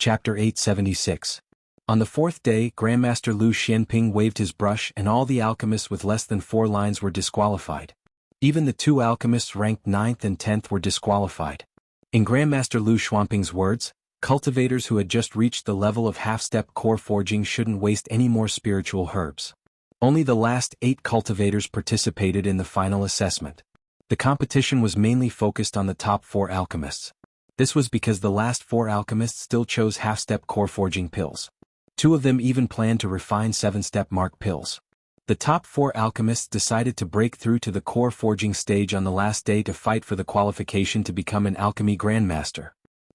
Chapter 876. On the fourth day, Grandmaster Lu Xianping waved his brush and all the alchemists with less than 4 lines were disqualified. Even the 2 alchemists ranked 9th and 10th were disqualified. In Grandmaster Lu Xianping's words, cultivators who had just reached the level of half-step core forging shouldn't waste any more spiritual herbs. Only the last 8 cultivators participated in the final assessment. The competition was mainly focused on the top 4 alchemists. This was because the last 4 alchemists still chose half-step core forging pills. 2 of them even planned to refine 7-step mark pills. The top 4 alchemists decided to break through to the core forging stage on the last day to fight for the qualification to become an alchemy grandmaster.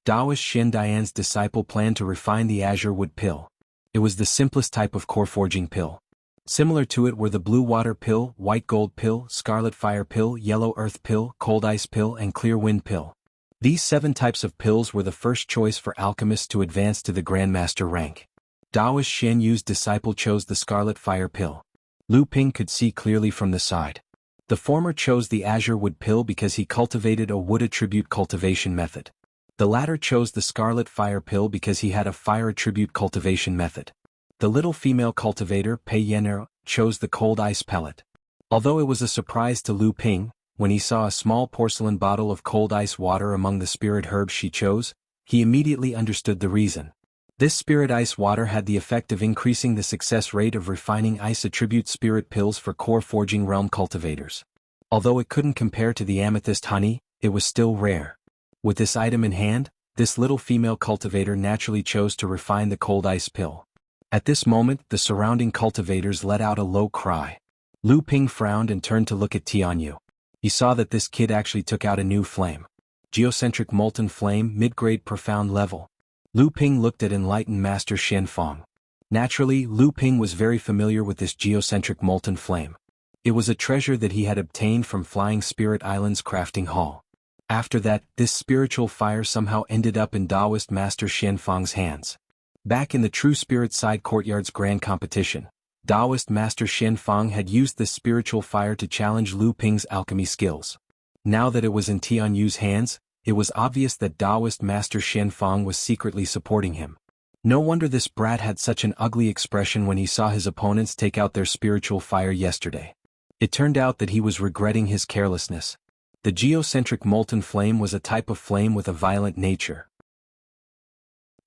Taoist Shen Dian's disciple planned to refine the azure wood pill. It was the simplest type of core forging pill. Similar to it were the blue water pill, white gold pill, scarlet fire pill, yellow earth pill, cold ice pill, and clear wind pill. These 7 types of pills were the first choice for alchemists to advance to the grandmaster rank. Taoist Shen Yu's disciple chose the scarlet fire pill. Lu Ping could see clearly from the side. The former chose the azure wood pill because he cultivated a wood attribute cultivation method. The latter chose the scarlet fire pill because he had a fire attribute cultivation method. The little female cultivator, Pei Yener, chose the cold ice pellet. Although it was a surprise to Lu Ping, when he saw a small porcelain bottle of cold ice water among the spirit herbs she chose, he immediately understood the reason. This spirit ice water had the effect of increasing the success rate of refining ice attribute spirit pills for core forging realm cultivators. Although it couldn't compare to the amethyst honey, it was still rare. With this item in hand, this little female cultivator naturally chose to refine the cold ice pill. At this moment, the surrounding cultivators let out a low cry. Lu Ping frowned and turned to look at Tianyu. He saw that this kid actually took out a new flame. Geocentric molten flame, mid-grade profound level. Lu Ping looked at enlightened Master Shen Fong. Naturally, Lu Ping was very familiar with this geocentric molten flame. It was a treasure that he had obtained from Flying Spirit Island's crafting hall. After that, this spiritual fire somehow ended up in Taoist Master Shen Fong's hands. Back in the True Spirit Side Courtyard's grand competition, Taoist Master Shen Fong had used this spiritual fire to challenge Lu Ping's alchemy skills. Now that it was in Tianyu's hands, it was obvious that Taoist Master Shen Fong was secretly supporting him. No wonder this brat had such an ugly expression when he saw his opponents take out their spiritual fire yesterday. It turned out that he was regretting his carelessness. The geocentric molten flame was a type of flame with a violent nature.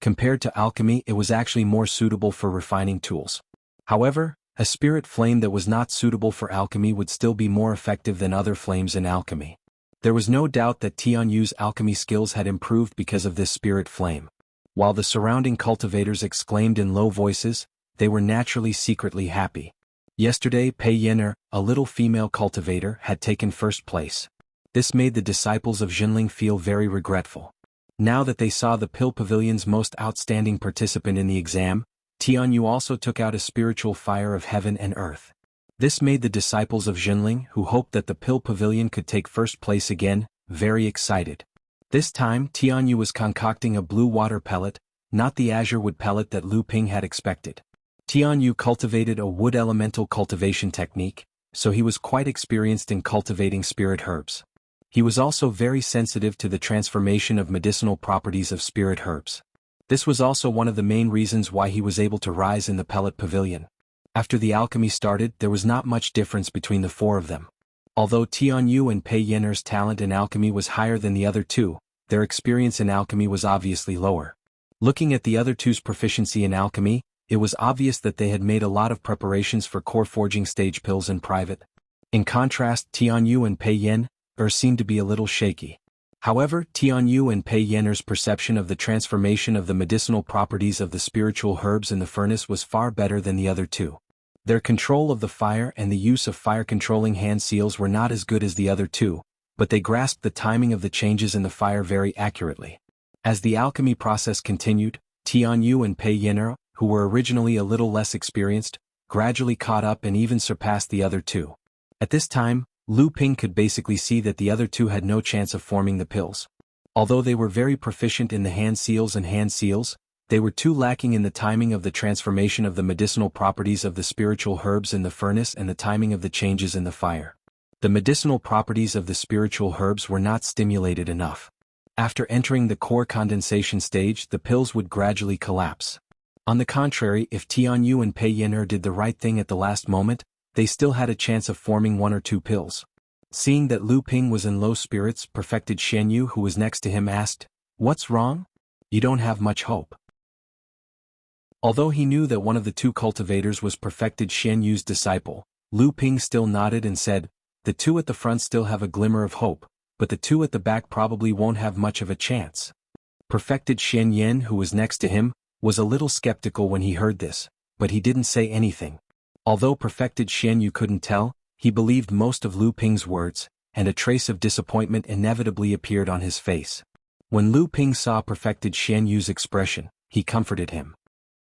Compared to alchemy, it was actually more suitable for refining tools. However, a spirit flame that was not suitable for alchemy would still be more effective than other flames in alchemy. There was no doubt that Tianyu's alchemy skills had improved because of this spirit flame. While the surrounding cultivators exclaimed in low voices, they were naturally secretly happy. Yesterday, Pei Yener, a little female cultivator, had taken first place. This made the disciples of Jinling feel very regretful. Now that they saw the Pill Pavilion's most outstanding participant in the exam, Tianyu also took out a spiritual fire of heaven and earth. This made the disciples of Jinling, who hoped that the Pill Pavilion could take first place again, very excited. This time, Tianyu was concocting a blue water pellet, not the azure wood pellet that Lu Ping had expected. Tianyu cultivated a wood elemental cultivation technique, so he was quite experienced in cultivating spirit herbs. He was also very sensitive to the transformation of medicinal properties of spirit herbs. This was also one of the main reasons why he was able to rise in the pellet pavilion. After the alchemy started, there was not much difference between the 4 of them. Although Tianyu and Pei Yener's talent in alchemy was higher than the other 2, their experience in alchemy was obviously lower. Looking at the other 2's proficiency in alchemy, it was obvious that they had made a lot of preparations for core forging stage pills in private. In contrast, Tianyu and Pei Yener seemed to be a little shaky. However, Tianyu and Pei Yener's perception of the transformation of the medicinal properties of the spiritual herbs in the furnace was far better than the other 2. Their control of the fire and the use of fire-controlling hand seals were not as good as the other 2, but they grasped the timing of the changes in the fire very accurately. As the alchemy process continued, Tianyu and Pei Yener, who were originally a little less experienced, gradually caught up and even surpassed the other 2. At this time, Lu Ping could basically see that the other 2 had no chance of forming the pills. Although they were very proficient in the hand seals, they were too lacking in the timing of the transformation of the medicinal properties of the spiritual herbs in the furnace and the timing of the changes in the fire. The medicinal properties of the spiritual herbs were not stimulated enough. After entering the core condensation stage, the pills would gradually collapse. On the contrary, if Tianyu and Pei Yin did the right thing at the last moment, they still had a chance of forming one or two pills. Seeing that Lu Ping was in low spirits, Perfected Xianyu, who was next to him, asked, "What's wrong? You don't have much hope." Although he knew that one of the two cultivators was Perfected Xianyu's disciple, Lu Ping still nodded and said, "The two at the front still have a glimmer of hope, but the two at the back probably won't have much of a chance." Perfected Xianyan, who was next to him, was a little skeptical when he heard this, but he didn't say anything. Although Perfected Xianyu couldn't tell, he believed most of Lu Ping's words, and a trace of disappointment inevitably appeared on his face. When Lu Ping saw Perfected Xianyu's expression, he comforted him.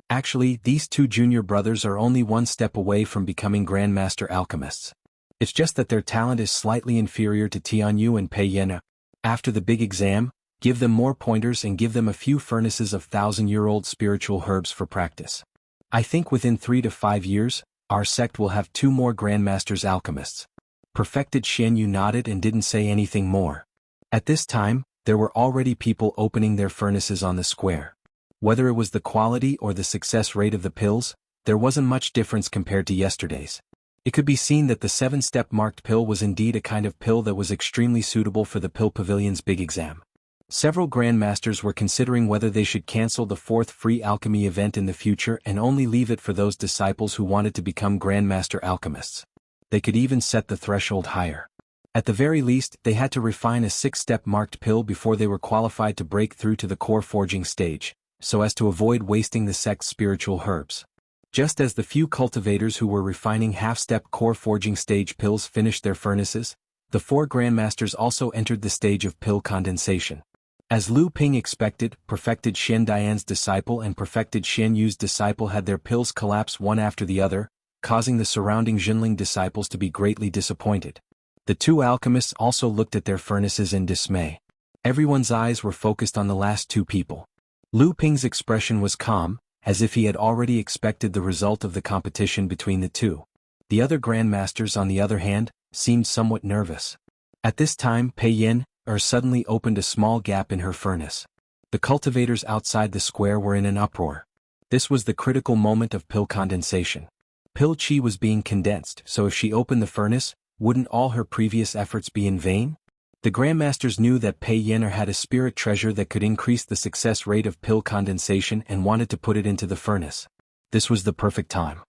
Actually, these two junior brothers are only one step away from becoming Grandmaster Alchemists. It's just that their talent is slightly inferior to Tianyu and Pei Yin. After the big exam, give them more pointers and give them a few furnaces of 1,000-year-old spiritual herbs for practice. I think within 3 to 5 years, our sect will have 2 more Grandmasters Alchemists. Perfected Xianyu nodded and didn't say anything more. At this time, there were already people opening their furnaces on the square. Whether it was the quality or the success rate of the pills, there wasn't much difference compared to yesterday's. It could be seen that the 7-step marked pill was indeed a kind of pill that was extremely suitable for the Pill Pavilion's big exam. Several Grandmasters were considering whether they should cancel the 4th free alchemy event in the future and only leave it for those disciples who wanted to become Grandmaster Alchemists. They could even set the threshold higher. At the very least, they had to refine a 6-step marked pill before they were qualified to break through to the core forging stage, so as to avoid wasting the sect's spiritual herbs. Just as the few cultivators who were refining half-step core forging stage pills finished their furnaces, the 4 Grandmasters also entered the stage of pill condensation. As Lu Ping expected, Perfected Xian Dian's disciple and Perfected Xianyu's disciple had their pills collapse one after the other, causing the surrounding Jinling disciples to be greatly disappointed. The 2 alchemists also looked at their furnaces in dismay. Everyone's eyes were focused on the last 2 people. Lu Ping's expression was calm, as if he had already expected the result of the competition between the 2. The other Grandmasters, on the other hand, seemed somewhat nervous. At this time, Pei Yin suddenly opened a small gap in her furnace. The cultivators outside the square were in an uproar. This was the critical moment of pill condensation. Pill chi was being condensed, so if she opened the furnace, wouldn't all her previous efforts be in vain? The Grandmasters knew that Pei Yin had a spirit treasure that could increase the success rate of pill condensation and wanted to put it into the furnace. This was the perfect time.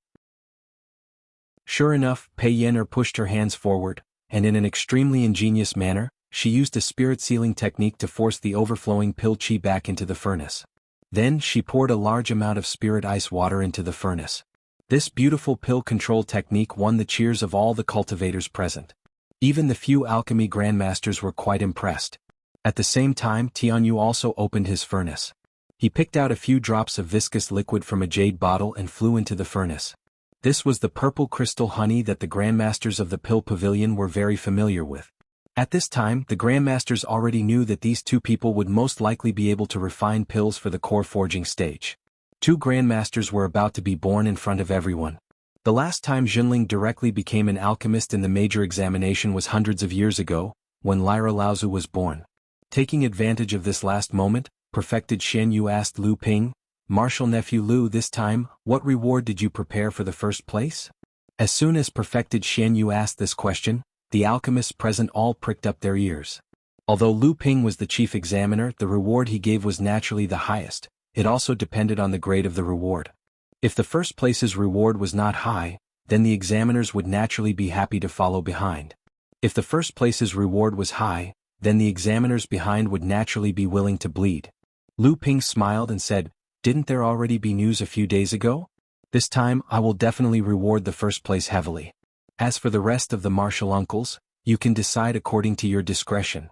Sure enough, Pei Yin pushed her hands forward, and in an extremely ingenious manner, she used a spirit sealing technique to force the overflowing pill chi back into the furnace. Then she poured a large amount of spirit ice water into the furnace. This beautiful pill control technique won the cheers of all the cultivators present. Even the few alchemy grandmasters were quite impressed. At the same time, Tianyu also opened his furnace. He picked out a few drops of viscous liquid from a jade bottle and flew into the furnace. This was the purple crystal honey that the grandmasters of the Pill Pavilion were very familiar with. At this time, the Grandmasters already knew that these 2 people would most likely be able to refine pills for the core forging stage. 2 Grandmasters were about to be born in front of everyone. The last time Jinling directly became an alchemist in the major examination was hundreds of years ago, when Lyra Laozu was born. Taking advantage of this last moment, Perfected Xianyu asked Lu Ping, "Martial nephew Lu, this time, what reward did you prepare for the first place?" As soon as Perfected Xianyu asked this question, the alchemists present all pricked up their ears. Although Lu Ping was the chief examiner, the reward he gave was naturally the highest. It also depended on the grade of the reward. If the first place's reward was not high, then the examiners would naturally be happy to follow behind. If the first place's reward was high, then the examiners behind would naturally be willing to bleed. Lu Ping smiled and said, "Didn't there already be news a few days ago? This time I will definitely reward the first place heavily. As for the rest of the martial uncles, you can decide according to your discretion."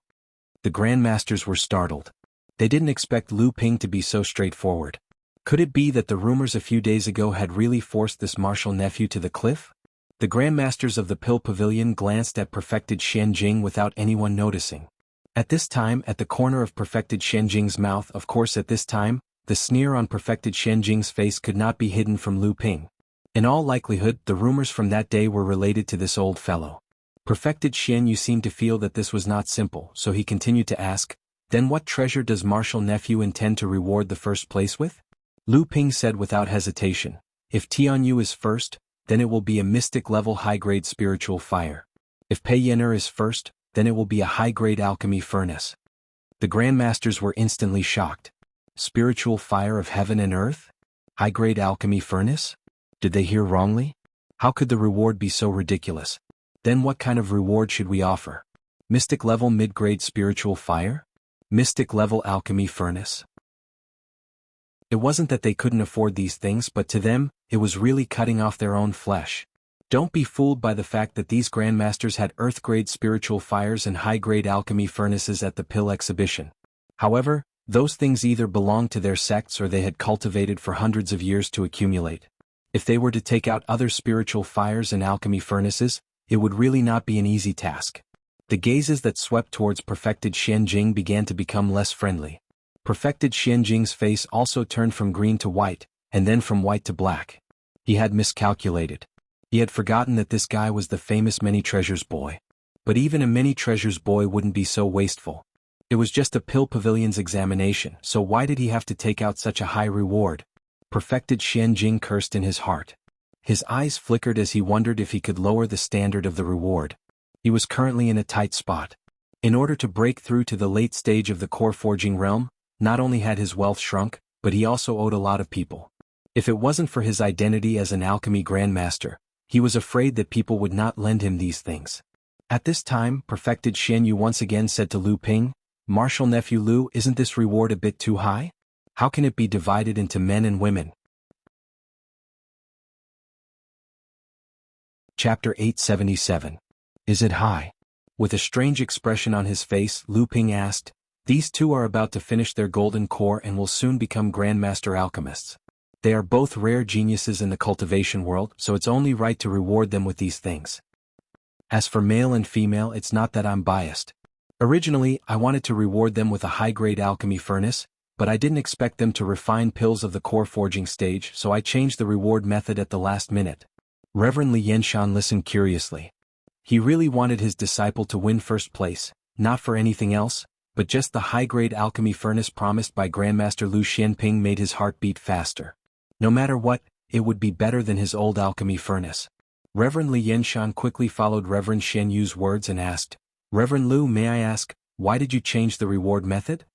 The Grandmasters were startled. They didn't expect Lu Ping to be so straightforward. Could it be that the rumors a few days ago had really forced this martial nephew to the cliff? The Grandmasters of the Pill Pavilion glanced at Perfected Xianjing without anyone noticing. At this time, at the corner of Perfected Xianjing's mouth, of course at this time, the sneer on Perfected Xianjing's face could not be hidden from Lu Ping. In all likelihood, the rumors from that day were related to this old fellow. Perfected Xianyu seemed to feel that this was not simple, so he continued to ask, Then what treasure does Martial Nephew intend to reward the first place with? Lu Ping said without hesitation. If Tianyu is first, then it will be a mystic-level high-grade spiritual fire. If Pei Yin'er is first, then it will be a high-grade alchemy furnace. The Grandmasters were instantly shocked. Spiritual fire of heaven and earth? High-grade alchemy furnace? Did they hear wrongly? How could the reward be so ridiculous? Then what kind of reward should we offer? Mystic-level mid-grade spiritual fire? Mystic-level alchemy furnace? It wasn't that they couldn't afford these things, but to them, it was really cutting off their own flesh. Don't be fooled by the fact that these Grandmasters had earth-grade spiritual fires and high-grade alchemy furnaces at the pill exhibition. However, those things either belonged to their sects or they had cultivated for hundreds of years to accumulate. If they were to take out other spiritual fires and alchemy furnaces, it would really not be an easy task. The gazes that swept towards Perfected Xianjing began to become less friendly. Perfected Xianjing's face also turned from green to white, and then from white to black. He had miscalculated. He had forgotten that this guy was the famous Many Treasures boy. But even a Many Treasures boy wouldn't be so wasteful. It was just a pill pavilion's examination, so why did he have to take out such a high reward? Perfected Xianjing cursed in his heart. His eyes flickered as he wondered if he could lower the standard of the reward. He was currently in a tight spot. In order to break through to the late stage of the core forging realm, not only had his wealth shrunk, but he also owed a lot of people. If it wasn't for his identity as an alchemy grandmaster, he was afraid that people would not lend him these things. At this time, Perfected Xianyu once again said to Lu Ping, "Martial Nephew Lu, isn't this reward a bit too high? How can it be divided into men and women?" Chapter 877. Is it high? With a strange expression on his face, Lu Ping asked, "These two are about to finish their golden core and will soon become Grandmaster alchemists. They are both rare geniuses in the cultivation world, so it's only right to reward them with these things. As for male and female, it's not that I'm biased. Originally, I wanted to reward them with a high-grade alchemy furnace, but I didn't expect them to refine pills of the core forging stage, so I changed the reward method at the last minute." Reverend Li Yenshan listened curiously. He really wanted his disciple to win first place, not for anything else, but just the high-grade alchemy furnace promised by Grandmaster Lu Xianping made his heart beat faster. No matter what, it would be better than his old alchemy furnace. Reverend Li Yenshan quickly followed Reverend Shen Yu's words and asked, "Reverend Lu, may I ask, why did you change the reward method?"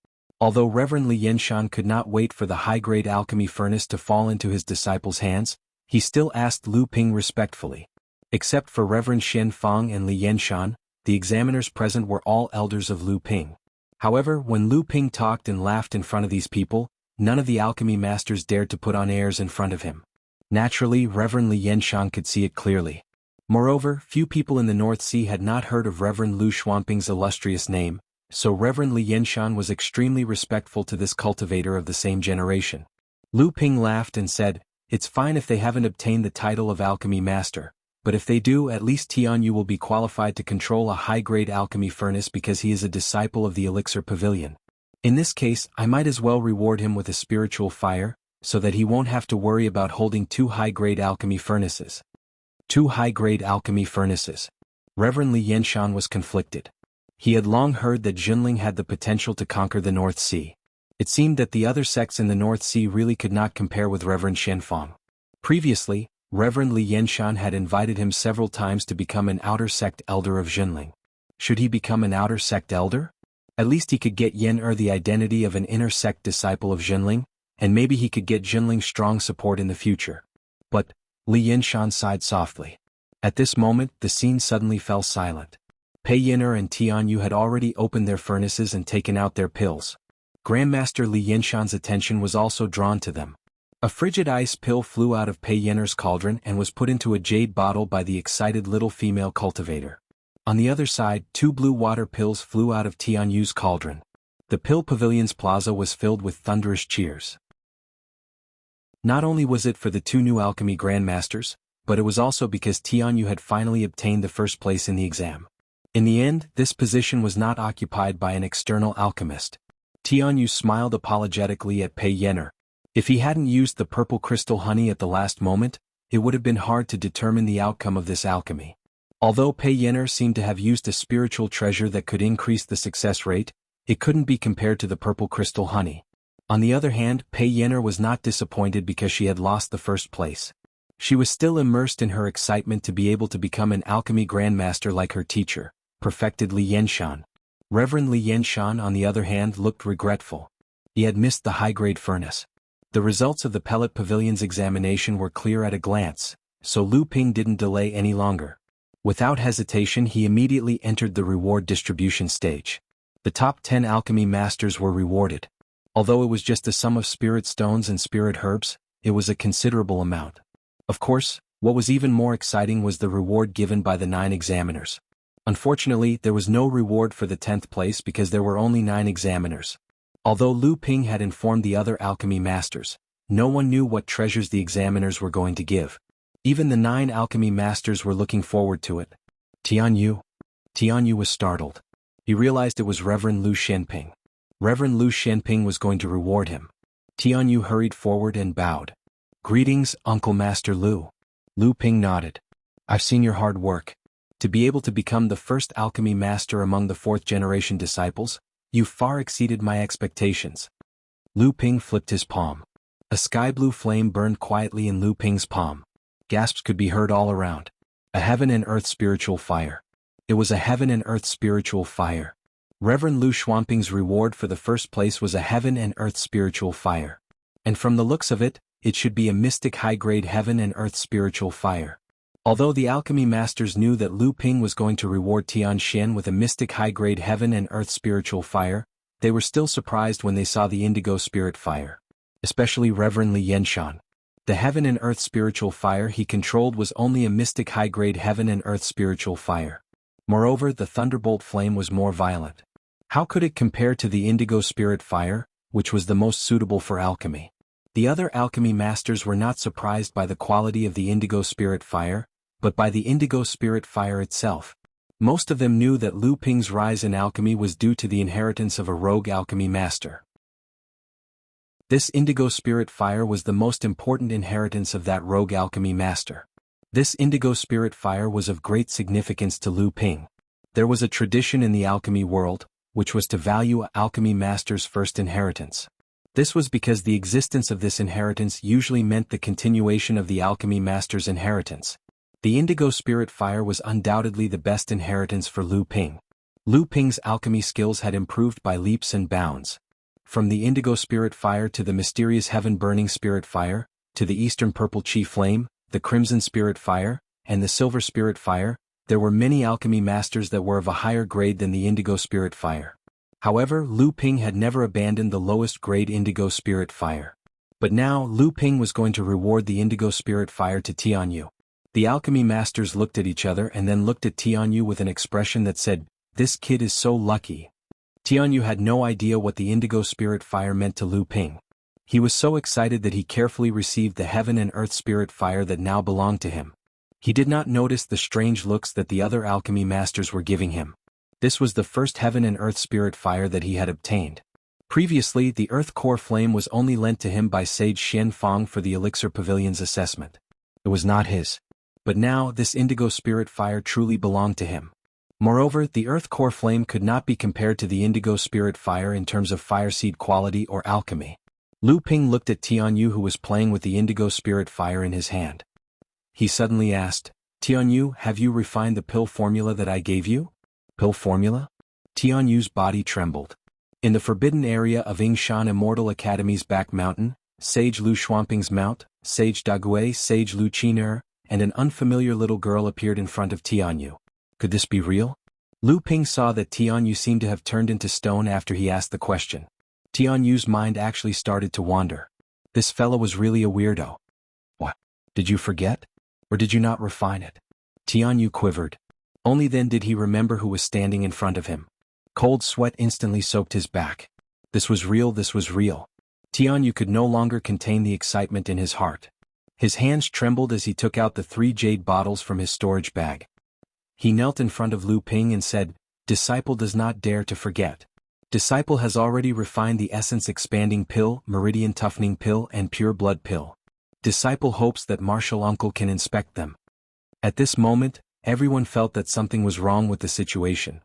Although Reverend Li Yenshan could not wait for the high-grade alchemy furnace to fall into his disciple's hands, he still asked Lu Ping respectfully. Except for Reverend Shen Fang and Li Yenshan, the examiners present were all elders of Lu Ping. However, when Lu Ping talked and laughed in front of these people, none of the alchemy masters dared to put on airs in front of him. Naturally, Reverend Li Yenshan could see it clearly. Moreover, few people in the North Sea had not heard of Reverend Lu Xuanping's illustrious name, so Reverend Li Yenshan was extremely respectful to this cultivator of the same generation. Lu Ping laughed and said, "It's fine if they haven't obtained the title of alchemy master, but if they do, at least Tianyu will be qualified to control a high-grade alchemy furnace because he is a disciple of the Elixir Pavilion. In this case, I might as well reward him with a spiritual fire, so that he won't have to worry about holding two high-grade alchemy furnaces." Two high-grade alchemy furnaces. Reverend Li Yenshan was conflicted. He had long heard that Jinling had the potential to conquer the North Sea. It seemed that the other sects in the North Sea really could not compare with Reverend Shenfang. Previously, Reverend Li Yenshan had invited him several times to become an outer sect elder of Jinling. Should he become an outer sect elder? At least he could get Yen the identity of an inner sect disciple of Jinling, and maybe he could get Jinling's strong support in the future. But Li Yenshan sighed softly. At this moment, the scene suddenly fell silent. Pei Yin'er and Tianyu had already opened their furnaces and taken out their pills. Grandmaster Li Yenshan's attention was also drawn to them. A frigid ice pill flew out of Pei Yin'er's cauldron and was put into a jade bottle by the excited little female cultivator. On the other side, two blue water pills flew out of Tianyu's cauldron. The pill pavilion's plaza was filled with thunderous cheers. Not only was it for the two new alchemy grandmasters, but it was also because Tianyu had finally obtained the first place in the exam. In the end, this position was not occupied by an external alchemist. Tianyu smiled apologetically at Pei Yin'er. If he hadn't used the purple crystal honey at the last moment, it would have been hard to determine the outcome of this alchemy. Although Pei Yin'er seemed to have used a spiritual treasure that could increase the success rate, It couldn't be compared to the purple crystal honey. On the other hand, Pei Yenner was not disappointed because she had lost the first place. She was still immersed in her excitement to be able to become an alchemy grandmaster like her teacher, perfected Li Yenshan. Reverend Li Yenshan, on the other hand, looked regretful. He had missed the high-grade furnace. The results of the Pellet Pavilion's examination were clear at a glance, so Lu Ping didn't delay any longer. Without hesitation, he immediately entered the reward distribution stage. The top 10 alchemy masters were rewarded. Although it was just a sum of spirit stones and spirit herbs, it was a considerable amount. Of course, what was even more exciting was the reward given by the 9 examiners. Unfortunately, there was no reward for the 10th place because there were only 9 examiners. Although Lu Ping had informed the other alchemy masters, no one knew what treasures the examiners were going to give. Even the 9 alchemy masters were looking forward to it. Tianyu was startled. He realized it was Reverend Lu Shenping. Reverend Lu Shenping was going to reward him. Tianyu hurried forward and bowed. "Greetings, Uncle Master Lu." Lu Ping nodded. "I've seen your hard work. To be able to become the first alchemy master among the 4th-generation disciples, you far exceeded my expectations." Lu Ping flipped his palm. A sky-blue flame burned quietly in Lu Ping's palm. Gasps could be heard all around. A heaven and earth spiritual fire. It was a heaven and earth spiritual fire. Reverend Lu Xuanping's reward for the first place was a heaven and earth spiritual fire. And from the looks of it, it should be a mystic high-grade heaven and earth spiritual fire. Although the alchemy masters knew that Lu Ping was going to reward Tian Xian with a mystic high-grade heaven and earth spiritual fire, they were still surprised when they saw the indigo spirit fire. Especially Reverend Li Yenshan. The heaven and earth spiritual fire he controlled was only a mystic high-grade heaven and earth spiritual fire. Moreover, the thunderbolt flame was more violent. How could it compare to the indigo spirit fire, which was the most suitable for alchemy? The other alchemy masters were not surprised by the quality of the indigo spirit fire, but by the indigo spirit fire itself. Most of them knew that Lu Ping's rise in alchemy was due to the inheritance of a rogue alchemy master. This indigo spirit fire was the most important inheritance of that rogue alchemy master. This indigo spirit fire was of great significance to Lu Ping. There was a tradition in the alchemy world, which was to value an alchemy master's first inheritance. This was because the existence of this inheritance usually meant the continuation of the alchemy master's inheritance. The indigo spirit fire was undoubtedly the best inheritance for Lu Ping. Lu Ping's alchemy skills had improved by leaps and bounds. From the indigo spirit fire to the mysterious heaven-burning spirit fire, to the eastern purple chi flame, the crimson spirit fire, and the silver spirit fire, there were many alchemy masters that were of a higher grade than the indigo spirit fire. However, Lu Ping had never abandoned the lowest grade indigo spirit fire. But now, Lu Ping was going to reward the indigo spirit fire to Tianyu. The alchemy masters looked at each other and then looked at Tianyu with an expression that said, "This kid is so lucky." Tianyu had no idea what the indigo spirit fire meant to Lu Ping. He was so excited that he carefully received the heaven and earth spirit fire that now belonged to him. He did not notice the strange looks that the other alchemy masters were giving him. This was the first heaven and earth spirit fire that he had obtained. Previously, the earth core flame was only lent to him by Sage Xian Fang for the Elixir Pavilion's assessment. It was not his. But now, this indigo spirit fire truly belonged to him. Moreover, the earth core flame could not be compared to the indigo spirit fire in terms of fire seed quality or alchemy. Lu Ping looked at Tianyu, who was playing with the indigo spirit fire in his hand. He suddenly asked, "Tianyu, have you refined the pill formula that I gave you?" "Pill formula?" Tianyu's body trembled. In the forbidden area of Yingshan Immortal Academy's back mountain, Sage Lu Xuanping's mount, Sage Dagui, Sage Lu Qiner, and an unfamiliar little girl appeared in front of Tianyu. Could this be real? Lu Ping saw that Tianyu seemed to have turned into stone after he asked the question. Tianyu's mind actually started to wander. This fellow was really a weirdo. What? Did you forget? Or did you not refine it? Tianyu quivered. Only then did he remember who was standing in front of him. Cold sweat instantly soaked his back. This was real, this was real. Tianyu could no longer contain the excitement in his heart. His hands trembled as he took out the 3 jade bottles from his storage bag. He knelt in front of Lu Ping and said, "Disciple does not dare to forget. Disciple has already refined the essence expanding pill, meridian toughening pill, and pure blood pill. Disciple hopes that martial uncle can inspect them." At this moment, everyone felt that something was wrong with the situation.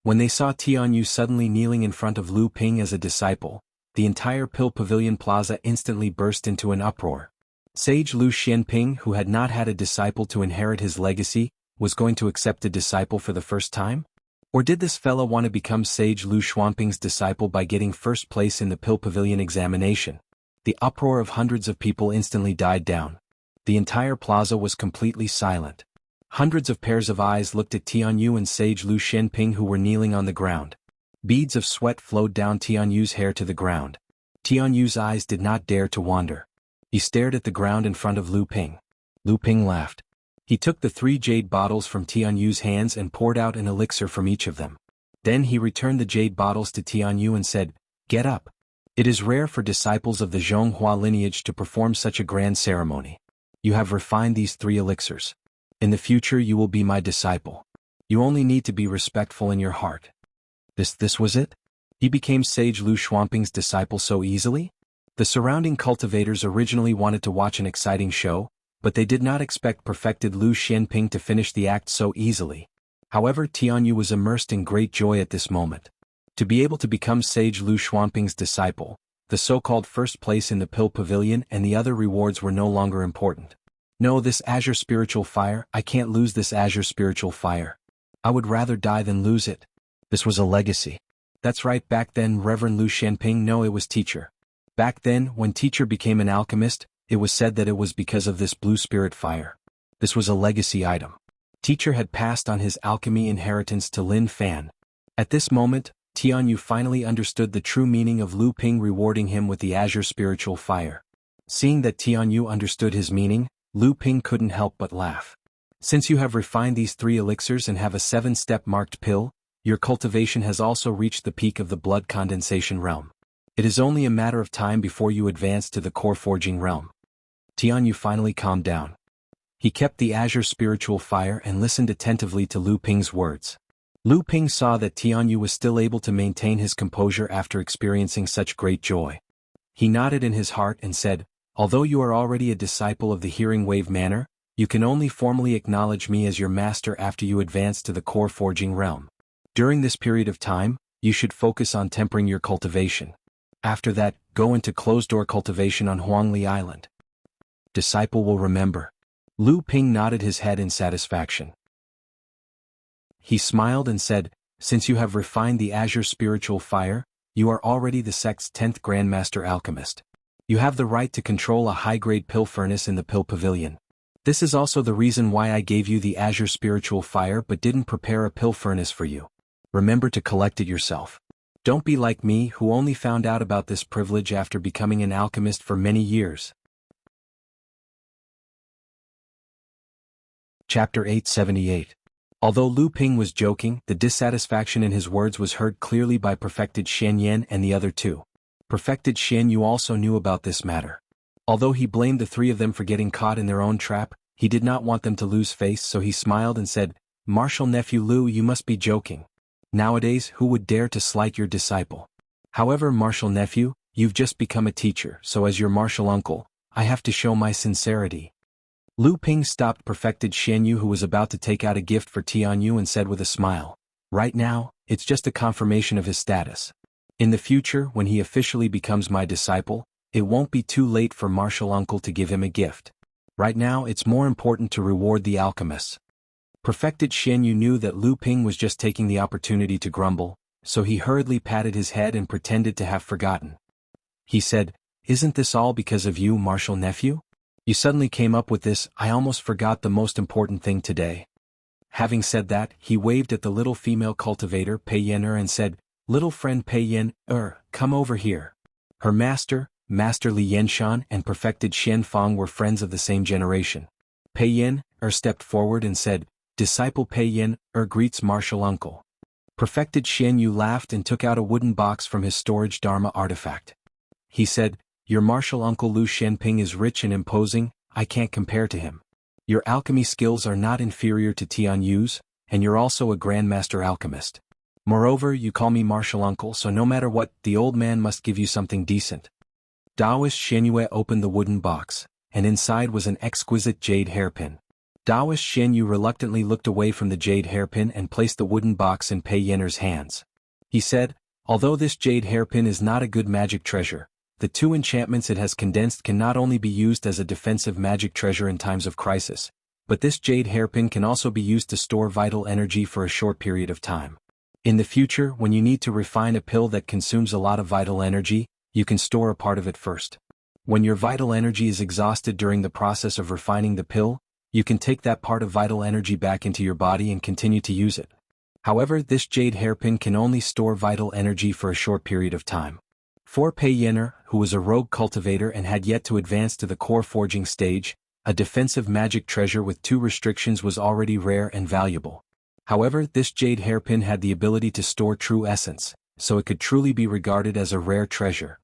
When they saw Tianyu suddenly kneeling in front of Lu Ping as a disciple, the entire Pill Pavilion Plaza instantly burst into an uproar. Sage Lu Xianping, who had not had a disciple to inherit his legacy, was going to accept a disciple for the first time? Or did this fella want to become Sage Lu Xuanping's disciple by getting first place in the Pill Pavilion examination? The uproar of hundreds of people instantly died down. The entire plaza was completely silent. Hundreds of pairs of eyes looked at Tianyu and Sage Lu Xianping, who were kneeling on the ground. Beads of sweat flowed down Tianyu's hair to the ground. Tianyu's eyes did not dare to wander. He stared at the ground in front of Lu Ping. Lu Ping laughed. He took the 3 jade bottles from Tianyu's hands and poured out an elixir from each of them. Then he returned the jade bottles to Tianyu and said, "Get up. It is rare for disciples of the Zhonghua lineage to perform such a grand ceremony. You have refined these 3 elixirs. In the future you will be my disciple. You only need to be respectful in your heart." This was it? He became Sage Lu Xuanping's disciple so easily? The surrounding cultivators originally wanted to watch an exciting show, but they did not expect perfected Lu Xianping to finish the act so easily. However, Tianyu was immersed in great joy at this moment. To be able to become Sage Lu Xuanping's disciple, the so-called first place in the Pill Pavilion and the other rewards were no longer important. No, this azure spiritual fire, I can't lose this azure spiritual fire. I would rather die than lose it. This was a legacy. That's right, back then Reverend Lu Xianping, no, it was teacher. Back then, when teacher became an alchemist, it was said that it was because of this blue spirit fire. This was a legacy item. Teacher had passed on his alchemy inheritance to Lin Fan. At this moment, Tianyu finally understood the true meaning of Lu Ping rewarding him with the azure spiritual fire. Seeing that Tianyu understood his meaning, Lu Ping couldn't help but laugh. Since you have refined these 3 elixirs and have a 7-step marked pill, your cultivation has also reached the peak of the blood condensation realm. It is only a matter of time before you advance to the core forging realm. Tianyu finally calmed down. He kept the azure spiritual fire and listened attentively to Lu Ping's words. Lu Ping saw that Tianyu was still able to maintain his composure after experiencing such great joy. He nodded in his heart and said, "Although you are already a disciple of the Hearing Wave Manor, you can only formally acknowledge me as your master after you advance to the core forging realm. During this period of time, you should focus on tempering your cultivation. After that, go into closed-door cultivation on Huangli Island. Disciple will remember." Lu Ping nodded his head in satisfaction. He smiled and said, "Since you have refined the azure spiritual fire, you are already the sect's 10th Grandmaster Alchemist. You have the right to control a high-grade pill furnace in the Pill Pavilion. This is also the reason why I gave you the azure spiritual fire but didn't prepare a pill furnace for you. Remember to collect it yourself. Don't be like me, who only found out about this privilege after becoming an alchemist for many years." Chapter 878. Although Lu Ping was joking, the dissatisfaction in his words was heard clearly by Perfected Shen Yan and the other 2. Perfected Shen Yu also knew about this matter. Although he blamed the 3 of them for getting caught in their own trap, he did not want them to lose face, so he smiled and said, "Martial nephew Lu, you must be joking. Nowadays, who would dare to slight your disciple? However, martial nephew, you've just become a teacher, so as your martial uncle, I have to show my sincerity." Lu Ping stopped Perfected Shen Yu, who was about to take out a gift for Tianyu, and said with a smile, "Right now, it's just a confirmation of his status. In the future, when he officially becomes my disciple, it won't be too late for martial uncle to give him a gift. Right now, it's more important to reward the alchemists." Perfected Shen Yu knew that Lu Ping was just taking the opportunity to grumble, so he hurriedly patted his head and pretended to have forgotten. He said, "Isn't this all because of you, martial nephew? You suddenly came up with this, I almost forgot the most important thing today." Having said that, he waved at the little female cultivator Pei Yen and said, "Little friend Pei Yen, come over here." Her master, Master Li Yenshan, and Perfected Shen Fang were friends of the same generation. Pei Yen, stepped forward and said, "Disciple Pei Yen, greets martial uncle." Perfected Shen Yu laughed and took out a wooden box from his storage Dharma artifact. He said, "Your martial uncle Lu Xianping is rich and imposing, I can't compare to him. Your alchemy skills are not inferior to Tianyu's, and you're also a Grandmaster Alchemist. Moreover, you call me martial uncle, so no matter what, the old man must give you something decent." Taoist Shenyue opened the wooden box, and inside was an exquisite jade hairpin. Taoist Xian Yu reluctantly looked away from the jade hairpin and placed the wooden box in Pei Yenner's hands. He said, "Although this jade hairpin is not a good magic treasure, the 2 enchantments it has condensed can not only be used as a defensive magic treasure in times of crisis, but this jade hairpin can also be used to store vital energy for a short period of time. In the future, when you need to refine a pill that consumes a lot of vital energy, you can store a part of it first. When your vital energy is exhausted during the process of refining the pill, you can take that part of vital energy back into your body and continue to use it. However, this jade hairpin can only store vital energy for a short period of time." For Pei Yenner, who was a rogue cultivator and had yet to advance to the core forging stage, a defensive magic treasure with 2 restrictions was already rare and valuable. However, this jade hairpin had the ability to store true essence, so it could truly be regarded as a rare treasure.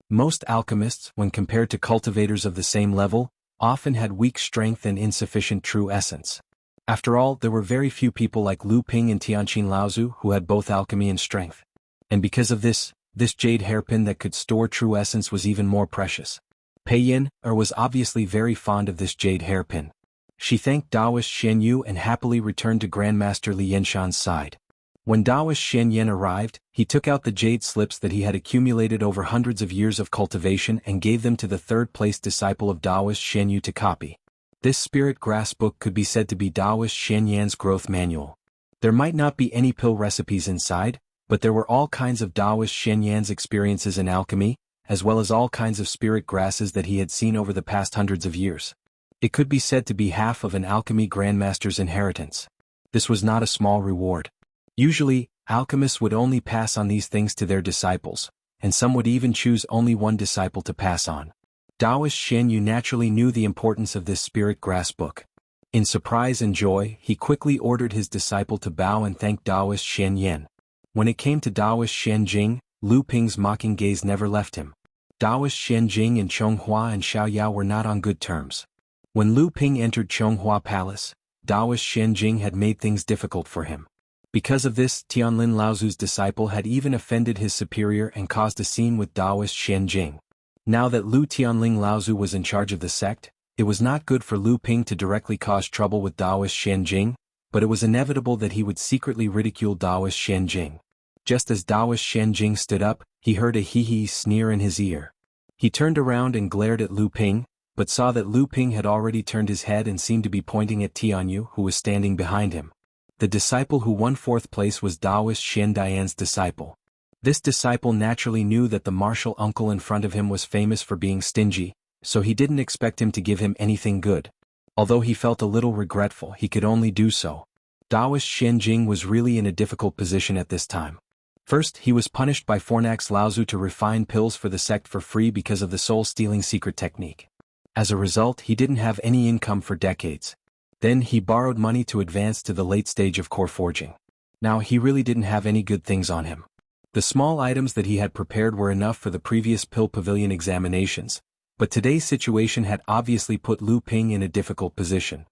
Most alchemists, when compared to cultivators of the same level, often had weak strength and insufficient true essence. After all, there were very few people like Lu Ping and Tianqin Laozu who had both alchemy and strength. And because of this jade hairpin that could store true essence was even more precious. Pei Yenner was obviously very fond of this jade hairpin. She thanked Taoist Xian Yu and happily returned to Grandmaster Li Yenshan's side. When Taoist Xian Yan arrived, he took out the jade slips that he had accumulated over hundreds of years of cultivation and gave them to the 3rd-place disciple of Taoist Xian Yu to copy. This spirit grass book could be said to be Taoist Xian Yan's growth manual. There might not be any pill recipes inside, but there were all kinds of Taoist Xian Yan's experiences in alchemy, as well as all kinds of spirit grasses that he had seen over the past hundreds of years. It could be said to be half of an alchemy grandmaster's inheritance. This was not a small reward. Usually, alchemists would only pass on these things to their disciples, and some would even choose only one disciple to pass on. Taoist Xian Yu naturally knew the importance of this spirit grass book. In surprise and joy, he quickly ordered his disciple to bow and thank Taoist Xian Yan. When it came to Taoist Xian Jing, Lu Ping's mocking gaze never left him. Taoist Xian Jing and Chonghua and Xiao Yao were not on good terms. When Lu Ping entered Chonghua Palace, Taoist Xian Jing had made things difficult for him. Because of this, Tianlin Laozu's disciple had even offended his superior and caused a scene with Taoist Xian Jing. Now that Lu Tianling Laozu was in charge of the sect, it was not good for Lu Ping to directly cause trouble with Taoist Xian Jing, but it was inevitable that he would secretly ridicule Taoist Xian Jing. Just as Taoist Xian Jing stood up, he heard a hee-hee sneer in his ear. He turned around and glared at Lu Ping, but saw that Lu Ping had already turned his head and seemed to be pointing at Tianyu, who was standing behind him. The disciple who won 4th place was Taoist Xian Dian's disciple. This disciple naturally knew that the martial uncle in front of him was famous for being stingy, so he didn't expect him to give him anything good. Although he felt a little regretful, he could only do so. Taoist Xian Jing was really in a difficult position at this time. First, he was punished by Fornax Laozu to refine pills for the sect for free because of the soul-stealing secret technique. As a result, he didn't have any income for decades. Then he borrowed money to advance to the late stage of core forging. Now he really didn't have any good things on him. The small items that he had prepared were enough for the previous pill pavilion examinations, but today's situation had obviously put Lu Ping in a difficult position.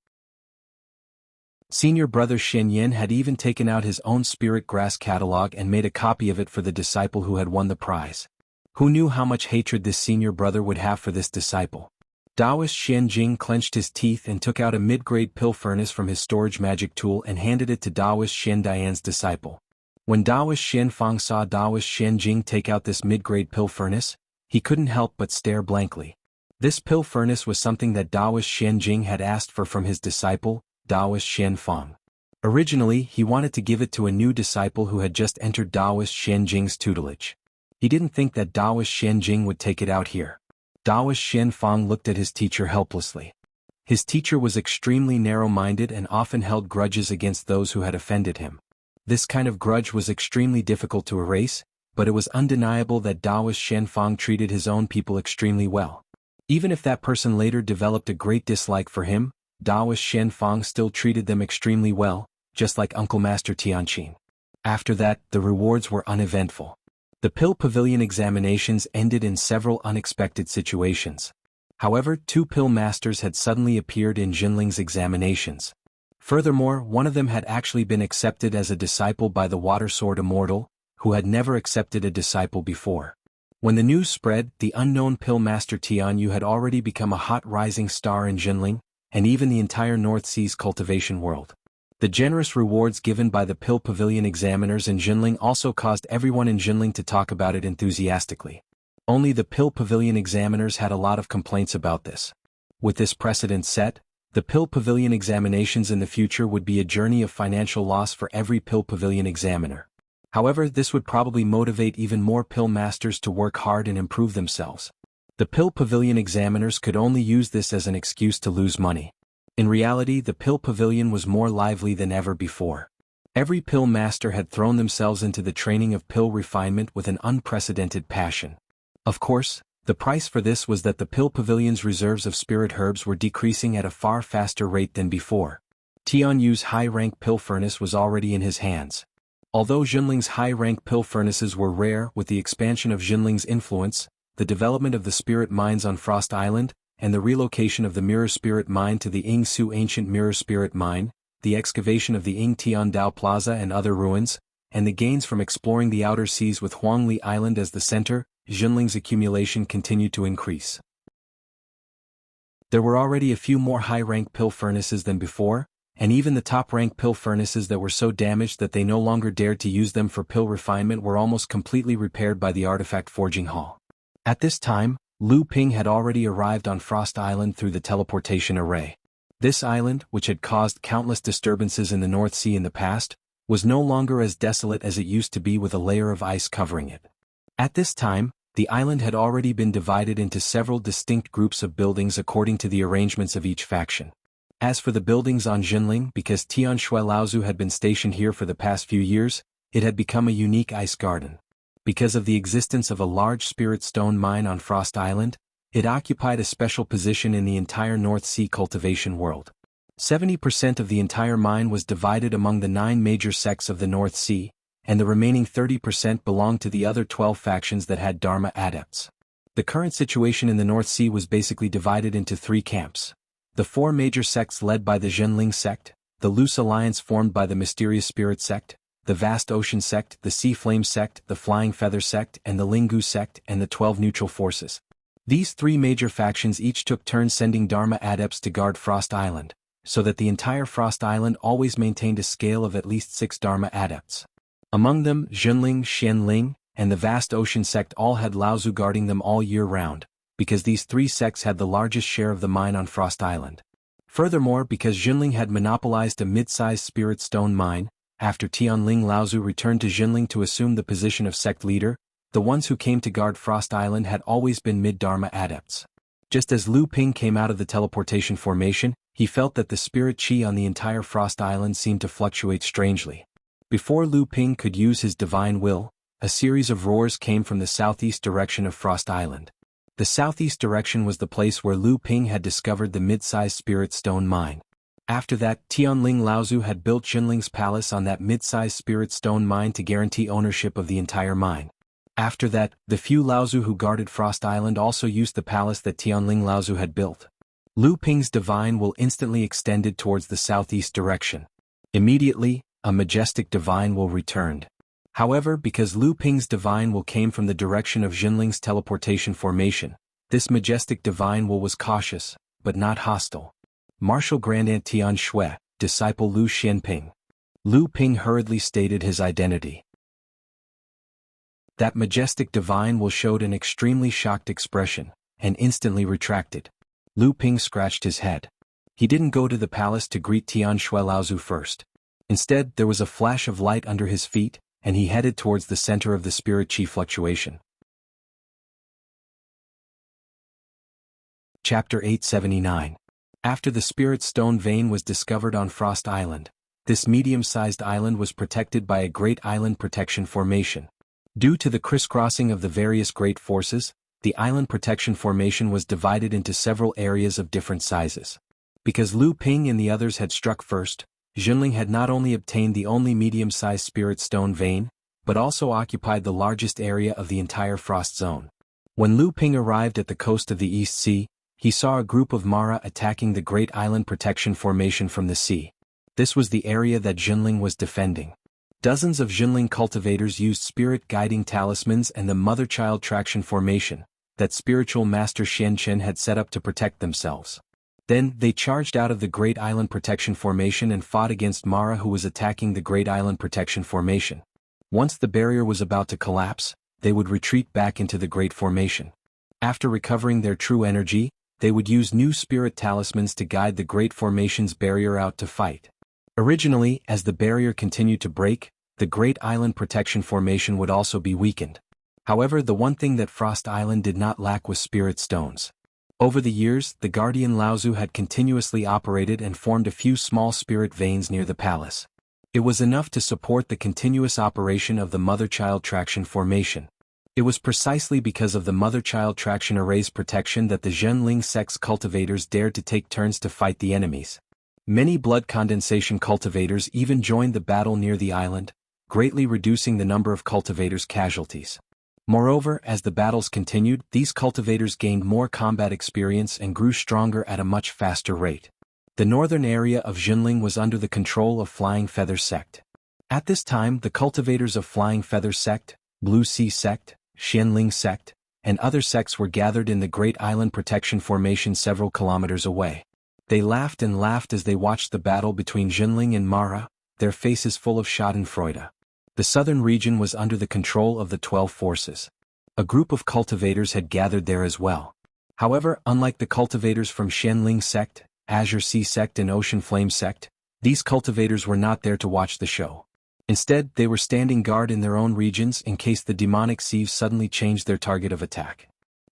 Senior brother Shen Yin had even taken out his own spirit grass catalog and made a copy of it for the disciple who had won the prize. Who knew how much hatred this senior brother would have for this disciple? Taoist Xian Jing clenched his teeth and took out a mid-grade pill furnace from his storage magic tool and handed it to Taoist Xian Dian's disciple. When Taoist Xian Fang saw Taoist Xian Jing take out this mid-grade pill furnace, he couldn't help but stare blankly. This pill furnace was something that Taoist Xian Jing had asked for from his disciple, Taoist Xian Fang. Originally, he wanted to give it to a new disciple who had just entered Taoist Xian Jing's tutelage. He didn't think that Taoist Xian Jing would take it out here. Taoist Xian Fang looked at his teacher helplessly. His teacher was extremely narrow-minded and often held grudges against those who had offended him. This kind of grudge was extremely difficult to erase, but it was undeniable that Taoist Xian Fang treated his own people extremely well. Even if that person later developed a great dislike for him, Taoist Xian Fang still treated them extremely well, just like Uncle Master Tianqin. After that, the rewards were uneventful. The pill pavilion examinations ended in several unexpected situations. However, 2 pill masters had suddenly appeared in Jinling's examinations. Furthermore, one of them had actually been accepted as a disciple by the Water Sword Immortal, who had never accepted a disciple before. When the news spread, the unknown pill master Tianyu had already become a hot rising star in Jinling, and even the entire North Sea's cultivation world. The generous rewards given by the Pill Pavilion examiners in Jinling also caused everyone in Jinling to talk about it enthusiastically. Only the Pill Pavilion examiners had a lot of complaints about this. With this precedent set, the Pill Pavilion examinations in the future would be a journey of financial loss for every Pill Pavilion examiner. However, this would probably motivate even more pill masters to work hard and improve themselves. The Pill Pavilion examiners could only use this as an excuse to lose money. In reality, the Pill Pavilion was more lively than ever before. Every pill master had thrown themselves into the training of pill refinement with an unprecedented passion. Of course, the price for this was that the Pill Pavilion's reserves of spirit herbs were decreasing at a far faster rate than before. Tian Yu's high-rank pill furnace was already in his hands. Although Jinling's high-rank pill furnaces were rare, with the expansion of Jinling's influence, the development of the spirit mines on Frost Island, and the relocation of the Mirror Spirit Mine to the Yingsu Ancient Mirror Spirit Mine, the excavation of the Ying Tian Dao Plaza and other ruins, and the gains from exploring the outer seas with Huangli Island as the center, Jinling's accumulation continued to increase. There were already a few more high-rank pill furnaces than before, and even the top-rank pill furnaces that were so damaged that they no longer dared to use them for pill refinement were almost completely repaired by the artifact forging hall. At this time, Lu Ping had already arrived on Frost Island through the teleportation array. This island, which had caused countless disturbances in the North Sea in the past, was no longer as desolate as it used to be with a layer of ice covering it. At this time, the island had already been divided into several distinct groups of buildings according to the arrangements of each faction. As for the buildings on Jinling, because Tian Shui Laozu had been stationed here for the past few years, it had become a unique ice garden. Because of the existence of a large spirit stone mine on Frost Island, it occupied a special position in the entire North Sea cultivation world. 70% of the entire mine was divided among the 9 major sects of the North Sea, and the remaining 30% belonged to the other 12 factions that had Dharma adepts. The current situation in the North Sea was basically divided into 3 camps. The 4 major sects led by the Zhenling sect, the loose alliance formed by the Mysterious Spirit sect, the Vast Ocean sect, the Sea Flame sect, the Flying Feather sect, and the Lingu sect, and the 12 neutral forces. These 3 major factions each took turns sending Dharma adepts to guard Frost Island, so that the entire Frost Island always maintained a scale of at least 6 Dharma adepts. Among them, Zhenling, Xianling, and the Vast Ocean sect all had Laozu guarding them all year round, because these 3 sects had the largest share of the mine on Frost Island. Furthermore, because Zhenling had monopolized a mid-sized spirit stone mine, after Tianling Laozu returned to Jinling to assume the position of sect leader, the ones who came to guard Frost Island had always been mid-Dharma adepts. Just as Lu Ping came out of the teleportation formation, he felt that the spirit chi on the entire Frost Island seemed to fluctuate strangely. Before Lu Ping could use his divine will, a series of roars came from the southeast direction of Frost Island. The southeast direction was the place where Lu Ping had discovered the mid-sized spirit stone mine. After that, Tianling Laozu had built Jinling's palace on that mid-sized spirit stone mine to guarantee ownership of the entire mine. After that, the few Laozu who guarded Frost Island also used the palace that Tianling Laozu had built. Lu Ping's divine will instantly extended towards the southeast direction. Immediately, a majestic divine will returned. However, because Lu Ping's divine will came from the direction of Jinling's teleportation formation, this majestic divine will was cautious, but not hostile. Martial Grandant Tian Shui, disciple Lu Xianping. Lu Ping hurriedly stated his identity. That majestic divine will showed an extremely shocked expression, and instantly retracted. Lu Ping scratched his head. He didn't go to the palace to greet Tian Shui Laozu first. Instead, there was a flash of light under his feet, and he headed towards the center of the spirit chi fluctuation. Chapter 879. After the spirit stone vein was discovered on Frost Island, this medium-sized island was protected by a great island protection formation. Due to the crisscrossing of the various great forces, the island protection formation was divided into several areas of different sizes. Because Lu Ping and the others had struck first, Jinling had not only obtained the only medium-sized spirit stone vein, but also occupied the largest area of the entire Frost Zone. When Lu Ping arrived at the coast of the East Sea, he saw a group of Mara attacking the Great Island Protection Formation from the sea. This was the area that Jinling was defending. Dozens of Jinling cultivators used spirit guiding talismans and the mother-child traction formation that spiritual master Xianchen had set up to protect themselves. Then, they charged out of the Great Island Protection Formation and fought against Mara, who was attacking the Great Island Protection Formation. Once the barrier was about to collapse, they would retreat back into the Great Formation. After recovering their true energy, they would use new spirit talismans to guide the Great Formation's barrier out to fight. Originally, as the barrier continued to break, the Great Island Protection Formation would also be weakened. However, the one thing that Frost Island did not lack was spirit stones. Over the years, the Guardian Laozu had continuously operated and formed a few small spirit veins near the palace. It was enough to support the continuous operation of the Mother-Child Traction Formation. It was precisely because of the Mother-Child Traction Array's protection that the Zhenling sect's cultivators dared to take turns to fight the enemies. Many blood condensation cultivators even joined the battle near the island, greatly reducing the number of cultivators' casualties. Moreover, as the battles continued, these cultivators gained more combat experience and grew stronger at a much faster rate. The northern area of Zhenling was under the control of Flying Feather Sect. At this time, the cultivators of Flying Feather Sect, Blue Sea Sect, Xianling Sect, and other sects were gathered in the Great Island Protection Formation several kilometers away. They laughed and laughed as they watched the battle between Zhenling and Mara, their faces full of schadenfreude. The southern region was under the control of the 12 forces. A group of cultivators had gathered there as well. However, unlike the cultivators from Xianling Sect, Azure Sea Sect and Ocean Flame Sect, these cultivators were not there to watch the show. Instead, they were standing guard in their own regions in case the demonic sieves suddenly changed their target of attack.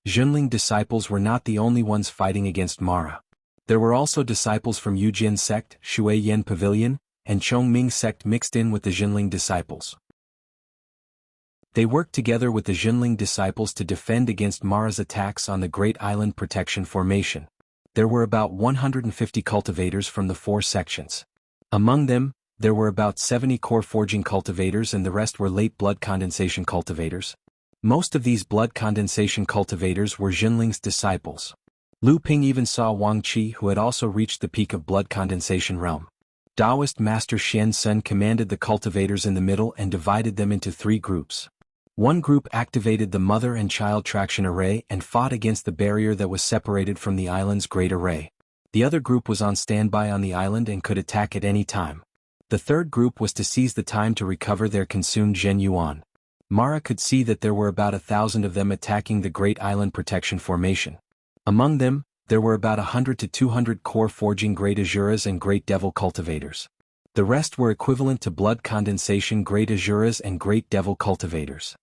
Zhenling disciples were not the only ones fighting against Mara. There were also disciples from Yujian Sect, Shui Yen Pavilion, and Chongming Sect mixed in with the Zhenling disciples. They worked together with the Zhenling disciples to defend against Mara's attacks on the Great Island Protection Formation. There were about 150 cultivators from the 4 sections. Among them, there were about 70 core forging cultivators and the rest were late blood condensation cultivators. Most of these blood condensation cultivators were Zhenling's disciples. Lu Ping even saw Wang Qi, who had also reached the peak of blood condensation realm. Taoist Master Xian Sun commanded the cultivators in the middle and divided them into 3 groups. One group activated the Mother and Child Traction Array and fought against the barrier that was separated from the island's Great Array. The other group was on standby on the island and could attack at any time. The third group was to seize the time to recover their consumed Zhen Yuan. Mara could see that there were about 1,000 of them attacking the Great Island Protection Formation. Among them, there were about 100 to 200 core forging Great Azuras and Great Devil cultivators. The rest were equivalent to blood condensation Great Azuras and Great Devil cultivators.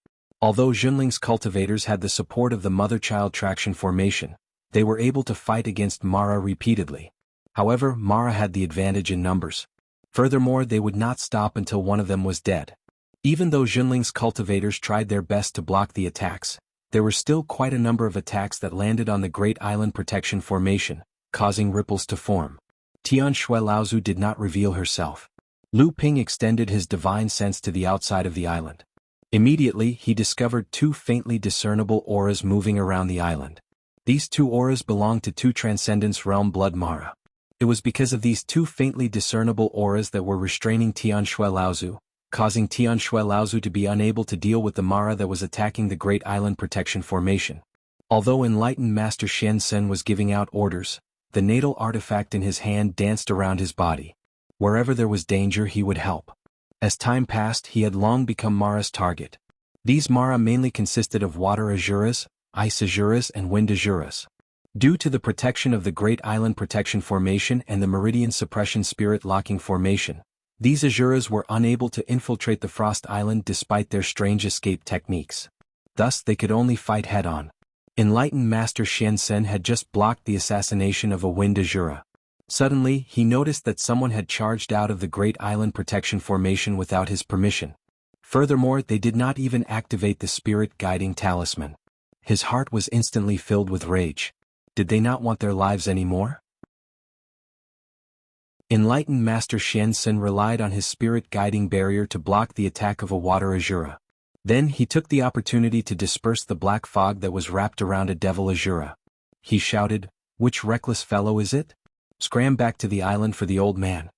Although Zhenling's cultivators had the support of the Mother-Child Traction Formation, they were able to fight against Mara repeatedly. However, Mara had the advantage in numbers. Furthermore, they would not stop until one of them was dead. Even though Zhenling's cultivators tried their best to block the attacks, there were still quite a number of attacks that landed on the Great Island Protection Formation, causing ripples to form. Tian Shui Laozu did not reveal herself. Lu Ping extended his divine sense to the outside of the island. Immediately, he discovered 2 faintly discernible auras moving around the island. These 2 auras belonged to 2 Transcendence Realm Blood Mara. It was because of these 2 faintly discernible auras that were restraining Tian Shui Laozu, causing Tian Shui Laozu to be unable to deal with the Mara that was attacking the Great Island Protection Formation. Although enlightened Master Xian Sen was giving out orders, the natal artifact in his hand danced around his body. Wherever there was danger, he would help. As time passed, he had long become Mara's target. These Mara mainly consisted of Water Azuras, Ice Azuras and Wind Azuras. Due to the protection of the Great Island Protection Formation and the Meridian Suppression Spirit Locking Formation, these Azuras were unable to infiltrate the Frost Island despite their strange escape techniques. Thus, they could only fight head-on. Enlightened Master Xian Sen had just blocked the assassination of a Wind Azura. Suddenly, he noticed that someone had charged out of the Great Island Protection Formation without his permission. Furthermore, they did not even activate the Spirit Guiding Talisman. His heart was instantly filled with rage. Did they not want their lives anymore? Enlightened Master Xian Sen relied on his Spirit Guiding Barrier to block the attack of a Water Azura. Then he took the opportunity to disperse the black fog that was wrapped around a Devil Azura. He shouted, "Which reckless fellow is it? Scram back to the island for the old man."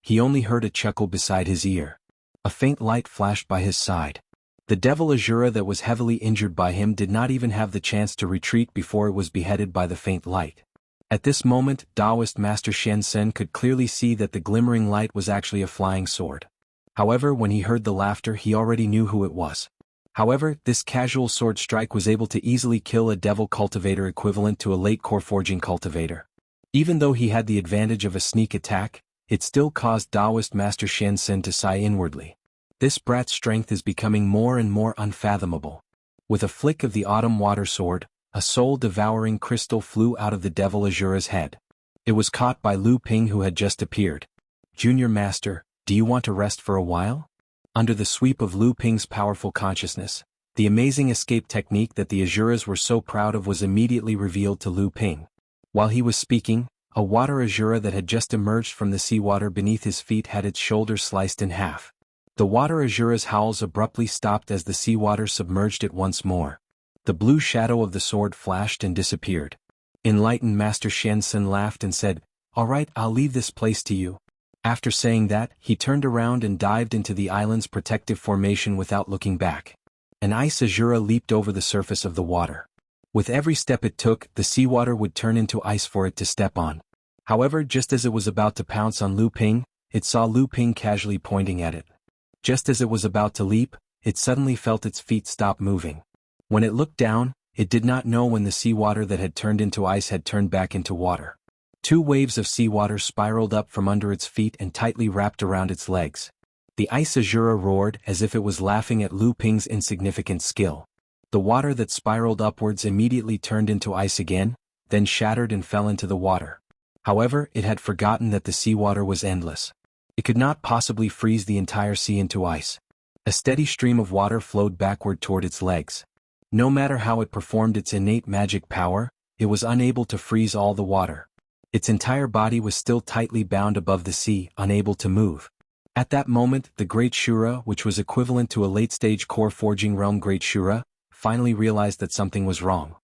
He only heard a chuckle beside his ear. A faint light flashed by his side. The Devil Azura that was heavily injured by him did not even have the chance to retreat before it was beheaded by the faint light. At this moment, Taoist Master Shen Sen could clearly see that the glimmering light was actually a flying sword. However, when he heard the laughter, he already knew who it was. However, this casual sword strike was able to easily kill a devil cultivator equivalent to a late core forging cultivator. Even though he had the advantage of a sneak attack, it still caused Taoist Master Shen Sen to sigh inwardly. This brat's strength is becoming more and more unfathomable. With a flick of the autumn water sword, a soul-devouring crystal flew out of the devil Azura's head. It was caught by Lu Ping, who had just appeared. "Junior Master, do you want to rest for a while?" Under the sweep of Lu Ping's powerful consciousness, the amazing escape technique that the Azuras were so proud of was immediately revealed to Lu Ping. While he was speaking, a water Azura that had just emerged from the seawater beneath his feet had its shoulders sliced in half. The water Azura's howls abruptly stopped as the seawater submerged it once more. The blue shadow of the sword flashed and disappeared. Enlightened Master Shen Sen laughed and said, "All right, I'll leave this place to you." After saying that, he turned around and dived into the island's protective formation without looking back. An ice Azura leaped over the surface of the water. With every step it took, the seawater would turn into ice for it to step on. However, just as it was about to pounce on Lu Ping, it saw Lu Ping casually pointing at it. Just as it was about to leap, it suddenly felt its feet stop moving. When it looked down, it did not know when the seawater that had turned into ice had turned back into water. 2 waves of seawater spiraled up from under its feet and tightly wrapped around its legs. The ice Azura roared as if it was laughing at Lu Ping's insignificant skill. The water that spiraled upwards immediately turned into ice again, then shattered and fell into the water. However, it had forgotten that the seawater was endless. It could not possibly freeze the entire sea into ice. A steady stream of water flowed backward toward its legs. No matter how it performed its innate magic power, it was unable to freeze all the water. Its entire body was still tightly bound above the sea, unable to move. At that moment, the Great Shura, which was equivalent to a late-stage core forging realm Great Shura, finally realized that something was wrong.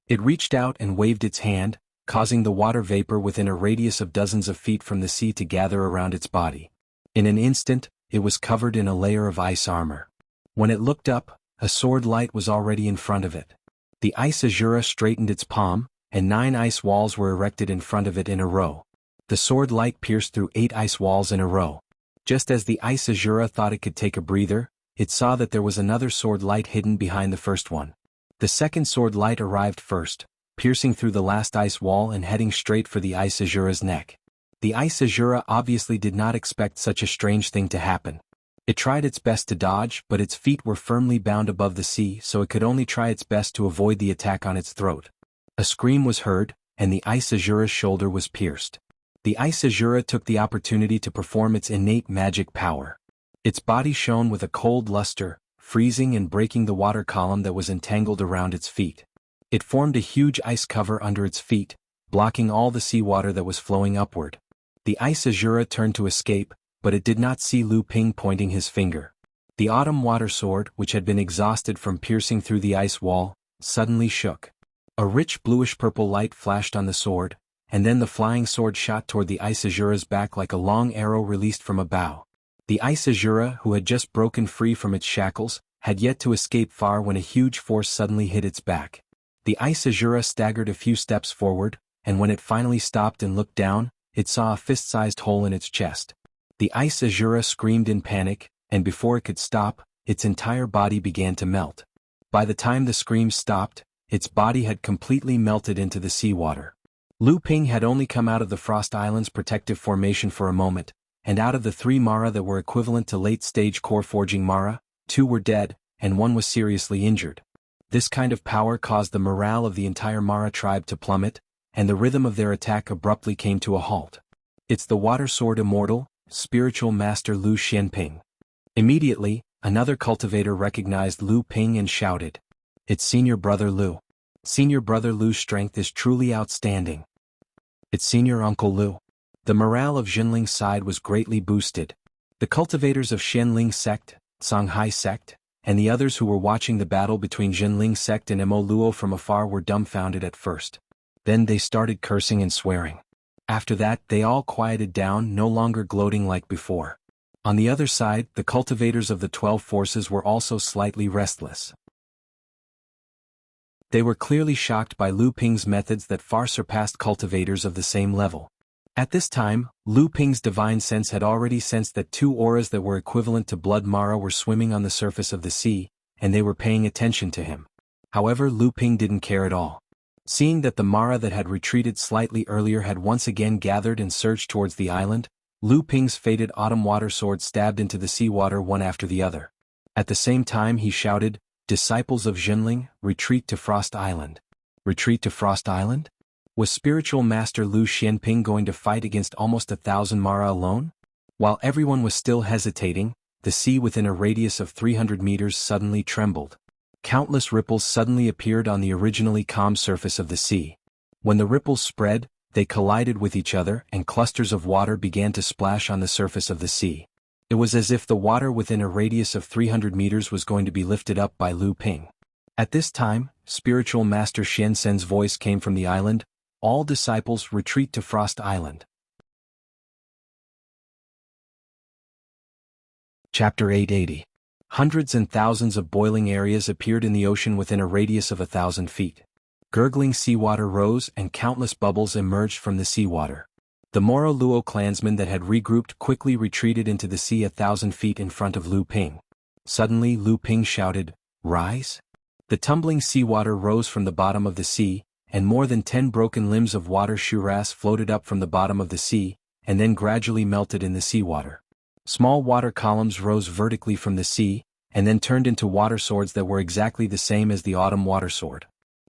It reached out and waved its hand, causing the water vapor within a radius of dozens of feet from the sea to gather around its body. In an instant, it was covered in a layer of ice armor. When it looked up, a sword light was already in front of it. The ice Azura straightened its palm, and 9 ice walls were erected in front of it in a row. The sword light pierced through 8 ice walls in a row. Just as the ice Azura thought it could take a breather, it saw that there was another sword light hidden behind the first one. The second sword light arrived first, piercing through the last ice wall and heading straight for the ice Azura's neck. The ice Azura obviously did not expect such a strange thing to happen. It tried its best to dodge, but its feet were firmly bound above the sea, so it could only try its best to avoid the attack on its throat. A scream was heard, and the ice Azura's shoulder was pierced. The ice Azura took the opportunity to perform its innate magic power. Its body shone with a cold luster, freezing and breaking the water column that was entangled around its feet. It formed a huge ice cover under its feet, blocking all the seawater that was flowing upward. The ice Azura turned to escape, but it did not see Lu Ping pointing his finger. The autumn water sword, which had been exhausted from piercing through the ice wall, suddenly shook. A rich bluish-purple light flashed on the sword, and then the flying sword shot toward the ice Azura's back like a long arrow released from a bow. The ice Azura, who had just broken free from its shackles, had yet to escape far when a huge force suddenly hit its back. The ice Azura staggered a few steps forward, and when it finally stopped and looked down, it saw a fist-sized hole in its chest. The ice Azura screamed in panic, and before it could stop, its entire body began to melt. By the time the screams stopped, its body had completely melted into the seawater. Lu Ping had only come out of the Frost Island's protective formation for a moment, and out of the 3 Mara that were equivalent to late-stage core forging Mara, 2 were dead, and 1 was seriously injured. This kind of power caused the morale of the entire Mara tribe to plummet, and the rhythm of their attack abruptly came to a halt. "It's the water sword immortal, spiritual master Lu Xianping." Immediately, another cultivator recognized Lu Ping and shouted, "It's senior brother Lu. Senior brother Lu's strength is truly outstanding. It's senior uncle Lu." The morale of Jinling's side was greatly boosted. The cultivators of Xianling sect, Songhai sect, and the others who were watching the battle between Jinling sect and Mo Luo from afar were dumbfounded at first. Then they started cursing and swearing. After that, they all quieted down, no longer gloating like before. On the other side, the cultivators of the 12 forces were also slightly restless. They were clearly shocked by Lu Ping's methods that far surpassed cultivators of the same level. At this time, Lu Ping's divine sense had already sensed that two auras that were equivalent to blood Mara were swimming on the surface of the sea, and they were paying attention to him. However, Lu Ping didn't care at all. Seeing that the Mara that had retreated slightly earlier had once again gathered and surged towards the island, Lu Ping's fated autumn water sword stabbed into the seawater one after the other. At the same time he shouted, "Disciples of Jinling, retreat to Frost Island." Retreat to Frost Island? Was spiritual master Lu Xianping going to fight against almost 1,000 Mara alone? While everyone was still hesitating, the sea within a radius of 300 meters suddenly trembled. Countless ripples suddenly appeared on the originally calm surface of the sea. When the ripples spread, they collided with each other and clusters of water began to splash on the surface of the sea. It was as if the water within a radius of 300 meters was going to be lifted up by Lu Ping. At this time, spiritual master Xian Sen's voice came from the island, "All disciples retreat to Frost Island." Chapter 880. Hundreds and thousands of boiling areas appeared in the ocean within a radius of 1,000 feet. Gurgling seawater rose and countless bubbles emerged from the seawater. The Moro Luo clansmen that had regrouped quickly retreated into the sea 1,000 feet in front of Lu Ping. Suddenly Lu Ping shouted, "Rise!" The tumbling seawater rose from the bottom of the sea, and more than 10 broken limbs of water shuras floated up from the bottom of the sea, and then gradually melted in the seawater. Small water columns rose vertically from the sea, and then turned into water swords that were exactly the same as the autumn water sword.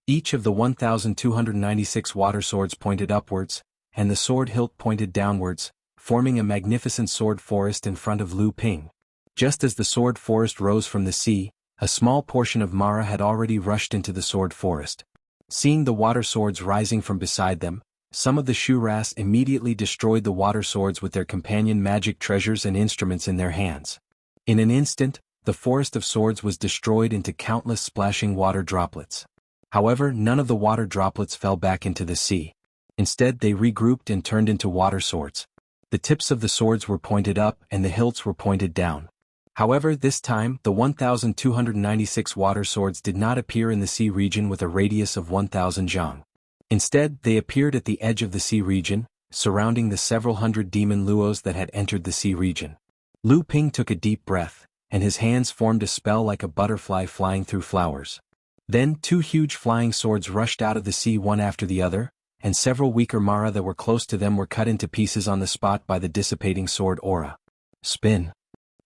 Each of the 1,296 water swords pointed upwards, and the sword hilt pointed downwards, forming a magnificent sword forest in front of Lu Ping. Just as the sword forest rose from the sea, a small portion of Mara had already rushed into the sword forest. Seeing the water swords rising from beside them, some of the Shuras immediately destroyed the water swords with their companion magic treasures and instruments in their hands. In an instant, the forest of swords was destroyed into countless splashing water droplets. However, none of the water droplets fell back into the sea. Instead, they regrouped and turned into water swords. The tips of the swords were pointed up and the hilts were pointed down. However, this time, the 1,296 water swords did not appear in the sea region with a radius of 1,000 zhang. Instead, they appeared at the edge of the sea region, surrounding the several hundred demon luos that had entered the sea region. Lu Ping took a deep breath, and his hands formed a spell like a butterfly flying through flowers. Then 2 huge flying swords rushed out of the sea one after the other, and several weaker Mara that were close to them were cut into pieces on the spot by the dissipating sword aura. Spin.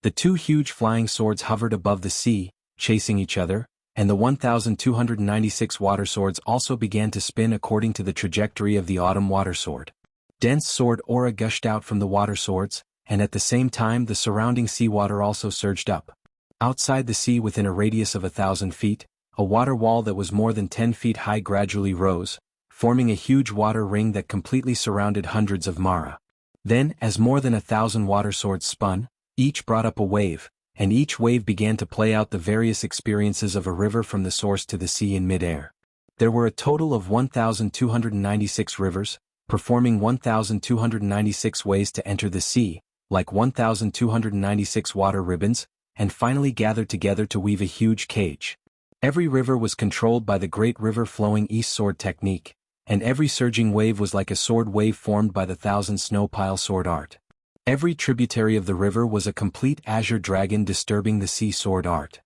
The 2 huge flying swords hovered above the sea, chasing each other, and the 1,296 water swords also began to spin according to the trajectory of the autumn water sword. Dense sword aura gushed out from the water swords, and at the same time the surrounding seawater also surged up. Outside the sea within a radius of 1,000 feet, a water wall that was more than 10 feet high gradually rose, forming a huge water ring that completely surrounded hundreds of Mara. Then, as more than 1,000 water swords spun, each brought up a wave, and each wave began to play out the various experiences of a river from the source to the sea in midair. There were a total of 1,296 rivers, performing 1,296 ways to enter the sea, like 1,296 water ribbons, and finally gathered together to weave a huge cage. Every river was controlled by the great river flowing east sword technique, and every surging wave was like a sword wave formed by the 1,000 snow pile sword art. Every tributary of the river was a complete azure dragon disturbing the sea sword art.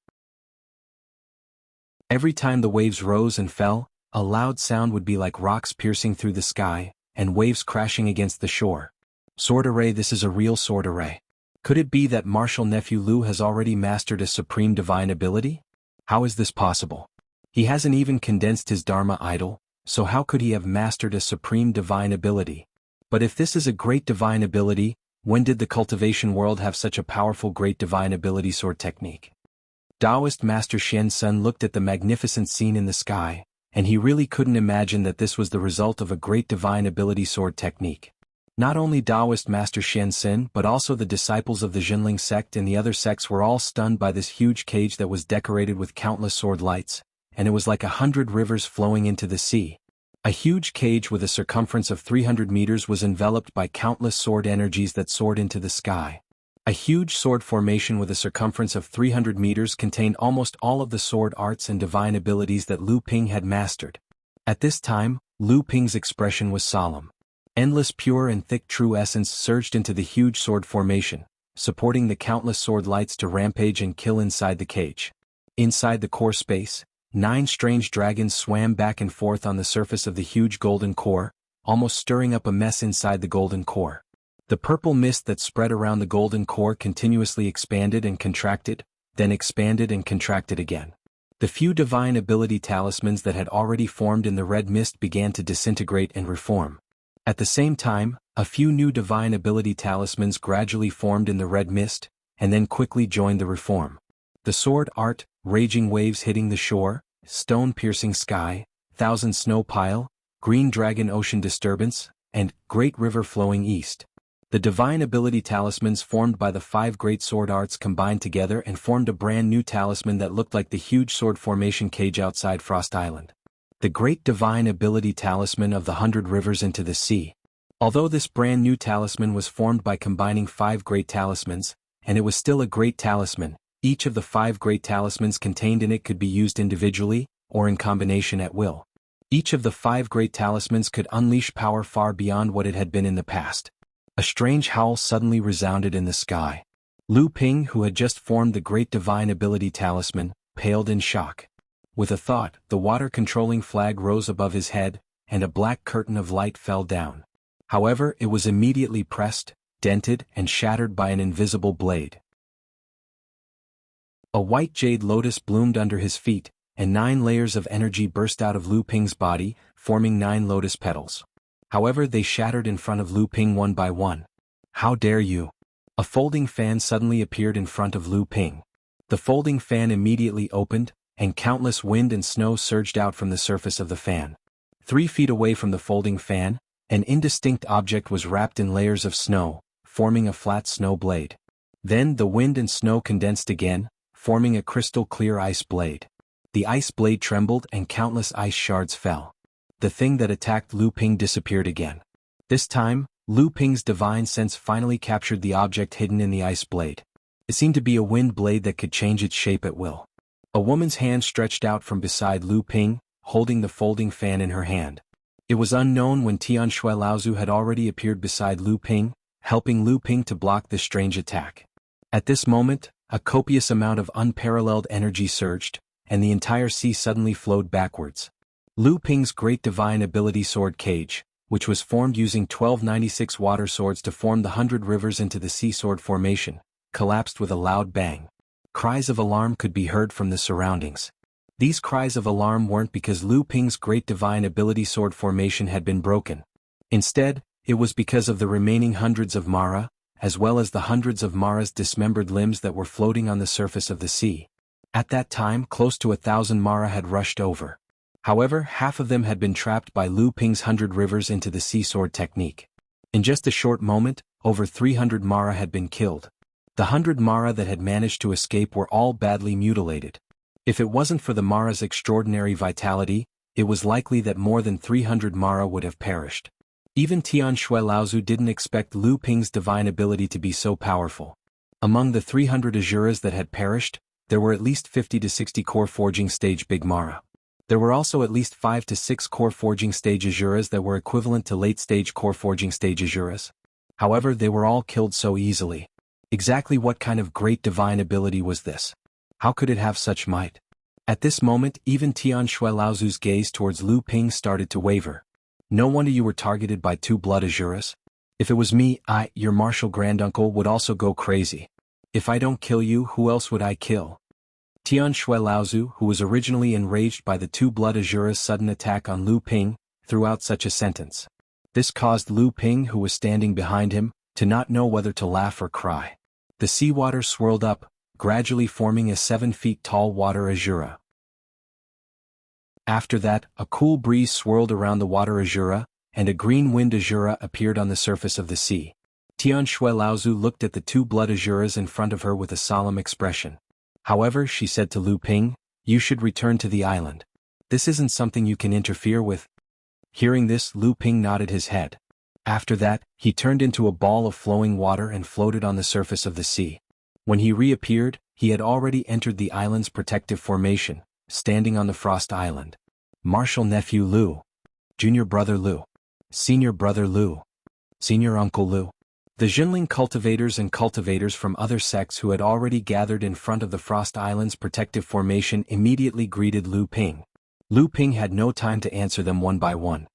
Every time the waves rose and fell, a loud sound would be like rocks piercing through the sky, and waves crashing against the shore. Sword array. This is a real sword array. Could it be that martial nephew Lu has already mastered a supreme divine ability? How is this possible? He hasn't even condensed his Dharma idol, so how could he have mastered a supreme divine ability? But if this is a great divine ability, when did the cultivation world have such a powerful great divine ability sword technique? Taoist Master Shen Sun looked at the magnificent scene in the sky, and he really couldn't imagine that this was the result of a great divine ability sword technique. Not only Taoist Master Shen Sun but also the disciples of the Jinling sect and the other sects were all stunned by this huge cage that was decorated with countless sword lights, and it was like 100 rivers flowing into the sea. A huge cage with a circumference of 300 meters was enveloped by countless sword energies that soared into the sky. A huge sword formation with a circumference of 300 meters contained almost all of the sword arts and divine abilities that Lu Ping had mastered. At this time, Lu Ping's expression was solemn. Endless pure and thick true essence surged into the huge sword formation, supporting the countless sword lights to rampage and kill inside the cage. Inside the core space, 9 strange dragons swam back and forth on the surface of the huge golden core, almost stirring up a mess inside the golden core. The purple mist that spread around the golden core continuously expanded and contracted, then expanded and contracted again. The few divine ability talismans that had already formed in the red mist began to disintegrate and reform. At the same time, a few new divine ability talismans gradually formed in the red mist, and then quickly joined the reform. The sword art, raging waves hitting the shore, stone-piercing sky, thousand snow pile, green dragon ocean disturbance, and great river flowing east. The divine ability talismans formed by the 5 great sword arts combined together and formed a brand new talisman that looked like the huge sword formation cage outside Frost Island. The great divine ability talisman of the 100 rivers into the sea. Although this brand new talisman was formed by combining 5 great talismans, and it was still a great talisman, each of the 5 great talismans contained in it could be used individually, or in combination at will. Each of the 5 great talismans could unleash power far beyond what it had been in the past. A strange howl suddenly resounded in the sky. Lu Ping, who had just formed the great divine ability talisman, paled in shock. With a thought, the water-controlling flag rose above his head, and a black curtain of light fell down. However, it was immediately pressed, dented, and shattered by an invisible blade. A white jade lotus bloomed under his feet, and 9 layers of energy burst out of Lu Ping's body, forming 9 lotus petals. However, they shattered in front of Lu Ping one by one. How dare you! A folding fan suddenly appeared in front of Lu Ping. The folding fan immediately opened, and countless wind and snow surged out from the surface of the fan. 3 feet away from the folding fan, an indistinct object was wrapped in layers of snow, forming a flat snow blade. Then the wind and snow condensed again, forming a crystal-clear ice blade. The ice blade trembled and countless ice shards fell. The thing that attacked Lu Ping disappeared again. This time, Lu Ping's divine sense finally captured the object hidden in the ice blade. It seemed to be a wind blade that could change its shape at will. A woman's hand stretched out from beside Lu Ping, holding the folding fan in her hand. It was unknown when Tian Shui Laozu had already appeared beside Lu Ping, helping Lu Ping to block this strange attack. At this moment, a copious amount of unparalleled energy surged, and the entire sea suddenly flowed backwards. Lu Ping's great divine ability sword cage, which was formed using 1296 water swords to form the 100 rivers into the sea sword formation, collapsed with a loud bang. Cries of alarm could be heard from the surroundings. These cries of alarm weren't because Lu Ping's great divine ability sword formation had been broken. Instead, it was because of the remaining hundreds of Mara, as well as the hundreds of Mara's dismembered limbs that were floating on the surface of the sea. At that time, close to 1,000 Mara had rushed over. However, half of them had been trapped by Lu Ping's 100 rivers into the sea sword technique. In just a short moment, over 300 Mara had been killed. The 100 Mara that had managed to escape were all badly mutilated. If it wasn't for the Mara's extraordinary vitality, it was likely that more than 300 Mara would have perished. Even Tian Shui Laozu didn't expect Lu Ping's divine ability to be so powerful. Among the 300 Azuras that had perished, there were at least 50 to 60 core forging stage big Mara. There were also at least 5 to 6 core forging stage Azuras that were equivalent to late-stage core forging stage Azuras. However, they were all killed so easily. Exactly what kind of great divine ability was this? How could it have such might? At this moment, even Tian Shui Laozu's gaze towards Lu Ping started to waver. No wonder you were targeted by 2 blood Azuras. If it was me, your martial granduncle, would also go crazy. If I don't kill you, who else would I kill? Tian Shui Laozu, who was originally enraged by the 2 blood Azura's sudden attack on Lu Ping, threw out such a sentence. This caused Lu Ping, who was standing behind him, to not know whether to laugh or cry. The seawater swirled up, gradually forming a 7 feet tall water Azura. After that, a cool breeze swirled around the water Azura, and a green wind Azura appeared on the surface of the sea. Tian Shui Laozu looked at the 2 blood Azuras in front of her with a solemn expression. However, she said to Lu Ping, "You should return to the island. This isn't something you can interfere with." Hearing this, Lu Ping nodded his head. After that, he turned into a ball of flowing water and floated on the surface of the sea. When he reappeared, he had already entered the island's protective formation, standing on the Frost Island. Martial Nephew Lu. Junior Brother Lu. Senior Brother Lu. Senior Uncle Lu. The Jinling cultivators and cultivators from other sects who had already gathered in front of the Frost Island's protective formation immediately greeted Lu Ping. Lu Ping had no time to answer them one by one.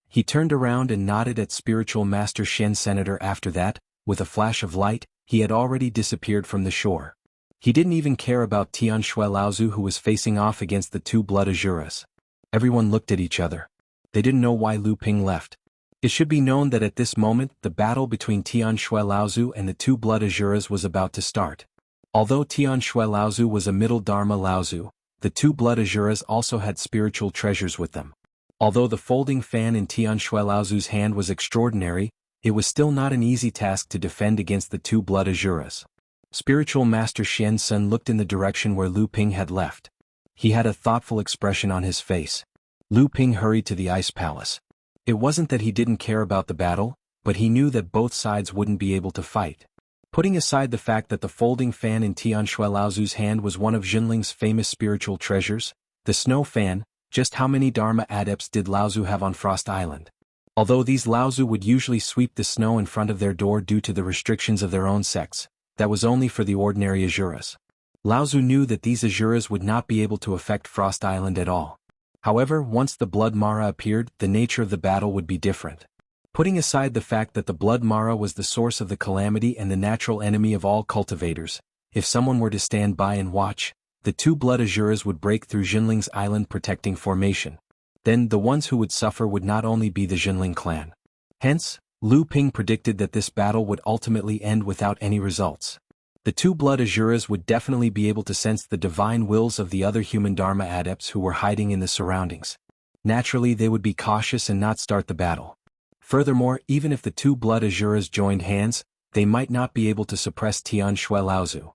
He turned around and nodded at Spiritual Master Shen Senator. After that, with a flash of light, he had already disappeared from the shore. He didn't even care about Tian Shui Laozu, who was facing off against the two Blood Azuras. Everyone looked at each other. They didn't know why Lu Ping left. It should be known that at this moment, the battle between Tian Shui Laozu and the two Blood Azuras was about to start. Although Tian Shui Laozu was a middle Dharma Laozu, the two Blood Azuras also had spiritual treasures with them. Although the folding fan in Tian Shui Laozu's hand was extraordinary, it was still not an easy task to defend against the two Blood Azuras. Spiritual Master Shen Sun looked in the direction where Lu Ping had left. He had a thoughtful expression on his face. Lu Ping hurried to the Ice Palace. It wasn't that he didn't care about the battle, but he knew that both sides wouldn't be able to fight. Putting aside the fact that the folding fan in Tian Shui Laozu's hand was one of Jinling's famous spiritual treasures, the snow fan, just how many Dharma adepts did Laozu have on Frost Island? Although these Laozu would usually sweep the snow in front of their door due to the restrictions of their own sects, that was only for the ordinary Azuras. Laozu knew that these Azuras would not be able to affect Frost Island at all. However, once the Blood Mara appeared, the nature of the battle would be different. Putting aside the fact that the Blood Mara was the source of the calamity and the natural enemy of all cultivators, if someone were to stand by and watch, the two Blood Azuras would break through Jinling's island protecting formation. Then the ones who would suffer would not only be the Jinling clan. Hence, Lu Ping predicted that this battle would ultimately end without any results. The two Blood Azuras would definitely be able to sense the divine wills of the other human Dharma adepts who were hiding in the surroundings. Naturally, they would be cautious and not start the battle. Furthermore, even if the two Blood Azuras joined hands, they might not be able to suppress Tian Shui Laozu.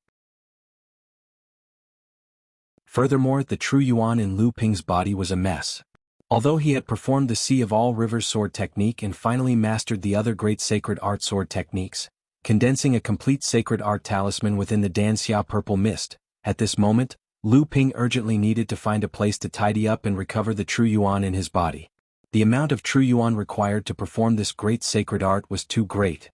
Furthermore, the true Yuan in Lu Ping's body was a mess. Although he had performed the Sea of All Rivers sword technique and finally mastered the other great sacred art sword techniques, condensing a complete sacred art talisman within the Danxia purple mist, at this moment, Lu Ping urgently needed to find a place to tidy up and recover the true Yuan in his body. The amount of true Yuan required to perform this great sacred art was too great.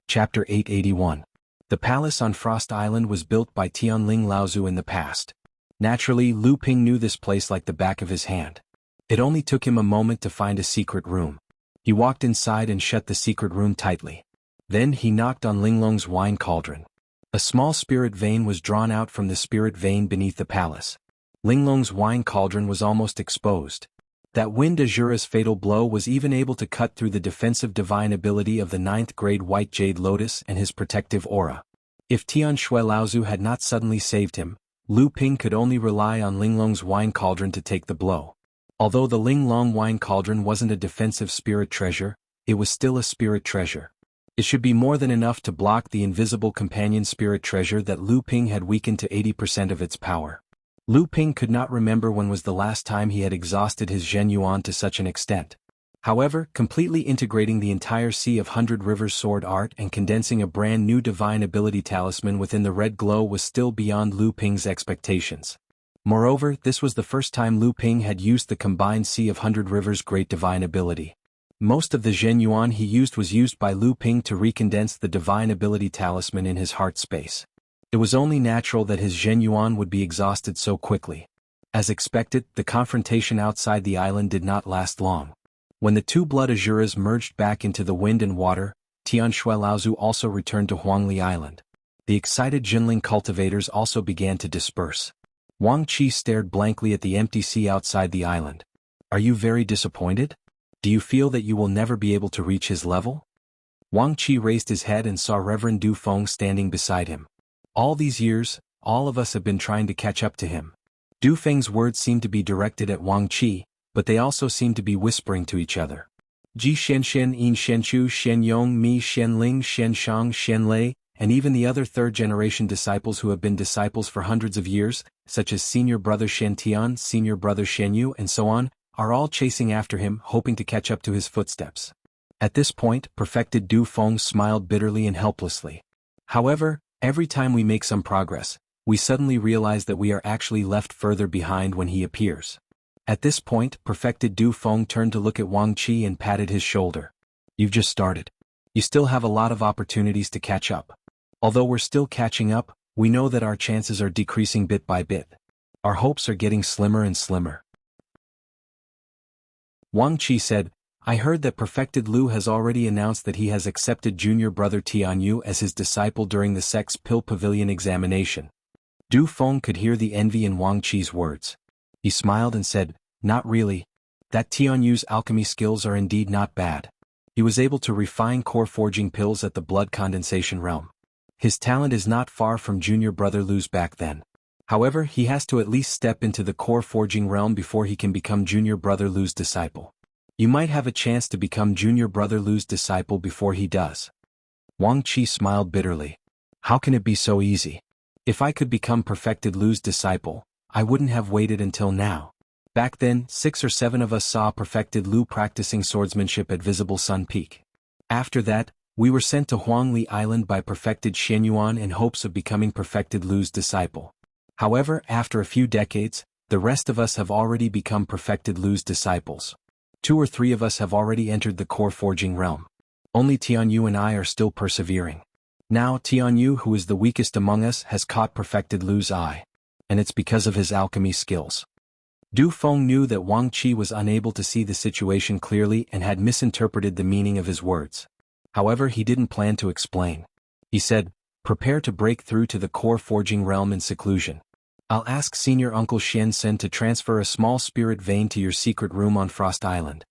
Chapter 881. The palace on Frost Island was built by Tianling Laozu in the past. Naturally, Lu Ping knew this place like the back of his hand. It only took him a moment to find a secret room. He walked inside and shut the secret room tightly. Then he knocked on Linglong's wine cauldron. A small spirit vein was drawn out from the spirit vein beneath the palace. Linglong's wine cauldron was almost exposed. That Wind Azura's fatal blow was even able to cut through the defensive divine ability of the 9th grade White Jade Lotus and his protective aura. If Tian Shui Laozu had not suddenly saved him, Lu Ping could only rely on Linglong's wine cauldron to take the blow. Although the Linglong wine cauldron wasn't a defensive spirit treasure, it was still a spirit treasure. It should be more than enough to block the invisible companion spirit treasure that Lu Ping had weakened to 80% of its power. Lu Ping could not remember when was the last time he had exhausted his Zhen Yuan to such an extent. However, completely integrating the entire Sea of 100 Rivers sword art and condensing a brand new divine ability talisman within the red glow was still beyond Lu Ping's expectations. Moreover, this was the first time Lu Ping had used the combined Sea of 100 Rivers great divine ability. Most of the Zhen Yuan he used was used by Lu Ping to recondense the divine ability talisman in his heart space. It was only natural that his Zhen Yuan would be exhausted so quickly. As expected, the confrontation outside the island did not last long. When the two Blood Azuras merged back into the wind and water, Tian Shui Laozu also returned to Huangli Island. The excited Jinling cultivators also began to disperse. Wang Qi stared blankly at the empty sea outside the island. Are you very disappointed? Do you feel that you will never be able to reach his level? Wang Qi raised his head and saw Reverend Du Feng standing beside him. All these years, all of us have been trying to catch up to him. Du Feng's words seemed to be directed at Wang Qi, but they also seemed to be whispering to each other. Ji Shenshen In Shenchu Shen Yong Mi Shen Ling Shen Shang Shen Lei, and even the other third-generation disciples who have been disciples for hundreds of years, such as Senior Brother Shen Tian, Senior Brother Shen Yu, and so on, are all chasing after him, hoping to catch up to his footsteps. At this point, Perfected Du Feng smiled bitterly and helplessly. However, every time we make some progress, we suddenly realize that we are actually left further behind when he appears. At this point, Perfected Du Feng turned to look at Wang Qi and patted his shoulder. You've just started. You still have a lot of opportunities to catch up. Although we're still catching up, we know that our chances are decreasing bit by bit. Our hopes are getting slimmer and slimmer. Wang Qi said, I heard that Perfected Lu has already announced that he has accepted junior brother Tianyu as his disciple during the Sex Pill Pavilion examination. Du Feng could hear the envy in Wang Qi's words. He smiled and said, Not really. That Tianyu's alchemy skills are indeed not bad. He was able to refine core forging pills at the blood condensation realm. His talent is not far from junior brother Lu's back then. However, he has to at least step into the core forging realm before he can become junior brother Lu's disciple. You might have a chance to become junior brother Lu's disciple before he does. Wang Qi smiled bitterly. How can it be so easy? If I could become Perfected Lu's disciple, I wouldn't have waited until now. Back then, 6 or 7 of us saw Perfected Lu practicing swordsmanship at Visible Sun Peak. After that, we were sent to Huangli Island by Perfected Xianyuan in hopes of becoming Perfected Lu's disciple. However, after a few decades, the rest of us have already become Perfected Lu's disciples. 2 or 3 of us have already entered the core forging realm. Only Tianyu and I are still persevering. Now Tianyu, who is the weakest among us, has caught Perfected Lu's eye. And it's because of his alchemy skills. Du Feng knew that Wang Qi was unable to see the situation clearly and had misinterpreted the meaning of his words. However, he didn't plan to explain. He said, Prepare to break through to the core forging realm in seclusion. I'll ask Senior Uncle Xiansen to transfer a small spirit vein to your secret room on Frost Island.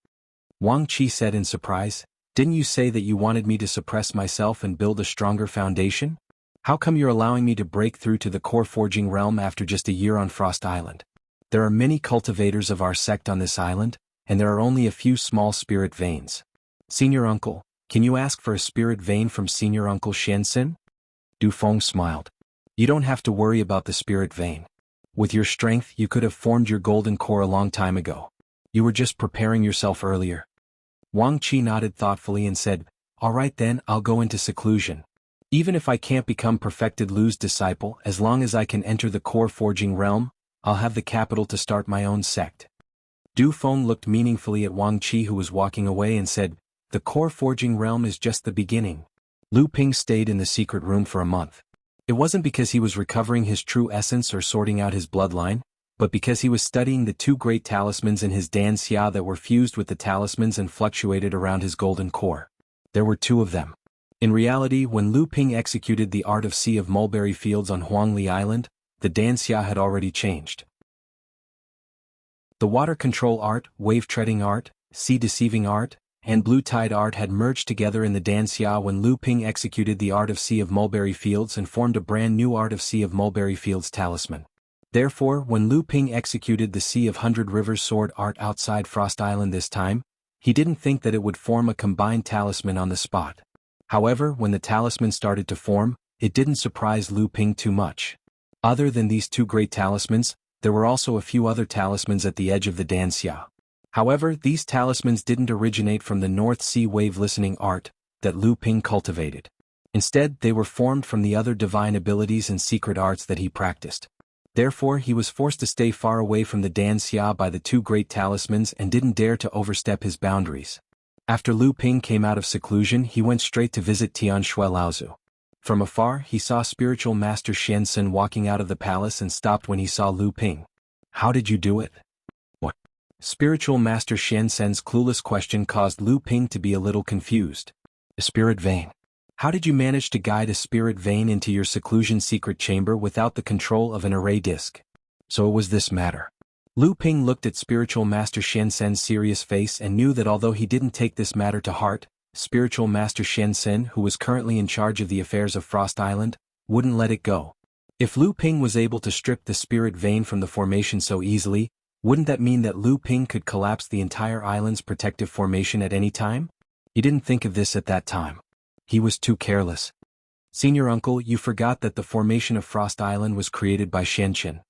Wang Qi said in surprise, Didn't you say that you wanted me to suppress myself and build a stronger foundation? How come you're allowing me to break through to the core forging realm after just a year on Frost Island? There are many cultivators of our sect on this island, and there are only a few small spirit veins. Senior Uncle, can you ask for a spirit vein from Senior Uncle Xiansen? Du Feng smiled. You don't have to worry about the spirit vein. With your strength, you could have formed your golden core a long time ago. You were just preparing yourself earlier. Wang Qi nodded thoughtfully and said, All right then, I'll go into seclusion. Even if I can't become Perfected Lu's disciple, as long as I can enter the core forging realm, I'll have the capital to start my own sect. Du Feng looked meaningfully at Wang Qi, who was walking away, and said, The core forging realm is just the beginning. Lu Ping stayed in the secret room for a month. It wasn't because he was recovering his true essence or sorting out his bloodline, but because he was studying the 2 great talismans in his Dan Xia that were fused with the talismans and fluctuated around his golden core. There were 2 of them. In reality, when Lu Ping executed the art of Sea of Mulberry Fields on Huangli Island, the Dan Xia had already changed. The water control art, wave treading art, sea deceiving art, and blue tide art had merged together in the Dan Xia when Lu Ping executed the art of Sea of Mulberry Fields and formed a brand new art of Sea of Mulberry Fields talisman. Therefore, when Lu Ping executed the Sea of 100 Rivers sword art outside Frost Island this time, he didn't think that it would form a combined talisman on the spot. However, when the talisman started to form, it didn't surprise Lu Ping too much. Other than these 2 great talismans, there were also a few other talismans at the edge of the Dan Xia. However, these talismans didn't originate from the North Sea wave listening art that Lu Ping cultivated. Instead, they were formed from the other divine abilities and secret arts that he practiced. Therefore, he was forced to stay far away from the Dan Xia by the 2 great talismans and didn't dare to overstep his boundaries. After Lu Ping came out of seclusion, he went straight to visit Tian Shui Laozu. From afar, he saw spiritual master Xiansen walking out of the palace and stopped when he saw Lu Ping. How did you do it? What? Spiritual master Xiansen's clueless question caused Lu Ping to be a little confused. A spirit vein. How did you manage to guide a spirit vein into your seclusion secret chamber without the control of an array disk? So it was this matter. Lu Ping looked at spiritual master Xiansen's serious face and knew that although he didn't take this matter to heart, spiritual master Xiansen, who was currently in charge of the affairs of Frost Island, wouldn't let it go. If Lu Ping was able to strip the spirit vein from the formation so easily, wouldn't that mean that Lu Ping could collapse the entire island's protective formation at any time? He didn't think of this at that time. He was too careless. Senior Uncle, you forgot that the formation of Frost Island was created by Xianchen.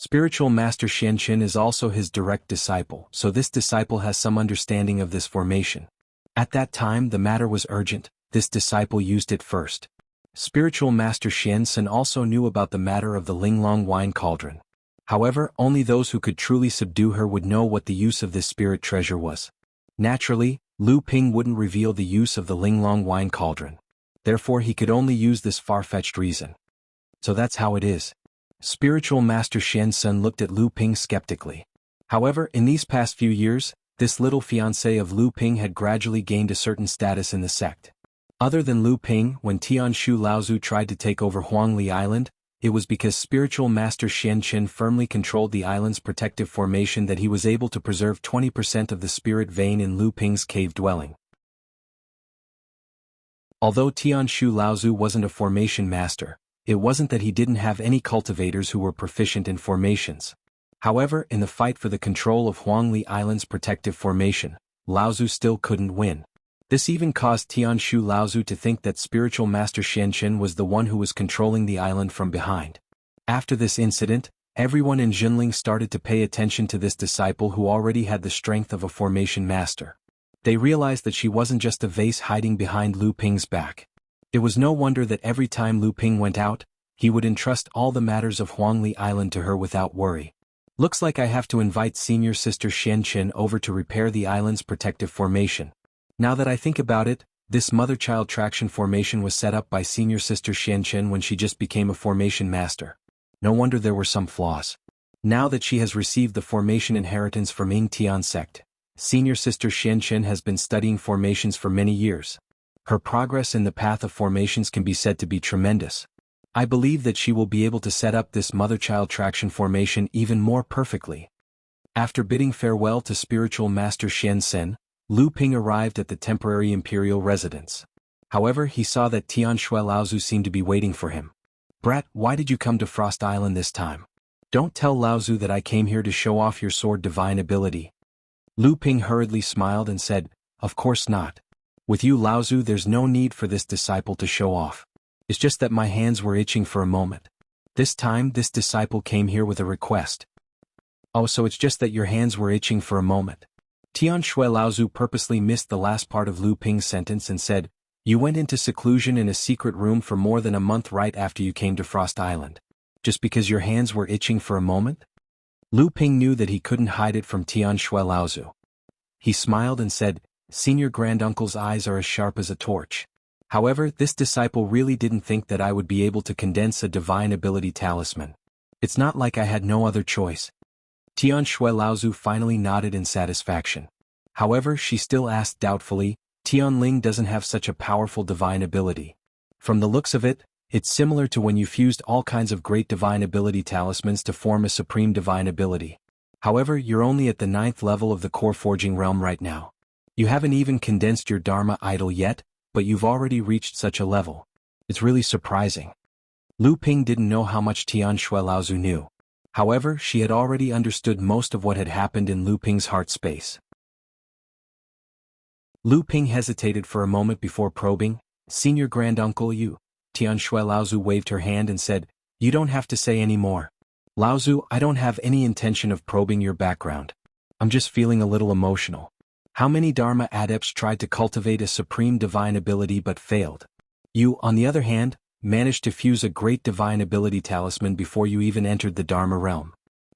Spiritual Master Xianqin is also his direct disciple, so this disciple has some understanding of this formation. At that time the matter was urgent, this disciple used it first. Spiritual Master Xianxin also knew about the matter of the Linglong wine cauldron. However, only those who could truly subdue her would know what the use of this spirit treasure was. Naturally, Lu Ping wouldn't reveal the use of the Linglong wine cauldron. Therefore he could only use this far-fetched reason. So that's how it is. Spiritual Master Xianxin looked at Lu Ping skeptically. However, in these past few years, this little fiancé of Lu Ping had gradually gained a certain status in the sect. Other than Lu Ping, when Tianshu Laozu tried to take over Huangli Island, it was because Spiritual Master Xianqin firmly controlled the island's protective formation that he was able to preserve 20% of the spirit vein in Lu Ping's cave dwelling. Although Tianshu Laozu wasn't a formation master, it wasn't that he didn't have any cultivators who were proficient in formations. However, in the fight for the control of Huangli Island's protective formation, Laozu still couldn't win. This even caused Tianshu Laozu to think that Spiritual Master Xianqin was the one who was controlling the island from behind. After this incident, everyone in Jinling started to pay attention to this disciple who already had the strength of a formation master. They realized that she wasn't just a vase hiding behind Lu Ping's back. It was no wonder that every time Lu Ping went out, he would entrust all the matters of Huangli Island to her without worry. Looks like I have to invite Senior Sister Xianqin over to repair the island's protective formation. Now that I think about it, this mother-child traction formation was set up by Senior Sister Xianqin when she just became a formation master. No wonder there were some flaws. Now that she has received the formation inheritance from Ying Tian sect, Senior Sister Xianqin has been studying formations for many years. Her progress in the path of formations can be said to be tremendous. I believe that she will be able to set up this mother-child traction formation even more perfectly. After bidding farewell to Spiritual Master Xianxin, Lu Ping arrived at the temporary imperial residence. However, he saw that Tianshui Laozu seemed to be waiting for him. "Brat, why did you come to Frost Island this time? Don't tell Laozu that I came here to show off your sword divine ability." Lu Ping hurriedly smiled and said, "Of course not. With you Laozu there's no need for this disciple to show off. It's just that my hands were itching for a moment. This time this disciple came here with a request." "Oh, so it's just that your hands were itching for a moment." Tianshui Laozu purposely missed the last part of Lu Ping's sentence and said, "You went into seclusion in a secret room for more than a month right after you came to Frost Island. Just because your hands were itching for a moment?" Lu Ping knew that he couldn't hide it from Tianshui Laozu. He smiled and said, "Senior Granduncle's eyes are as sharp as a torch." However, this disciple really didn't think that I would be able to condense a divine ability talisman. It's not like I had no other choice. Tianshui Laozu finally nodded in satisfaction. However, she still asked doubtfully, "Tianling doesn't have such a powerful divine ability. From the looks of it, it's similar to when you fused all kinds of great divine ability talismans to form a supreme divine ability. However, you're only at the 9th level of the core forging realm right now. You haven't even condensed your Dharma idol yet, but you've already reached such a level. It's really surprising." Lu Ping didn't know how much Tianshui Laozu knew. However, she had already understood most of what had happened in Lu Ping's heart space. Lu Ping hesitated for a moment before probing, "Senior Granduncle you." Tianshui Laozu waved her hand and said, "You don't have to say any more. Laozu, I don't have any intention of probing your background. I'm just feeling a little emotional. How many Dharma adepts tried to cultivate a supreme divine ability but failed? You, on the other hand, managed to fuse a great divine ability talisman before you even entered the Dharma realm.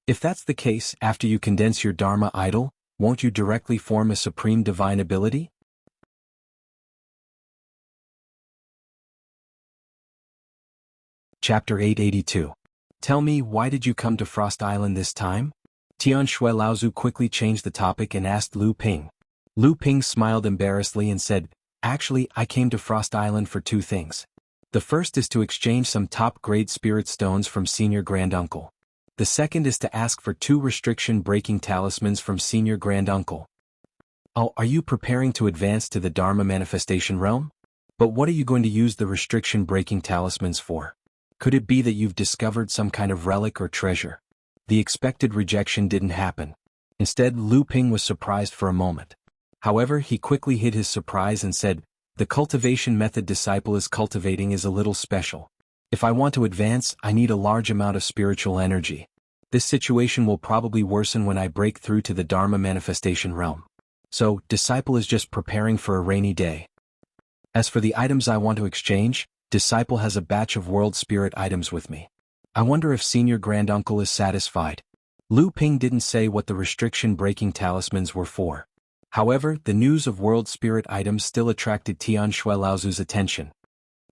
If that's the case, after you condense your Dharma idol, won't you directly form a supreme divine ability?" Chapter 882. Tell me, why did you come to Frost Island this time? Tianshui Laozu quickly changed the topic and asked Lu Ping. Lu Ping smiled embarrassedly and said, "Actually, I came to Frost Island for 2 things. The first is to exchange some top-grade spirit stones from Senior Granduncle. The second is to ask for 2 restriction-breaking talismans from Senior Granduncle." "Oh, are you preparing to advance to the Dharma manifestation realm? But what are you going to use the restriction-breaking talismans for? Could it be that you've discovered some kind of relic or treasure?" The expected rejection didn't happen. Instead, Lu Ping was surprised for a moment. However, he quickly hid his surprise and said, "The cultivation method disciple is cultivating is a little special. If I want to advance, I need a large amount of spiritual energy. This situation will probably worsen when I break through to the Dharma manifestation realm. So, disciple is just preparing for a rainy day. As for the items I want to exchange, disciple has a batch of world spirit items with me. I wonder if senior granduncle is satisfied. Lu Ping didn't say what the restriction-breaking talismans were for. However, the news of world spirit items still attracted Tian Shui Laozu's attention.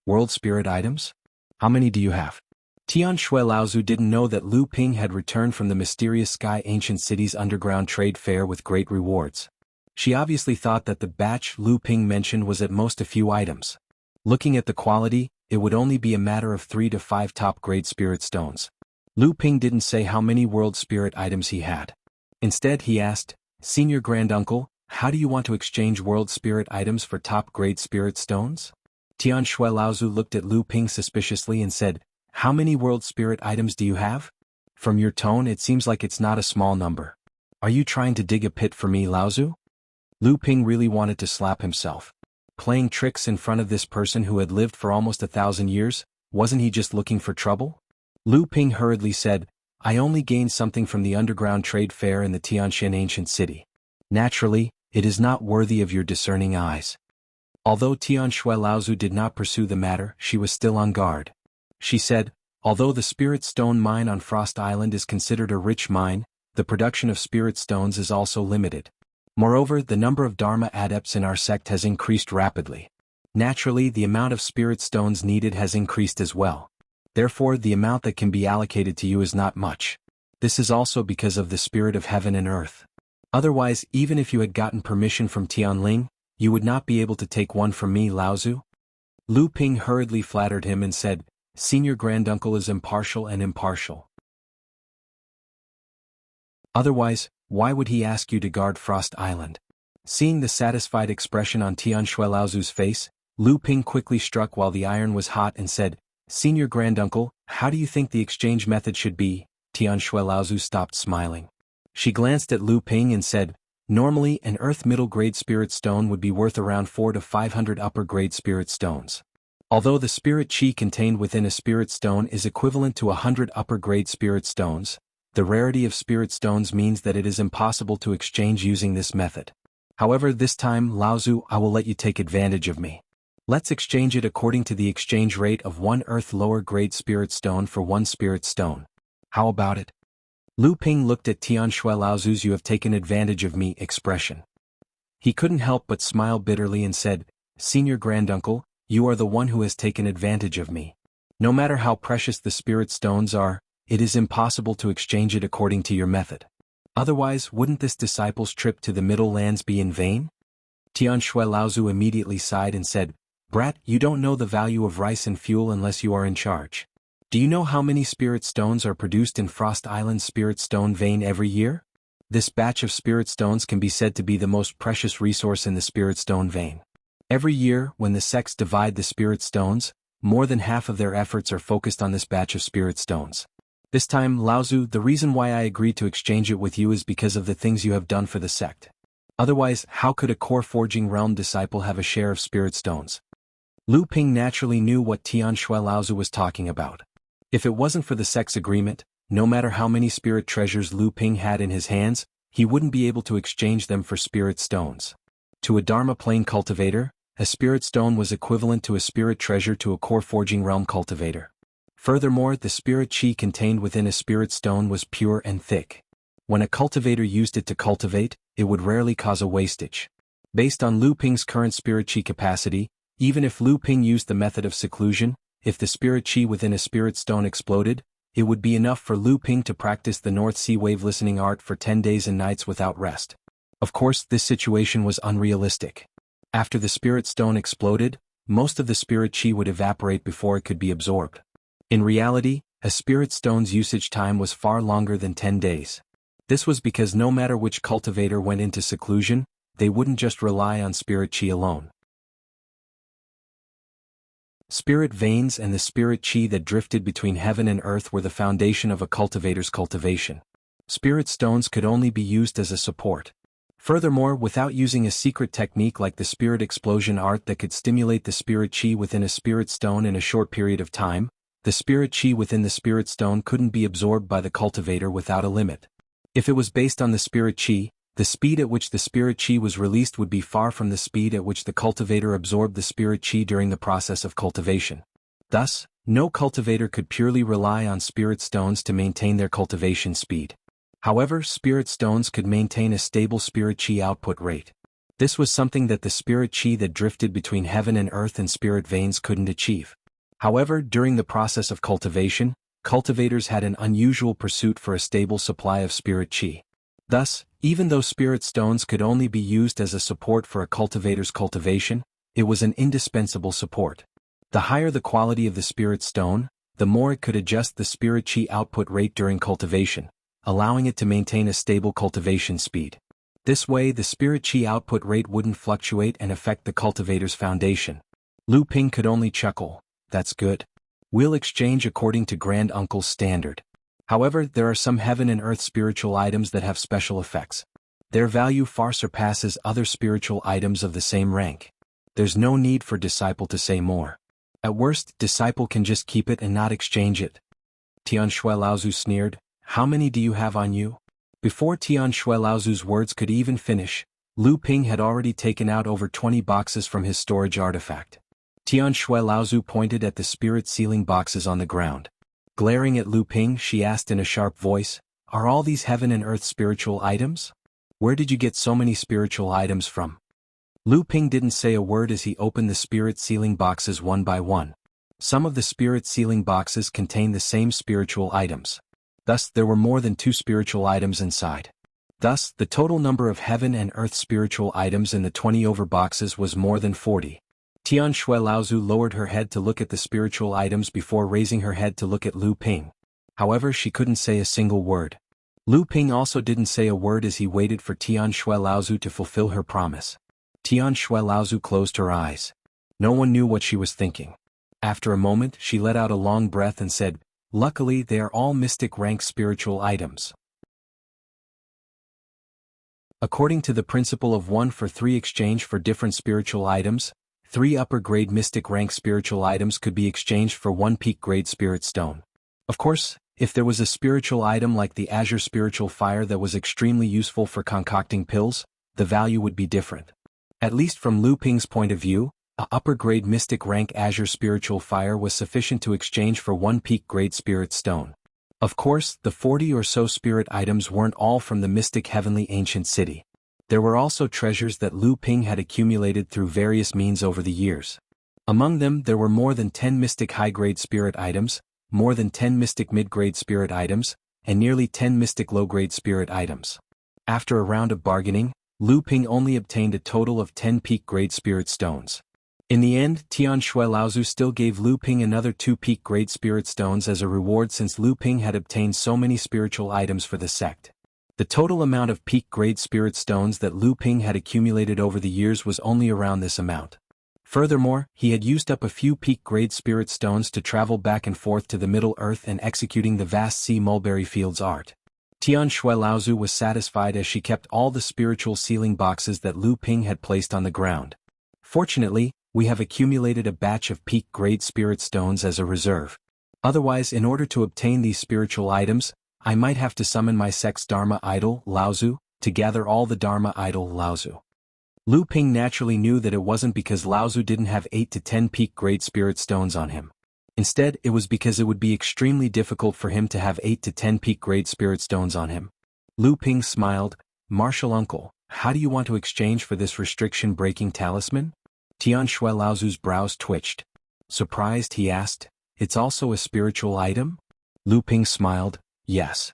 World spirit items? How many do you have? Tian Shui Laozu didn't know that Lu Ping had returned from the mysterious Sky Ancient City's underground trade fair with great rewards. She obviously thought that the batch Lu Ping mentioned was at most a few items. Looking at the quality, it would only be a matter of 3 to 5 top-grade spirit stones. Lu Ping didn't say how many world spirit items he had. Instead he asked, Senior Granduncle, how do you want to exchange world spirit items for top-grade spirit stones? Tian Shui Laozu looked at Lu Ping suspiciously and said, How many world spirit items do you have? From your tone it seems like it's not a small number. Are you trying to dig a pit for me, Laozu? Lu Ping really wanted to slap himself. Playing tricks in front of this person who had lived for almost 1,000 years, wasn't he just looking for trouble? Lu Ping hurriedly said, I only gained something from the underground trade fair in the Tianxian ancient city. Naturally, it is not worthy of your discerning eyes. Although Tian Shui Laozu did not pursue the matter, she was still on guard. She said, although the spirit stone mine on Frost Island is considered a rich mine, the production of spirit stones is also limited. Moreover, the number of Dharma adepts in our sect has increased rapidly. Naturally, the amount of spirit stones needed has increased as well. Therefore, the amount that can be allocated to you is not much. This is also because of the spirit of heaven and earth. Otherwise, even if you had gotten permission from Tianling, you would not be able to take one from me, Laozu. Lu Ping hurriedly flattered him and said, Senior Granduncle is impartial and impartial. Otherwise, why would he ask you to guard Frost Island? Seeing the satisfied expression on Tian Shui Laozu's face, Lu Ping quickly struck while the iron was hot and said, Senior Granduncle, how do you think the exchange method should be? Tian Shui Laozu stopped smiling. She glanced at Lu Ping and said, Normally, an earth middle-grade spirit stone would be worth around 400 to 500 upper-grade spirit stones. Although the spirit chi contained within a spirit stone is equivalent to 100 upper-grade spirit stones, the rarity of spirit stones means that it is impossible to exchange using this method. However, this time, Laozu, I will let you take advantage of me. Let's exchange it according to the exchange rate of 1 earth lower-grade spirit stone for 1 spirit stone. How about it? Lu Ping looked at Tian Shui Laozu's "you have taken advantage of me" expression. He couldn't help but smile bitterly and said, Senior Granduncle, you are the one who has taken advantage of me. No matter how precious the spirit stones are, it is impossible to exchange it according to your method. Otherwise, wouldn't this disciple's trip to the Middle Lands be in vain? Tian Shui Laozu immediately sighed and said, Brat, you don't know the value of rice and fuel unless you are in charge. Do you know how many spirit stones are produced in Frost Island's spirit stone vein every year? This batch of spirit stones can be said to be the most precious resource in the spirit stone vein. Every year, when the sects divide the spirit stones, more than half of their efforts are focused on this batch of spirit stones. This time, Laozu, the reason why I agreed to exchange it with you is because of the things you have done for the sect. Otherwise, how could a core forging realm disciple have a share of spirit stones? Lu Ping naturally knew what Tian Shui Laozu was talking about. If it wasn't for the sect's agreement, no matter how many spirit treasures Lu Ping had in his hands, he wouldn't be able to exchange them for spirit stones. To a Dharma plane cultivator, a spirit stone was equivalent to a spirit treasure to a core forging realm cultivator. Furthermore, the spirit chi contained within a spirit stone was pure and thick. When a cultivator used it to cultivate, it would rarely cause a wastage. Based on Lu Ping's current spirit chi capacity, even if Lu Ping used the method of seclusion, if the spirit chi within a spirit stone exploded, it would be enough for Lu Ping to practice the North Sea wave listening art for 10 days and nights without rest. Of course, this situation was unrealistic. After the spirit stone exploded, most of the spirit chi would evaporate before it could be absorbed. In reality, a spirit stone's usage time was far longer than 10 days. This was because no matter which cultivator went into seclusion, they wouldn't just rely on spirit chi alone. Spirit veins and the spirit chi that drifted between heaven and earth were the foundation of a cultivator's cultivation. Spirit stones could only be used as a support. Furthermore, without using a secret technique like the spirit explosion art that could stimulate the spirit chi within a spirit stone in a short period of time, The spirit chi within the spirit stone couldn't be absorbed by the cultivator without a limit. If it was based on the spirit chi, the speed at which the spirit chi was released would be far from the speed at which the cultivator absorbed the spirit chi during the process of cultivation. Thus, no cultivator could purely rely on spirit stones to maintain their cultivation speed. However, spirit stones could maintain a stable spirit chi output rate. This was something that the spirit chi that drifted between heaven and earth and spirit veins couldn't achieve. However, during the process of cultivation, cultivators had an unusual pursuit for a stable supply of spirit chi. Thus, even though spirit stones could only be used as a support for a cultivator's cultivation, it was an indispensable support. The higher the quality of the spirit stone, the more it could adjust the spirit chi output rate during cultivation, allowing it to maintain a stable cultivation speed. This way, the spirit chi output rate wouldn't fluctuate and affect the cultivator's foundation. Lu Ping could only chuckle. That's good. We'll exchange according to Grand Uncle's standard. However, there are some heaven and earth spiritual items that have special effects. Their value far surpasses other spiritual items of the same rank. There's no need for disciple to say more. At worst, disciple can just keep it and not exchange it. Tian Shui Laozu sneered, "How many do you have on you?" Before Tian Shui Laozu's words could even finish, Lu Ping had already taken out over 20 boxes from his storage artifact. Tian Shui Laozu pointed at the spirit sealing boxes on the ground. Glaring at Lu Ping, she asked in a sharp voice, "Are all these heaven and earth spiritual items? Where did you get so many spiritual items from?" Lu Ping didn't say a word as he opened the spirit sealing boxes one by one. Some of the spirit sealing boxes contained the same spiritual items. Thus, there were more than 2 spiritual items inside. Thus, the total number of heaven and earth spiritual items in the 20 over boxes was more than 40. Tian Shui Laozu lowered her head to look at the spiritual items before raising her head to look at Lu Ping. However, she couldn't say a single word. Lu Ping also didn't say a word as he waited for Tian Shui Laozu to fulfill her promise. Tian Shui Laozu closed her eyes. No one knew what she was thinking. After a moment, she let out a long breath and said, "Luckily, they are all mystic rank spiritual items." According to the principle of 1 for 3 exchange for different spiritual items, 3 upper-grade mystic rank spiritual items could be exchanged for 1 peak-grade spirit stone. Of course, if there was a spiritual item like the Azure Spiritual Fire that was extremely useful for concocting pills, the value would be different. At least from Lu Ping's point of view, a upper-grade mystic rank Azure Spiritual Fire was sufficient to exchange for 1 peak-grade spirit stone. Of course, the 40 or so spirit items weren't all from the mystic heavenly ancient city. There were also treasures that Lu Ping had accumulated through various means over the years. Among them, there were more than 10 mystic high-grade spirit items, more than 10 mystic mid-grade spirit items, and nearly 10 mystic low-grade spirit items. After a round of bargaining, Lu Ping only obtained a total of 10 peak-grade spirit stones. In the end, Tian Shui Laozu still gave Lu Ping another 2 peak-grade spirit stones as a reward since Lu Ping had obtained so many spiritual items for the sect. The total amount of peak-grade spirit stones that Lu Ping had accumulated over the years was only around this amount. Furthermore, he had used up a few peak-grade spirit stones to travel back and forth to the Middle Earth and executing the vast sea mulberry fields art. Tian Shui Laozu was satisfied as she kept all the spiritual sealing boxes that Lu Ping had placed on the ground. Fortunately, we have accumulated a batch of peak-grade spirit stones as a reserve. Otherwise, in order to obtain these spiritual items, I might have to summon my sect's Dharma idol, Laozu, to gather all the Dharma idol, Laozu. Lu Ping naturally knew that it wasn't because Laozu didn't have 8 to 10 peak-grade spirit stones on him. Instead, it was because it would be extremely difficult for him to have 8 to 10 peak-grade spirit stones on him. Lu Ping smiled, "Martial uncle, how do you want to exchange for this restriction-breaking talisman?" Tian Shui Laozu's brows twitched. Surprised, he asked, "It's also a spiritual item?" Lu Ping smiled, "Yes."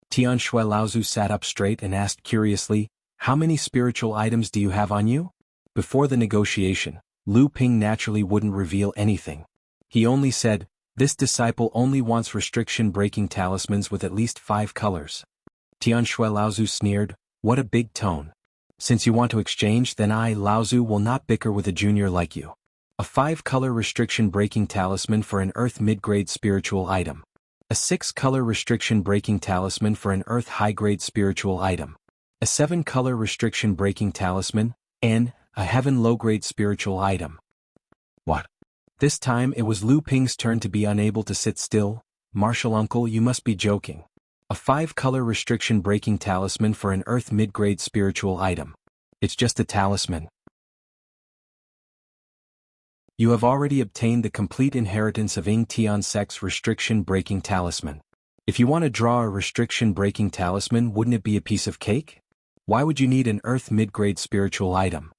Tian Shui Laozu sat up straight and asked curiously, "How many spiritual items do you have on you?" Before the negotiation, Lu Ping naturally wouldn't reveal anything. He only said, "This disciple only wants restriction-breaking talismans with at least 5 colors." Tian Shui Laozu sneered, "What a big tone. Since you want to exchange, then I, Laozu, will not bicker with a junior like you. A 5-color restriction-breaking talisman for an Earth mid-grade spiritual item. A 6-color restriction-breaking talisman for an Earth high-grade spiritual item. A 7-color restriction-breaking talisman, and a Heaven low-grade spiritual item." "What? This time it was Lu Ping's turn to be unable to sit still. Martial uncle, you must be joking. A 5-color restriction-breaking talisman for an Earth mid-grade spiritual item. It's just a talisman. You have already obtained the complete inheritance of Ying Tian Sec's restriction-breaking talisman. If you want to draw a restriction-breaking talisman, wouldn't it be a piece of cake? Why would you need an Earth mid-grade spiritual item?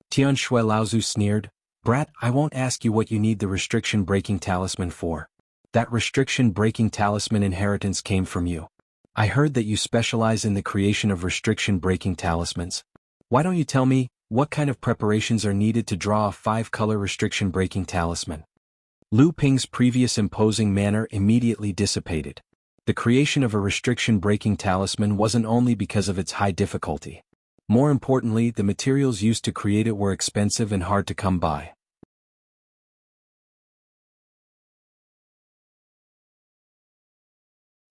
Tian Shui Laozu sneered. Brat, I won't ask you what you need the restriction-breaking talisman for. That restriction-breaking talisman inheritance came from you. I heard that you specialize in the creation of restriction-breaking talismans. Why don't you tell me, what kind of preparations are needed to draw a 5-color restriction-breaking talisman? Lu Ping's previous imposing manner immediately dissipated. The creation of a restriction-breaking talisman wasn't only because of its high difficulty. More importantly, the materials used to create it were expensive and hard to come by.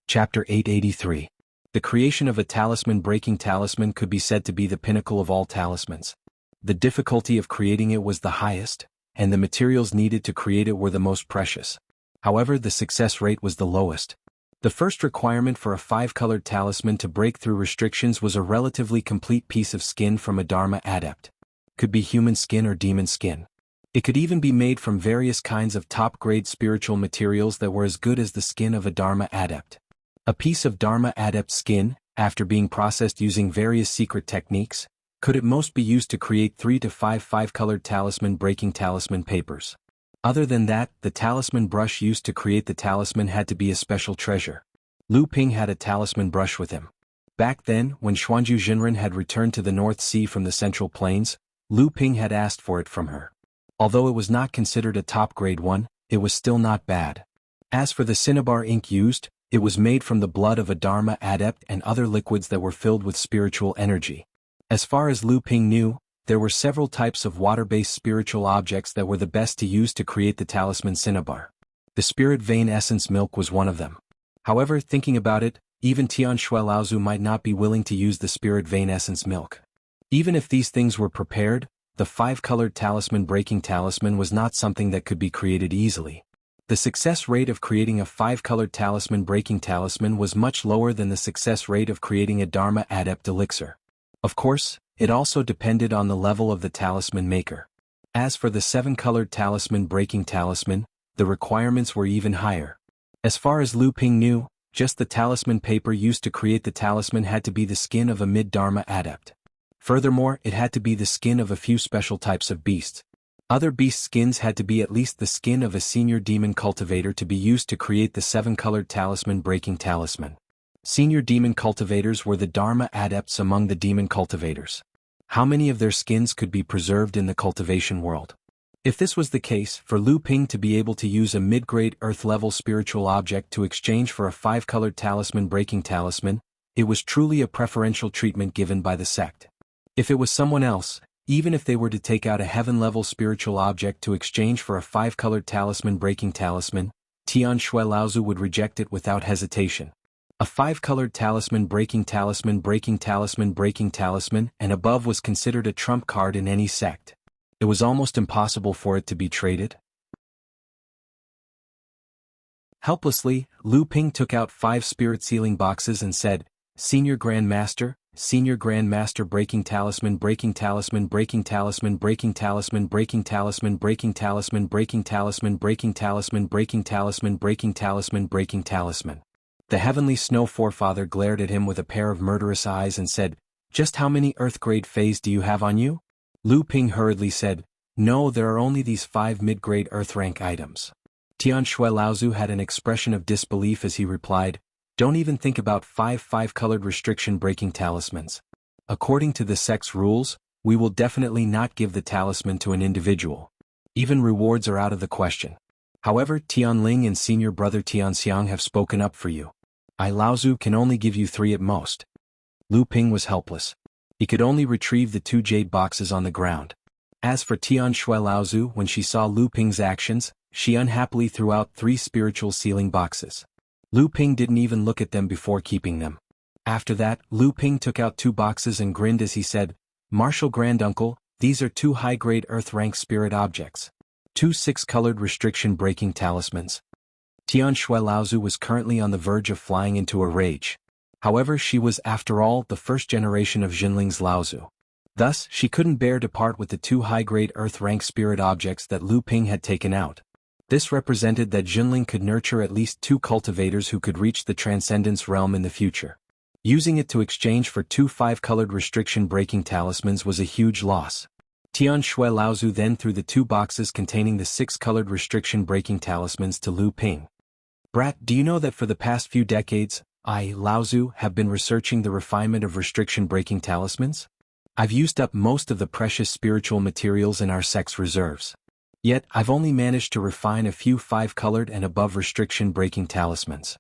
Chapter 883. The creation of a talisman-breaking talisman could be said to be the pinnacle of all talismans. The difficulty of creating it was the highest, and the materials needed to create it were the most precious. However, the success rate was the lowest. The first requirement for a 5-colored talisman to break through restrictions was a relatively complete piece of skin from a Dharma adept. Could be human skin or demon skin. It could even be made from various kinds of top-grade spiritual materials that were as good as the skin of a Dharma adept. A piece of Dharma adept skin, after being processed using various secret techniques, could at most be used to create 3 to 5 5-colored talisman-breaking talisman papers. Other than that, the talisman brush used to create the talisman had to be a special treasure. Lu Ping had a talisman brush with him. Back then, when Xuanju Jinren had returned to the North Sea from the Central Plains, Lu Ping had asked for it from her. Although it was not considered a top-grade one, it was still not bad. As for the cinnabar ink used, it was made from the blood of a Dharma adept and other liquids that were filled with spiritual energy. As far as Lu Ping knew, there were several types of water-based spiritual objects that were the best to use to create the talisman cinnabar. The spirit vein essence milk was one of them. However, thinking about it, even Tian Shui Laozu might not be willing to use the spirit vein essence milk. Even if these things were prepared, the 5-colored talisman-breaking talisman was not something that could be created easily. The success rate of creating a 5-colored talisman-breaking talisman was much lower than the success rate of creating a Dharma adept elixir. Of course, it also depended on the level of the talisman maker. As for the 7-colored talisman-breaking talisman, the requirements were even higher. As far as Lu Ping knew, just the talisman paper used to create the talisman had to be the skin of a mid-Dharma adept. Furthermore, it had to be the skin of a few special types of beasts. Other beast skins had to be at least the skin of a senior demon cultivator to be used to create the 7-colored talisman-breaking talisman. Senior demon cultivators were the Dharma adepts among the demon cultivators. How many of their skins could be preserved in the cultivation world? If this was the case, for Lu Ping to be able to use a mid-grade Earth-level spiritual object to exchange for a 5-colored talisman-breaking talisman, it was truly a preferential treatment given by the sect. If it was someone else, even if they were to take out a heaven-level spiritual object to exchange for a 5-colored talisman-breaking talisman, Tian Shui Laozu would reject it without hesitation. A 5-colored talisman-breaking talisman-breaking talisman-breaking talisman and above was considered a trump card in any sect. It was almost impossible for it to be traded. Helplessly, Lu Ping took out 5 spirit sealing boxes and said, Senior Grand Master, Senior Grand Master breaking talisman breaking talisman breaking talisman breaking talisman breaking talisman breaking talisman breaking talisman breaking talisman breaking talisman breaking talisman breaking talisman. The heavenly snow forefather glared at him with a pair of murderous eyes and said, Just how many Earth-grade phase do you have on you? Lu Ping hurriedly said, No, there are only these 5 mid-grade Earth-rank items. Tian Shui Laozu had an expression of disbelief as he replied, Don't even think about 5-colored restriction-breaking talismans. According to the sect's rules, we will definitely not give the talisman to an individual. Even rewards are out of the question. However, Tian Ling and senior brother Tian Xiang have spoken up for you. I Laozu can only give you 3 at most. Lu Ping was helpless. He could only retrieve the 2 jade boxes on the ground. As for Tian Shui Laozu, when she saw Lu Ping's actions, she unhappily threw out 3 spiritual sealing boxes. Lu Ping didn't even look at them before keeping them. After that, Lu Ping took out 2 boxes and grinned as he said, Martial Granduncle, these are 2 high-grade Earth-rank spirit objects. 2 6-colored restriction-breaking talismans. Tian Shui Laozu was currently on the verge of flying into a rage. However, she was, after all, the first generation of Jinling's Laozu. Thus, she couldn't bear to part with the 2 high-grade earth-rank spirit objects that Lu Ping had taken out. This represented that Jinling could nurture at least 2 cultivators who could reach the Transcendence realm in the future. Using it to exchange for 2 5-colored restriction-breaking talismans was a huge loss. Tian Shui Laozu then threw the 2 boxes containing the 6-colored restriction-breaking talismans to Lu Ping. Brat, do you know that for the past few decades, I, Laozu, have been researching the refinement of restriction-breaking talismans? I've used up most of the precious spiritual materials in our sect's reserves. Yet, I've only managed to refine a few 5-colored and above restriction-breaking talismans.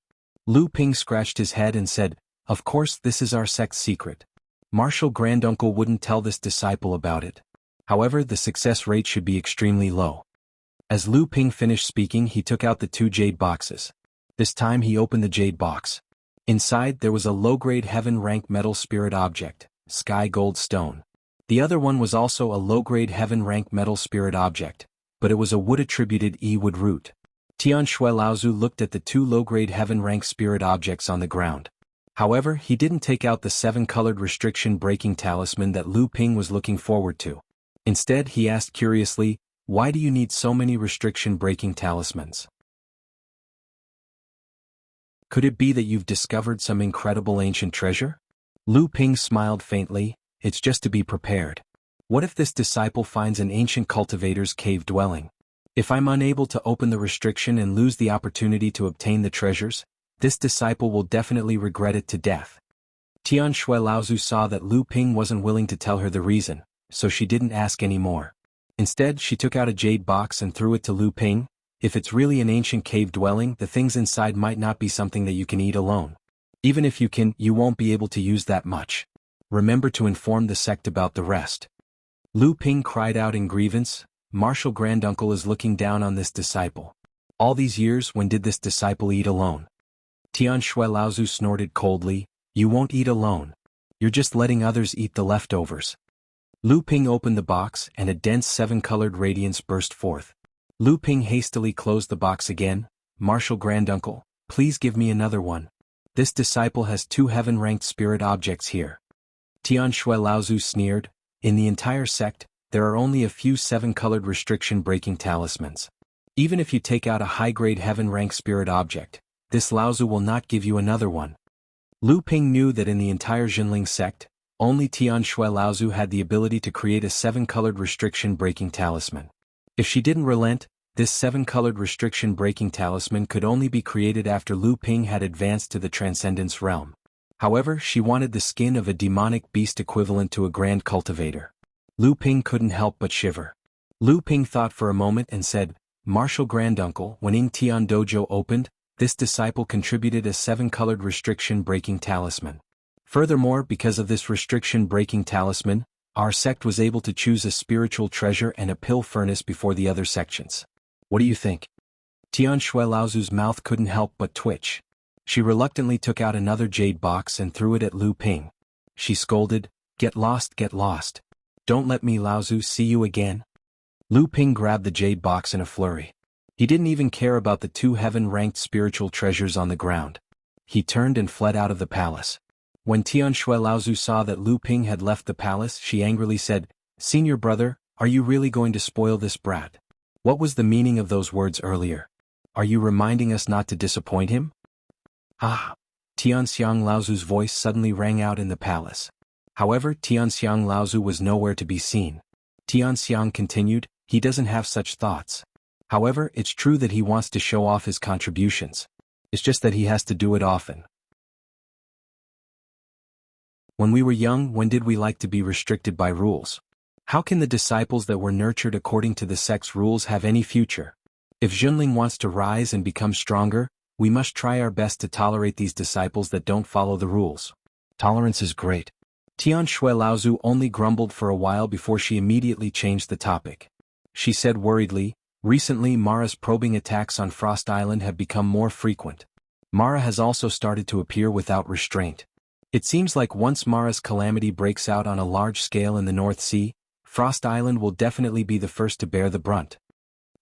Lu Ping scratched his head and said, "Of course this is our sect's secret. Martial Granduncle wouldn't tell this disciple about it. However, the success rate should be extremely low." As Lu Ping finished speaking, he took out the 2 jade boxes. This time he opened the jade box. Inside there was a low-grade heaven-rank metal spirit object, sky gold stone. The other one was also a low-grade heaven-rank metal spirit object, but it was a wood-attributed wood root. Tian Shui Laozu looked at the 2 low-grade heaven-rank spirit objects on the ground. However, he didn't take out the 7-colored restriction-breaking talisman that Lu Ping was looking forward to. Instead, he asked curiously, "Why do you need so many restriction-breaking talismans? Could it be that you've discovered some incredible ancient treasure?" Lu Ping smiled faintly, "It's just to be prepared. What if this disciple finds an ancient cultivator's cave dwelling? If I'm unable to open the restriction and lose the opportunity to obtain the treasures, this disciple will definitely regret it to death." Tian Shui Laozu saw that Lu Ping wasn't willing to tell her the reason, so she didn't ask any more. Instead, she took out a jade box and threw it to Lu Ping. "If it's really an ancient cave dwelling, the things inside might not be something that you can eat alone. Even if you can, you won't be able to use that much. Remember to inform the sect about the rest." Lu Ping cried out in grievance, "Martial Granduncle is looking down on this disciple. All these years, when did this disciple eat alone?" Tian Shui Laozu snorted coldly, "You won't eat alone. You're just letting others eat the leftovers." Lu Ping opened the box and a dense 7-colored radiance burst forth. Lu Ping hastily closed the box again. "Martial Granduncle, please give me another one. This disciple has 2 heaven-ranked spirit objects here." Tian Shui Laozu sneered, "In the entire sect, there are only a few 7-colored restriction-breaking talismans. Even if you take out a high-grade heaven-ranked spirit object, this Laozu will not give you another one." Lu Ping knew that in the entire Jinling sect, only Tian Shui Laozu had the ability to create a 7-colored restriction-breaking talisman. If she didn't relent, this 7-colored restriction-breaking talisman could only be created after Lu Ping had advanced to the Transcendence realm. However, she wanted the skin of a demonic beast equivalent to a grand cultivator. Lu Ping couldn't help but shiver. Lu Ping thought for a moment and said, "Martial Granduncle, when Ing Tian Dojo opened, this disciple contributed a 7-colored restriction-breaking talisman. Furthermore, because of this restriction-breaking talisman, our sect was able to choose a spiritual treasure and a pill furnace before the other sections. What do you think?" Tian Shui Laozu's mouth couldn't help but twitch. She reluctantly took out another jade box and threw it at Lu Ping. She scolded, "Get lost, get lost. Don't let me Laozu see you again." Lu Ping grabbed the jade box in a flurry. He didn't even care about the 2 heaven-ranked spiritual treasures on the ground. He turned and fled out of the palace. When Tian Shui Laozu saw that Lu Ping had left the palace, she angrily said, "Senior brother, are you really going to spoil this brat? What was the meaning of those words earlier? Are you reminding us not to disappoint him?" "Ah!" Tian Xiang Laozu's voice suddenly rang out in the palace. However, Tian Xiang Laozu was nowhere to be seen. Tian Xiang continued, "He doesn't have such thoughts. However, it's true that he wants to show off his contributions. It's just that he has to do it often. When we were young, when did we like to be restricted by rules? How can the disciples that were nurtured according to the sect's rules have any future? If Jinling wants to rise and become stronger, we must try our best to tolerate these disciples that don't follow the rules. Tolerance is great." Tian Shui Laozu only grumbled for a while before she immediately changed the topic. She said worriedly, "Recently Mara's probing attacks on Frost Island have become more frequent. Mara has also started to appear without restraint. It seems like once Mara's calamity breaks out on a large scale in the North Sea, Frost Island will definitely be the first to bear the brunt."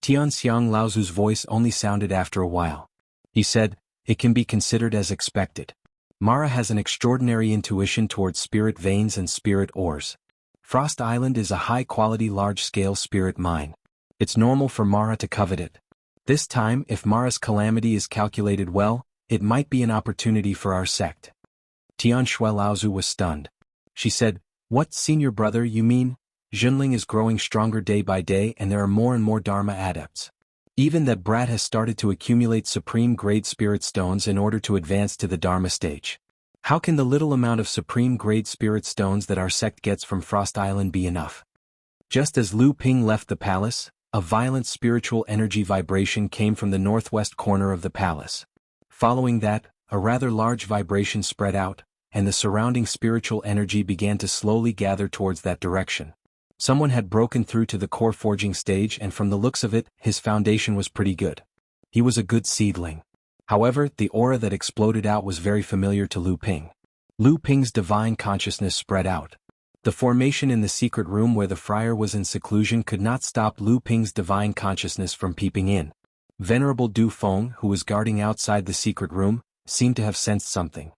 Tianxiang Laozu's voice only sounded after a while. He said, "It can be considered as expected. Mara has an extraordinary intuition towards spirit veins and spirit ores. Frost Island is a high-quality large-scale spirit mine. It's normal for Mara to covet it. This time, if Mara's calamity is calculated well, it might be an opportunity for our sect." Tianxue Laozu was stunned. She said, "What, senior brother, you mean? Zhenling is growing stronger day by day and there are more and more Dharma adepts. Even that brat has started to accumulate supreme-grade spirit stones in order to advance to the Dharma stage. How can the little amount of supreme-grade spirit stones that our sect gets from Frost Island be enough?" Just as Lu Ping left the palace, a violent spiritual energy vibration came from the northwest corner of the palace. Following that, a rather large vibration spread out, and the surrounding spiritual energy began to slowly gather towards that direction. Someone had broken through to the core forging stage, and from the looks of it, his foundation was pretty good. He was a good seedling. However, the aura that exploded out was very familiar to Lu Ping. Lu Ping's divine consciousness spread out. The formation in the secret room where the friar was in seclusion could not stop Lu Ping's divine consciousness from peeping in. Venerable Du Feng, who was guarding outside the secret room, seemed to have sensed something.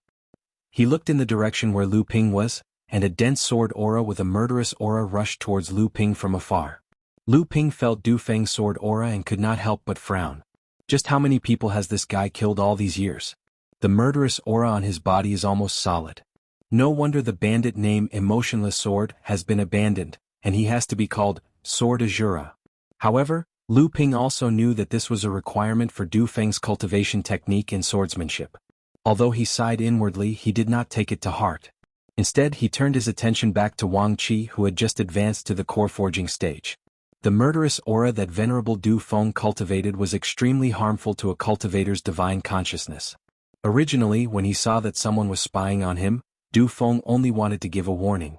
He looked in the direction where Lu Ping was, and a dense sword aura with a murderous aura rushed towards Lu Ping from afar. Lu Ping felt Du Feng's sword aura and could not help but frown. Just how many people has this guy killed all these years? The murderous aura on his body is almost solid. No wonder the bandit name Emotionless Sword has been abandoned, and he has to be called Sword Azura. However, Lu Ping also knew that this was a requirement for Du Feng's cultivation technique in swordsmanship. Although he sighed inwardly, he did not take it to heart. Instead, he turned his attention back to Wang Qi, who had just advanced to the core forging stage. The murderous aura that Venerable Du Feng cultivated was extremely harmful to a cultivator's divine consciousness. Originally, when he saw that someone was spying on him, Du Feng only wanted to give a warning.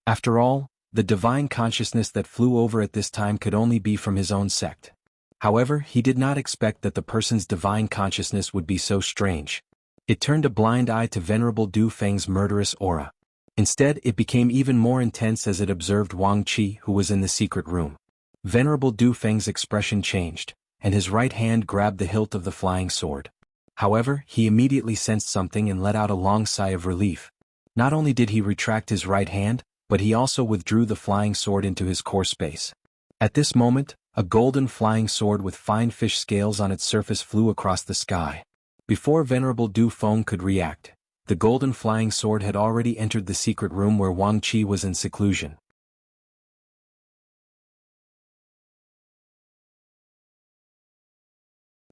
After all, the divine consciousness that flew over at this time could only be from his own sect. However, he did not expect that the person's divine consciousness would be so strange. It turned a blind eye to Venerable Du Feng's murderous aura. Instead, it became even more intense as it observed Wang Qi, who was in the secret room. Venerable Du Feng's expression changed, and his right hand grabbed the hilt of the flying sword. However, he immediately sensed something and let out a long sigh of relief. Not only did he retract his right hand, but he also withdrew the flying sword into his core space. At this moment, a golden flying sword with fine fish scales on its surface flew across the sky. Before Venerable Du Feng could react, the golden flying sword had already entered the secret room where Wang Qi was in seclusion.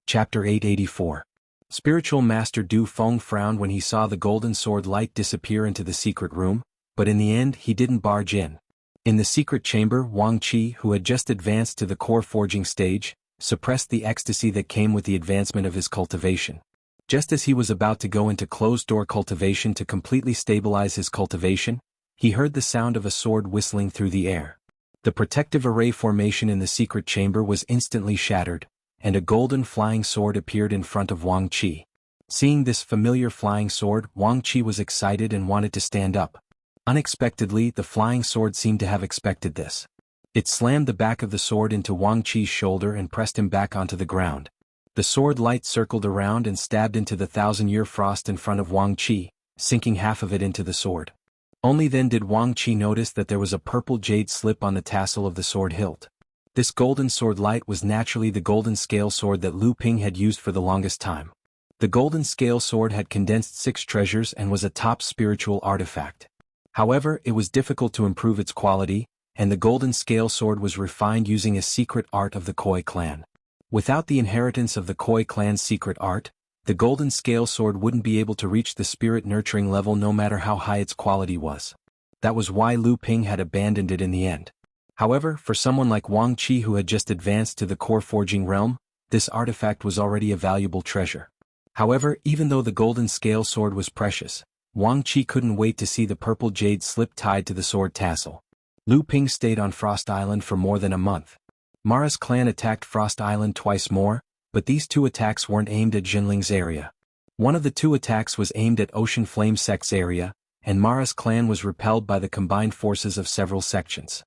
Chapter 884. Spiritual Master Du Feng frowned when he saw the golden sword light disappear into the secret room, but in the end he didn't barge in. In the secret chamber, Wang Qi, who had just advanced to the core forging stage, suppressed the ecstasy that came with the advancement of his cultivation. Just as he was about to go into closed-door cultivation to completely stabilize his cultivation, he heard the sound of a sword whistling through the air. The protective array formation in the secret chamber was instantly shattered, and a golden flying sword appeared in front of Wang Qi. Seeing this familiar flying sword, Wang Qi was excited and wanted to stand up. Unexpectedly, the flying sword seemed to have expected this. It slammed the back of the sword into Wang Qi's shoulder and pressed him back onto the ground. The sword light circled around and stabbed into the thousand-year frost in front of Wang Qi, sinking half of it into the sword. Only then did Wang Qi notice that there was a purple jade slip on the tassel of the sword hilt. This golden sword light was naturally the golden scale sword that Lu Ping had used for the longest time. The golden scale sword had condensed 6 treasures and was a top spiritual artifact. However, it was difficult to improve its quality, and the golden scale sword was refined using a secret art of the Koi clan. Without the inheritance of the Koi clan's secret art, the golden scale sword wouldn't be able to reach the spirit nurturing level no matter how high its quality was. That was why Lu Ping had abandoned it in the end. However, for someone like Wang Qi who had just advanced to the core forging realm, this artifact was already a valuable treasure. However, even though the golden scale sword was precious, Wang Qi couldn't wait to see the purple jade slip tied to the sword tassel. Lu Ping stayed on Frost Island for more than a month. Mara's clan attacked Frost Island twice more, but these 2 attacks weren't aimed at Jinling's area. One of the 2 attacks was aimed at Ocean Flame Sect's area, and Mara's clan was repelled by the combined forces of several sections.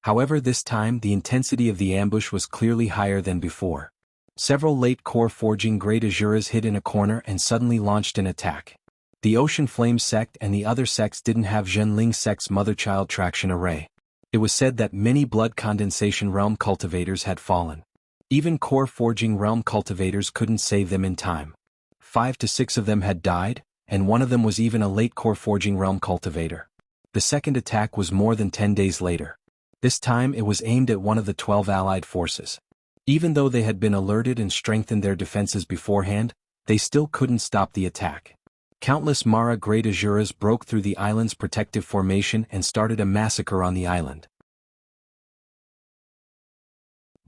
However, this time the intensity of the ambush was clearly higher than before. Several late core forging great Azuras hid in a corner and suddenly launched an attack. The Ocean Flame sect and the other sects didn't have Zhenling sect's mother-child traction array. It was said that many blood condensation realm cultivators had fallen. Even core forging realm cultivators couldn't save them in time. 5 to 6 of them had died, and one of them was even a late core forging realm cultivator. The second attack was more than 10 days later. This time it was aimed at one of the 12 allied forces. Even though they had been alerted and strengthened their defenses beforehand, they still couldn't stop the attack. Countless Mara Great Azuras broke through the island's protective formation and started a massacre on the island.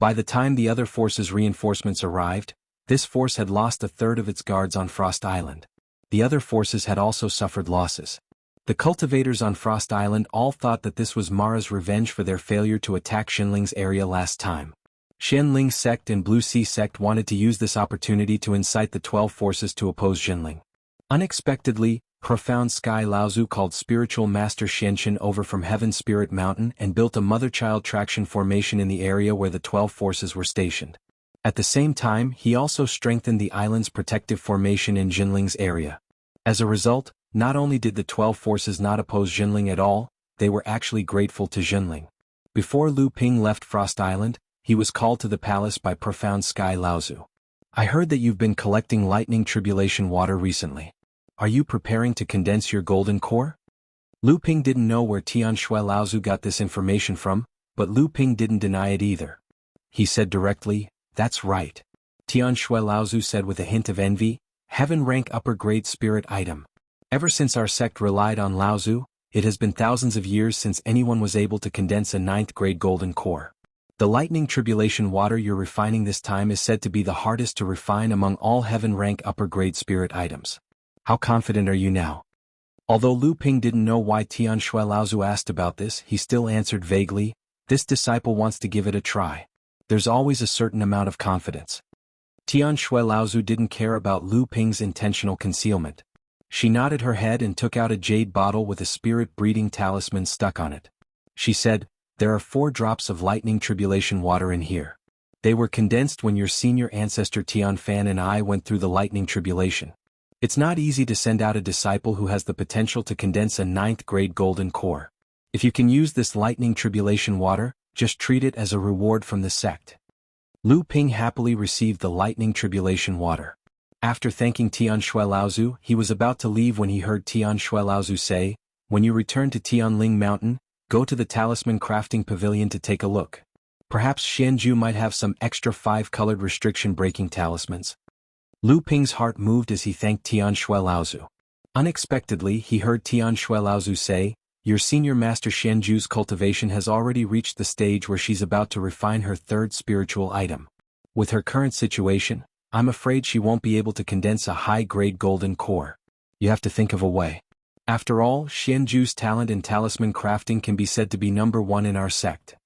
By the time the other force's reinforcements arrived, this force had lost a third of its guards on Frost Island. The other forces had also suffered losses. The cultivators on Frost Island all thought that this was Mara's revenge for their failure to attack Shenling's area last time. Shenling sect and Blue Sea sect wanted to use this opportunity to incite the 12 forces to oppose Shenling. Unexpectedly, Profound Sky Laozu called Spiritual Master Xianxin over from Heaven Spirit Mountain and built a mother-child traction formation in the area where the 12 forces were stationed. At the same time, he also strengthened the island's protective formation in Jinling's area. As a result, not only did the 12 forces not oppose Jinling at all, they were actually grateful to Jinling. Before Lu Ping left Frost Island, he was called to the palace by Profound Sky Laozu. I heard that you've been collecting lightning tribulation water recently. Are you preparing to condense your golden core? Lu Ping didn't know where Tian Shui Laozu got this information from, but Lu Ping didn't deny it either. He said directly, "That's right." Tian Shui Laozu said with a hint of envy, "Heaven rank upper grade spirit item. Ever since our sect relied on Laozu, it has been thousands of years since anyone was able to condense a 9th grade golden core. The lightning tribulation water you're refining this time is said to be the hardest to refine among all heaven rank upper grade spirit items. How confident are you now?" Although Lu Ping didn't know why Tian Shui Laozu asked about this, he still answered vaguely, "This disciple wants to give it a try. There's always a certain amount of confidence." Tian Shui Laozu didn't care about Lu Ping's intentional concealment. She nodded her head and took out a jade bottle with a spirit-breeding talisman stuck on it. She said, "There are 4 drops of lightning tribulation water in here. They were condensed when your senior ancestor Tian Fan and I went through the lightning tribulation. It's not easy to send out a disciple who has the potential to condense a 9th grade golden core. If you can use this lightning tribulation water, just treat it as a reward from the sect." Lu Ping happily received the lightning tribulation water. After thanking Tian Shui Laozu, he was about to leave when he heard Tian Shui Laozu say, "When you return to Tianling Mountain, go to the Talisman Crafting Pavilion to take a look. Perhaps Xianju might have some extra 5-colored restriction-breaking talismans." Lu Ping's heart moved as he thanked Tian Shui Laozu. Unexpectedly, he heard Tian Shui Laozu say, "Your senior master Xianju's cultivation has already reached the stage where she's about to refine her 3rd spiritual item. With her current situation, I'm afraid she won't be able to condense a high-grade golden core. You have to think of a way. After all, Xianju's talent in talisman crafting can be said to be number 1 in our sect.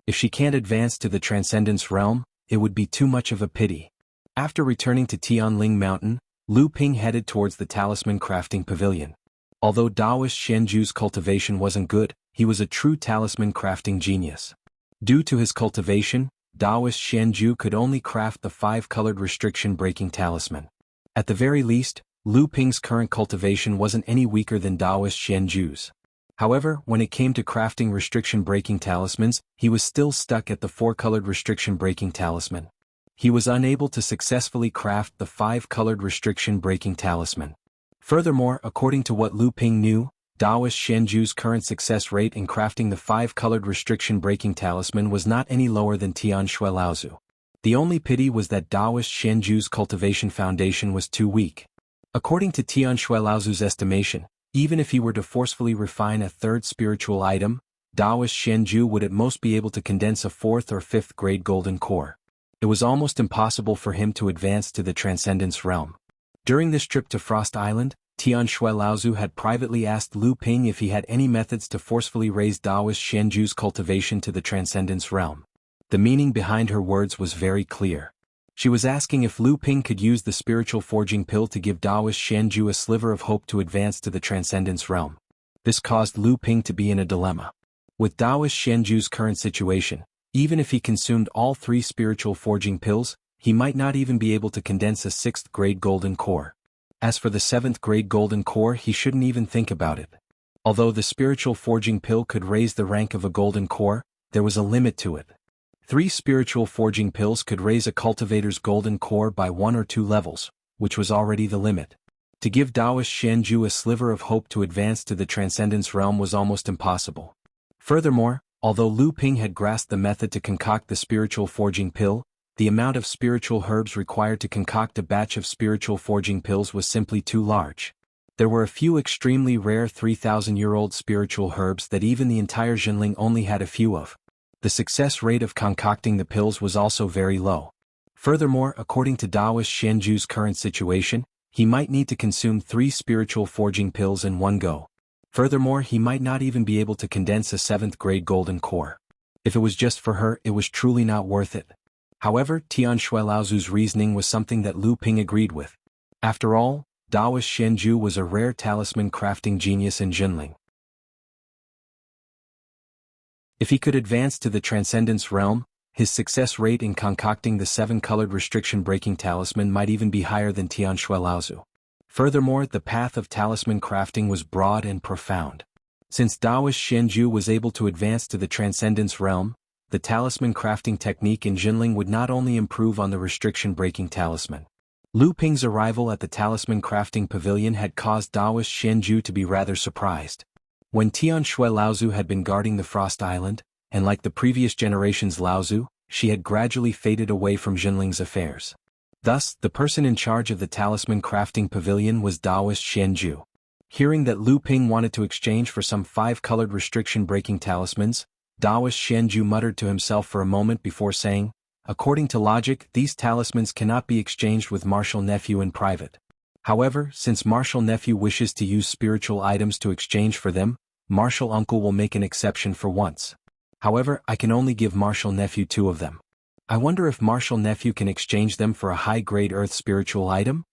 If she can't advance to the Transcendence realm, it would be too much of a pity." After returning to Tianling Mountain, Lu Ping headed towards the Talisman Crafting Pavilion. Although Daoist Xianju's cultivation wasn't good, he was a true talisman crafting genius. Due to his cultivation, Daoist Xianju could only craft the 5-colored restriction-breaking talisman. At the very least, Lu Ping's current cultivation wasn't any weaker than Daoist Xianju's. However, when it came to crafting restriction-breaking talismans, he was still stuck at the 4-colored restriction-breaking talisman. He was unable to successfully craft the 5-colored restriction-breaking talisman. Furthermore, according to what Lu Ping knew, Daoist Xianju's current success rate in crafting the 5-colored restriction-breaking talisman was not any lower than Tian Shui Laozu. The only pity was that Daoist Xianju's cultivation foundation was too weak. According to Tian Shui Laozu's estimation, even if he were to forcefully refine a 3rd spiritual item, Daoist Xianju would at most be able to condense a 4th or 5th grade golden core. It was almost impossible for him to advance to the Transcendence realm. During this trip to Frost Island, Tian Shui Laozu had privately asked Lu Ping if he had any methods to forcefully raise Daoist Xianju's cultivation to the Transcendence realm. The meaning behind her words was very clear. She was asking if Lu Ping could use the spiritual forging pill to give Daoist Xianju a sliver of hope to advance to the Transcendence realm. This caused Lu Ping to be in a dilemma. With Taoist Xianju's current situation, even if he consumed all 3 spiritual forging pills, he might not even be able to condense a 6th grade golden core. As for the 7th grade golden core, he shouldn't even think about it. Although the spiritual forging pill could raise the rank of a golden core, there was a limit to it. 3 spiritual forging pills could raise a cultivator's golden core by 1 or 2 levels, which was already the limit. To give Taoist Xianju a sliver of hope to advance to the transcendence realm was almost impossible. Furthermore, although Lu Ping had grasped the method to concoct the spiritual forging pill, the amount of spiritual herbs required to concoct a batch of spiritual forging pills was simply too large. There were a few extremely rare 3,000-year-old spiritual herbs that even the entire Jinling only had a few of. The success rate of concocting the pills was also very low. Furthermore, according to Taoist Xianju's current situation, he might need to consume 3 spiritual forging pills in one go. Furthermore, he might not even be able to condense a 7th grade golden core. If it was just for her, it was truly not worth it. However, Tian Shui Laozu's reasoning was something that Lu Ping agreed with. After all, Taoist Xianju was a rare talisman crafting genius in Jinling. If he could advance to the transcendence realm, his success rate in concocting the 7-colored restriction-breaking talisman might even be higher than Tian Shui Laozu. Furthermore, the path of talisman crafting was broad and profound. Since Taoist Xianju was able to advance to the transcendence realm, the talisman crafting technique in Jinling would not only improve on the restriction-breaking talisman. Lu Ping's arrival at the talisman crafting pavilion had caused Taoist Xianju to be rather surprised. When Tian Shui Laozu had been guarding the Frost Island, and like the previous generation's Laozu, she had gradually faded away from Jinling's affairs. Thus, the person in charge of the talisman crafting pavilion was Taoist Xianju. Hearing that Lu Ping wanted to exchange for some 5-colored restriction-breaking talismans, Taoist Xianju muttered to himself for a moment before saying, "According to logic, these talismans cannot be exchanged with Martial Nephew in private. However, since Martial Nephew wishes to use spiritual items to exchange for them, Martial Uncle will make an exception for once. However, I can only give Martial Nephew 2 of them. I wonder if Martial Nephew can exchange them for a high-grade earth spiritual item?"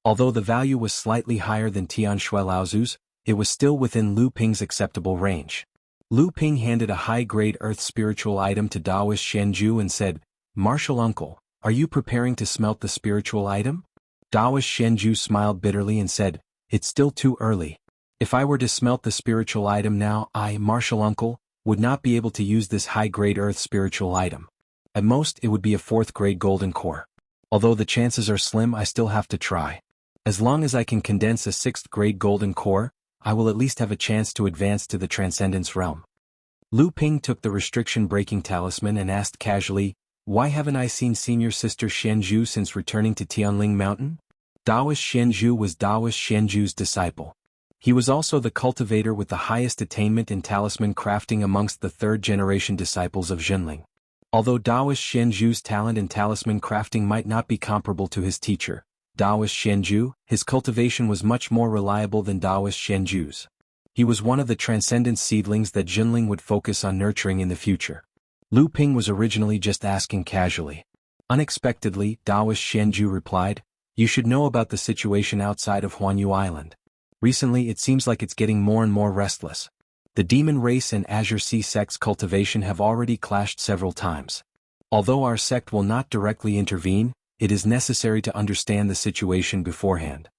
Although the value was slightly higher than Tian Shui Laozu's, it was still within Lu Ping's acceptable range. Lu Ping handed a high-grade earth spiritual item to Taoist Xianju and said, "Martial Uncle, are you preparing to smelt the spiritual item?" Taoist Xianju smiled bitterly and said, "It's still too early. If I were to smelt the spiritual item now, I, Martial Uncle, would not be able to use this high-grade earth spiritual item. At most, it would be a 4th-grade golden core. Although the chances are slim, I still have to try. As long as I can condense a 6th-grade golden core, I will at least have a chance to advance to the transcendence realm." Lu Ping took the restriction-breaking talisman and asked casually, "Why haven't I seen senior sister Xianju since returning to Tianling Mountain?" Taoist Xianju was Taoist Xianju's disciple. He was also the cultivator with the highest attainment in talisman crafting amongst the 3rd-generation disciples of Jinling. Although Taoist Xianju's talent in talisman crafting might not be comparable to his teacher, Taoist Xianju, his cultivation was much more reliable than Taoist Xianju's. He was one of the transcendent seedlings that Jinling would focus on nurturing in the future. Lu Ping was originally just asking casually. Unexpectedly, Taoist Xianju replied, "You should know about the situation outside of Huanyu Island. Recently it seems like it's getting more and more restless. The Demon Race and Azure Sea Sect's cultivation have already clashed several times. Although our sect will not directly intervene, it is necessary to understand the situation beforehand.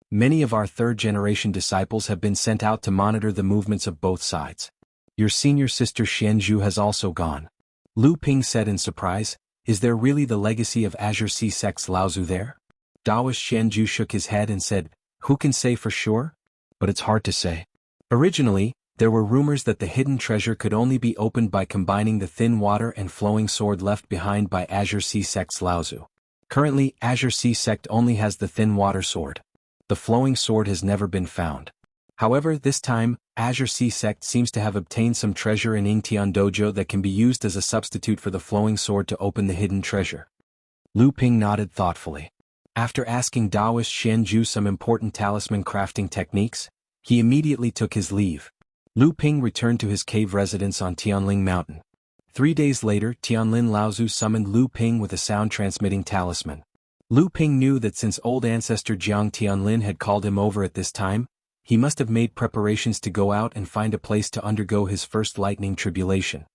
Many of our 3rd-generation disciples have been sent out to monitor the movements of both sides. Your senior sister Xianju has also gone." Lu Ping said in surprise, "Is there really the legacy of Azure Sea Sect's Laozu there?" Taoist Xianju shook his head and said, "Who can say for sure? But it's hard to say. Originally, there were rumors that the hidden treasure could only be opened by combining the thin water and flowing sword left behind by Azure Sea Sect's Laozu. Currently, Azure Sea Sect only has the thin water sword. The flowing sword has never been found. However, this time, Azure Sea Sect seems to have obtained some treasure in Yingtian Dojo that can be used as a substitute for the flowing sword to open the hidden treasure." Lu Ping nodded thoughtfully. After asking Taoist Xianju some important talisman crafting techniques, he immediately took his leave. Lu Ping returned to his cave residence on Tianling Mountain. 3 days later, Tianlin Laozu summoned Lu Ping with a sound-transmitting talisman. Lu Ping knew that since old ancestor Jiang Tianlin had called him over at this time, he must have made preparations to go out and find a place to undergo his first lightning tribulation.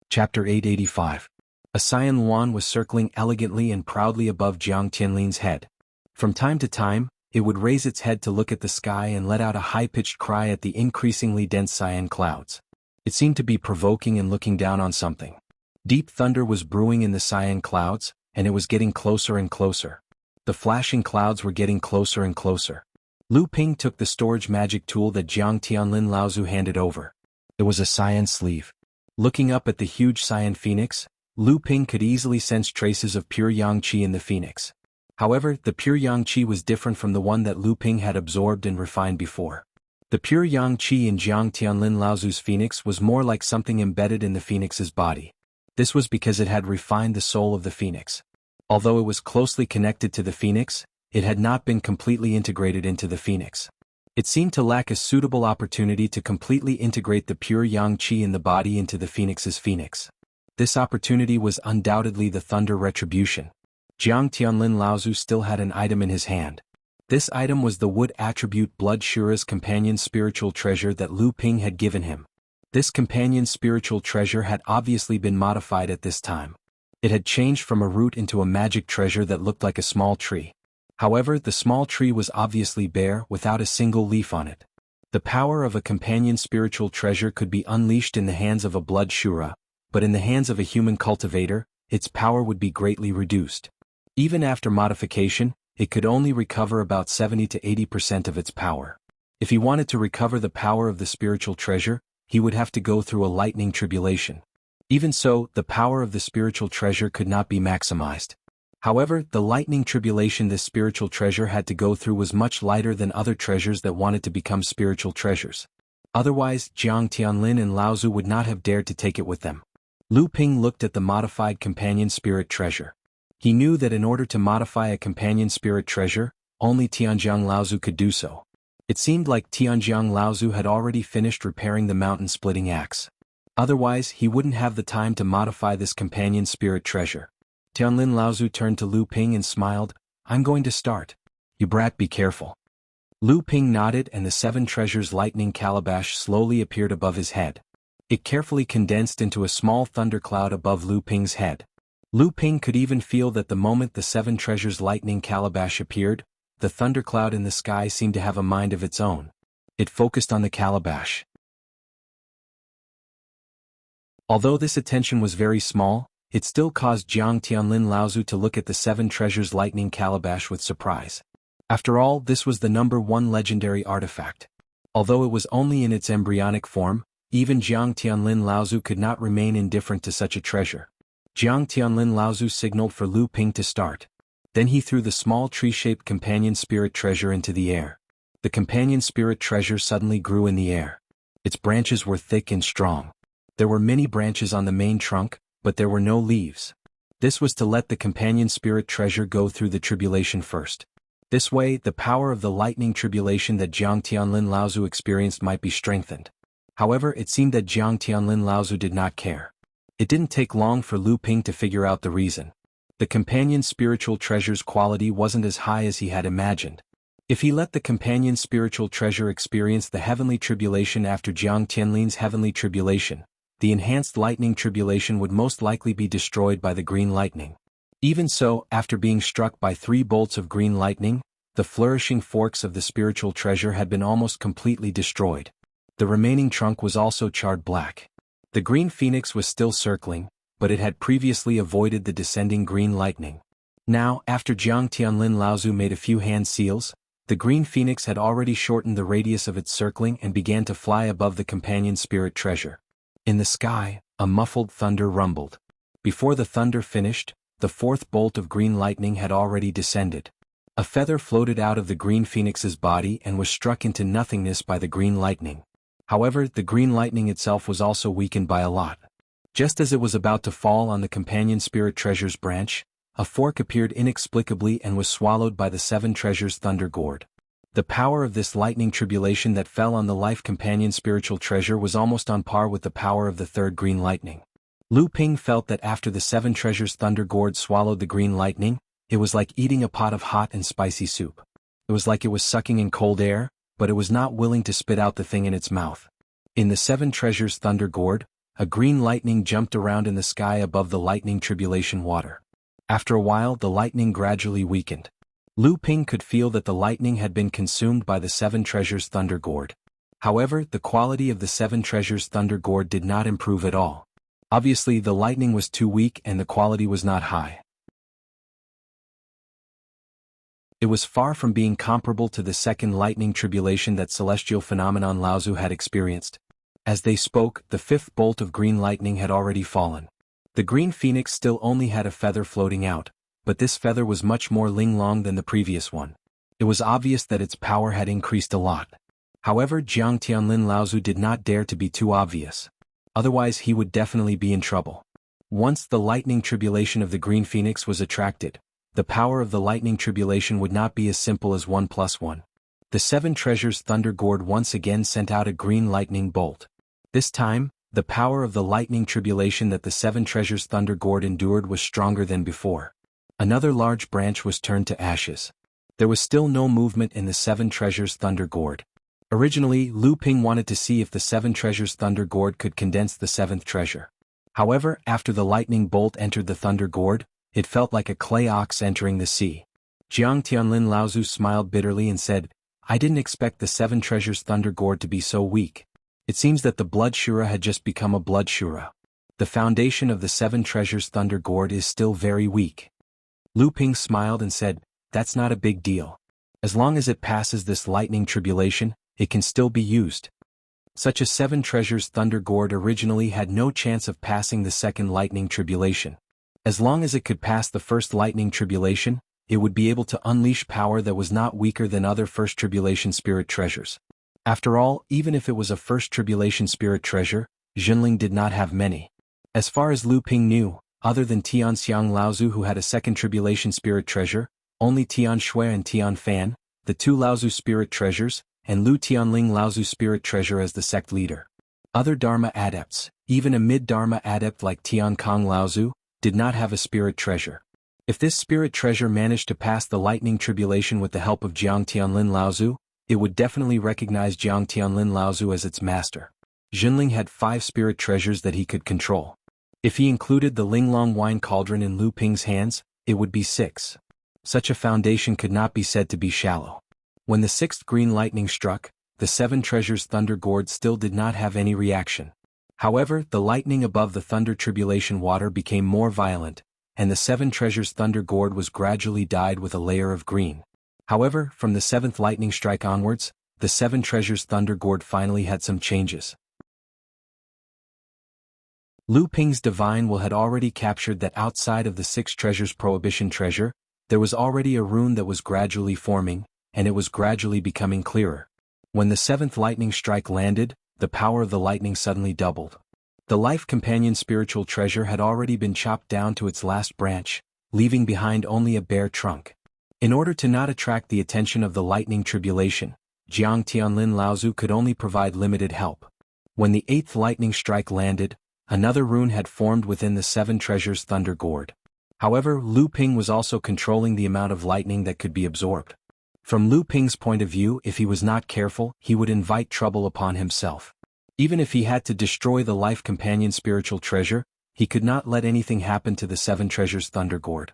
Chapter 885. A cyan yuan was circling elegantly and proudly above Jiang Tianlin's head. From time to time, it would raise its head to look at the sky and let out a high-pitched cry at the increasingly dense cyan clouds. It seemed to be provoking and looking down on something. Deep thunder was brewing in the cyan clouds, and it was getting closer and closer. The flashing clouds were getting closer and closer. Lu Ping took the storage magic tool that Jiang Tianlin Laozu handed over. It was a cyan sleeve. Looking up at the huge cyan phoenix, Lu Ping could easily sense traces of pure yang qi in the phoenix. However, the pure yang qi was different from the one that Lu Ping had absorbed and refined before. The pure yang qi in Jiang Tianlin Laozu's phoenix was more like something embedded in the phoenix's body. This was because it had refined the soul of the phoenix. Although it was closely connected to the phoenix, it had not been completely integrated into the phoenix. It seemed to lack a suitable opportunity to completely integrate the pure yang qi in the body into the phoenix's phoenix. This opportunity was undoubtedly the thunder retribution. Jiang Tianlin Laozu still had an item in his hand. This item was the wood attribute Blood Shura's companion spiritual treasure that Lu Ping had given him. This companion spiritual treasure had obviously been modified at this time. It had changed from a root into a magic treasure that looked like a small tree. However, the small tree was obviously bare without a single leaf on it. The power of a companion spiritual treasure could be unleashed in the hands of a Blood Shura, but in the hands of a human cultivator, its power would be greatly reduced. Even after modification, it could only recover about 70 to 80% of its power. If he wanted to recover the power of the spiritual treasure, he would have to go through a lightning tribulation. Even so, the power of the spiritual treasure could not be maximized. However, the lightning tribulation this spiritual treasure had to go through was much lighter than other treasures that wanted to become spiritual treasures. Otherwise, Jiang Tianlin and Laozu would not have dared to take it with them. Lu Ping looked at the modified companion spirit treasure. He knew that in order to modify a companion spirit treasure, only Tianjiang Laozu could do so. It seemed like Tianjiang Laozu had already finished repairing the mountain-splitting axe. Otherwise, he wouldn't have the time to modify this companion spirit treasure. Tianlin Laozu turned to Lu Ping and smiled, "I'm going to start. You brat, be careful." Lu Ping nodded and the 7 treasures lightning calabash slowly appeared above his head. It carefully condensed into a small thundercloud above Lu Ping's head. Lu Ping could even feel that the moment the 7 treasures lightning calabash appeared, the thundercloud in the sky seemed to have a mind of its own. It focused on the calabash. Although this attention was very small, it still caused Jiang Tianlin Laozu to look at the 7 treasures lightning calabash with surprise. After all, this was the #1 legendary artifact. Although it was only in its embryonic form, even Jiang Tianlin Laozu could not remain indifferent to such a treasure. Jiang Tianlin Laozu signaled for Lu Ping to start. Then he threw the small tree-shaped companion spirit treasure into the air. The companion spirit treasure suddenly grew in the air. Its branches were thick and strong. There were many branches on the main trunk, but there were no leaves. This was to let the companion spirit treasure go through the tribulation first. This way, the power of the lightning tribulation that Jiang Tianlin Laozu experienced might be strengthened. However, it seemed that Jiang Tianlin Laozu did not care. It didn't take long for Lu Ping to figure out the reason. The companion spiritual treasure's quality wasn't as high as he had imagined. If he let the companion spiritual treasure experience the heavenly tribulation after Jiang Tianlin's heavenly tribulation, the enhanced lightning tribulation would most likely be destroyed by the green lightning. Even so, after being struck by 3 bolts of green lightning, the flourishing forks of the spiritual treasure had been almost completely destroyed. The remaining trunk was also charred black. The green phoenix was still circling, but it had previously avoided the descending green lightning. Now, after Jiang Tianlin Laozu made a few hand seals, the green phoenix had already shortened the radius of its circling and began to fly above the companion spirit treasure. In the sky, a muffled thunder rumbled. Before the thunder finished, the 4th bolt of green lightning had already descended. A feather floated out of the green phoenix's body and was struck into nothingness by the green lightning. However, the green lightning itself was also weakened by a lot. Just as it was about to fall on the companion spirit treasure's branch, a fork appeared inexplicably and was swallowed by the 7 treasures thunder gourd. The power of this lightning tribulation that fell on the life companion spiritual treasure was almost on par with the power of the third green lightning. Lu Ping felt that after the 7 treasures thunder gourd swallowed the green lightning, it was like eating a pot of hot and spicy soup. It was like it was sucking in cold air, but it was not willing to spit out the thing in its mouth. In the 7 treasures thunder gourd, a green lightning jumped around in the sky above the lightning tribulation water. After a while the lightning gradually weakened. Lu Ping could feel that the lightning had been consumed by the 7 treasures thunder gourd. However, the quality of the 7 treasures thunder gourd did not improve at all. Obviously the lightning was too weak and the quality was not high. It was far from being comparable to the second lightning tribulation that celestial phenomenon Laozu had experienced. As they spoke, the 5th bolt of green lightning had already fallen. The green phoenix still only had a feather floating out, but this feather was much more ling-long than the previous one. It was obvious that its power had increased a lot. However, Jiang Tianlin Laozu did not dare to be too obvious. Otherwise he would definitely be in trouble. Once the lightning tribulation of the green phoenix was attracted, the power of the lightning tribulation would not be as simple as 1 + 1. The 7 treasures thunder gourd once again sent out a green lightning bolt. This time, the power of the lightning tribulation that the 7 treasures thunder gourd endured was stronger than before. Another large branch was turned to ashes. There was still no movement in the 7 treasures thunder gourd. Originally, Lu Ping wanted to see if the 7 treasures thunder gourd could condense the 7th treasure. However, after the lightning bolt entered the thunder gourd, it felt like a clay ox entering the sea. Jiang Tianlin Laozu smiled bitterly and said, "I didn't expect the 7 treasures thunder gourd to be so weak. It seems that the blood shura had just become a blood shura. The foundation of the 7 treasures thunder gourd is still very weak." Lu Ping smiled and said, "That's not a big deal. As long as it passes this lightning tribulation, it can still be used." Such a 7 treasures thunder gourd originally had no chance of passing the second lightning tribulation. As long as it could pass the first lightning tribulation, it would be able to unleash power that was not weaker than other first tribulation spirit treasures. After all, even if it was a first tribulation spirit treasure, Jinling did not have many. As far as Lu Ping knew, other than Tianxiang Laozu who had a second tribulation spirit treasure, only Tian Shui and Tian Fan, the 2 Laozu spirit treasures, and Lu Tianling Laozu spirit treasure as the sect leader. Other Dharma adepts, even a mid-Dharma adept like Tian Kong Laozu, did not have a spirit treasure. If this spirit treasure managed to pass the lightning tribulation with the help of Jiang Tianlin Laozu, it would definitely recognize Jiang Tianlin Laozu as its master. Jinling had 5 spirit treasures that he could control. If he included the Linglong wine cauldron in Lu Ping's hands, it would be 6. Such a foundation could not be said to be shallow. When the 6th green lightning struck, the 7 treasures thunder gourd still did not have any reaction. However, the lightning above the thunder tribulation water became more violent, and the 7 treasures thunder gourd was gradually dyed with a layer of green. However, from the 7th lightning strike onwards, the 7 treasures thunder gourd finally had some changes. Lu Ping's divine will had already captured that outside of the 6 treasures prohibition treasure, there was already a rune that was gradually forming, and it was gradually becoming clearer. When the 7th lightning strike landed, the power of the lightning suddenly doubled. The life companion spiritual treasure had already been chopped down to its last branch, leaving behind only a bare trunk. In order to not attract the attention of the lightning tribulation, Jiang Tianlin Laozu could only provide limited help. When the 8th lightning strike landed, another rune had formed within the 7 treasures thunder gourd. However, Lu Ping was also controlling the amount of lightning that could be absorbed. From Lu Ping's point of view, if he was not careful, he would invite trouble upon himself. Even if he had to destroy the life companion spiritual treasure, he could not let anything happen to the 7 treasures thunder gourd.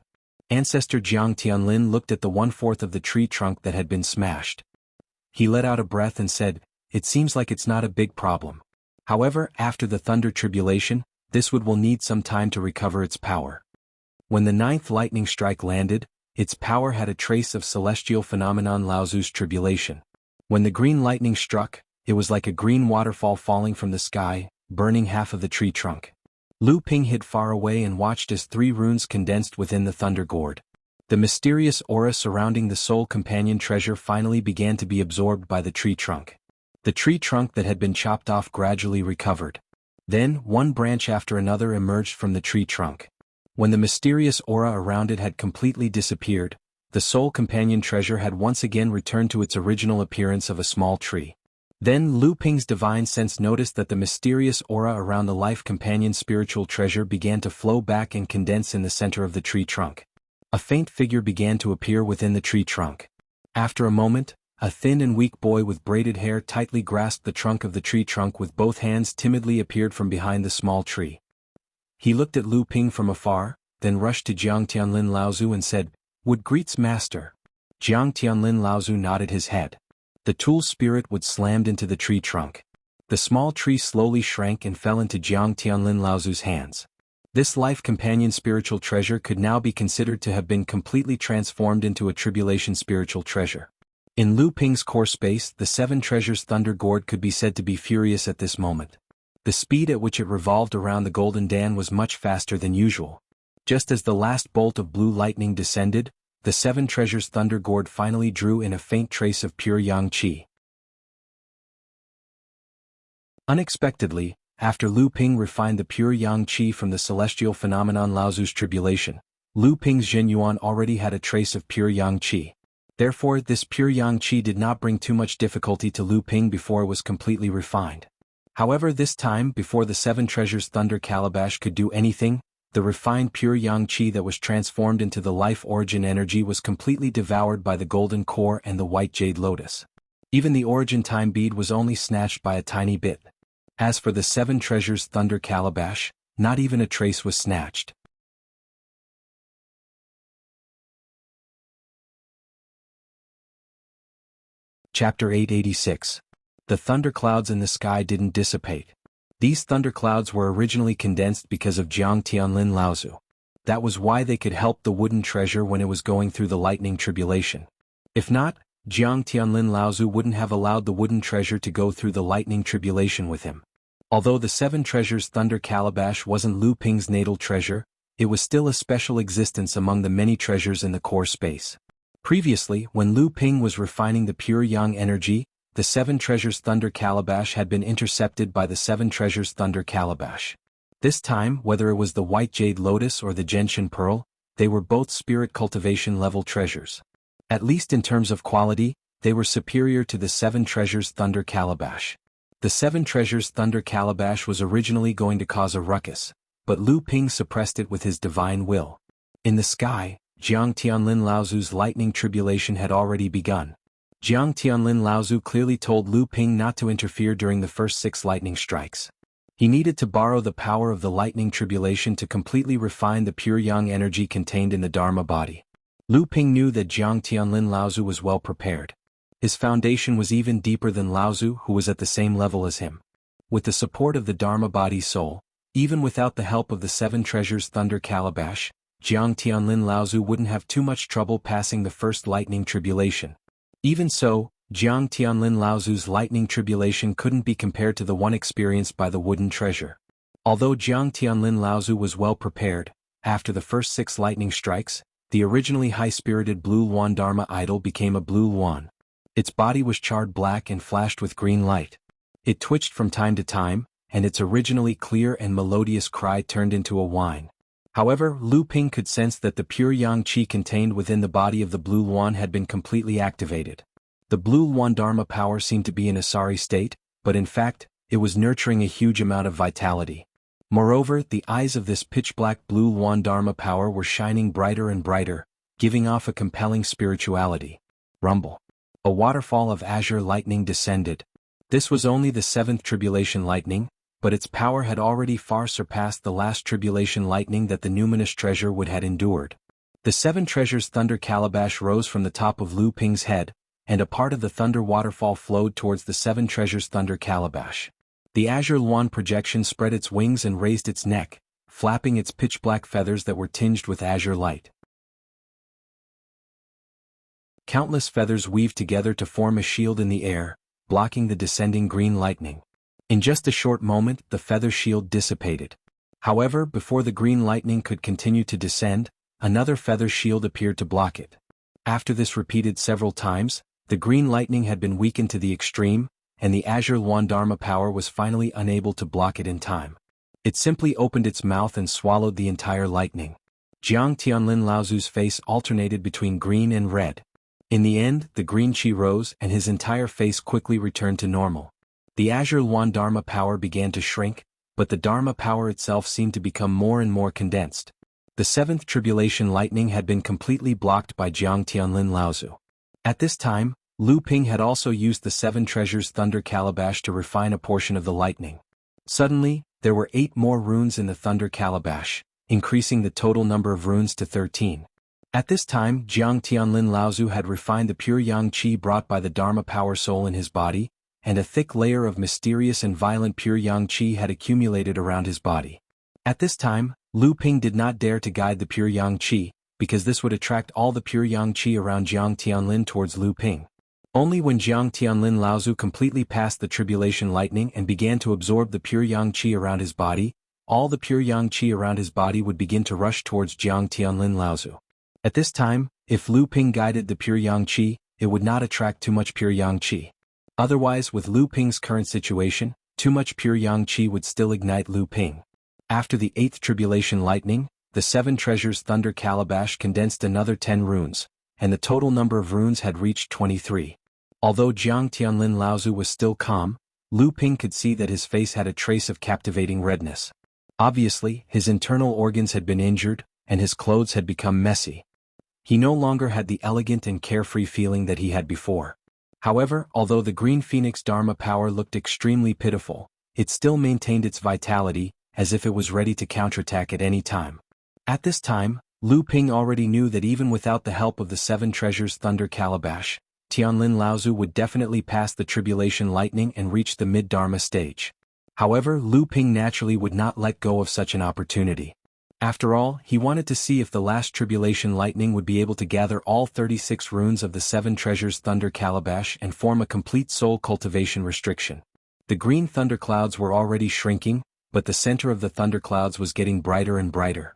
Ancestor Jiang Tianlin looked at the 1/4 of the tree trunk that had been smashed. He let out a breath and said, "It seems like it's not a big problem. However, after the thunder tribulation, this wood will need some time to recover its power." When the 9th lightning strike landed, its power had a trace of celestial phenomenon Laozu's tribulation. When the green lightning struck, it was like a green waterfall falling from the sky, burning half of the tree trunk. Lu Ping hid far away and watched as 3 runes condensed within the thunder gourd. The mysterious aura surrounding the soul companion treasure finally began to be absorbed by the tree trunk. The tree trunk that had been chopped off gradually recovered. Then, one branch after another emerged from the tree trunk. When the mysterious aura around it had completely disappeared, the soul companion treasure had once again returned to its original appearance of a small tree. Then Lu Ping's divine sense noticed that the mysterious aura around the life companion spiritual treasure began to flow back and condense in the center of the tree trunk. A faint figure began to appear within the tree trunk. After a moment, a thin and weak boy with braided hair tightly grasped the trunk of the tree trunk with both hands timidly appeared from behind the small tree. He looked at Lu Ping from afar, then rushed to Jiang Tianlin Laozu and said, "Would greets master." Jiang Tianlin Laozu nodded his head. The tool spirit would slammed into the tree trunk. The small tree slowly shrank and fell into Jiang Tianlin Laozu's hands. This life companion spiritual treasure could now be considered to have been completely transformed into a tribulation spiritual treasure. In Lu Ping's core space, the seven treasures thunder gourd could be said to be furious at this moment. The speed at which it revolved around the golden Dan was much faster than usual. Just as the last bolt of blue lightning descended, the seven treasures thunder gourd finally drew in a faint trace of pure yang qi. Unexpectedly, after Lu Ping refined the pure yang qi from the celestial phenomenon Laozu's tribulation, Lu Ping's Zhen Yuan already had a trace of pure yang qi. Therefore, this pure yang qi did not bring too much difficulty to Lu Ping before it was completely refined. However, this time, before the seven treasures thunder calabash could do anything, the refined pure yang qi that was transformed into the life origin energy was completely devoured by the golden core and the white jade lotus. Even the origin time bead was only snatched by a tiny bit. As for the seven treasures thunder calabash, not even a trace was snatched. Chapter 886. The thunderclouds in the sky didn't dissipate. These thunderclouds were originally condensed because of Jiang Tianlin Laozu. That was why they could help the wooden treasure when it was going through the lightning tribulation. If not, Jiang Tianlin Laozu wouldn't have allowed the wooden treasure to go through the lightning tribulation with him. Although the seven treasures thunder calabash wasn't Lu Ping's natal treasure, it was still a special existence among the many treasures in the core space. Previously, when Lu Ping was refining the pure yang energy, the seven treasures thunder calabash had been intercepted by the seven treasures thunder calabash. This time, whether it was the white jade lotus or the gentian pearl, they were both spirit cultivation level treasures. At least in terms of quality, they were superior to the seven treasures thunder calabash. The seven treasures thunder calabash was originally going to cause a ruckus, but Lu Ping suppressed it with his divine will. In the sky, Jiang Tianlin Laozu's lightning tribulation had already begun. Jiang Tianlin Laozu clearly told Lu Ping not to interfere during the first 6 lightning strikes. He needed to borrow the power of the lightning tribulation to completely refine the pure yang energy contained in the Dharma body. Lu Ping knew that Jiang Tianlin Laozu was well prepared. His foundation was even deeper than Laozu, who was at the same level as him. With the support of the Dharma body soul, even without the help of the seven treasures thunder calabash, Jiang Tianlin Laozu wouldn't have too much trouble passing the first lightning tribulation. Even so, Jiang Tianlin Laozu's lightning tribulation couldn't be compared to the one experienced by the wooden treasure. Although Jiang Tianlin Laozu was well prepared, after the first 6 lightning strikes, the originally high-spirited blue Luan Dharma idol became a blue Luan. Its body was charred black and flashed with green light. It twitched from time to time, and its originally clear and melodious cry turned into a whine. However, Lu Ping could sense that the pure yang qi contained within the body of the blue Luan had been completely activated. The blue Luan Dharma power seemed to be in a sorry state, but in fact, it was nurturing a huge amount of vitality. Moreover, the eyes of this pitch-black blue Luan Dharma power were shining brighter and brighter, giving off a compelling spirituality. Rumble. A waterfall of azure lightning descended. This was only the 7th tribulation lightning, but its power had already far surpassed the last tribulation lightning that the numinous treasure would have endured. The 7 treasures thunder calabash rose from the top of Lu Ping's head, and a part of the thunder waterfall flowed towards the 7 treasures thunder calabash. The azure Luan projection spread its wings and raised its neck, flapping its pitch-black feathers that were tinged with azure light. Countless feathers weaved together to form a shield in the air, blocking the descending green lightning. In just a short moment, the feather shield dissipated. However, before the green lightning could continue to descend, another feather shield appeared to block it. After this repeated several times, the green lightning had been weakened to the extreme, and the azure Luan Dharma power was finally unable to block it in time. It simply opened its mouth and swallowed the entire lightning. Jiang Tianlin Laozu's face alternated between green and red. In the end, the green qi rose and his entire face quickly returned to normal. The Azure Luan Dharma power began to shrink, but the Dharma power itself seemed to become more and more condensed. The seventh tribulation lightning had been completely blocked by Jiang Tianlin Laozu. At this time, Lu Ping had also used the Seven Treasures Thunder Calabash to refine a portion of the lightning. Suddenly, there were 8 more runes in the Thunder Calabash, increasing the total number of runes to 13. At this time, Jiang Tianlin Laozu had refined the pure yang qi brought by the Dharma power soul in his body, and a thick layer of mysterious and violent pure yang qi had accumulated around his body. At this time, Lu Ping did not dare to guide the pure yang qi, because this would attract all the pure yang qi around Jiang Tianlin towards Lu Ping. Only when Jiang Tianlin Laozu completely passed the tribulation lightning and began to absorb the pure yang qi around his body, all the pure yang qi around his body would begin to rush towards Jiang Tianlin Laozu. At this time, if Lu Ping guided the pure yang qi, it would not attract too much pure yang qi. Otherwise, with Lu Ping's current situation, too much pure yang qi would still ignite Lu Ping. After the 8th tribulation lightning, the Seven Treasures Thunder Calabash condensed another 10 runes, and the total number of runes had reached 23. Although Jiang Tianlin Laozu was still calm, Lu Ping could see that his face had a trace of captivating redness. Obviously, his internal organs had been injured, and his clothes had become messy. He no longer had the elegant and carefree feeling that he had before. However, although the Green Phoenix Dharma power looked extremely pitiful, it still maintained its vitality, as if it was ready to counterattack at any time. At this time, Lu Ping already knew that even without the help of the Seven Treasures Thunder Calabash, Tianlin Laozu would definitely pass the tribulation lightning and reach the mid-Dharma stage. However, Lu Ping naturally would not let go of such an opportunity. After all, he wanted to see if the last tribulation lightning would be able to gather all 36 runes of the Seven Treasures Thunder Calabash and form a complete soul cultivation restriction. The green thunderclouds were already shrinking, but the center of the thunderclouds was getting brighter and brighter.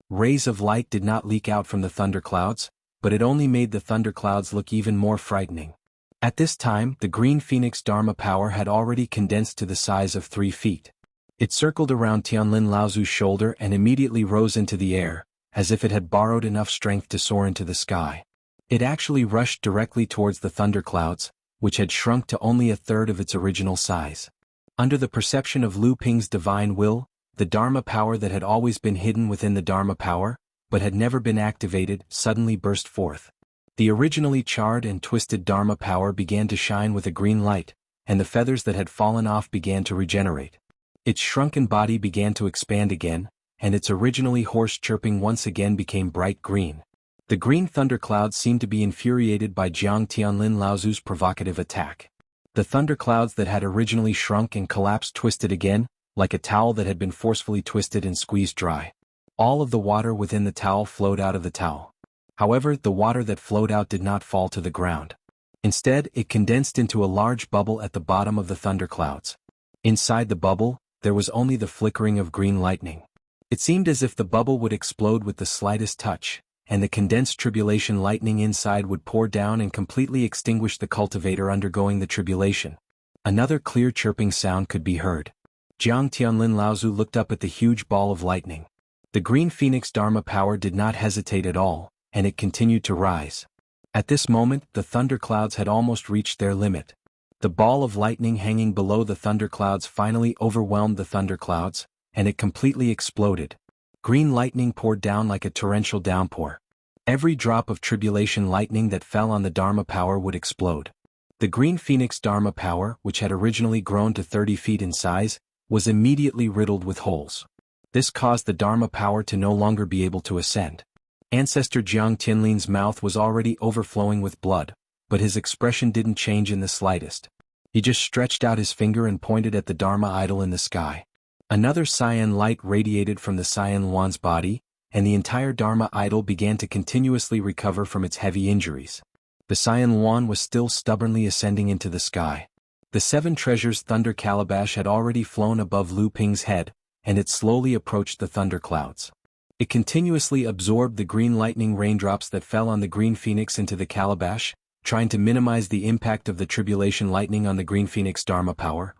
Rays of light did not leak out from the thunderclouds, but it only made the thunderclouds look even more frightening. At this time, the Green Phoenix Dharma power had already condensed to the size of 3 feet. It circled around Tianlin Laozu's shoulder and immediately rose into the air, as if it had borrowed enough strength to soar into the sky. It actually rushed directly towards the thunderclouds, which had shrunk to only a third of its original size. Under the perception of Lu Ping's divine will, the Dharma power that had always been hidden within the Dharma power, but had never been activated, suddenly burst forth. The originally charred and twisted Dharma power began to shine with a green light, and the feathers that had fallen off began to regenerate. Its shrunken body began to expand again, and its originally hoarse chirping once again became bright green. The green thunderclouds seemed to be infuriated by Jiang Tianlin Laozu's provocative attack. The thunderclouds that had originally shrunk and collapsed twisted again, like a towel that had been forcefully twisted and squeezed dry. All of the water within the towel flowed out of the towel. However, the water that flowed out did not fall to the ground. Instead, it condensed into a large bubble at the bottom of the thunderclouds. Inside the bubble, there was only the flickering of green lightning. It seemed as if the bubble would explode with the slightest touch, and the condensed tribulation lightning inside would pour down and completely extinguish the cultivator undergoing the tribulation. Another clear chirping sound could be heard. Jiang Tianlin Laozu looked up at the huge ball of lightning. The Green Phoenix Dharma power did not hesitate at all, and it continued to rise. At this moment, the thunderclouds had almost reached their limit. The ball of lightning hanging below the thunderclouds finally overwhelmed the thunderclouds, and it completely exploded. Green lightning poured down like a torrential downpour. Every drop of tribulation lightning that fell on the Dharma power would explode. The Green Phoenix Dharma power, which had originally grown to 30 feet in size, was immediately riddled with holes. This caused the Dharma power to no longer be able to ascend. Ancestor Jiang Tianlin's mouth was already overflowing with blood, but his expression didn't change in the slightest. He just stretched out his finger and pointed at the Dharma idol in the sky. Another cyan light radiated from the cyan Luan's body, and the entire Dharma idol began to continuously recover from its heavy injuries. The cyan Luan was still stubbornly ascending into the sky. The Seven Treasures Thunder Calabash had already flown above Lu Ping's head, and it slowly approached the thunderclouds. It continuously absorbed the green lightning raindrops that fell on the Green Phoenix into the calabash, trying to minimize the impact of the tribulation lightning on the Green Phoenix Dharma power.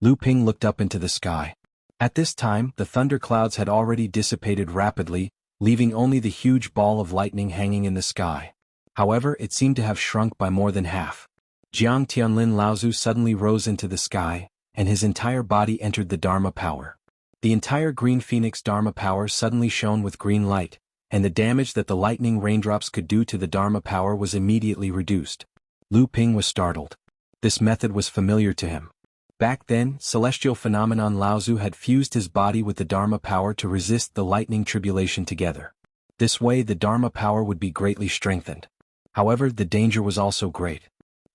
Lu Ping looked up into the sky. At this time, the thunderclouds had already dissipated rapidly, leaving only the huge ball of lightning hanging in the sky. However, it seemed to have shrunk by more than half. Jiang Tianlin Laozu suddenly rose into the sky, and his entire body entered the Dharma power. The entire green phoenix Dharma power suddenly shone with green light, and the damage that the lightning raindrops could do to the Dharma power was immediately reduced. Lu Ping was startled. This method was familiar to him. Back then, celestial phenomenon Laozu had fused his body with the Dharma power to resist the lightning tribulation together. This way the Dharma power would be greatly strengthened. However, the danger was also great.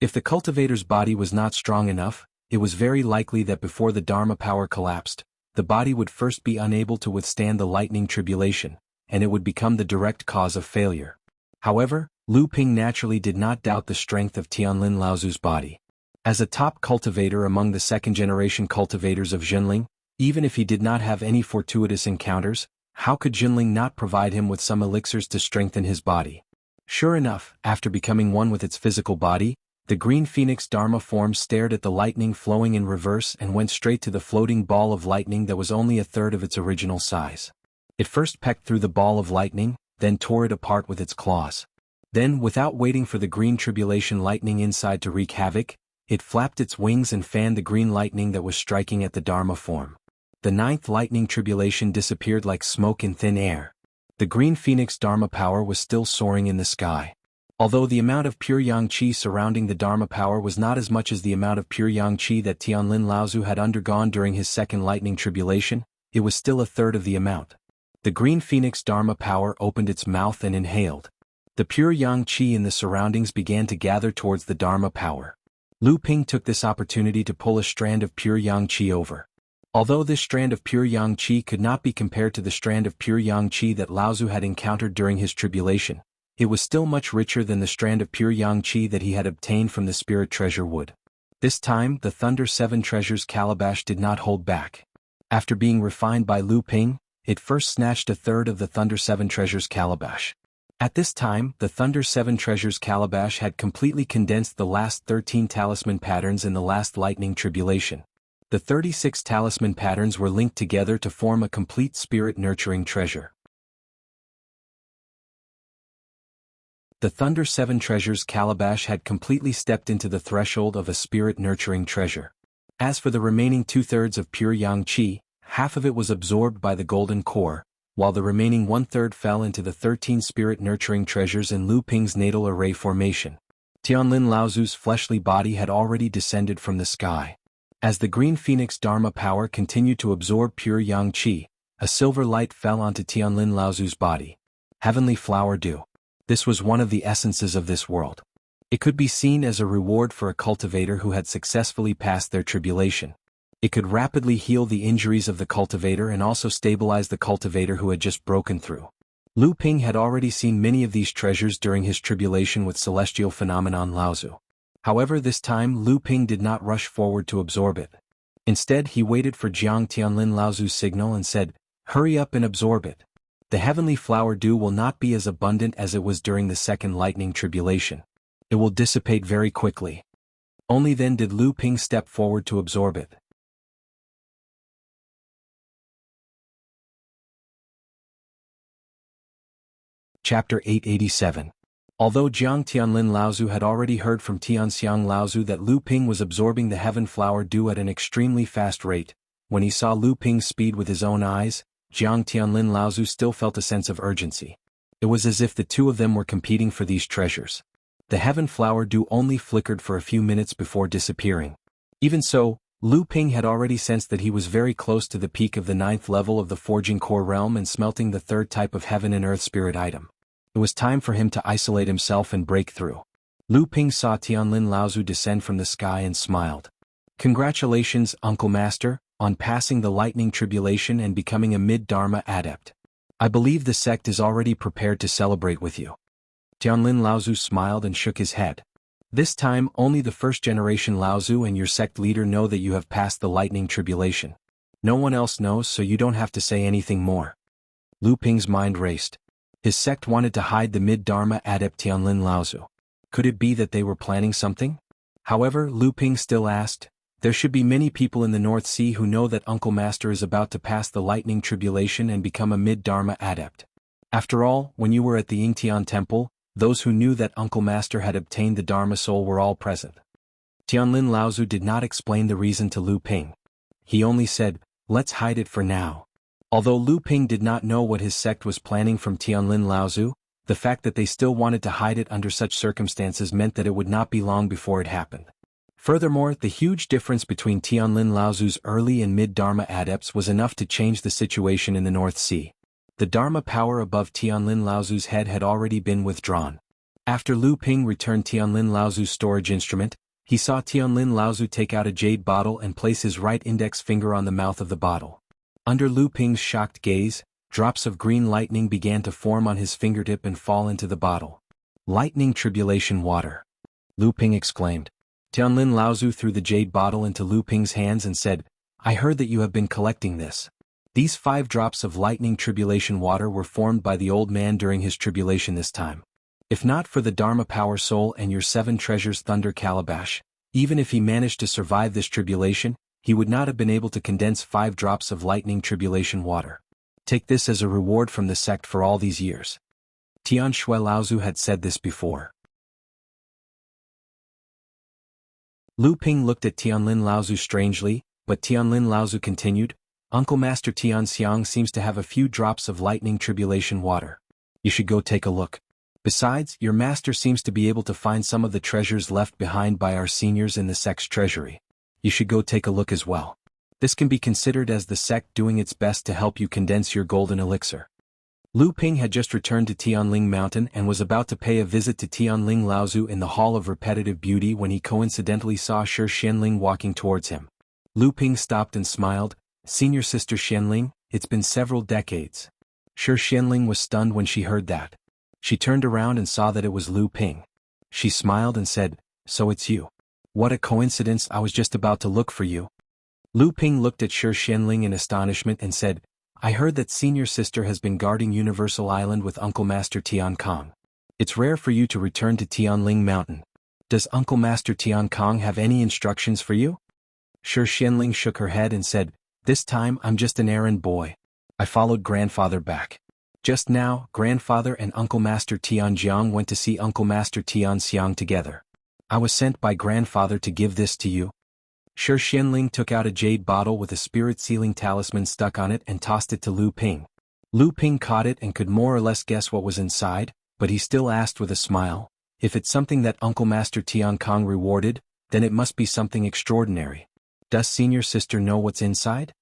If the cultivator's body was not strong enough, it was very likely that before the Dharma power collapsed, the body would first be unable to withstand the lightning tribulation, and it would become the direct cause of failure. However, Lu Ping naturally did not doubt the strength of Tianlin Laozu's body. As a top cultivator among the second-generation cultivators of Jinling, even if he did not have any fortuitous encounters, how could Jinling not provide him with some elixirs to strengthen his body? Sure enough, after becoming one with its physical body, the green phoenix Dharma form stared at the lightning flowing in reverse and went straight to the floating ball of lightning that was only a third of its original size. It first pecked through the ball of lightning, then tore it apart with its claws. Then, without waiting for the green tribulation lightning inside to wreak havoc, it flapped its wings and fanned the green lightning that was striking at the Dharma form. The ninth lightning tribulation disappeared like smoke in thin air. The green phoenix Dharma power was still soaring in the sky. Although the amount of pure yang qi surrounding the Dharma power was not as much as the amount of pure yang qi that Tianlin Laozu had undergone during his second lightning tribulation, it was still a third of the amount. The green phoenix Dharma power opened its mouth and inhaled. The pure yang qi in the surroundings began to gather towards the Dharma power. Lu Ping took this opportunity to pull a strand of pure yang qi over. Although this strand of pure yang qi could not be compared to the strand of pure yang qi that Laozu had encountered during his tribulation, it was still much richer than the strand of pure yang qi that he had obtained from the spirit treasure wood. This time, the Thunder 7 Treasures calabash did not hold back. After being refined by Lu Ping, it first snatched a third of the Thunder 7 Treasures calabash. At this time, the Thunder 7 Treasures calabash had completely condensed the last 13 talisman patterns in the last lightning tribulation. The 36 talisman patterns were linked together to form a complete spirit-nurturing treasure. The Thunder 7 Treasures calabash had completely stepped into the threshold of a spirit-nurturing treasure. As for the remaining two-thirds of pure yang qi, half of it was absorbed by the golden core, while the remaining one-third fell into the 13 spirit-nurturing treasures in Lu Ping's natal array formation. Tianlin Laozu's fleshly body had already descended from the sky. As the green phoenix Dharma power continued to absorb pure yang qi, a silver light fell onto Tianlin Laozu's body. Heavenly flower dew. This was one of the essences of this world. It could be seen as a reward for a cultivator who had successfully passed their tribulation. It could rapidly heal the injuries of the cultivator and also stabilize the cultivator who had just broken through. Lu Ping had already seen many of these treasures during his tribulation with celestial phenomenon Laozu. However, this time Lu Ping did not rush forward to absorb it. Instead, he waited for Jiang Tianlin Laozu's signal and said, "Hurry up and absorb it. The heavenly flower dew will not be as abundant as it was during the second lightning tribulation. It will dissipate very quickly." Only then did Lu Ping step forward to absorb it. Chapter 887. Although Jiang Tianlin Laozu had already heard from Tianxiang Laozu that Lu Ping was absorbing the heaven flower dew at an extremely fast rate, when he saw Lu Ping's speed with his own eyes, Jiang Tianlin Laozu still felt a sense of urgency. It was as if the two of them were competing for these treasures. The heaven flower dew only flickered for a few minutes before disappearing. Even so, Lu Ping had already sensed that he was very close to the peak of the 9th level of the forging core realm and smelting the 3rd type of heaven and earth spirit item. It was time for him to isolate himself and break through. Lu Ping saw Tianlin Laozu descend from the sky and smiled. "Congratulations, Uncle Master, on passing the lightning tribulation and becoming a mid-Dharma adept. I believe the sect is already prepared to celebrate with you." Tianlin Laozu smiled and shook his head. "This time only the first-generation Laozu and your sect leader know that you have passed the lightning tribulation. No one else knows, so you don't have to say anything more." Lu Ping's mind raced. His sect wanted to hide the mid-Dharma adept Tianlin Laozu. Could it be that they were planning something? However, Lu Ping still asked, There should be many people in the North Sea who know that Uncle Master is about to pass the lightning tribulation and become a mid-Dharma adept. After all, when you were at the Yingtian temple, those who knew that Uncle Master had obtained the Dharma soul were all present. Tianlin Laozu did not explain the reason to Lu Ping. He only said, "Let's hide it for now." Although Lu Ping did not know what his sect was planning from Tianlin Laozu, the fact that they still wanted to hide it under such circumstances meant that it would not be long before it happened. Furthermore, the huge difference between Tianlin Laozu's early and mid-Dharma adepts was enough to change the situation in the North Sea. The Dharma power above Tianlin Laozu's head had already been withdrawn. After Lu Ping returned Tianlin Laozu's storage instrument, he saw Tianlin Laozu take out a jade bottle and place his right index finger on the mouth of the bottle. Under Lu Ping's shocked gaze, drops of green lightning began to form on his fingertip and fall into the bottle. "Lightning tribulation water," Lu Ping exclaimed. Tianlin Laozu threw the jade bottle into Lu Ping's hands and said, "I heard that you have been collecting this." These 5 drops of lightning tribulation water were formed by the old man during his tribulation this time. If not for the Dharma power soul and your 7 treasures thunder calabash, even if he managed to survive this tribulation, he would not have been able to condense 5 drops of lightning tribulation water. Take this as a reward from the sect for all these years. Tian Shui Laozu had said this before. Lu Ping looked at Tianlin Laozu strangely, but Tianlin Laozu continued, "Uncle Master Tian Xiang seems to have a few drops of lightning tribulation water. You should go take a look. Besides, your master seems to be able to find some of the treasures left behind by our seniors in the sect's treasury. You should go take a look as well. This can be considered as the sect doing its best to help you condense your golden elixir." Lu Ping had just returned to Tianling Mountain and was about to pay a visit to Tianling Laozu in the Hall of Repetitive Beauty when he coincidentally saw Shi Xianling walking towards him. Lu Ping stopped and smiled, "Senior Sister Xianling, it's been several decades." Shi Xianling was stunned when she heard that. She turned around and saw that it was Lu Ping. She smiled and said, "So it's you. What a coincidence, I was just about to look for you." Lu Ping looked at Shi Xianling in astonishment and said, "I heard that Senior Sister has been guarding Universal Island with Uncle Master Tian Kong. It's rare for you to return to Tianling Mountain. Does Uncle Master Tian Kong have any instructions for you?" Shi Xianling shook her head and said, "This time I'm just an errand boy. I followed grandfather back. Just now, grandfather and Uncle Master Tian Jiang went to see Uncle Master Tian Xiang together. I was sent by grandfather to give this to you." Shi Xianling took out a jade bottle with a spirit-sealing talisman stuck on it and tossed it to Lu Ping. Lu Ping caught it and could more or less guess what was inside, but he still asked with a smile, "If it's something that Uncle Master Tian Kong rewarded, then it must be something extraordinary. Does Senior Sister know what's inside?"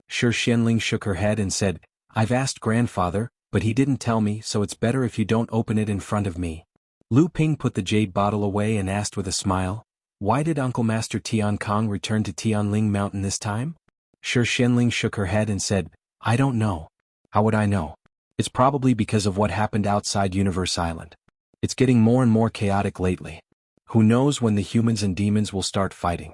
Shi Xianling shook her head and said, "I've asked grandfather, but he didn't tell me, so it's better if you don't open it in front of me." Lu Ping put the jade bottle away and asked with a smile, "Why did Uncle Master Tian Kong return to Tianling Mountain this time?" Shi Xianling shook her head and said, "I don't know. How would I know? It's probably because of what happened outside Universe Island. It's getting more and more chaotic lately. Who knows when the humans and demons will start fighting."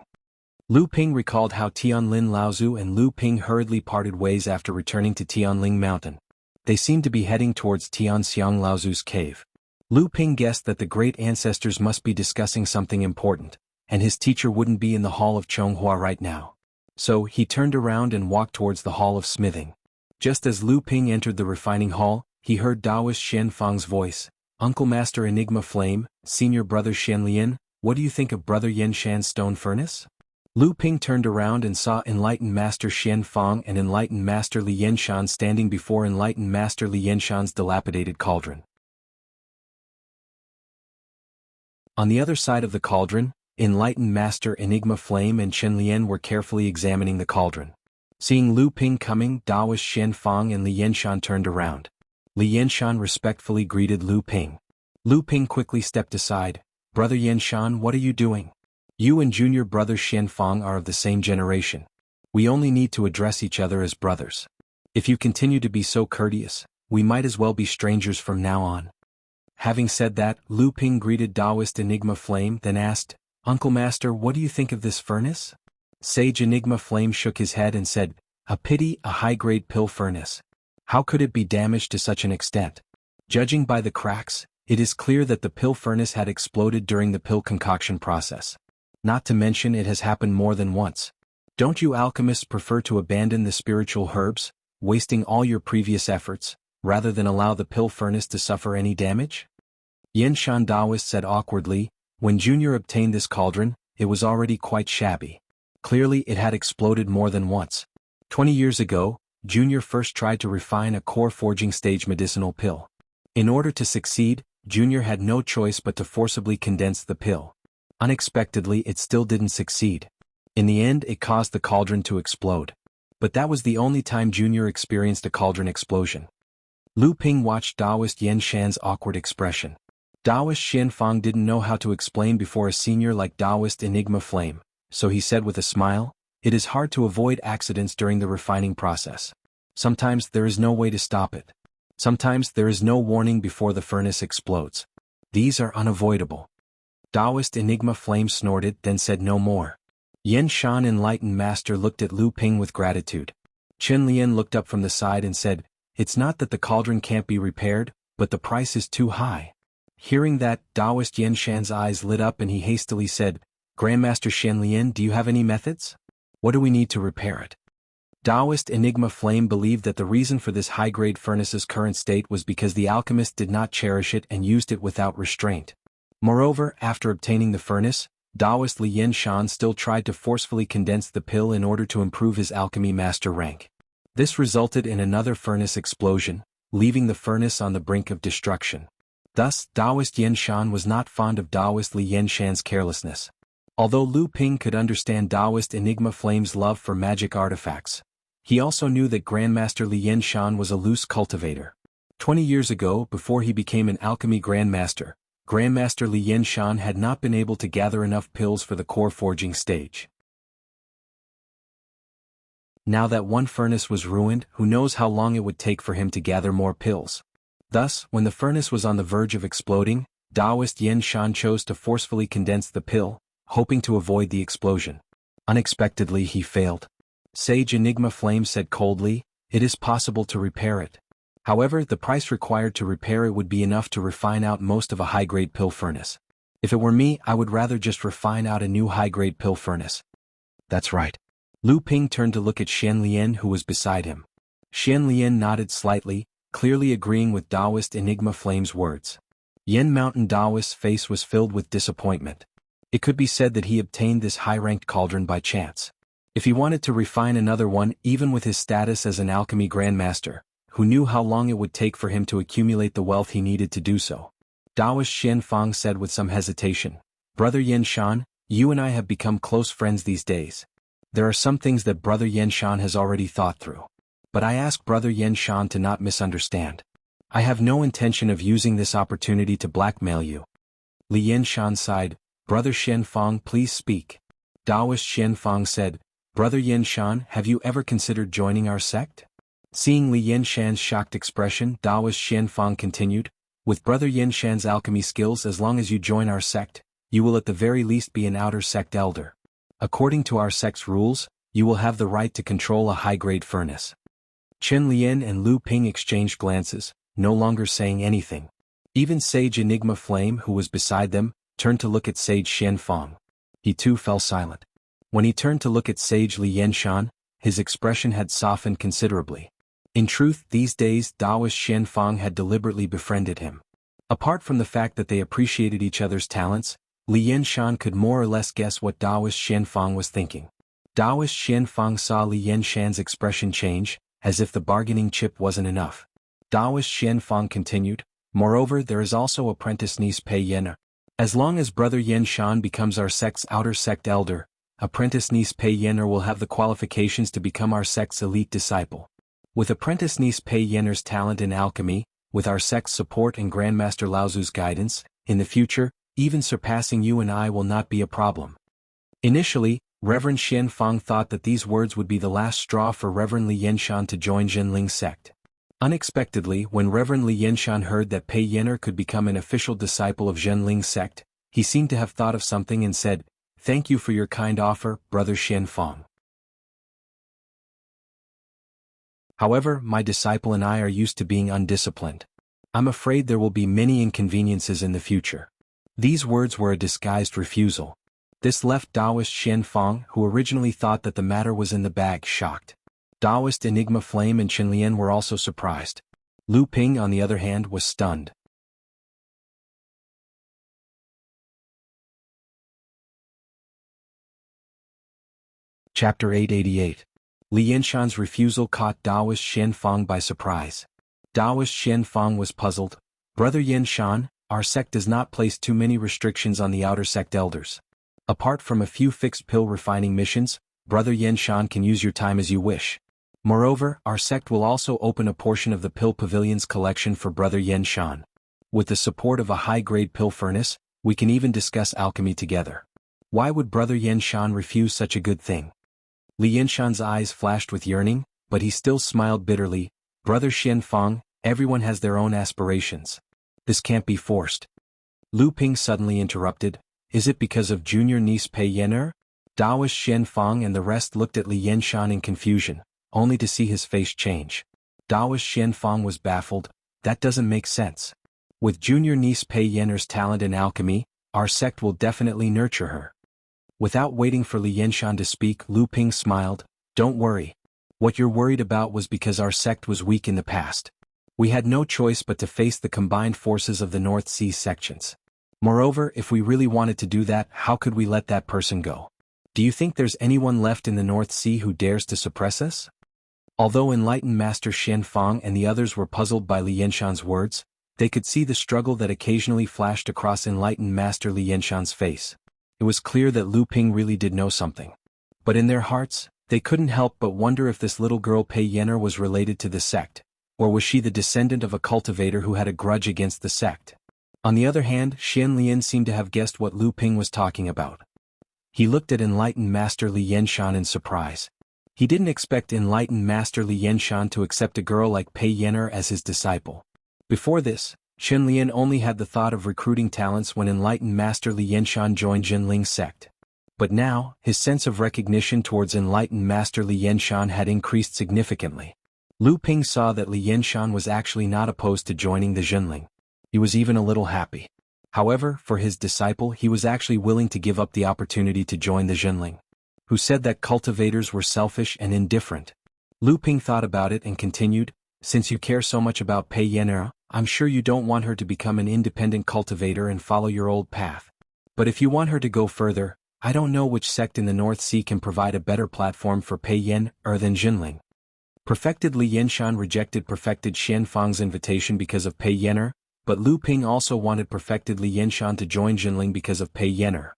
Lu Ping recalled how Tianlin Laozu and Lu Ping hurriedly parted ways after returning to Tianling Mountain. They seemed to be heading towards Tian Xiang Laozu's cave. Lu Ping guessed that the great ancestors must be discussing something important, and his teacher wouldn't be in the Hall of Chonghua right now. So he turned around and walked towards the Hall of Smithing. Just as Lu Ping entered the refining hall, he heard Taoist Shen Fang's voice, "Uncle Master Enigma Flame, Senior Brother Shen Lian, what do you think of Brother Yen Shan's stone furnace?" Lu Ping turned around and saw Enlightened Master Shen Fang and Enlightened Master Li Yenshan standing before Enlightened Master Li Yenshan's dilapidated cauldron. On the other side of the cauldron, Enlightened Master Enigma Flame and Chen Lian were carefully examining the cauldron. Seeing Lu Ping coming, Taoist Shen Fang and Li Yenshan turned around. Li Yenshan respectfully greeted Lu Ping. Lu Ping quickly stepped aside. "Brother Yenshan, what are you doing? You and junior brother Shen Fang are of the same generation. We only need to address each other as brothers. If you continue to be so courteous, we might as well be strangers from now on." Having said that, Lu Ping greeted Taoist Enigma Flame, then asked, "Uncle Master, what do you think of this furnace?" Sage Enigma Flame shook his head and said, "A pity, a high-grade pill furnace. How could it be damaged to such an extent? Judging by the cracks, it is clear that the pill furnace had exploded during the pill concoction process. Not to mention it has happened more than once. Don't you alchemists prefer to abandon the spiritual herbs, wasting all your previous efforts, rather than allow the pill furnace to suffer any damage? Yen Shan Daoist said awkwardly. When Junior obtained this cauldron, it was already quite shabby. Clearly it had exploded more than once. 20 years ago, Junior first tried to refine a core forging stage medicinal pill. In order to succeed, Junior had no choice but to forcibly condense the pill. Unexpectedly, it still didn't succeed. In the end, it caused the cauldron to explode. But that was the only time Junior experienced a cauldron explosion. Lu Ping watched Daoist Yen Shan's awkward expression. Daoist Xianfang didn't know how to explain before a senior like Daoist Enigma Flame, so he said with a smile, "It is hard to avoid accidents during the refining process. Sometimes there is no way to stop it. Sometimes there is no warning before the furnace explodes. These are unavoidable." Daoist Enigma Flame snorted, then said no more. Yen Shan Enlightened Master looked at Lu Ping with gratitude. Chen Lian looked up from the side and said, "It's not that the cauldron can't be repaired, but the price is too high." Hearing that, Daoist Yen Shan's eyes lit up and he hastily said, "Grandmaster Shen Lian, do you have any methods? What do we need to repair it?" Daoist Enigma Flame believed that the reason for this high-grade furnace's current state was because the alchemist did not cherish it and used it without restraint. Moreover, after obtaining the furnace, Daoist Li Yen Shan still tried to forcefully condense the pill in order to improve his alchemy master rank. This resulted in another furnace explosion, leaving the furnace on the brink of destruction. Thus, Daoist Yen Shan was not fond of Daoist Li Yen Shan's carelessness. Although Lu Ping could understand Daoist Enigma Flame's love for magic artifacts, he also knew that Grandmaster Li Yen Shan was a loose cultivator. 20 years ago, before he became an alchemy grandmaster, Grandmaster Li Yen Shan had not been able to gather enough pills for the core forging stage. Now that one furnace was ruined, who knows how long it would take for him to gather more pills. Thus, when the furnace was on the verge of exploding, Daoist Yen Shan chose to forcefully condense the pill, hoping to avoid the explosion. Unexpectedly, he failed. Sage Enigma Flame said coldly, "It is possible to repair it. However, the price required to repair it would be enough to refine out most of a high-grade pill furnace. If it were me, I would rather just refine out a new high-grade pill furnace." "That's right." Lu Ping turned to look at Shen Lian, who was beside him. Shen Lian nodded slightly, clearly agreeing with Daoist Enigma Flame's words. Yen Mountain Daoist's face was filled with disappointment. It could be said that he obtained this high-ranked cauldron by chance. If he wanted to refine another one, even with his status as an alchemy grandmaster, who knew how long it would take for him to accumulate the wealth he needed to do so? Daoist Xianfang said with some hesitation, "Brother Yen Shan, you and I have become close friends these days. There are some things that Brother Yen Shan has already thought through. But I ask Brother Yen Shan to not misunderstand. I have no intention of using this opportunity to blackmail you." Li Yen Shan sighed, "Brother Xianfang, please speak." Daoist Xianfang said, "Brother Yen Shan, have you ever considered joining our sect?" Seeing Li Yen Shan's shocked expression, Daoist Xianfang continued, "With Brother Yen Shan's alchemy skills, as long as you join our sect, you will at the very least be an outer sect elder. According to our sect's rules, you will have the right to control a high-grade furnace." Chen Lian and Lu Ping exchanged glances, no longer saying anything. Even Sage Enigma Flame, who was beside them, turned to look at Sage Xianfang. He too fell silent. When he turned to look at Sage Li Yen Shan, his expression had softened considerably. In truth, these days Daoist Xianfang had deliberately befriended him. Apart from the fact that they appreciated each other's talents, Li Yen Shan could more or less guess what Daoist Xianfang was thinking. Daoist Xianfang saw Li Yen Shan's expression change, as if the bargaining chip wasn't enough. Daoist Xianfang continued, "Moreover, there is also apprentice niece Pei Yener. As long as Brother Yen Shan becomes our sect's outer sect elder, apprentice niece Pei Yener will have the qualifications to become our sect's elite disciple. With apprentice niece Pei Yener's talent in alchemy, with our sect's support and Grandmaster Laozu's guidance, in the future, even surpassing you and I will not be a problem." Initially, Reverend Xianfang thought that these words would be the last straw for Reverend Li Yenshan to join Zhenling's sect. Unexpectedly, when Reverend Li Yenshan heard that Pei Yener could become an official disciple of Zhenling's sect, he seemed to have thought of something and said, "Thank you for your kind offer, Brother Xianfang. However, my disciple and I are used to being undisciplined. I'm afraid there will be many inconveniences in the future." These words were a disguised refusal. This left Taoist Xian Fang, who originally thought that the matter was in the bag, shocked. Taoist Enigma Flame and Qin Lian were also surprised. Lu Ping, on the other hand, was stunned. Chapter 888. Li Yinshan's refusal caught Taoist Xian Fang by surprise. Taoist Xian Fang was puzzled. Brother Yinshan, our sect does not place too many restrictions on the outer sect elders. Apart from a few fixed pill refining missions, Brother Yinshan can use your time as you wish. Moreover, our sect will also open a portion of the pill pavilion's collection for Brother Yinshan. With the support of a high-grade pill furnace, we can even discuss alchemy together. Why would Brother Yinshan refuse such a good thing? Li Yinshan's eyes flashed with yearning, but he still smiled bitterly. Brother Xian Fang, everyone has their own aspirations. This can't be forced. Lu Ping suddenly interrupted. Is it because of junior niece Pei Yener? Taoist Xian Fang and the rest looked at Li Yinshan in confusion, only to see his face change. Taoist Xian Fang was baffled. That doesn't make sense. With junior niece Pei Yener's talent in alchemy, our sect will definitely nurture her. Without waiting for Li Yinshan to speak, Lu Ping smiled. Don't worry. What you're worried about was because our sect was weak in the past. We had no choice but to face the combined forces of the North Sea sections. Moreover, if we really wanted to do that, how could we let that person go? Do you think there's anyone left in the North Sea who dares to suppress us? Although enlightened Master Xian Fang and the others were puzzled by Li Yinshan's words, they could see the struggle that occasionally flashed across enlightened Master Li Yinshan's face. It was clear that Lu Ping really did know something. But in their hearts, they couldn't help but wonder if this little girl Pei Yener was related to the sect, or was she the descendant of a cultivator who had a grudge against the sect? On the other hand, Xian Lian seemed to have guessed what Lu Ping was talking about. He looked at enlightened Master Li Yinshan in surprise. He didn't expect enlightened Master Li Yinshan to accept a girl like Pei Yener as his disciple. Before this, Xian Lian only had the thought of recruiting talents when enlightened Master Li Yinshan joined Jinling's sect. But now, his sense of recognition towards enlightened Master Li Yinshan had increased significantly. Lu Ping saw that Li Yinshan was actually not opposed to joining the Jinling. He was even a little happy. However, for his disciple he was actually willing to give up the opportunity to join the Jinling. Who said that cultivators were selfish and indifferent? Lu Ping thought about it and continued, since you care so much about Pei Yener, I'm sure you don't want her to become an independent cultivator and follow your old path. But if you want her to go further, I don't know which sect in the North Sea can provide a better platform for Pei Yener than Jinling. Perfected Li Yinshan rejected Perfected Xian Fang's invitation because of Pei Yener, but Lu Ping also wanted Perfected Li Yinshan to join Jinling because of Pei Yener.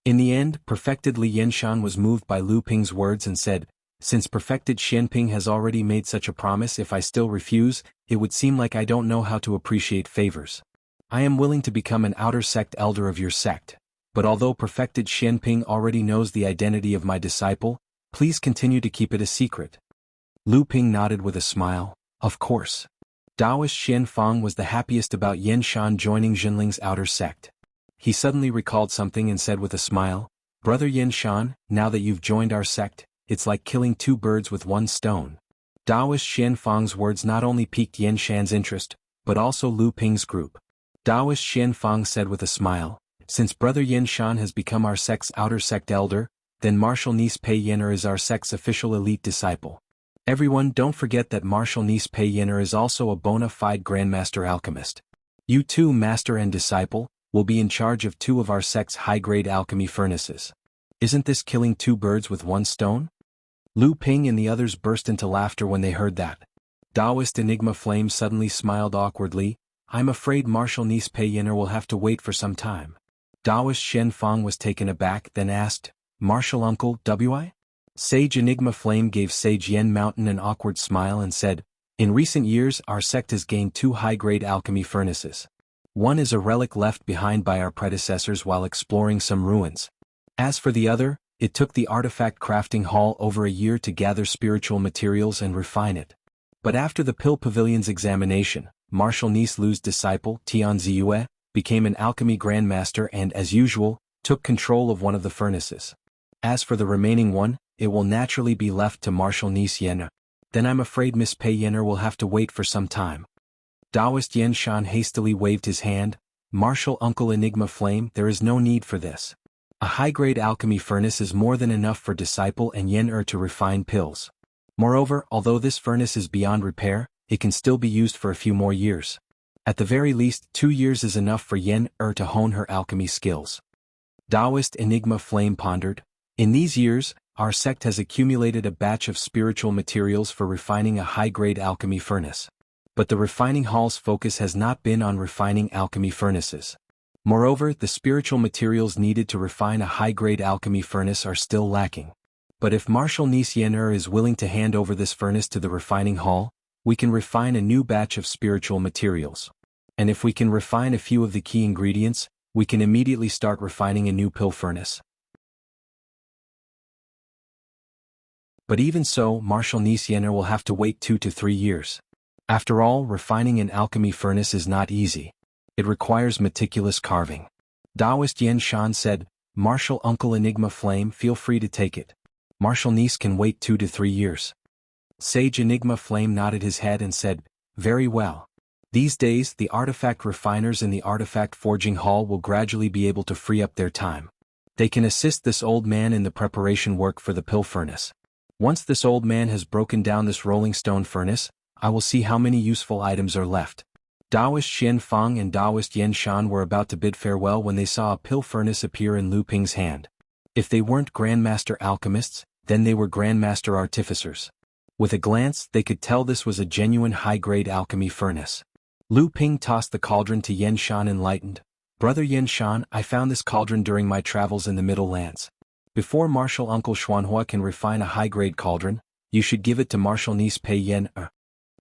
In the end, Perfected Li Yinshan was moved by Lu Ping's words and said, since Perfected Xianping has already made such a promise, if I still refuse, it would seem like I don't know how to appreciate favors. I am willing to become an outer sect elder of your sect, but although Perfected Xianping already knows the identity of my disciple, please continue to keep it a secret. Lu Ping nodded with a smile, of course. Taoist Xian Fang was the happiest about Yinshan joining Jinling's outer sect. He suddenly recalled something and said with a smile, Brother Yinshan, now that you've joined our sect, it's like killing two birds with one stone. Taoist Xian Fang's words not only piqued Yinshan's interest, but also Lu Ping's group. Taoist Xian Fang said with a smile, since Brother Yinshan has become our sect's outer sect elder, then martial niece Pei Yener is our sect's official elite disciple. Everyone, don't forget that martial niece Pei Yener is also a bona fide grandmaster alchemist. You two, master and disciple, will be in charge of two of our sect's high-grade alchemy furnaces. Isn't this killing two birds with one stone? Lu Ping and the others burst into laughter when they heard that. Taoist Enigma Flame suddenly smiled awkwardly. I'm afraid martial niece Pei Yener will have to wait for some time. Taoist Xian Fang was taken aback, then asked, Martial Uncle Wi? Sage Enigma Flame gave Sage Yen Mountain an awkward smile and said, in recent years our sect has gained two high-grade alchemy furnaces. One is a relic left behind by our predecessors while exploring some ruins. As for the other, it took the artifact crafting hall over a year to gather spiritual materials and refine it. But after the Pill Pavilion's examination, Martial Niece Lu's disciple, Tian Ziyue, became an alchemy grandmaster and, as usual, took control of one of the furnaces. As for the remaining one, it will naturally be left to Martial Niece Yener. Then I'm afraid Miss Pei Yener will have to wait for some time. Taoist Yinshan hastily waved his hand. Martial Uncle Enigma Flame, there is no need for this. A high-grade alchemy furnace is more than enough for Disciple and Yen to refine pills. Moreover, although this furnace is beyond repair, it can still be used for a few more years. At the very least, 2 years is enough for Yen to hone her alchemy skills. Taoist Enigma Flame pondered. In these years, our sect has accumulated a batch of spiritual materials for refining a high-grade alchemy furnace. But the refining hall's focus has not been on refining alchemy furnaces. Moreover, the spiritual materials needed to refine a high-grade alchemy furnace are still lacking. But if Martial Niece Yen is willing to hand over this furnace to the refining hall, we can refine a new batch of spiritual materials. And if we can refine a few of the key ingredients, we can immediately start refining a new pill furnace. But even so, Martial Niece Yen will have to wait 2 to 3 years. After all, refining an alchemy furnace is not easy. It requires meticulous carving. Taoist Yen Shan said, Martial Uncle Enigma Flame, feel free to take it. Martial Niece can wait 2 to 3 years. Sage Enigma Flame nodded his head and said, very well. These days, the artifact refiners in the artifact forging hall will gradually be able to free up their time. They can assist this old man in the preparation work for the pill furnace. Once this old man has broken down this rolling stone furnace, I will see how many useful items are left. Taoist Xian Fang and Taoist Yen Shan were about to bid farewell when they saw a pill furnace appear in Lu Ping's hand. If they weren't Grandmaster Alchemists, then they were Grandmaster Artificers. With a glance, they could tell this was a genuine high-grade alchemy furnace. Lu Ping tossed the cauldron to Yen Shan enlightened. Brother Yen Shan, I found this cauldron during my travels in the Middle Lands. Before Martial Uncle Xuanhua can refine a high-grade cauldron, you should give it to Martial Niece Pei Yen.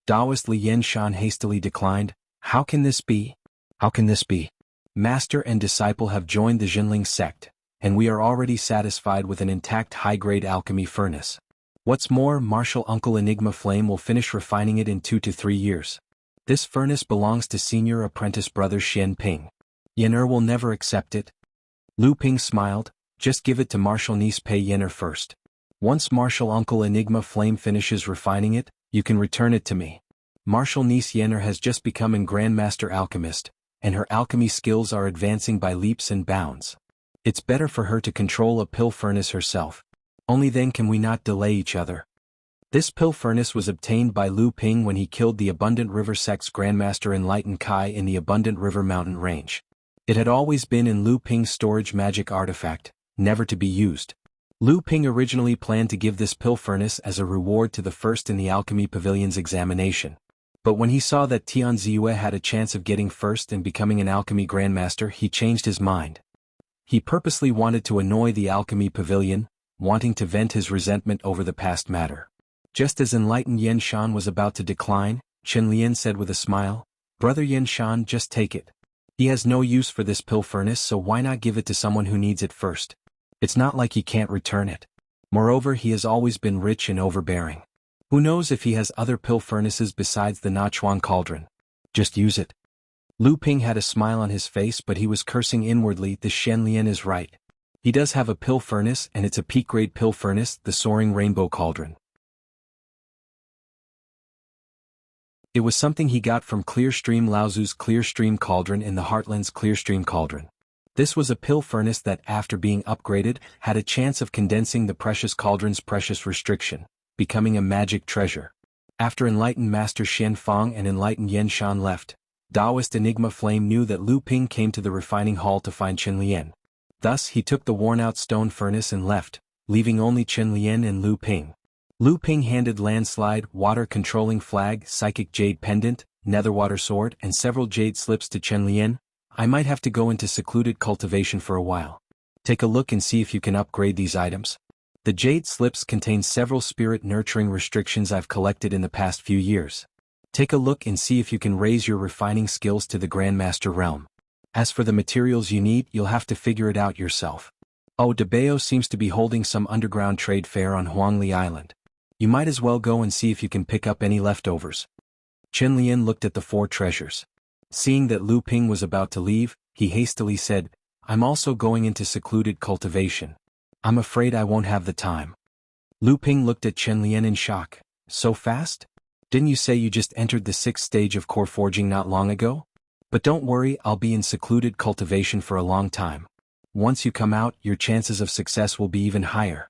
Taoist Li Yen Shan hastily declined. How can this be? How can this be? Master and disciple have joined the Jinling sect, and we are already satisfied with an intact high-grade alchemy furnace. What's more, Martial Uncle Enigma Flame will finish refining it in 2 to 3 years. This furnace belongs to senior apprentice brother Xian Ping. Yen will never accept it. Lu Ping smiled. Just give it to Martial Niece Pei Yen first. Once Martial Uncle Enigma Flame finishes refining it, you can return it to me. Martial Niece Yen has just become a Grandmaster Alchemist, and her alchemy skills are advancing by leaps and bounds. It's better for her to control a pill furnace herself. Only then can we not delay each other. This pill furnace was obtained by Lu Ping when he killed the Abundant River Sect's Grandmaster Enlightened Kai in the Abundant River mountain range. It had always been in Lu Ping's storage magic artifact, never to be used. Lu Ping originally planned to give this pill furnace as a reward to the first in the Alchemy Pavilion's examination. But when he saw that Tian Ziyue had a chance of getting first and becoming an alchemy grandmaster, he changed his mind. He purposely wanted to annoy the Alchemy Pavilion, wanting to vent his resentment over the past matter. Just as enlightened Yen Shan was about to decline, Chen Lian said with a smile, Brother Yen Shan, just take it. He has no use for this pill furnace, so why not give it to someone who needs it first? It's not like he can't return it. Moreover, he has always been rich and overbearing. Who knows if he has other pill furnaces besides the Nachuan cauldron? Just use it. Lu Ping had a smile on his face, but he was cursing inwardly. The Shen Lian is right. He does have a pill furnace, and it's a peak-grade pill furnace, the Soaring Rainbow Cauldron. It was something he got from Clearstream Laozu's Clearstream Cauldron in the Heartland's Clearstream Cauldron. This was a pill furnace that, after being upgraded, had a chance of condensing the precious cauldron's precious restriction, becoming a magic treasure. After enlightened Master Xian Fang and enlightened Yen Shan left, Taoist Enigma Flame knew that Lu Ping came to the refining hall to find Chen Lian. Thus he took the worn-out stone furnace and left, leaving only Chen Lian and Lu Ping. Lu Ping handed Landslide, Water-Controlling Flag, Psychic Jade Pendant, Netherwater Sword, and several jade slips to Chen Lian. I might have to go into secluded cultivation for a while. Take a look and see if you can upgrade these items. The jade slips contain several spirit-nurturing restrictions I've collected in the past few years. Take a look and see if you can raise your refining skills to the Grandmaster realm. As for the materials you need, you'll have to figure it out yourself. Oh, Debeo seems to be holding some underground trade fair on Huangli Island. You might as well go and see if you can pick up any leftovers. Chen Lian looked at the 4 treasures. Seeing that Lu Ping was about to leave, he hastily said, I'm also going into secluded cultivation. I'm afraid I won't have the time. Lu Ping looked at Chen Lian in shock. So fast? Didn't you say you just entered the 6th stage of core forging not long ago? But don't worry, I'll be in secluded cultivation for a long time. Once you come out, your chances of success will be even higher.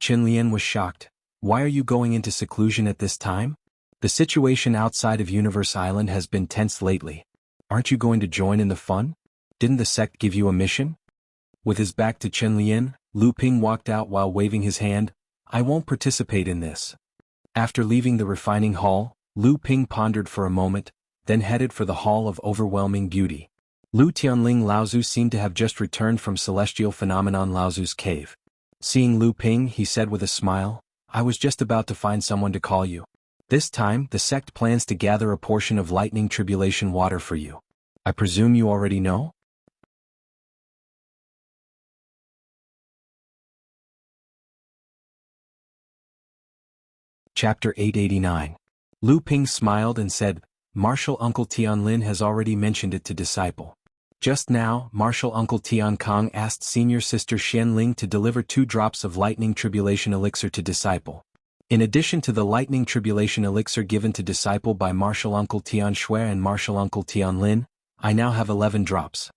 Qinlian was shocked. Why are you going into seclusion at this time? The situation outside of Universe Island has been tense lately. Aren't you going to join in the fun? Didn't the sect give you a mission? With his back to Qinlian, Lu Ping walked out while waving his hand. I won't participate in this. After leaving the refining hall, Lu Ping pondered for a moment, then headed for the Hall of Overwhelming Beauty. Lu Tianling Laozu seemed to have just returned from Celestial Phenomenon Laozu's cave. Seeing Lu Ping, he said with a smile, I was just about to find someone to call you. This time, the sect plans to gather a portion of lightning tribulation water for you. I presume you already know? Chapter 889. Lu Ping smiled and said, Martial Uncle Tianlin has already mentioned it to Disciple. Just now, Martial Uncle Tian Kong asked Senior Sister Xianling to deliver 2 drops of Lightning Tribulation Elixir to Disciple. In addition to the Lightning Tribulation Elixir given to Disciple by Martial Uncle Tian Shui and Martial Uncle Tianlin, I now have 11 drops.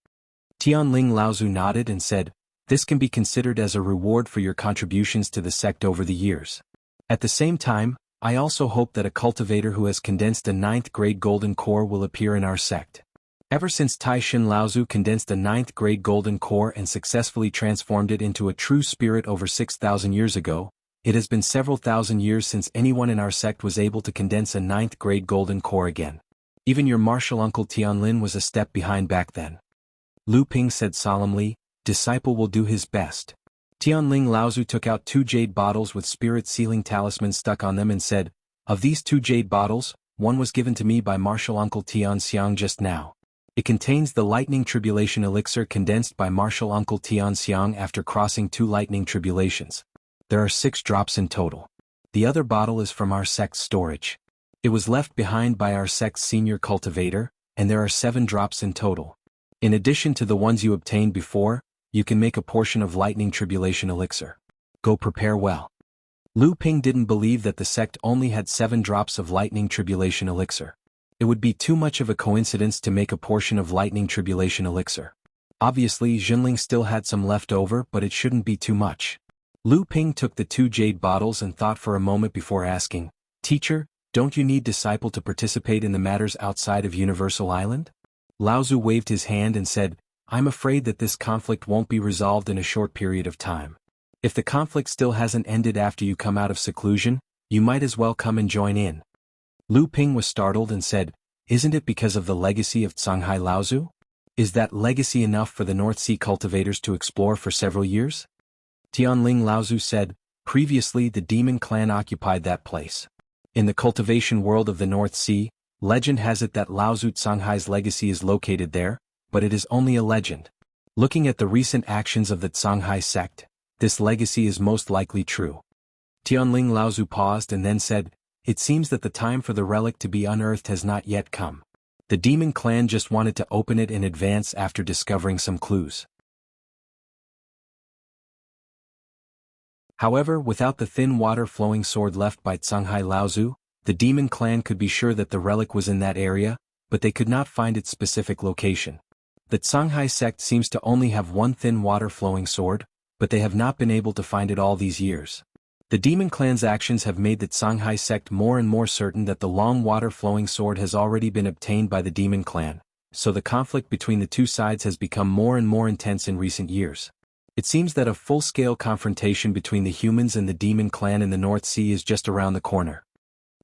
Tianling Laozu nodded and said, This can be considered as a reward for your contributions to the sect over the years. At the same time, I also hope that a cultivator who has condensed a 9th grade golden core will appear in our sect. Ever since Tai Shin Laozu condensed a 9th grade golden core and successfully transformed it into a true spirit over 6,000 years ago, it has been several thousand years since anyone in our sect was able to condense a 9th grade golden core again. Even your martial uncle Tianlin was a step behind back then. Lu Ping said solemnly, Disciple will do his best. Tianling Laozu took out 2 jade bottles with spirit sealing talismans stuck on them and said, Of these 2 jade bottles, one was given to me by martial uncle Tian Xiang just now. It contains the lightning tribulation elixir condensed by martial uncle Tian Xiang after crossing 2 lightning tribulations. There are 6 drops in total. The other bottle is from our sect's storage. It was left behind by our sect's senior cultivator, and there are 7 drops in total. In addition to the ones you obtained before, you can make a portion of lightning tribulation elixir. Go prepare well. Lu Ping didn't believe that the sect only had 7 drops of lightning tribulation elixir. It would be too much of a coincidence to make a portion of lightning tribulation elixir. Obviously, Jinling still had some left over, but it shouldn't be too much. Lu Ping took the 2 jade bottles and thought for a moment before asking, Teacher, don't you need Disciple to participate in the matters outside of Universal Island? Laozu waved his hand and said, I'm afraid that this conflict won't be resolved in a short period of time. If the conflict still hasn't ended after you come out of seclusion, you might as well come and join in. Lu Ping was startled and said, Isn't it because of the legacy of Canghai Laozu? Is that legacy enough for the North Sea cultivators to explore for several years? Tianling Laozu said, Previously the demon clan occupied that place. In the cultivation world of the North Sea, legend has it that Laozu Canghai's legacy is located there, but it is only a legend. Looking at the recent actions of the Canghai sect, this legacy is most likely true. Tianling Laozu paused and then said, It seems that the time for the relic to be unearthed has not yet come. The demon clan just wanted to open it in advance after discovering some clues. However, without the thin water-flowing sword left by Canghai Laozu, the demon clan could be sure that the relic was in that area, but they could not find its specific location. The Canghai sect seems to only have one thin water-flowing sword, but they have not been able to find it all these years. The demon clan's actions have made the Canghai sect more and more certain that the long water-flowing sword has already been obtained by the demon clan, so the conflict between the two sides has become more and more intense in recent years. It seems that a full-scale confrontation between the humans and the demon clan in the North Sea is just around the corner.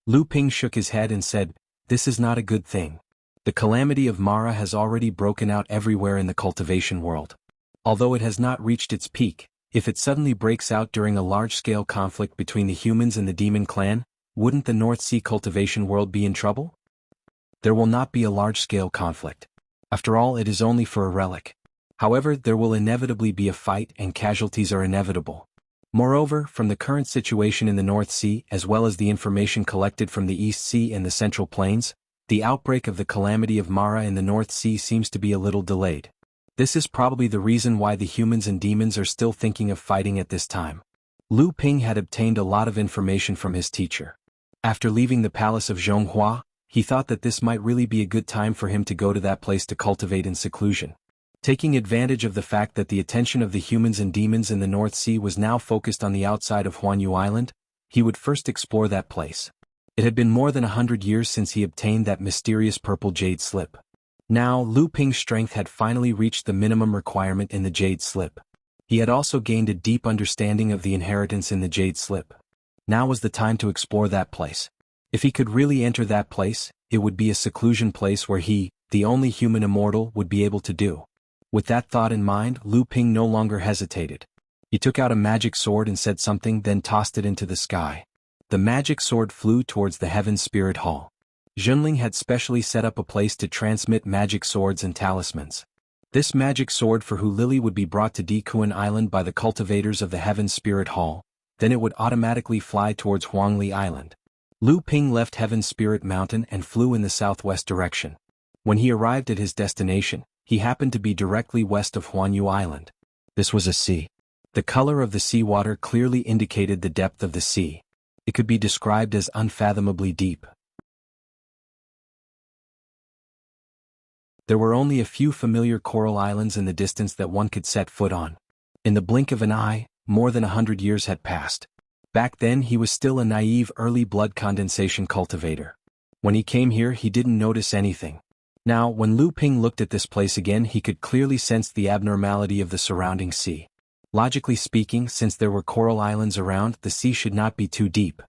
Lu Ping shook his head and said, This is not a good thing. The calamity of Mara has already broken out everywhere in the cultivation world. Although it has not reached its peak, if it suddenly breaks out during a large-scale conflict between the humans and the demon clan, wouldn't the North Sea cultivation world be in trouble? There will not be a large-scale conflict. After all, it is only for a relic. However, there will inevitably be a fight and casualties are inevitable. Moreover, from the current situation in the North Sea as well as the information collected from the East Sea and the Central Plains, the outbreak of the calamity of Mara in the North Sea seems to be a little delayed. This is probably the reason why the humans and demons are still thinking of fighting at this time. Lu Ping had obtained a lot of information from his teacher. After leaving the palace of Zhonghua, he thought that this might really be a good time for him to go to that place to cultivate in seclusion. Taking advantage of the fact that the attention of the humans and demons in the North Sea was now focused on the outside of Huanyu Island, he would first explore that place. It had been more than 100 years since he obtained that mysterious purple jade slip. Now, Lu Ping's strength had finally reached the minimum requirement in the jade slip. He had also gained a deep understanding of the inheritance in the jade slip. Now was the time to explore that place. If he could really enter that place, it would be a seclusion place where he, the only human immortal, would be able to do. With that thought in mind, Lu Ping no longer hesitated. He took out a magic sword and said something, then tossed it into the sky. The magic sword flew towards the Heaven Spirit Hall. Junling had specially set up a place to transmit magic swords and talismans. This magic sword for Hu Lili would be brought to Dikuan Island by the cultivators of the Heaven Spirit Hall, then it would automatically fly towards Huangli Island. Lu Ping left Heaven Spirit Mountain and flew in the southwest direction. When he arrived at his destination, he happened to be directly west of Huanyu Island. This was a sea. The color of the seawater clearly indicated the depth of the sea. It could be described as unfathomably deep. There were only a few familiar coral islands in the distance that one could set foot on. In the blink of an eye, more than 100 years had passed. Back then he was still a naive early blood condensation cultivator. When he came here he didn't notice anything. Now, when Lu Ping looked at this place again, he could clearly sense the abnormality of the surrounding sea. Logically speaking, since there were coral islands around, the sea should not be too deep.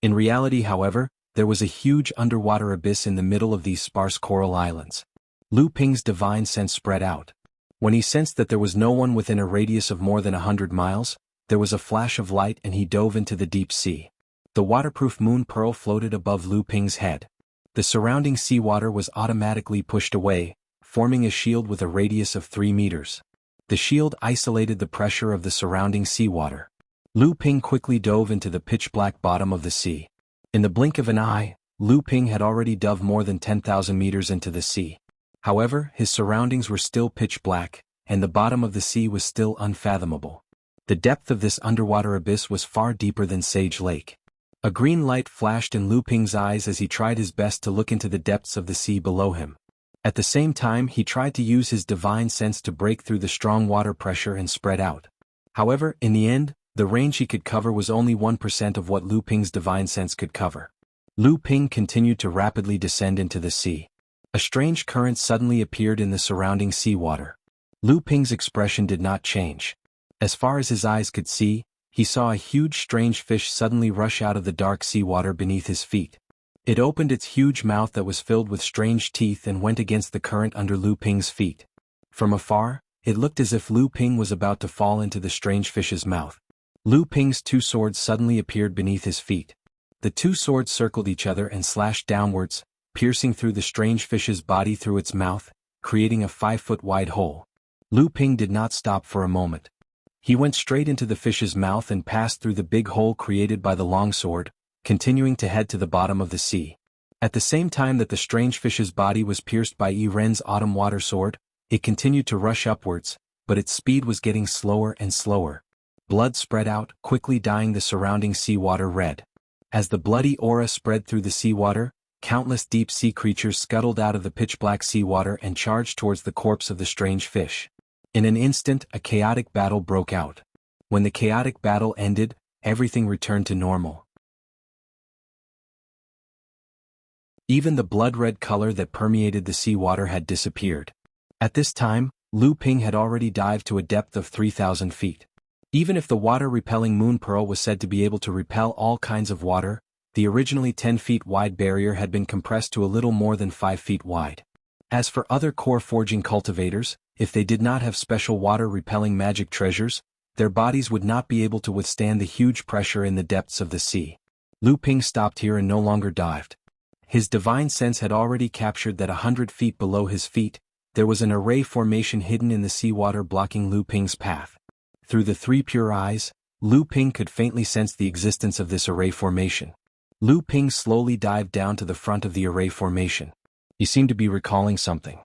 In reality, however, there was a huge underwater abyss in the middle of these sparse coral islands. Lu Ping's divine sense spread out. When he sensed that there was no one within a radius of more than 100 miles, there was a flash of light and he dove into the deep sea. The waterproof moon pearl floated above Lu Ping's head. The surrounding seawater was automatically pushed away, forming a shield with a radius of 3 meters. The shield isolated the pressure of the surrounding seawater. Lu Ping quickly dove into the pitch-black bottom of the sea. In the blink of an eye, Lu Ping had already dove more than 10,000 meters into the sea. However, his surroundings were still pitch-black, and the bottom of the sea was still unfathomable. The depth of this underwater abyss was far deeper than Sage Lake. A green light flashed in Lu Ping's eyes as he tried his best to look into the depths of the sea below him. At the same time, he tried to use his divine sense to break through the strong water pressure and spread out. However, in the end, the range he could cover was only 1% of what Lu Ping's divine sense could cover. Lu Ping continued to rapidly descend into the sea. A strange current suddenly appeared in the surrounding seawater. Lu Ping's expression did not change. As far as his eyes could see, he saw a huge strange fish suddenly rush out of the dark seawater beneath his feet. It opened its huge mouth that was filled with strange teeth and went against the current under Lu Ping's feet. From afar, it looked as if Lu Ping was about to fall into the strange fish's mouth. Lu Ping's 2 swords suddenly appeared beneath his feet. The 2 swords circled each other and slashed downwards, piercing through the strange fish's body through its mouth, creating a 5-foot-wide hole. Lu Ping did not stop for a moment. He went straight into the fish's mouth and passed through the big hole created by the long sword, continuing to head to the bottom of the sea. At the same time that the strange fish's body was pierced by Yi Ren's autumn water sword, it continued to rush upwards, but its speed was getting slower and slower. Blood spread out, quickly dyeing the surrounding seawater red. As the bloody aura spread through the seawater, countless deep-sea creatures scuttled out of the pitch-black seawater and charged towards the corpse of the strange fish. In an instant, a chaotic battle broke out. When the chaotic battle ended, everything returned to normal. Even the blood-red color that permeated the seawater had disappeared. At this time, Lu Ping had already dived to a depth of 3,000 feet. Even if the water-repelling moon pearl was said to be able to repel all kinds of water, the originally 10 feet wide barrier had been compressed to a little more than 5 feet wide. As for other core forging cultivators, if they did not have special water-repelling magic treasures, their bodies would not be able to withstand the huge pressure in the depths of the sea. Lu Ping stopped here and no longer dived. His divine sense had already captured that 100 feet below his feet, there was an array formation hidden in the seawater blocking Lu Ping's path. Through the 3 pure eyes, Lu Ping could faintly sense the existence of this array formation. Lu Ping slowly dived down to the front of the array formation. He seemed to be recalling something.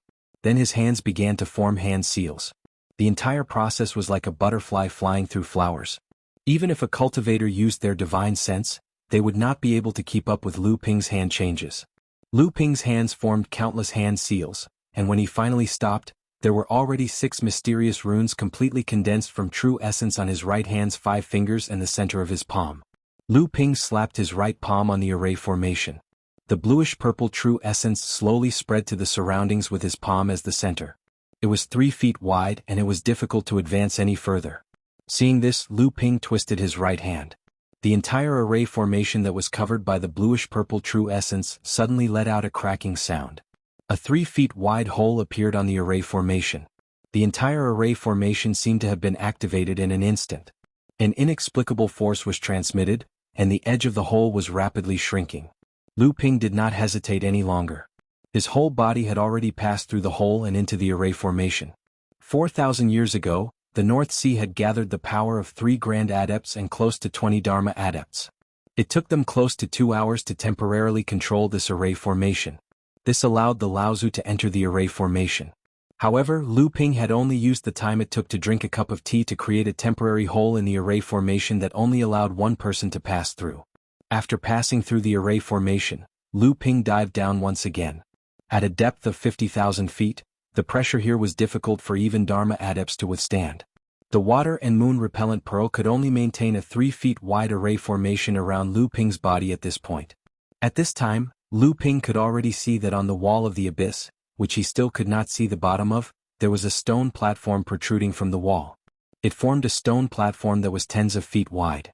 Then his hands began to form hand seals. The entire process was like a butterfly flying through flowers. Even if a cultivator used their divine sense, they would not be able to keep up with Lu Ping's hand changes. Lu Ping's hands formed countless hand seals, and when he finally stopped, there were already 6 mysterious runes completely condensed from true essence on his right hand's 5 fingers and the center of his palm. Lu Ping slapped his right palm on the array formation. The bluish-purple true essence slowly spread to the surroundings with his palm as the center. It was 3 feet wide and it was difficult to advance any further. Seeing this, Lu Ping twisted his right hand. The entire array formation that was covered by the bluish-purple true essence suddenly let out a cracking sound. A 3 feet wide hole appeared on the array formation. The entire array formation seemed to have been activated in an instant. An inexplicable force was transmitted, and the edge of the hole was rapidly shrinking. Lu Ping did not hesitate any longer. His whole body had already passed through the hole and into the array formation. 4,000 years ago, the North Sea had gathered the power of 3 Grand Adepts and close to 20 Dharma Adepts. It took them close to 2 hours to temporarily control this array formation. This allowed the Laozu to enter the array formation. However, Lu Ping had only used the time it took to drink a cup of tea to create a temporary hole in the array formation that only allowed one person to pass through. After passing through the array formation, Lu Ping dived down once again. At a depth of 50,000 feet, the pressure here was difficult for even Dharma Adepts to withstand. The water and moon repellent pearl could only maintain a 3 feet wide array formation around Lu Ping's body at this point. At this time, Lu Ping could already see that on the wall of the abyss, which he still could not see the bottom of, there was a stone platform protruding from the wall. It formed a stone platform that was tens of feet wide.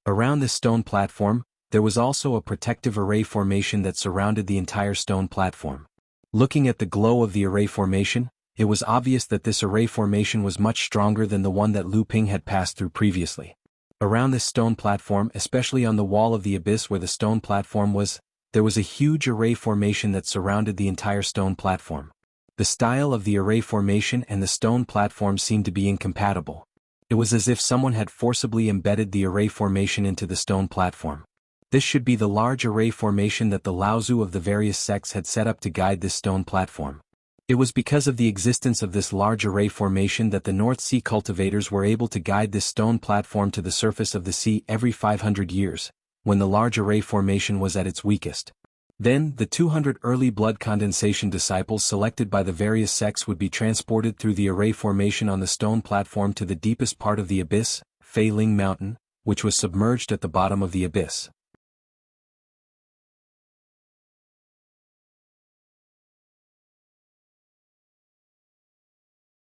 Around this stone platform, there was also a protective array formation that surrounded the entire stone platform. Looking at the glow of the array formation, it was obvious that this array formation was much stronger than the one that Lu Ping had passed through previously. Around this stone platform, especially on the wall of the abyss where the stone platform was, there was a huge array formation that surrounded the entire stone platform. The style of the array formation and the stone platform seemed to be incompatible. It was as if someone had forcibly embedded the array formation into the stone platform. This should be the large array formation that the Laozu of the various sects had set up to guide this stone platform. It was because of the existence of this large array formation that the North Sea cultivators were able to guide this stone platform to the surface of the sea every 500 years, when the large array formation was at its weakest. Then, the 200 early blood condensation disciples selected by the various sects would be transported through the array formation on the stone platform to the deepest part of the abyss, Fei Ling Mountain, which was submerged at the bottom of the abyss.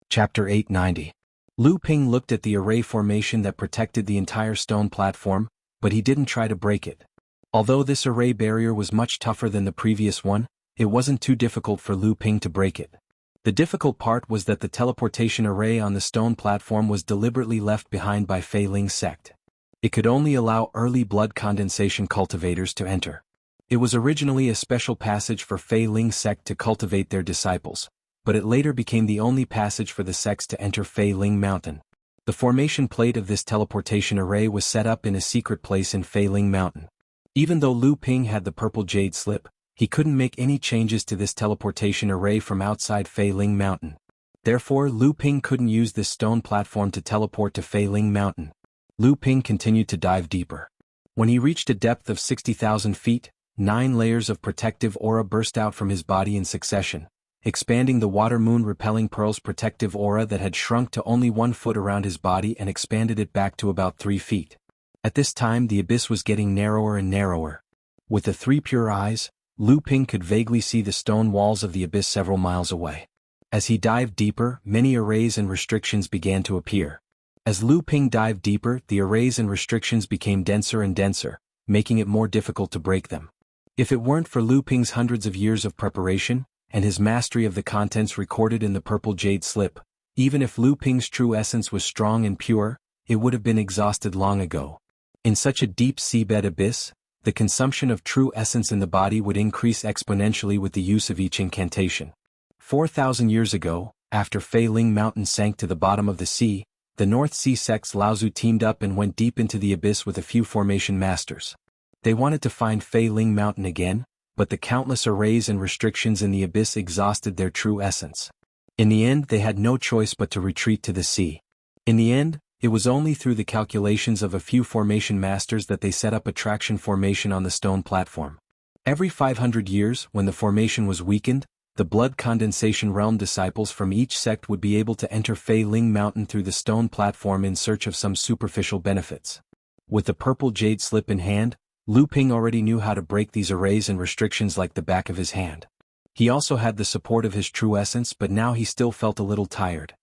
Chapter 890. Lu Ping looked at the array formation that protected the entire stone platform, but he didn't try to break it. Although this array barrier was much tougher than the previous one, it wasn't too difficult for Lu Ping to break it. The difficult part was that the teleportation array on the stone platform was deliberately left behind by Fei Ling's sect. It could only allow early blood condensation cultivators to enter. It was originally a special passage for Fei Ling's sect to cultivate their disciples, but it later became the only passage for the sects to enter Fei Ling Mountain. The formation plate of this teleportation array was set up in a secret place in Fei Ling Mountain. Even though Lu Ping had the purple jade slip, he couldn't make any changes to this teleportation array from outside Fei Ling Mountain. Therefore, Lu Ping couldn't use this stone platform to teleport to Fei Ling Mountain. Lu Ping continued to dive deeper. When he reached a depth of 60,000 feet, 9 layers of protective aura burst out from his body in succession, expanding the water-moon repelling pearl's protective aura that had shrunk to only 1 foot around his body and expanded it back to about 3 feet. At this time the abyss was getting narrower and narrower. With the 3 pure eyes, Lu Ping could vaguely see the stone walls of the abyss several miles away. As he dived deeper, many arrays and restrictions began to appear. As Lu Ping dived deeper, the arrays and restrictions became denser and denser, making it more difficult to break them. If it weren't for Lu Ping's hundreds of years of preparation, and his mastery of the contents recorded in the purple jade slip, even if Lu Ping's true essence was strong and pure, it would have been exhausted long ago. In such a deep seabed abyss, the consumption of true essence in the body would increase exponentially with the use of each incantation. 4,000 years ago, after Fei Ling Mountain sank to the bottom of the sea, the North Sea sects Laozu teamed up and went deep into the abyss with a few formation masters. They wanted to find Fei Ling Mountain again, but the countless arrays and restrictions in the abyss exhausted their true essence. In the end, they had no choice but to retreat to the sea. In the end, It was only through the calculations of a few formation masters that they set up a traction formation on the stone platform. Every 500 years, when the formation was weakened, the blood condensation realm disciples from each sect would be able to enter Fei Ling Mountain through the stone platform in search of some superficial benefits. With the purple jade slip in hand, Lu Ping already knew how to break these arrays and restrictions like the back of his hand. He also had the support of his true essence, but now he still felt a little tired.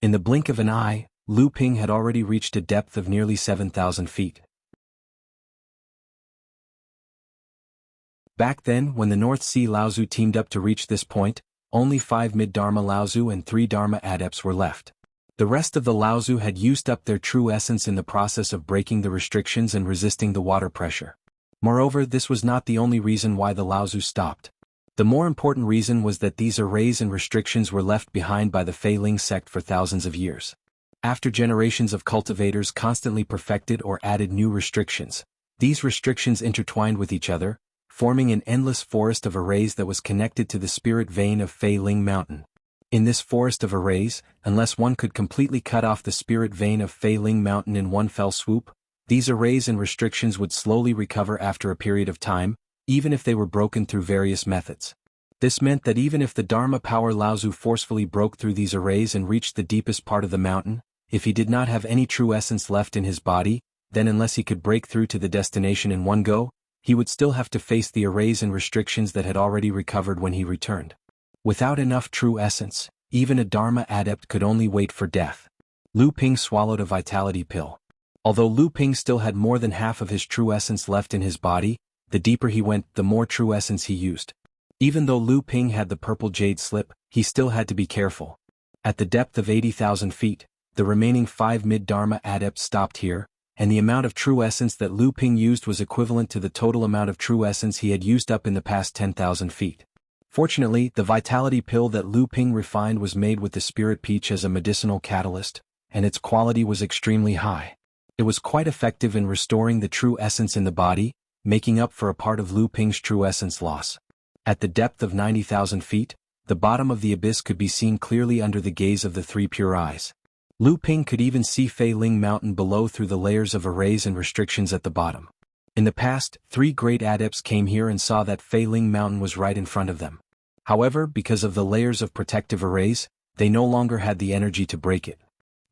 In the blink of an eye, Lu Ping had already reached a depth of nearly 7,000 feet. Back then, when the North Sea Laozu teamed up to reach this point, only 5 mid-Dharma Laozu and 3 Dharma adepts were left. The rest of the Laozu had used up their true essence in the process of breaking the restrictions and resisting the water pressure. Moreover, this was not the only reason why the Laozu stopped. The more important reason was that these arrays and restrictions were left behind by the Fei Ling sect for thousands of years. After generations of cultivators constantly perfected or added new restrictions, these restrictions intertwined with each other, forming an endless forest of arrays that was connected to the spirit vein of Fei Ling Mountain. In this forest of arrays, unless one could completely cut off the spirit vein of Fei Ling Mountain in one fell swoop, these arrays and restrictions would slowly recover after a period of time, even if they were broken through various methods. This meant that even if the Dharma Power Laozu forcefully broke through these arrays and reached the deepest part of the mountain, if he did not have any true essence left in his body, then unless he could break through to the destination in one go, he would still have to face the arrays and restrictions that had already recovered when he returned. Without enough true essence, even a Dharma adept could only wait for death. Lu Ping swallowed a vitality pill. Although Lu Ping still had more than half of his true essence left in his body, the deeper he went, the more true essence he used. Even though Lu Ping had the purple jade slip, he still had to be careful. At the depth of 80,000 feet, the remaining 5 mid-Dharma adepts stopped here, and the amount of true essence that Lu Ping used was equivalent to the total amount of true essence he had used up in the past 10,000 feet. Fortunately, the vitality pill that Lu Ping refined was made with the spirit peach as a medicinal catalyst, and its quality was extremely high. It was quite effective in restoring the true essence in the body, making up for a part of Lu Ping's true essence loss. At the depth of 90,000 feet, the bottom of the abyss could be seen clearly under the gaze of the 3 pure eyes. Lu Ping could even see Fei Ling Mountain below through the layers of arrays and restrictions at the bottom. In the past, 3 great adepts came here and saw that Fei Ling Mountain was right in front of them. However, because of the layers of protective arrays, they no longer had the energy to break it.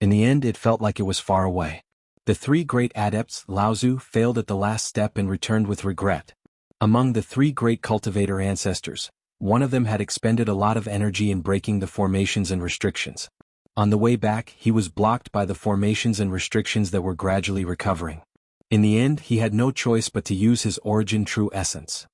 In the end, it felt like it was far away. The 3 great adepts, Laozu, failed at the last step and returned with regret. Among the 3 great cultivator ancestors, one of them had expended a lot of energy in breaking the formations and restrictions. On the way back, he was blocked by the formations and restrictions that were gradually recovering. In the end, he had no choice but to use his origin true essence.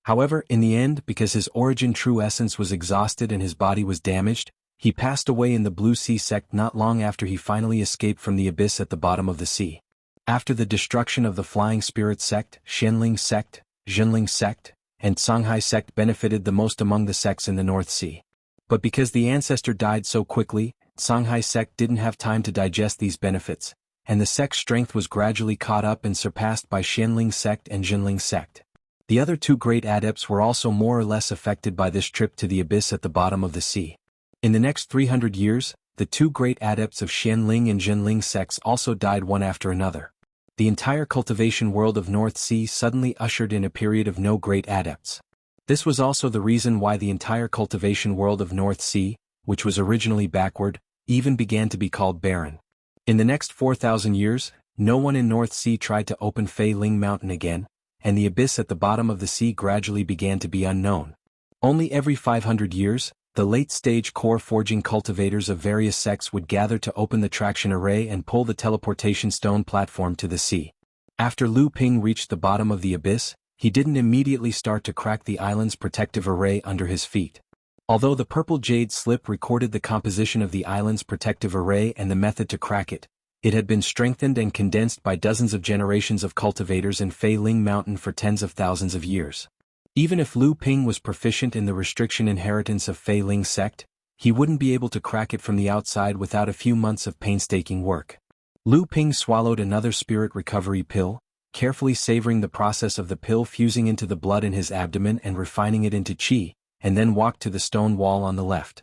However, in the end, because his origin true essence was exhausted and his body was damaged, he passed away in the Blue Sea sect not long after he finally escaped from the abyss at the bottom of the sea. After the destruction of the Flying Spirit sect, Xianling sect, Jinling sect, and Songhai sect benefited the most among the sects in the North Sea. But because the ancestor died so quickly, Songhai sect didn't have time to digest these benefits, and the sect's strength was gradually caught up and surpassed by Xianling sect and Jinling sect. The other 2 great adepts were also more or less affected by this trip to the abyss at the bottom of the sea. In the next 300 years, the 2 great adepts of Xianling and Jinling sects also died one after another. The entire cultivation world of North Sea suddenly ushered in a period of no great adepts. This was also the reason why the entire cultivation world of North Sea, which was originally backward, even began to be called barren. In the next 4,000 years, no one in North Sea tried to open Fei Ling Mountain again, and the abyss at the bottom of the sea gradually began to be unknown. Only every 500 years, the late-stage core forging cultivators of various sects would gather to open the traction array and pull the teleportation stone platform to the sea. After Lu Ping reached the bottom of the abyss, he didn't immediately start to crack the island's protective array under his feet. Although the purple jade slip recorded the composition of the island's protective array and the method to crack it, it had been strengthened and condensed by dozens of generations of cultivators in Fei Ling Mountain for tens of thousands of years. Even if Lu Ping was proficient in the restriction inheritance of Fei Ling sect, he wouldn't be able to crack it from the outside without a few months of painstaking work. Lu Ping swallowed another spirit recovery pill, carefully savoring the process of the pill fusing into the blood in his abdomen and refining it into qi, and then walked to the stone wall on the left.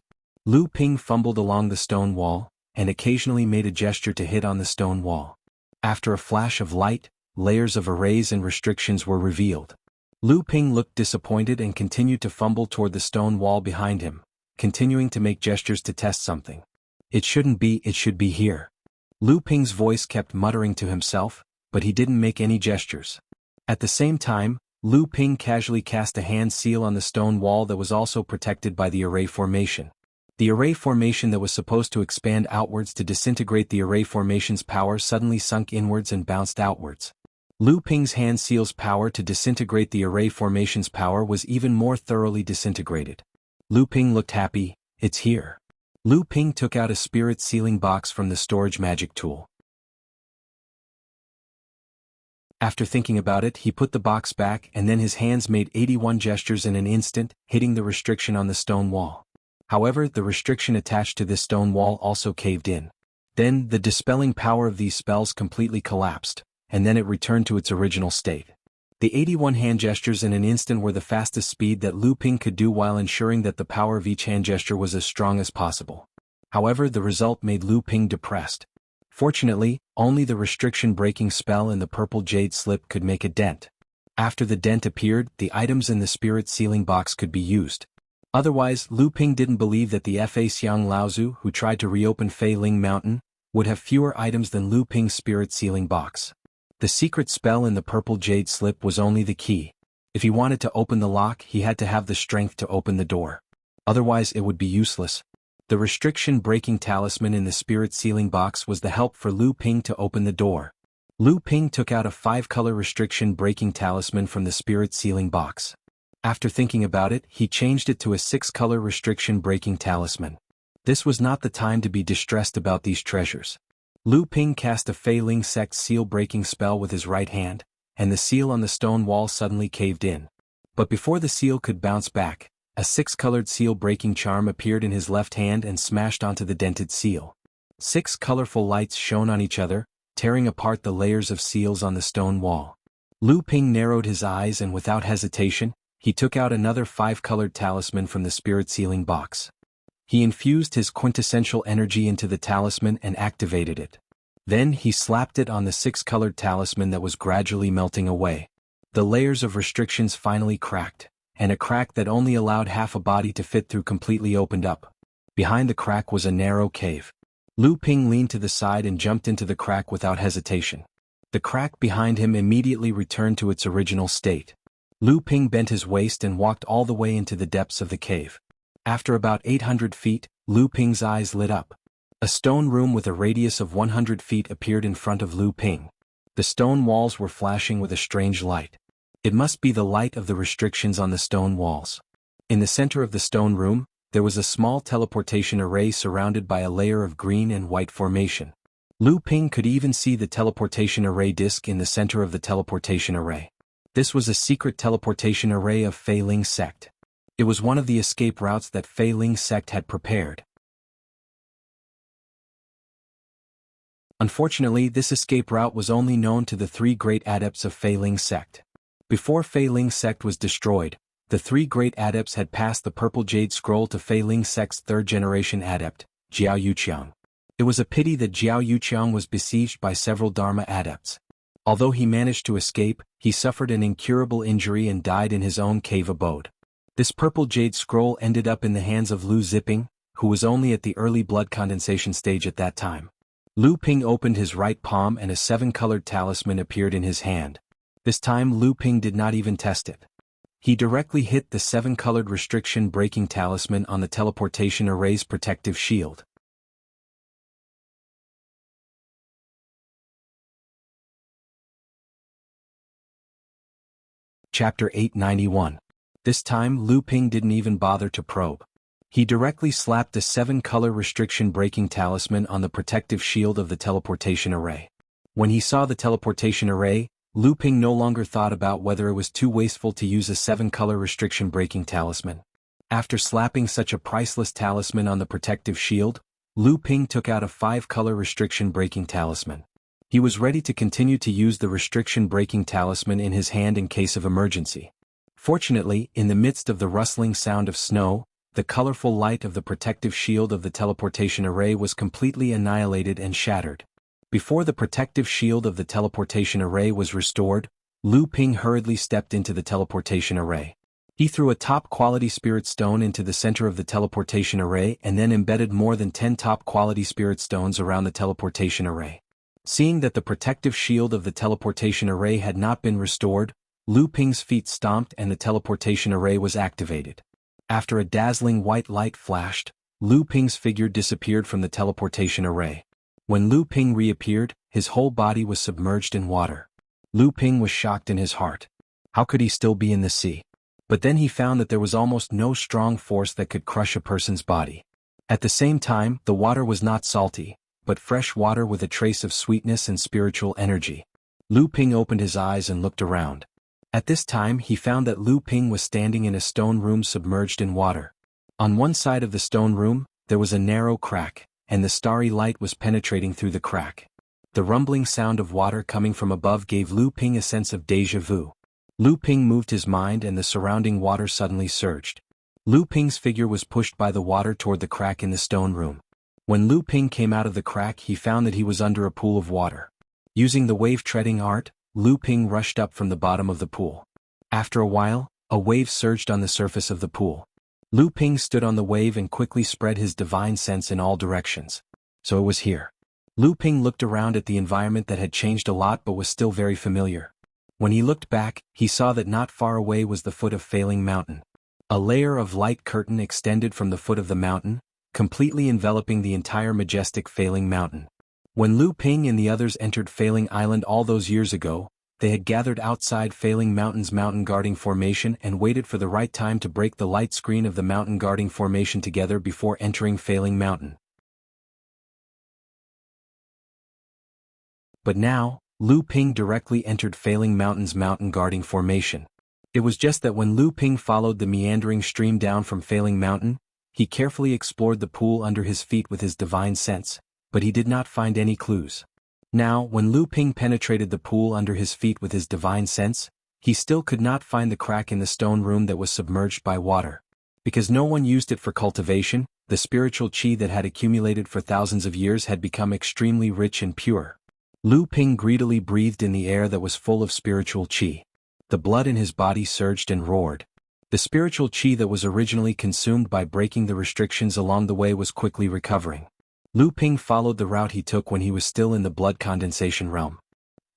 Lu Ping fumbled along the stone wall, and occasionally made a gesture to hit on the stone wall. After a flash of light, layers of arrays and restrictions were revealed. Lu Ping looked disappointed and continued to fumble toward the stone wall behind him, continuing to make gestures to test something. It shouldn't be, it should be here. Lu Ping's voice kept muttering to himself, but he didn't make any gestures. At the same time, Lu Ping casually cast a hand seal on the stone wall that was also protected by the array formation. The array formation that was supposed to expand outwards to disintegrate the array formation's power suddenly sunk inwards and bounced outwards. Lu Ping's hand seal's power to disintegrate the array formation's power was even more thoroughly disintegrated. Lu Ping looked happy. It's here. Lu Ping took out a spirit sealing box from the storage magic tool. After thinking about it, he put the box back and then his hands made 81 gestures in an instant, hitting the restriction on the stone wall. However, the restriction attached to this stone wall also caved in. Then, the dispelling power of these spells completely collapsed, and then it returned to its original state. The 81 hand gestures in an instant were the fastest speed that Lu Ping could do while ensuring that the power of each hand gesture was as strong as possible. However, the result made Lu Ping depressed. Fortunately, only the restriction-breaking spell in the purple jade slip could make a dent. After the dent appeared, the items in the spirit sealing box could be used. Otherwise, Lu Ping didn't believe that the Fa Xiang Laozu, who tried to reopen Fei Ling Mountain, would have fewer items than Lu Ping's spirit sealing box. The secret spell in the purple jade slip was only the key. If he wanted to open the lock, he had to have the strength to open the door. Otherwise, it would be useless. The restriction-breaking talisman in the spirit sealing box was the help for Lu Ping to open the door. Lu Ping took out a 5-color restriction-breaking talisman from the spirit sealing box. After thinking about it, he changed it to a 6-color restriction-breaking talisman. This was not the time to be distressed about these treasures. Lu Ping cast a Fei Ling sect seal-breaking spell with his right hand, and the seal on the stone wall suddenly caved in. But before the seal could bounce back, a 6-colored seal-breaking charm appeared in his left hand and smashed onto the dented seal. 6 colorful lights shone on each other, tearing apart the layers of seals on the stone wall. Lu Ping narrowed his eyes and without hesitation, he took out another 5-colored talisman from the spirit sealing box. He infused his quintessential energy into the talisman and activated it. Then he slapped it on the 6-colored talisman that was gradually melting away. The layers of restrictions finally cracked, and a crack that only allowed half a body to fit through completely opened up. Behind the crack was a narrow cave. Lu Ping leaned to the side and jumped into the crack without hesitation. The crack behind him immediately returned to its original state. Lu Ping bent his waist and walked all the way into the depths of the cave. After about 800 feet, Lu Ping's eyes lit up. A stone room with a radius of 100 feet appeared in front of Lu Ping. The stone walls were flashing with a strange light. It must be the light of the restrictions on the stone walls. In the center of the stone room, there was a small teleportation array surrounded by a layer of green and white formation. Lu Ping could even see the teleportation array disk in the center of the teleportation array. This was a secret teleportation array of Fei Ling sect. It was one of the escape routes that Fei Ling sect had prepared. Unfortunately, this escape route was only known to the 3 great adepts of Fei Ling sect. Before Fei Ling sect was destroyed, the 3 great adepts had passed the purple jade scroll to Fei Ling sect's 3rd-generation adept, Jiao Yuqiang. It was a pity that Jiao Yuqiang was besieged by several Dharma adepts. Although he managed to escape, he suffered an incurable injury and died in his own cave abode. This purple jade scroll ended up in the hands of Lu Ziping, who was only at the early blood condensation stage at that time. Lu Ping opened his right palm and a 7-colored talisman appeared in his hand. This time Lu Ping did not even test it. He directly hit the 7-colored restriction-breaking talisman on the teleportation array's protective shield. Chapter 891. This time Lu Ping didn't even bother to probe. He directly slapped the 7-color restriction-breaking talisman on the protective shield of the teleportation array. When he saw the teleportation array, Lu Ping no longer thought about whether it was too wasteful to use a 7-color restriction-breaking talisman. After slapping such a priceless talisman on the protective shield, Lu Ping took out a 5-color restriction-breaking talisman. He was ready to continue to use the restriction-breaking talisman in his hand in case of emergency. Fortunately, in the midst of the rustling sound of snow, the colorful light of the protective shield of the teleportation array was completely annihilated and shattered. Before the protective shield of the teleportation array was restored, Lu Ping hurriedly stepped into the teleportation array. He threw a top-quality spirit stone into the center of the teleportation array and then embedded more than 10 top-quality spirit stones around the teleportation array. Seeing that the protective shield of the teleportation array had not been restored, Lu Ping's feet stomped and the teleportation array was activated. After a dazzling white light flashed, Lu Ping's figure disappeared from the teleportation array. When Lu Ping reappeared, his whole body was submerged in water. Lu Ping was shocked in his heart. How could he still be in the sea? But then he found that there was almost no strong force that could crush a person's body. At the same time, the water was not salty, but fresh water with a trace of sweetness and spiritual energy. Lu Ping opened his eyes and looked around. At this time he found that Lu Ping was standing in a stone room submerged in water. On one side of the stone room, there was a narrow crack, and the starry light was penetrating through the crack. The rumbling sound of water coming from above gave Lu Ping a sense of déjà vu. Lu Ping moved his mind and the surrounding water suddenly surged. Lu Ping's figure was pushed by the water toward the crack in the stone room. When Lu Ping came out of the crack he found that he was under a pool of water. Using the wave-treading art, Lu Ping rushed up from the bottom of the pool. After a while, a wave surged on the surface of the pool. Lu Ping stood on the wave and quickly spread his divine sense in all directions. So it was here. Lu Ping looked around at the environment that had changed a lot but was still very familiar. When he looked back, he saw that not far away was the foot of Failing Mountain. A layer of light curtain extended from the foot of the mountain, completely enveloping the entire majestic Failing Mountain. When Lu Ping and the others entered Failing Island all those years ago, they had gathered outside Failing Mountain's mountain guarding formation and waited for the right time to break the light screen of the mountain guarding formation together before entering Failing Mountain. But now, Lu Ping directly entered Failing Mountain's mountain guarding formation. It was just that when Lu Ping followed the meandering stream down from Failing Mountain, he carefully explored the pool under his feet with his divine sense, but he did not find any clues. Now, when Lu Ping penetrated the pool under his feet with his divine sense, he still could not find the crack in the stone room that was submerged by water. Because no one used it for cultivation, the spiritual qi that had accumulated for thousands of years had become extremely rich and pure. Lu Ping greedily breathed in the air that was full of spiritual qi. The blood in his body surged and roared. The spiritual qi that was originally consumed by breaking the restrictions along the way was quickly recovering. Lu Ping followed the route he took when he was still in the blood condensation realm.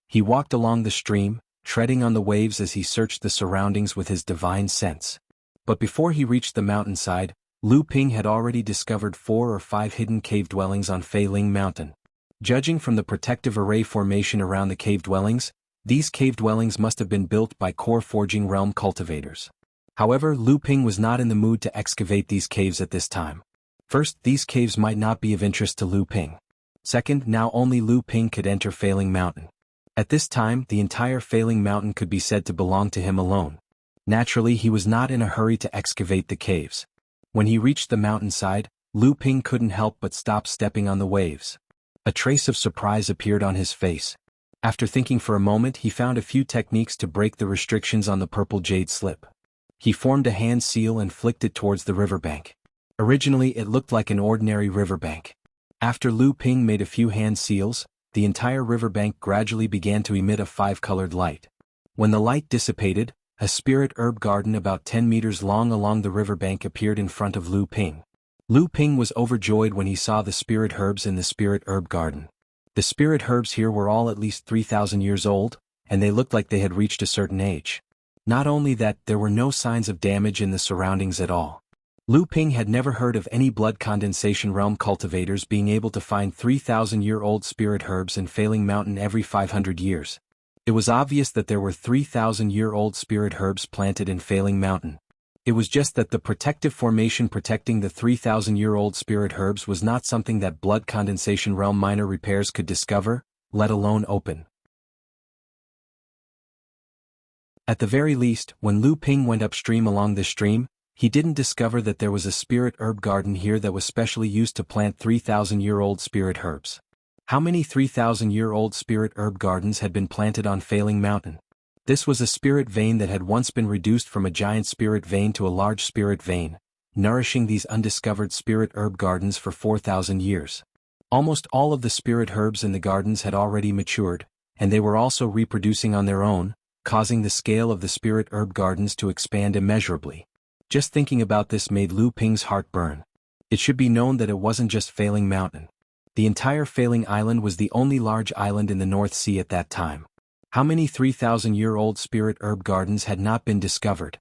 He walked along the stream, treading on the waves as he searched the surroundings with his divine sense. But before he reached the mountainside, Lu Ping had already discovered 4 or 5 hidden cave dwellings on Failing Mountain. Judging from the protective array formation around the cave dwellings, these cave dwellings must have been built by core forging realm cultivators. However, Lu Ping was not in the mood to excavate these caves at this time. First, these caves might not be of interest to Lu Ping. Second, now only Lu Ping could enter Failing Mountain. At this time, the entire Failing Mountain could be said to belong to him alone. Naturally, he was not in a hurry to excavate the caves. When he reached the mountainside, Lu Ping couldn't help but stop stepping on the waves. A trace of surprise appeared on his face. After thinking for a moment, he found a few techniques to break the restrictions on the purple jade slip. He formed a hand seal and flicked it towards the riverbank. Originally, it looked like an ordinary riverbank. After Lu Ping made a few hand seals, the entire riverbank gradually began to emit a 5-colored light. When the light dissipated, a spirit herb garden about 10 meters long along the riverbank appeared in front of Lu Ping. Lu Ping was overjoyed when he saw the spirit herbs in the spirit herb garden. The spirit herbs here were all at least 3,000 years old, and they looked like they had reached a certain age. Not only that, there were no signs of damage in the surroundings at all. Lu Ping had never heard of any blood condensation realm cultivators being able to find 3,000-year-old spirit herbs in Failing Mountain every 500 years. It was obvious that there were 3,000-year-old spirit herbs planted in Failing Mountain. It was just that the protective formation protecting the 3,000-year-old spirit herbs was not something that blood condensation realm minor repairs could discover, let alone open. At the very least, when Lu Ping went upstream along the stream, he didn't discover that there was a spirit herb garden here that was specially used to plant 3,000-year-old spirit herbs. How many 3,000-year-old spirit herb gardens had been planted on Failing Mountain? This was a spirit vein that had once been reduced from a giant spirit vein to a large spirit vein, nourishing these undiscovered spirit herb gardens for 4,000 years. Almost all of the spirit herbs in the gardens had already matured, and they were also reproducing on their own, causing the scale of the spirit herb gardens to expand immeasurably. Just thinking about this made Lu Ping's heart burn. It should be known that it wasn't just Failing Mountain. The entire Failing Island was the only large island in the North Sea at that time. How many 3,000-year-old spirit herb gardens had not been discovered?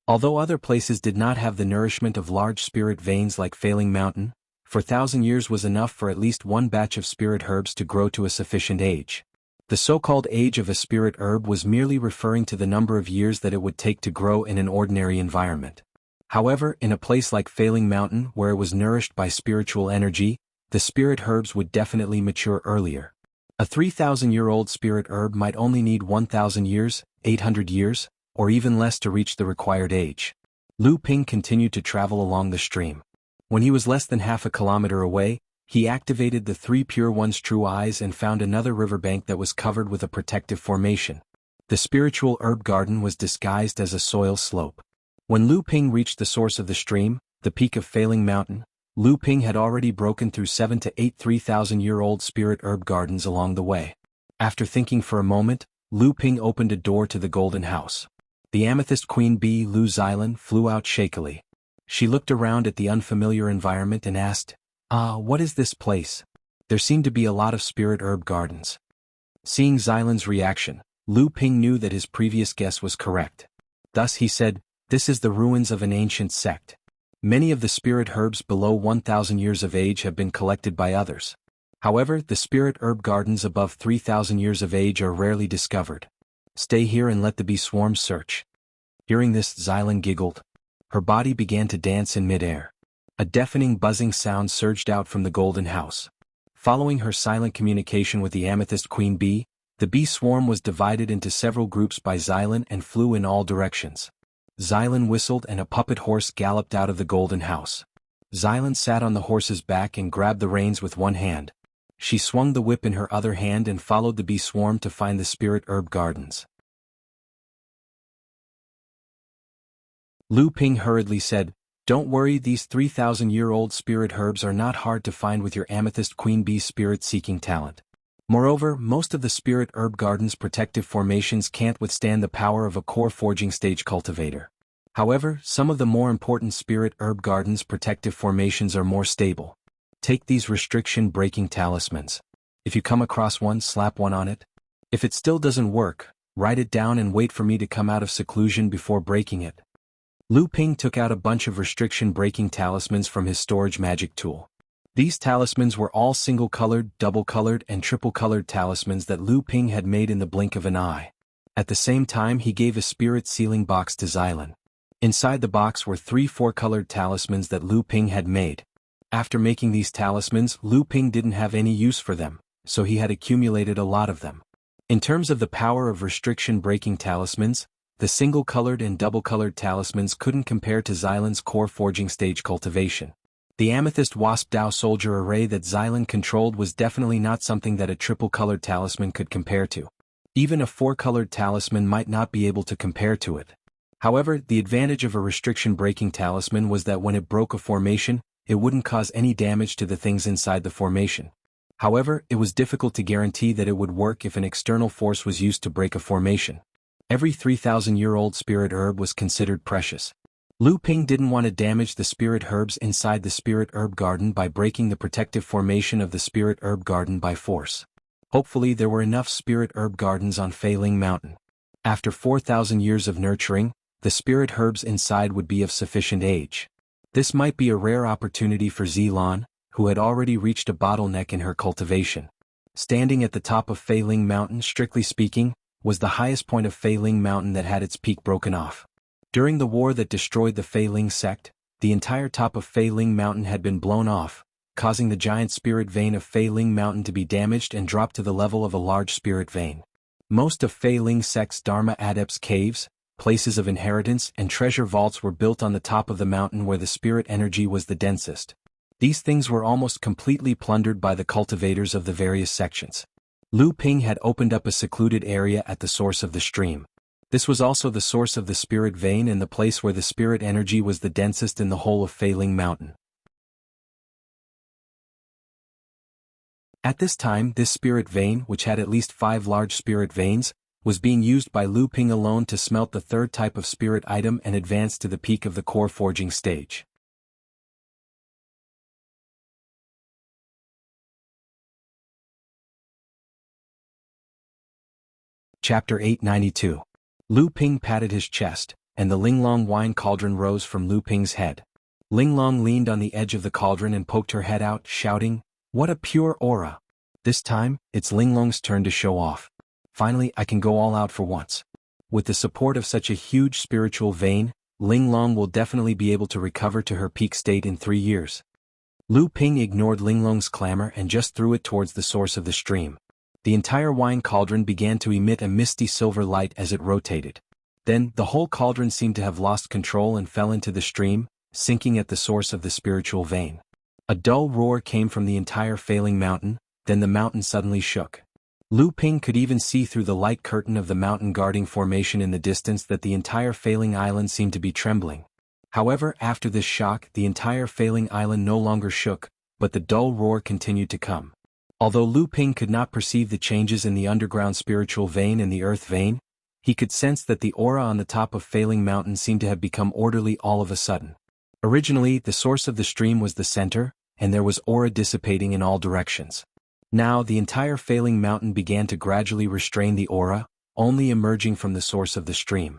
Although other places did not have the nourishment of large spirit veins like Failing Mountain, 4,000 years was enough for at least one batch of spirit herbs to grow to a sufficient age. The so-called age of a spirit herb was merely referring to the number of years that it would take to grow in an ordinary environment. However, in a place like Failing Mountain where it was nourished by spiritual energy, the spirit herbs would definitely mature earlier. A 3,000-year-old spirit herb might only need 1,000 years, 800 years, or even less to reach the required age. Lu Ping continued to travel along the stream. When he was less than half a kilometer away, he activated the three Pure One's true eyes and found another riverbank that was covered with a protective formation. The spiritual herb garden was disguised as a soil slope. When Lu Ping reached the source of the stream, the peak of Failing Mountain, Lu Ping had already broken through 7 to 8 3,000-year-old spirit herb gardens along the way. After thinking for a moment, Lu Ping opened a door to the golden house. The amethyst queen bee Lu Xilan flew out shakily. She looked around at the unfamiliar environment and asked, what is this place? There seemed to be a lot of spirit herb gardens. Seeing Xilan's reaction, Lu Ping knew that his previous guess was correct. Thus he said, "This is the ruins of an ancient sect. Many of the spirit herbs below 1,000 years of age have been collected by others. However, the spirit herb gardens above 3,000 years of age are rarely discovered. Stay here and let the bee swarms search." Hearing this, Xilan giggled. Her body began to dance in midair. A deafening buzzing sound surged out from the golden house. Following her silent communication with the amethyst queen bee, the bee swarm was divided into several groups by Xilan and flew in all directions. Xilan whistled and a puppet horse galloped out of the golden house. Xilan sat on the horse's back and grabbed the reins with one hand. She swung the whip in her other hand and followed the bee swarm to find the spirit herb gardens. Lu Ping hurriedly said, "Don't worry, these 3,000-year-old spirit herbs are not hard to find with your amethyst queen bee's spirit-seeking talent. Moreover, most of the spirit herb garden's protective formations can't withstand the power of a core forging stage cultivator. However, some of the more important spirit herb garden's protective formations are more stable. Take these restriction-breaking talismans. If you come across one, slap one on it. If it still doesn't work, write it down and wait for me to come out of seclusion before breaking it." Lu Ping took out a bunch of restriction-breaking talismans from his storage magic tool. These talismans were all single-colored, double-colored, and triple-colored talismans that Lu Ping had made in the blink of an eye. At the same time, he gave a spirit sealing box to Xilan. Inside the box were 3 4-colored talismans that Lu Ping had made. After making these talismans, Lu Ping didn't have any use for them, so he had accumulated a lot of them. In terms of the power of restriction-breaking talismans, the single-colored and double-colored talismans couldn't compare to Xilan's core forging stage cultivation. The amethyst wasp Dao soldier array that Xilan controlled was definitely not something that a triple-colored talisman could compare to. Even a 4-colored talisman might not be able to compare to it. However, the advantage of a restriction-breaking talisman was that when it broke a formation, it wouldn't cause any damage to the things inside the formation. However, it was difficult to guarantee that it would work if an external force was used to break a formation. Every 3,000-year-old spirit herb was considered precious. Lu Ping didn't want to damage the spirit herbs inside the spirit herb garden by breaking the protective formation of the spirit herb garden by force. Hopefully there were enough spirit herb gardens on Failing Mountain. After 4,000 years of nurturing, the spirit herbs inside would be of sufficient age. This might be a rare opportunity for Xilan, who had already reached a bottleneck in her cultivation. Standing at the top of Failing Mountain, strictly speaking, was the highest point of Failing Mountain that had its peak broken off. During the war that destroyed the Failing sect, the entire top of Failing Mountain had been blown off, causing the giant spirit vein of Failing Mountain to be damaged and drop to the level of a large spirit vein. Most of Failing sect's Dharma adepts' caves, places of inheritance, and treasure vaults were built on the top of the mountain where the spirit energy was the densest. These things were almost completely plundered by the cultivators of the various sections. Lu Ping had opened up a secluded area at the source of the stream. This was also the source of the spirit vein and the place where the spirit energy was the densest in the whole of Feiling Mountain. At this time, this spirit vein, which had at least 5 large spirit veins, was being used by Lu Ping alone to smelt the third type of spirit item and advance to the peak of the core forging stage. Chapter 892. Lu Ping patted his chest, and the Linglong wine cauldron rose from Lu Ping's head. Linglong leaned on the edge of the cauldron and poked her head out, shouting, "What a pure aura! This time, it's Linglong's turn to show off. Finally, I can go all out for once." With the support of such a huge spiritual vein, Linglong will definitely be able to recover to her peak state in 3 years. Lu Ping ignored Linglong's clamor and just threw it towards the source of the stream. The entire wine cauldron began to emit a misty silver light as it rotated. Then, the whole cauldron seemed to have lost control and fell into the stream, sinking at the source of the spiritual vein. A dull roar came from the entire Feiling Mountain, then the mountain suddenly shook. Lu Ping could even see through the light curtain of the mountain guarding formation in the distance that the entire Feiling Island seemed to be trembling. However, after this shock, the entire Feiling Island no longer shook, but the dull roar continued to come. Although Lu Ping could not perceive the changes in the underground spiritual vein and the earth vein, he could sense that the aura on the top of Feiling Mountain seemed to have become orderly all of a sudden. Originally, the source of the stream was the center, and there was aura dissipating in all directions. Now, the entire Feiling Mountain began to gradually restrain the aura, only emerging from the source of the stream.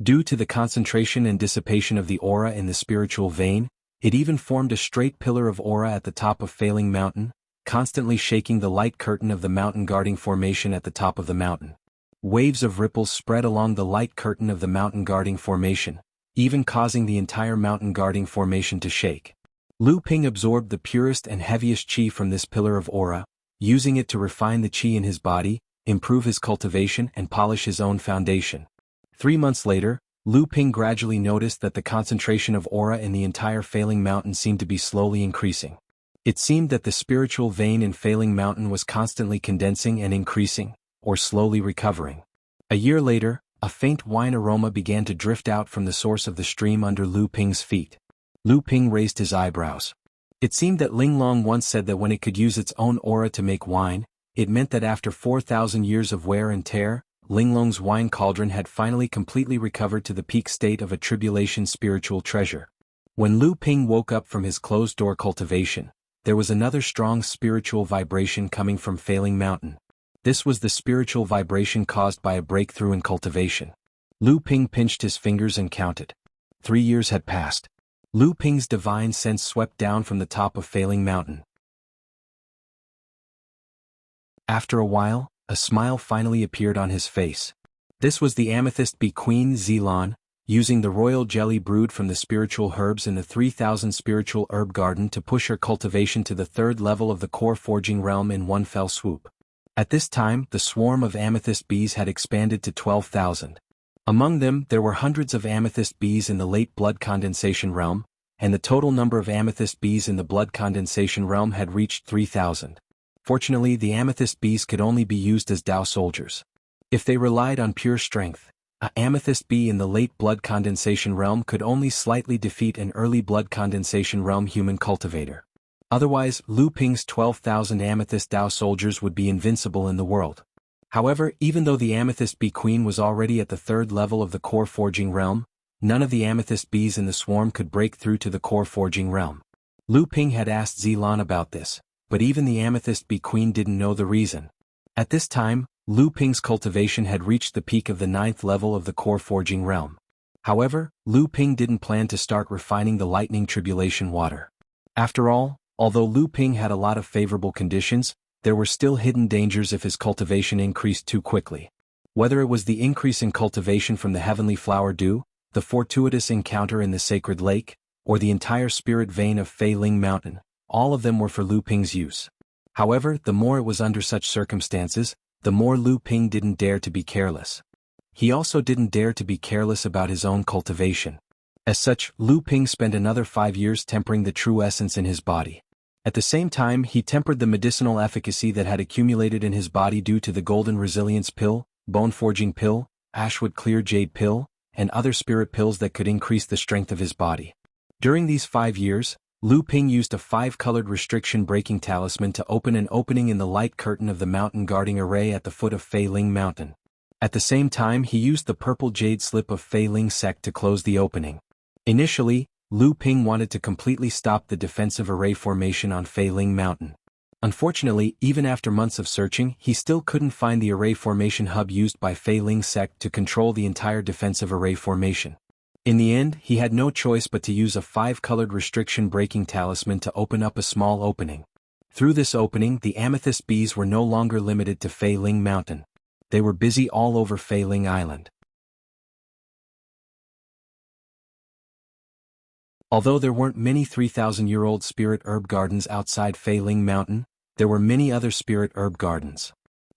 Due to the concentration and dissipation of the aura in the spiritual vein, it even formed a straight pillar of aura at the top of Feiling Mountain, constantly shaking the light curtain of the mountain guarding formation at the top of the mountain. Waves of ripples spread along the light curtain of the mountain guarding formation, even causing the entire mountain guarding formation to shake. Lu Ping absorbed the purest and heaviest qi from this pillar of aura, using it to refine the qi in his body, improve his cultivation and polish his own foundation. 3 months later, Lu Ping gradually noticed that the concentration of aura in the entire Feiling Mountain seemed to be slowly increasing. It seemed that the spiritual vein in Feiling Mountain was constantly condensing and increasing, or slowly recovering. A year later, a faint wine aroma began to drift out from the source of the stream under Lu Ping's feet. Lu Ping raised his eyebrows. It seemed that Linglong once said that when it could use its own aura to make wine, it meant that after 4,000 years of wear and tear, Linglong's wine cauldron had finally completely recovered to the peak state of a tribulation spiritual treasure. When Lu Ping woke up from his closed-door cultivation, there was another strong spiritual vibration coming from Feiling Mountain. This was the spiritual vibration caused by a breakthrough in cultivation. Lu Ping pinched his fingers and counted. 3 years had passed. Lu Ping's divine sense swept down from the top of Feiling Mountain. After a while, a smile finally appeared on his face. This was the Amethyst Bee Queen Zilan, using the royal jelly brewed from the spiritual herbs in the 3,000 spiritual herb garden to push her cultivation to the 3rd level of the core forging realm in one fell swoop. At this time, the swarm of amethyst bees had expanded to 12,000. Among them, there were hundreds of amethyst bees in the late blood condensation realm, and the total number of amethyst bees in the blood condensation realm had reached 3,000. Fortunately, the amethyst bees could only be used as Dao soldiers. If they relied on pure strength, an amethyst bee in the late blood condensation realm could only slightly defeat an early blood condensation realm human cultivator. Otherwise, Lu Ping's 12,000 amethyst Dao soldiers would be invincible in the world. However, even though the amethyst bee queen was already at the 3rd level of the core forging realm, none of the amethyst bees in the swarm could break through to the core forging realm. Lu Ping had asked Zilan about this, but even the amethyst bee queen didn't know the reason. At this time, Lu Ping's cultivation had reached the peak of the 9th level of the core forging realm. However, Lu Ping didn't plan to start refining the lightning tribulation water. After all, although Lu Ping had a lot of favorable conditions, there were still hidden dangers if his cultivation increased too quickly. Whether it was the increase in cultivation from the heavenly flower dew, the fortuitous encounter in the sacred lake, or the entire spirit vein of Feiling Mountain, all of them were for Lu Ping's use. However, the more it was under such circumstances, the more Lu Ping didn't dare to be careless. He also didn't dare to be careless about his own cultivation. As such, Lu Ping spent another 5 years tempering the true essence in his body. At the same time, he tempered the medicinal efficacy that had accumulated in his body due to the Golden Resilience Pill, Bone Forging Pill, Ashwood Clear Jade Pill, and other spirit pills that could increase the strength of his body. During these 5 years, Lu Ping used a 5-colored restriction-breaking talisman to open an opening in the light curtain of the mountain guarding array at the foot of Fei Ling Mountain. At the same time, he used the purple jade slip of Fei Ling sect to close the opening. Initially, Lu Ping wanted to completely stop the defensive array formation on Fei Ling Mountain. Unfortunately, even after months of searching, he still couldn't find the array formation hub used by Fei Ling sect to control the entire defensive array formation. In the end, he had no choice but to use a 5-colored restriction-breaking talisman to open up a small opening. Through this opening, the amethyst bees were no longer limited to Fei Ling Mountain. They were busy all over Fei Ling Island. Although there weren't many 3,000-year-old spirit herb gardens outside Fei Ling Mountain, there were many other spirit herb gardens.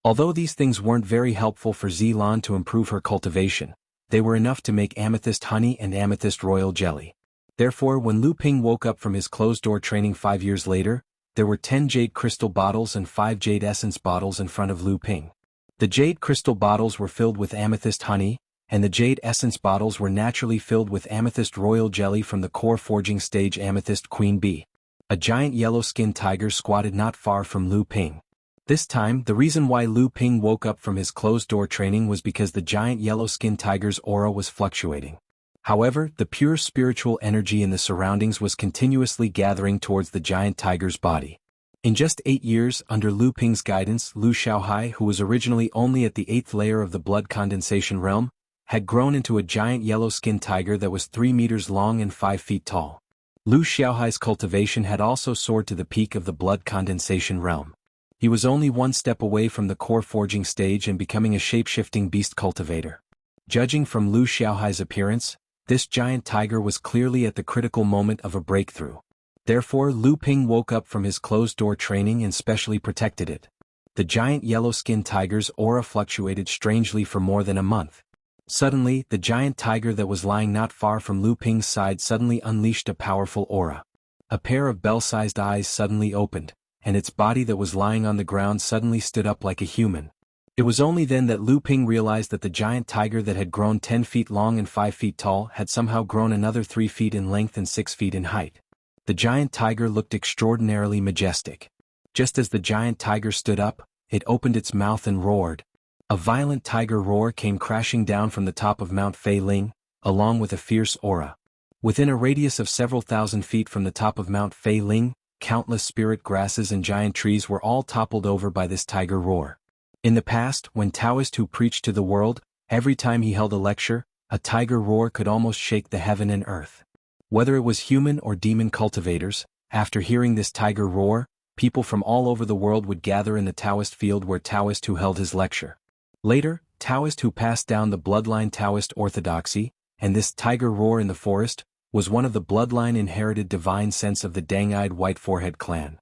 Although these things weren't very helpful for Zilan to improve her cultivation, they were enough to make amethyst honey and amethyst royal jelly. Therefore, when Lu Ping woke up from his closed-door training 5 years later, there were 10 jade crystal bottles and 5 jade essence bottles in front of Lu Ping. The jade crystal bottles were filled with amethyst honey, and the jade essence bottles were naturally filled with amethyst royal jelly from the core forging stage amethyst queen bee. A giant yellow-skinned tiger squatted not far from Lu Ping. This time, the reason why Lu Ping woke up from his closed-door training was because the giant yellow-skinned tiger's aura was fluctuating. However, the pure spiritual energy in the surroundings was continuously gathering towards the giant tiger's body. In just 8 years, under Lu Ping's guidance, Lu Xiaohai, who was originally only at the 8th layer of the blood condensation realm, had grown into a giant yellow-skinned tiger that was 3 meters long and 5 feet tall. Lu Xiaohai's cultivation had also soared to the peak of the blood condensation realm. He was only 1 step away from the core forging stage and becoming a shape-shifting beast cultivator. Judging from Lu Xiaohai's appearance, this giant tiger was clearly at the critical moment of a breakthrough. Therefore, Lu Ping woke up from his closed-door training and specially protected it. The giant yellow-skinned tiger's aura fluctuated strangely for more than a month. Suddenly, the giant tiger that was lying not far from Lu Ping's side suddenly unleashed a powerful aura. A pair of bell-sized eyes suddenly opened, and its body that was lying on the ground suddenly stood up like a human. It was only then that Lu Ping realized that the giant tiger that had grown 10 feet long and 5 feet tall had somehow grown another 3 feet in length and 6 feet in height. The giant tiger looked extraordinarily majestic. Just as the giant tiger stood up, it opened its mouth and roared. A violent tiger roar came crashing down from the top of Mount Fei Ling, along with a fierce aura. Within a radius of several thousand feet from the top of Mount Fei Ling, countless spirit grasses and giant trees were all toppled over by this tiger roar. In the past, when Taoist who preached to the world, every time he held a lecture, a tiger roar could almost shake the heaven and earth. Whether it was human or demon cultivators, after hearing this tiger roar, people from all over the world would gather in the Taoist field where Taoist who held his lecture. Later, Taoist who passed down the bloodline Taoist orthodoxy, and this tiger roar in the forest, was one of the bloodline inherited divine sense of the Dang-eyed White Forehead clan.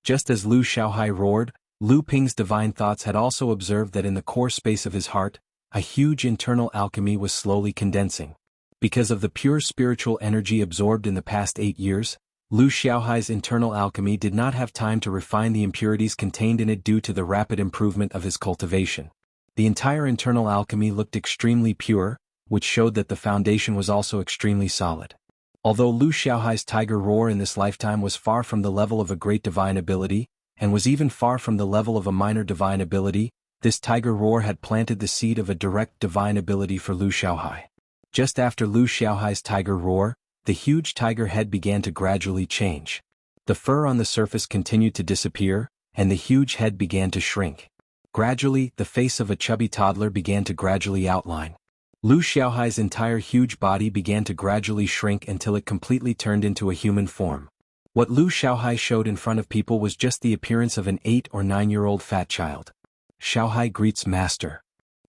Just as Lu Xiaohai roared, Lu Ping's divine thoughts had also observed that in the core space of his heart, a huge internal alchemy was slowly condensing. Because of the pure spiritual energy absorbed in the past 8 years, Lu Xiaohai's internal alchemy did not have time to refine the impurities contained in it due to the rapid improvement of his cultivation. The entire internal alchemy looked extremely pure, which showed that the foundation was also extremely solid. Although Lu Xiaohai's tiger roar in this lifetime was far from the level of a great divine ability, and was even far from the level of a minor divine ability, this tiger roar had planted the seed of a direct divine ability for Lu Xiaohai. Just after Lu Xiaohai's tiger roar, the huge tiger head began to gradually change. The fur on the surface continued to disappear, and the huge head began to shrink. Gradually, the face of a chubby toddler began to gradually outline. Lu Xiaohai's entire huge body began to gradually shrink until it completely turned into a human form. What Lu Xiaohai showed in front of people was just the appearance of an 8 or 9-year-old fat child. Xiaohai greets master.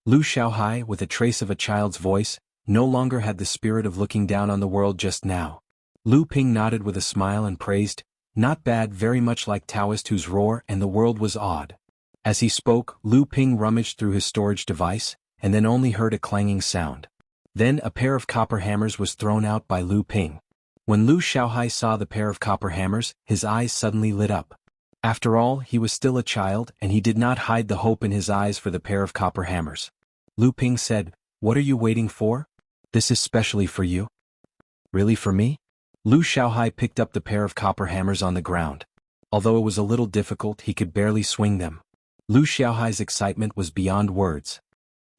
Lu Xiaohai, with a trace of a child's voice, no longer had the spirit of looking down on the world just now. Lu Ping nodded with a smile and praised, "Not bad, very much like Taoist whose roar and the world was awed." As he spoke, Lu Ping rummaged through his storage device, and then only heard a clanging sound. Then a pair of copper hammers was thrown out by Lu Ping. When Lu Xiaohai saw the pair of copper hammers, his eyes suddenly lit up. After all, he was still a child, and he did not hide the hope in his eyes for the pair of copper hammers. Lu Ping said, "What are you waiting for? This is specially for you." "Really for me?" Lu Xiaohai picked up the pair of copper hammers on the ground. Although it was a little difficult, he could barely swing them. Lu Xiaohai's excitement was beyond words.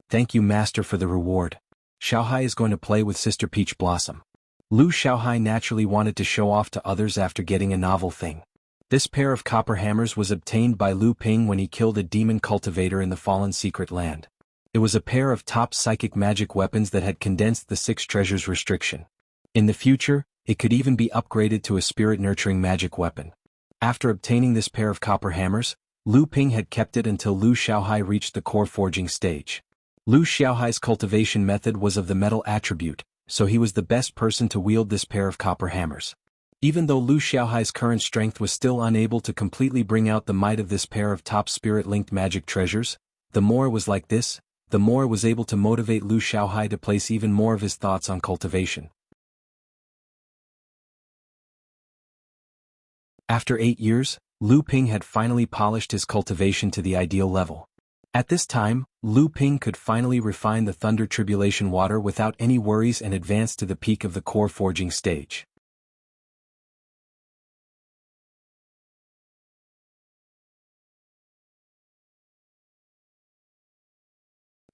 "Thank you, Master, for the reward. Xiaohai is going to play with Sister Peach Blossom." Lu Xiaohai naturally wanted to show off to others after getting a novel thing. This pair of copper hammers was obtained by Lu Ping when he killed a demon cultivator in the Fallen Secret Land. It was a pair of top psychic magic weapons that had condensed the 6 treasures restriction. In the future, it could even be upgraded to a spirit-nurturing magic weapon. After obtaining this pair of copper hammers, Lu Ping had kept it until Lu Xiaohai reached the core forging stage. Lu Xiaohai's cultivation method was of the metal attribute, so he was the best person to wield this pair of copper hammers. Even though Lu Xiaohai's current strength was still unable to completely bring out the might of this pair of top spirit-linked magic treasures, the more it was like this, the more it was able to motivate Lu Xiaohai to place even more of his thoughts on cultivation. After 8 years, Lu Ping had finally polished his cultivation to the ideal level. At this time, Lu Ping could finally refine the Thunder Tribulation water without any worries and advance to the peak of the core forging stage.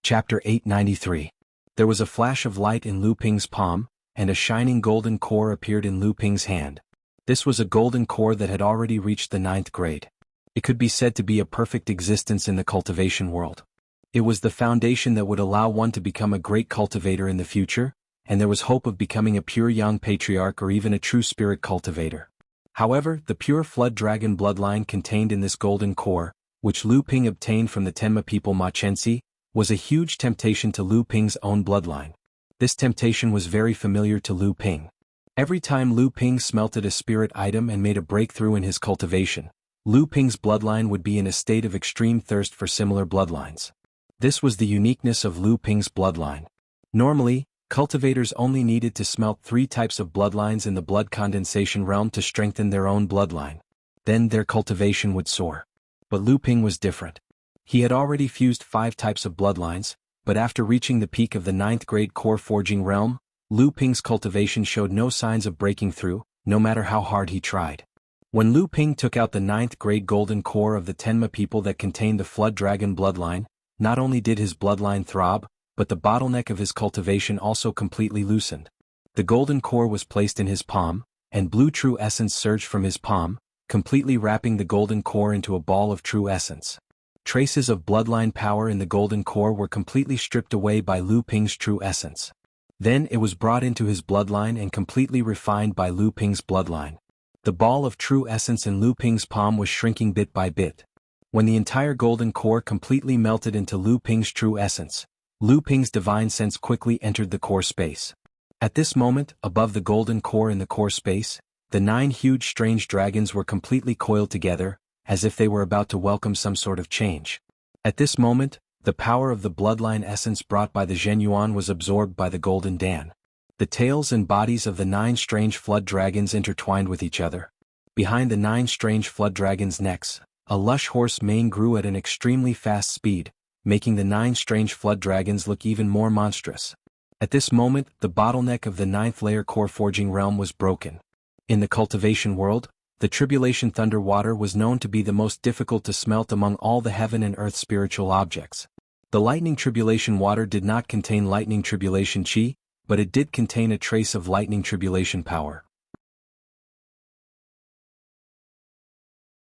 Chapter 893. There was a flash of light in Lu Ping's palm, and a shining golden core appeared in Lu Ping's hand. This was a golden core that had already reached the 9th grade. It could be said to be a perfect existence in the cultivation world. It was the foundation that would allow one to become a great cultivator in the future, and there was hope of becoming a pure young patriarch or even a true spirit cultivator. However, the pure flood dragon bloodline contained in this golden core, which Lu Ping obtained from the Tenma people Machensi, was a huge temptation to Lu Ping's own bloodline. This temptation was very familiar to Lu Ping. Every time Lu Ping smelted a spirit item and made a breakthrough in his cultivation, Lu Ping's bloodline would be in a state of extreme thirst for similar bloodlines. This was the uniqueness of Lu Ping's bloodline. Normally, cultivators only needed to smelt 3 types of bloodlines in the blood condensation realm to strengthen their own bloodline. Then their cultivation would soar. But Lu Ping was different. He had already fused 5 types of bloodlines, but after reaching the peak of the 9th grade core forging realm, Lu Ping's cultivation showed no signs of breaking through, no matter how hard he tried. When Lu Ping took out the 9th grade golden core of the Tenma people that contained the Flood Dragon bloodline, not only did his bloodline throb, but the bottleneck of his cultivation also completely loosened. The golden core was placed in his palm, and blue true essence surged from his palm, completely wrapping the golden core into a ball of true essence. Traces of bloodline power in the golden core were completely stripped away by Lu Ping's true essence. Then it was brought into his bloodline and completely refined by Lu Ping's bloodline. The ball of true essence in Lu Ping's palm was shrinking bit by bit. When the entire golden core completely melted into Lu Ping's true essence, Lu Ping's divine sense quickly entered the core space. At this moment, above the golden core in the core space, the 9 huge strange dragons were completely coiled together, as if they were about to welcome some sort of change. At this moment, the power of the bloodline essence brought by the Zhenyuan was absorbed by the Golden Dan. The tails and bodies of the 9 strange flood dragons intertwined with each other. Behind the 9 strange flood dragons' necks, a lush horse mane grew at an extremely fast speed, making the 9 strange flood dragons look even more monstrous. At this moment, the bottleneck of the 9th layer core forging realm was broken. In the cultivation world, the Tribulation Thunder water was known to be the most difficult to smelt among all the heaven and earth spiritual objects. The Lightning Tribulation water did not contain Lightning Tribulation Chi, but it did contain a trace of Lightning Tribulation power.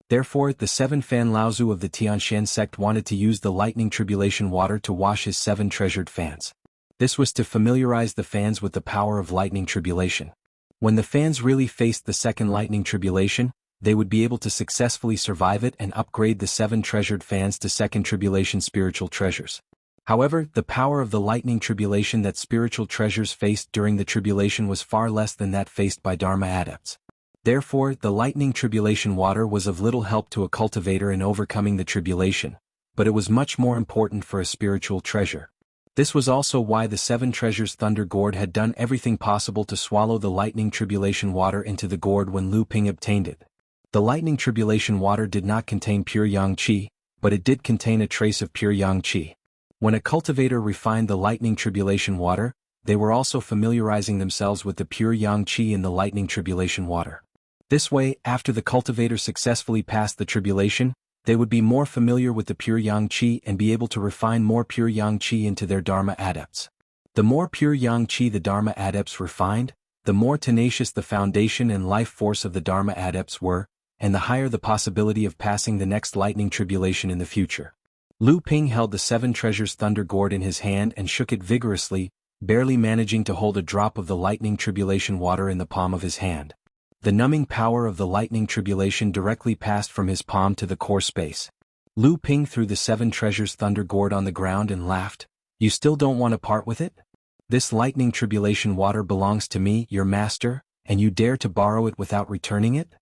Therefore, the 7 Fan Laozu of the Tianshan sect wanted to use the Lightning Tribulation water to wash his 7 treasured fans. This was to familiarize the fans with the power of Lightning Tribulation. When the fans really faced the second Lightning Tribulation, they would be able to successfully survive it and upgrade the 7 treasured fans to second tribulation spiritual treasures. However, the power of the lightning tribulation that spiritual treasures faced during the tribulation was far less than that faced by Dharma adepts. Therefore, the lightning tribulation water was of little help to a cultivator in overcoming the tribulation, but it was much more important for a spiritual treasure. This was also why the 7 treasures Thunder Gourd had done everything possible to swallow the lightning tribulation water into the gourd when Lu Ping obtained it. The lightning tribulation water did not contain pure yang qi, but it did contain a trace of pure yang qi. When a cultivator refined the lightning tribulation water, they were also familiarizing themselves with the pure yang qi in the lightning tribulation water. This way, after the cultivator successfully passed the tribulation, they would be more familiar with the pure yang qi and be able to refine more pure yang qi into their dharma adepts. The more pure yang qi the dharma adepts refined, the more tenacious the foundation and life force of the dharma adepts were, and the higher the possibility of passing the next lightning tribulation in the future. Lu Ping held the seven treasures thunder gourd in his hand and shook it vigorously, barely managing to hold a drop of the lightning tribulation water in the palm of his hand. The numbing power of the lightning tribulation directly passed from his palm to the core space. Lu Ping threw the seven treasures thunder gourd on the ground and laughed. "You still don't want to part with it? This lightning tribulation water belongs to me, your master, and you dare to borrow it without returning it?"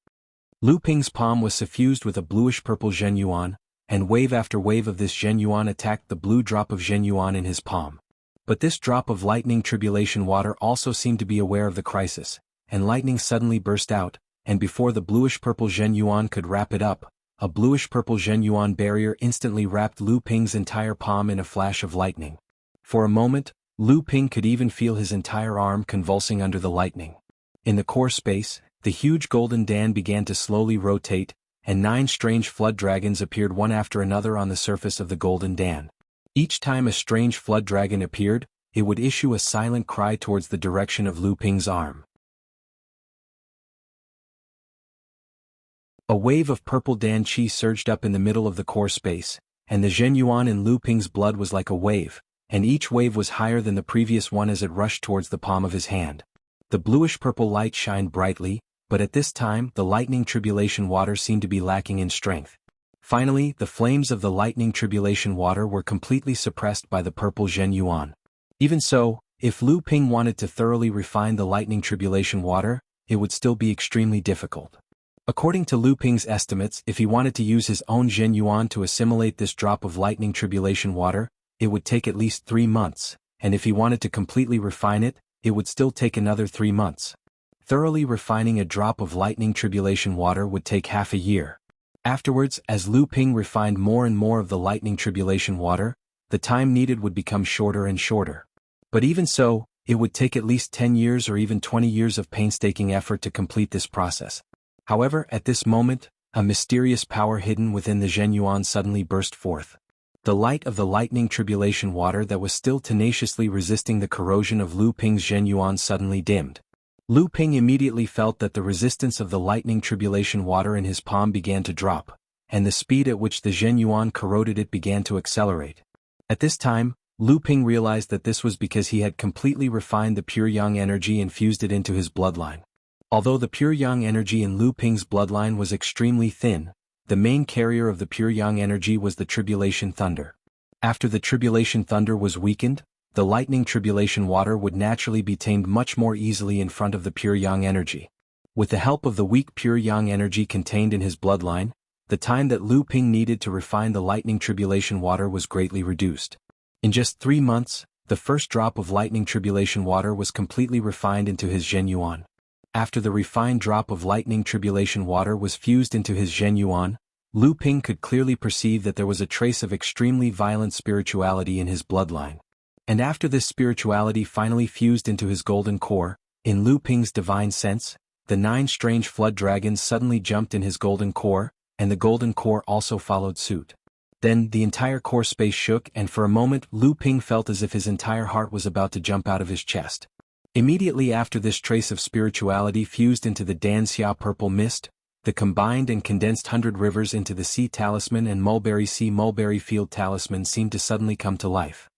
Lu Ping's palm was suffused with a bluish-purple zhenyuan, and wave after wave of this zhenyuan attacked the blue drop of zhenyuan in his palm. But this drop of lightning tribulation water also seemed to be aware of the crisis, and lightning suddenly burst out, and before the bluish-purple zhenyuan could wrap it up, a bluish-purple zhenyuan barrier instantly wrapped Lu Ping's entire palm in a flash of lightning. For a moment, Lu Ping could even feel his entire arm convulsing under the lightning. In the core space, the huge golden Dan began to slowly rotate, and 9 strange flood dragons appeared one after another on the surface of the golden Dan. Each time a strange flood dragon appeared, it would issue a silent cry towards the direction of Lu Ping's arm. A wave of purple Dan Qi surged up in the middle of the core space, and the zhenyuan in Lu Ping's blood was like a wave, and each wave was higher than the previous one as it rushed towards the palm of his hand. The bluish-purple light shined brightly, but at this time the lightning tribulation water seemed to be lacking in strength. Finally, the flames of the lightning tribulation water were completely suppressed by the purple zhenyuan. Even so, if Lu Ping wanted to thoroughly refine the lightning tribulation water, it would still be extremely difficult. According to Lu Ping's estimates, if he wanted to use his own zhenyuan to assimilate this drop of lightning tribulation water, it would take at least 3 months, and if he wanted to completely refine it, it would still take another 3 months. Thoroughly refining a drop of lightning tribulation water would take half a year. Afterwards, as Lu Ping refined more and more of the lightning tribulation water, the time needed would become shorter and shorter. But even so, it would take at least 10 years or even 20 years of painstaking effort to complete this process. However, at this moment, a mysterious power hidden within the zhenyuan suddenly burst forth. The light of the lightning tribulation water that was still tenaciously resisting the corrosion of Lu Ping's zhenyuan suddenly dimmed. Lu Ping immediately felt that the resistance of the lightning tribulation water in his palm began to drop, and the speed at which the zhenyuan corroded it began to accelerate. At this time, Lu Ping realized that this was because he had completely refined the pure yang energy and fused it into his bloodline. Although the pure yang energy in Lu Ping's bloodline was extremely thin, the main carrier of the pure yang energy was the tribulation thunder. After the tribulation thunder was weakened, the lightning tribulation water would naturally be tamed much more easily in front of the pure yang energy. With the help of the weak pure yang energy contained in his bloodline, the time that Lu Ping needed to refine the lightning tribulation water was greatly reduced. In just 3 months, the first drop of lightning tribulation water was completely refined into his zhenyuan. After the refined drop of lightning tribulation water was fused into his zhenyuan, Lu Ping could clearly perceive that there was a trace of extremely violent spirituality in his bloodline. And after this spirituality finally fused into his golden core, in Lu Ping's divine sense, the 9 strange flood dragons suddenly jumped in his golden core, and the golden core also followed suit. Then, the entire core space shook, and for a moment Lu Ping felt as if his entire heart was about to jump out of his chest. Immediately after this trace of spirituality fused into the Danxia purple mist, the combined and condensed 100 rivers into the Sea Talisman and Mulberry Sea Mulberry Field Talisman seemed to suddenly come to life.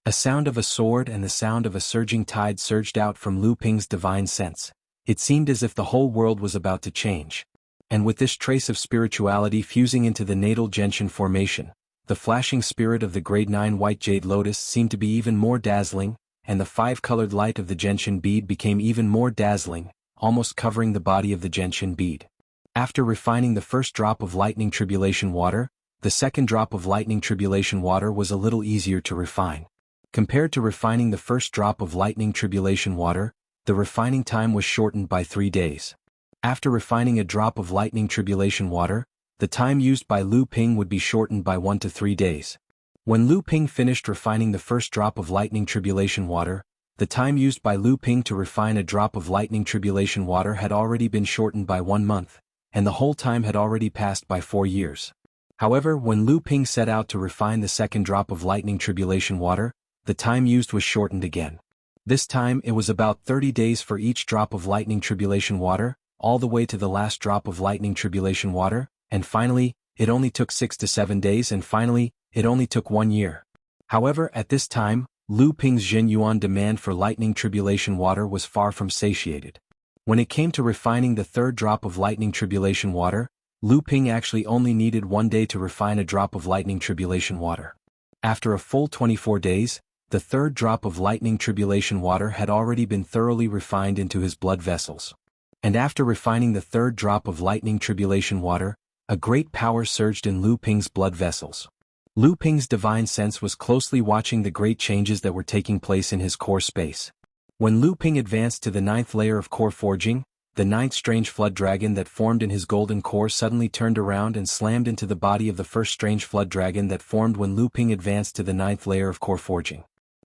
A sound of a sword and the sound of a surging tide surged out from Lu Ping's divine sense. It seemed as if the whole world was about to change. And with this trace of spirituality fusing into the natal gentian formation, the flashing spirit of the grade 9 white jade lotus seemed to be even more dazzling, and the 5-colored light of the gentian bead became even more dazzling, almost covering the body of the gentian bead. After refining the first drop of lightning tribulation water, the second drop of lightning tribulation water was a little easier to refine. Compared to refining the first drop of lightning tribulation water, the refining time was shortened by 3 days. After refining a drop of lightning tribulation water, the time used by Lu Ping would be shortened by 1 to 3 days. When Lu Ping finished refining the first drop of lightning tribulation water, the time used by Lu Ping to refine a drop of lightning tribulation water had already been shortened by 1 month, and the whole time had already passed by 4 years. However, when Lu Ping set out to refine the second drop of lightning tribulation water, the time used was shortened again. This time it was about 30 days for each drop of lightning tribulation water, all the way to the last drop of lightning tribulation water, and finally, it only took 6 to 7 days, and finally, it only took 1 year. However, at this time, Lu Ping's Zhen Yuan demand for lightning tribulation water was far from satiated. When it came to refining the third drop of lightning tribulation water, Lu Ping actually only needed 1 day to refine a drop of lightning tribulation water. After a full 24 days, the third drop of lightning tribulation water had already been thoroughly refined into his blood vessels. And after refining the third drop of lightning tribulation water, a great power surged in Lu Ping's blood vessels. Lu Ping's divine sense was closely watching the great changes that were taking place in his core space. When Lu Ping advanced to the 9th layer of core forging, the 9th strange flood dragon that formed in his golden core suddenly turned around and slammed into the body of the first strange flood dragon that formed when Lu Ping advanced to the 9th layer of core forging.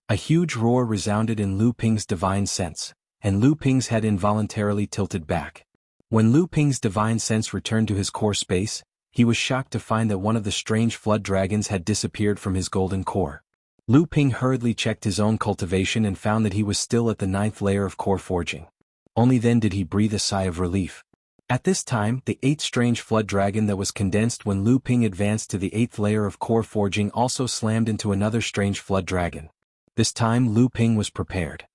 A huge roar resounded in Lu Ping's divine sense, and Lu Ping's head involuntarily tilted back. When Lu Ping's divine sense returned to his core space, he was shocked to find that one of the strange flood dragons had disappeared from his golden core. Lu Ping hurriedly checked his own cultivation and found that he was still at the 9th layer of core forging. Only then did he breathe a sigh of relief. At this time, the 8th strange flood dragon that was condensed when Lu Ping advanced to the 8th layer of core forging also slammed into another strange flood dragon. This time Lu Ping was prepared.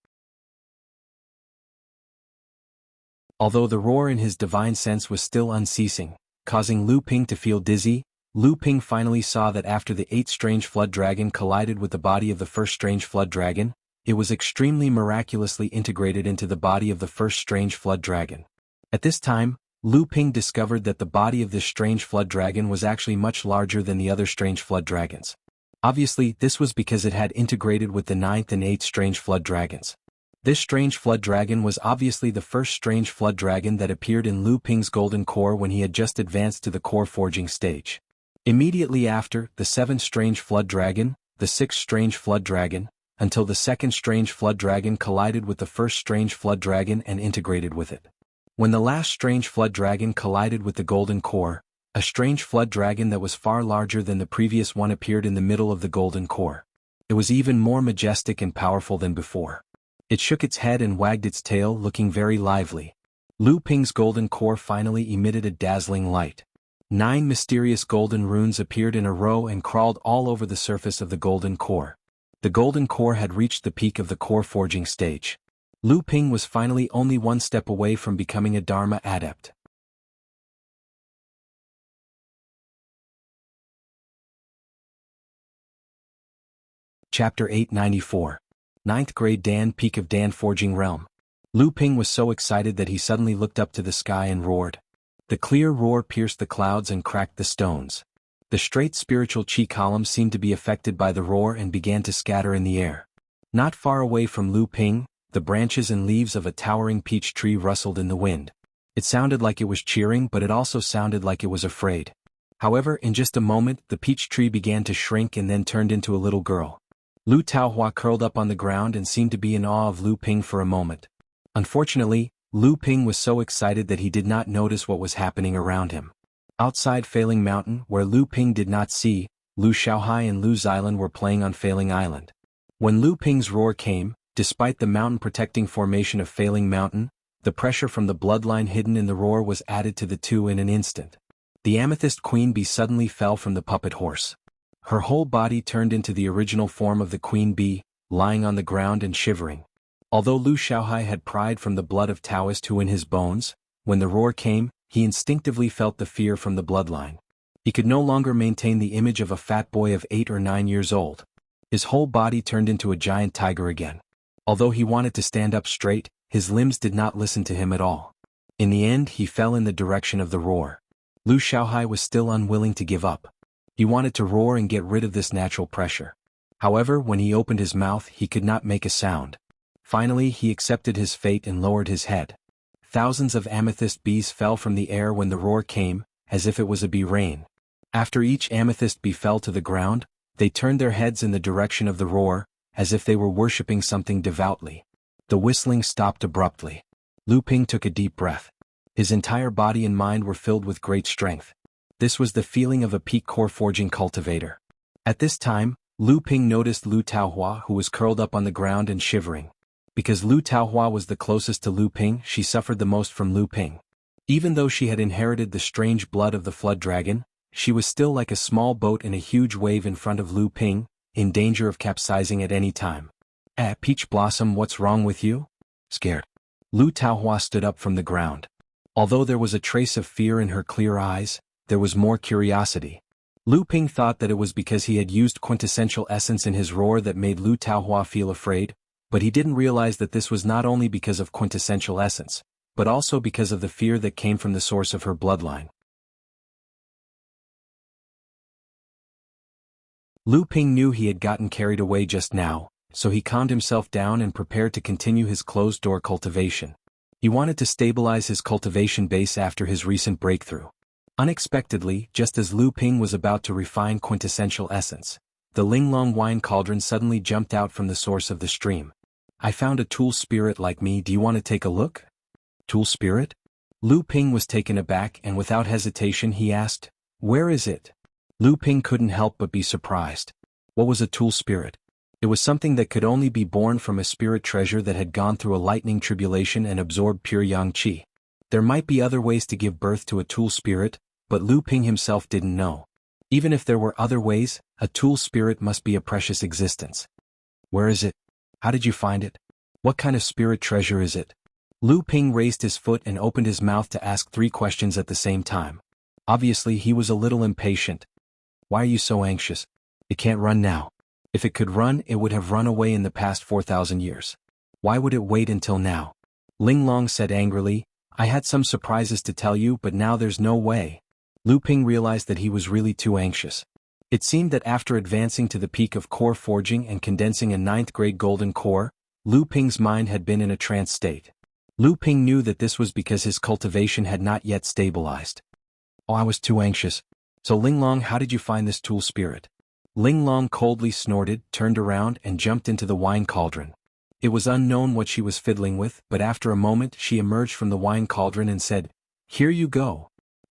Although the roar in his divine sense was still unceasing, causing Lu Ping to feel dizzy, Lu Ping finally saw that after the 8th strange flood dragon collided with the body of the first strange flood dragon, it was extremely miraculously integrated into the body of the first strange flood dragon. At this time, Lu Ping discovered that the body of this strange flood dragon was actually much larger than the other strange flood dragons. Obviously, this was because it had integrated with the 9th and 8th strange flood dragons. This strange flood dragon was obviously the first strange flood dragon that appeared in Lu Ping's golden core when he had just advanced to the core forging stage. Immediately after, the 7th strange flood dragon, the 6th strange flood dragon, until the 2nd strange flood dragon collided with the first strange flood dragon and integrated with it. When the last strange flood dragon collided with the golden core, a strange flood dragon that was far larger than the previous one appeared in the middle of the golden core. It was even more majestic and powerful than before. It shook its head and wagged its tail, looking very lively. Lu Ping's golden core finally emitted a dazzling light. 9 mysterious golden runes appeared in a row and crawled all over the surface of the golden core. The golden core had reached the peak of the core forging stage. Lu Ping was finally only 1 step away from becoming a Dharma adept. Chapter 894. 9th Grade Dan Peak of Dan Forging Realm. Lu Ping was so excited that he suddenly looked up to the sky and roared. The clear roar pierced the clouds and cracked the stones. The straight spiritual chi columns seemed to be affected by the roar and began to scatter in the air. Not far away from Lu Ping, the branches and leaves of a towering peach tree rustled in the wind. It sounded like it was cheering, but it also sounded like it was afraid. However, in just a moment, the peach tree began to shrink and then turned into a little girl. Lu Taohua curled up on the ground and seemed to be in awe of Lu Ping for a moment. Unfortunately, Lu Ping was so excited that he did not notice what was happening around him. Outside Failing Mountain, where Lu Ping did not see, Lu Xiaohai and Lu Xilan were playing on Failing Island. When Lu Ping's roar came, despite the mountain-protecting formation of Failing Mountain, the pressure from the bloodline hidden in the roar was added to the two in an instant. The amethyst queen bee suddenly fell from the puppet horse. Her whole body turned into the original form of the queen bee, lying on the ground and shivering. Although Lu Xiaohai had pride from the blood of Taoist Hu in his bones, when the roar came, he instinctively felt the fear from the bloodline. He could no longer maintain the image of a fat boy of 8 or 9 years old. His whole body turned into a giant tiger again. Although he wanted to stand up straight, his limbs did not listen to him at all. In the end, he fell in the direction of the roar. Lu Xiaohai was still unwilling to give up. He wanted to roar and get rid of this natural pressure. However, when he opened his mouth, he could not make a sound. Finally he accepted his fate and lowered his head. Thousands of amethyst bees fell from the air when the roar came, as if it was a bee rain. After each amethyst bee fell to the ground, they turned their heads in the direction of the roar, as if they were worshipping something devoutly. The whistling stopped abruptly. Lu Ping took a deep breath. His entire body and mind were filled with great strength. This was the feeling of a peak core forging cultivator. At this time, Lu Ping noticed Lu Taohua, who was curled up on the ground and shivering. Because Lu Taohua was the closest to Lu Ping, she suffered the most from Lu Ping. Even though she had inherited the strange blood of the flood dragon, she was still like a small boat in a huge wave in front of Lu Ping, in danger of capsizing at any time. Peach Blossom, what's wrong with you? Scared. Lu Taohua stood up from the ground. Although there was a trace of fear in her clear eyes, there was more curiosity. Lu Ping thought that it was because he had used quintessential essence in his roar that made Lu Taohua feel afraid, but he didn't realize that this was not only because of quintessential essence, but also because of the fear that came from the source of her bloodline. Lu Ping knew he had gotten carried away just now, so he calmed himself down and prepared to continue his closed-door cultivation. He wanted to stabilize his cultivation base after his recent breakthrough. Unexpectedly, just as Lu Ping was about to refine quintessential essence, the Linglong wine cauldron suddenly jumped out from the source of the stream. I found a tool spirit like me, do you want to take a look? Tool spirit? Lu Ping was taken aback and without hesitation he asked, where is it? Lu Ping couldn't help but be surprised. What was a tool spirit? It was something that could only be born from a spirit treasure that had gone through a lightning tribulation and absorbed pure yang qi. There might be other ways to give birth to a tool spirit, but Lu Ping himself didn't know. Even if there were other ways, a tool spirit must be a precious existence. Where is it? How did you find it? What kind of spirit treasure is it? Lu Ping raised his foot and opened his mouth to ask 3 questions at the same time. Obviously he was a little impatient. Why are you so anxious? It can't run now. If it could run, it would have run away in the past 4,000 years. Why would it wait until now? Linglong said angrily, I had some surprises to tell you, but now there's no way. Lu Ping realized that he was really too anxious. It seemed that after advancing to the peak of core forging and condensing a 9th grade golden core, Lu Ping's mind had been in a trance state. Lu Ping knew that this was because his cultivation had not yet stabilized. Oh, I was too anxious. So Linglong, how did you find this tool spirit? Linglong coldly snorted, turned around and jumped into the wine cauldron. It was unknown what she was fiddling with, but after a moment she emerged from the wine cauldron and said, here you go.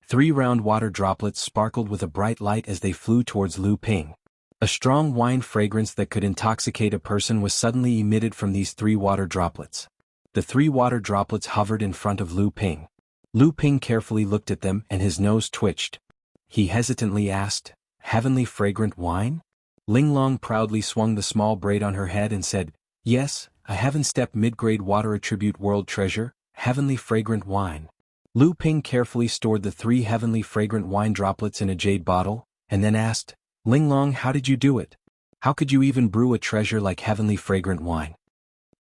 3 round water droplets sparkled with a bright light as they flew towards Lu Ping. A strong wine fragrance that could intoxicate a person was suddenly emitted from these 3 water droplets. The 3 water droplets hovered in front of Lu Ping. Lu Ping carefully looked at them and his nose twitched. He hesitantly asked, heavenly fragrant wine? Linglong proudly swung the small braid on her head and said, yes, a heaven-step mid-grade water attribute world treasure, heavenly fragrant wine. Lu Ping carefully stored the 3 heavenly fragrant wine droplets in a jade bottle, and then asked, Linglong, how did you do it? How could you even brew a treasure like heavenly fragrant wine?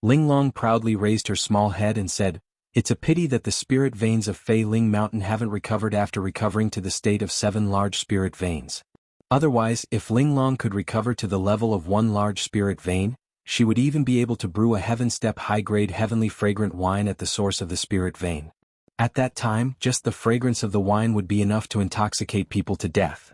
Linglong proudly raised her small head and said, it's a pity that the spirit veins of Fei Ling Mountain haven't recovered after recovering to the state of 7 large spirit veins. Otherwise, if Linglong could recover to the level of 1 large spirit vein, she would even be able to brew a heaven-step high-grade heavenly fragrant wine at the source of the spirit vein. At that time, just the fragrance of the wine would be enough to intoxicate people to death.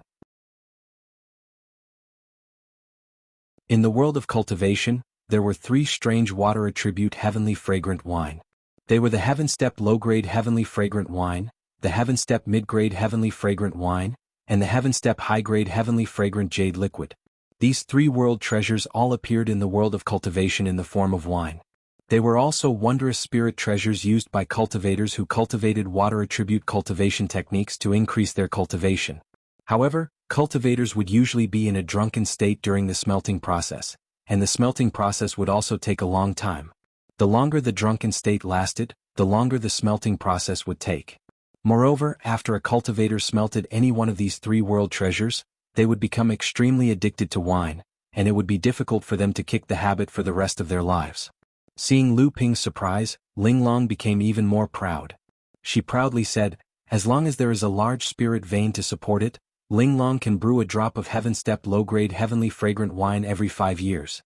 In the world of cultivation, there were 3 strange water attribute heavenly fragrant wine. They were the heaven-step low-grade heavenly fragrant wine, the heaven-step mid-grade heavenly fragrant wine, and the heaven-step high-grade heavenly fragrant jade liquid. These 3 world treasures all appeared in the world of cultivation in the form of wine. They were also wondrous spirit treasures used by cultivators who cultivated water attribute cultivation techniques to increase their cultivation. However, cultivators would usually be in a drunken state during the smelting process, and the smelting process would also take a long time. The longer the drunken state lasted, the longer the smelting process would take. Moreover, after a cultivator smelted any one of these 3 world treasures, they would become extremely addicted to wine, and it would be difficult for them to kick the habit for the rest of their lives. Seeing Lu Ping's surprise, Linglong became even more proud. She proudly said, as long as there is a large spirit vein to support it, Linglong can brew a drop of heaven-step low-grade heavenly fragrant wine every 5 years.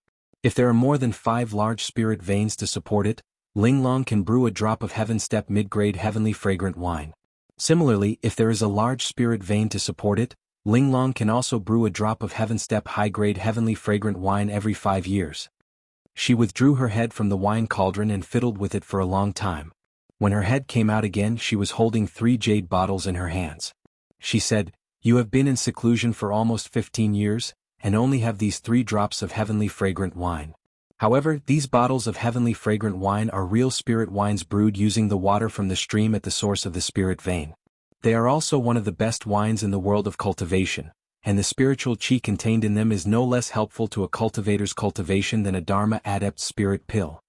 If there are more than 5 large spirit veins to support it, Linglong can brew a drop of Heaven Step mid-grade heavenly fragrant wine. Similarly, if there is a large spirit vein to support it, Linglong can also brew a drop of Heaven Step high-grade heavenly fragrant wine every 5 years. She withdrew her head from the wine cauldron and fiddled with it for a long time. When her head came out again, she was holding 3 jade bottles in her hands. She said, "You have been in seclusion for almost 15 years, and only have these 3 drops of heavenly fragrant wine. However, these bottles of heavenly fragrant wine are real spirit wines brewed using the water from the stream at the source of the spirit vein. They are also one of the best wines in the world of cultivation, and the spiritual chi contained in them is no less helpful to a cultivator's cultivation than a Dharma adept spirit pill."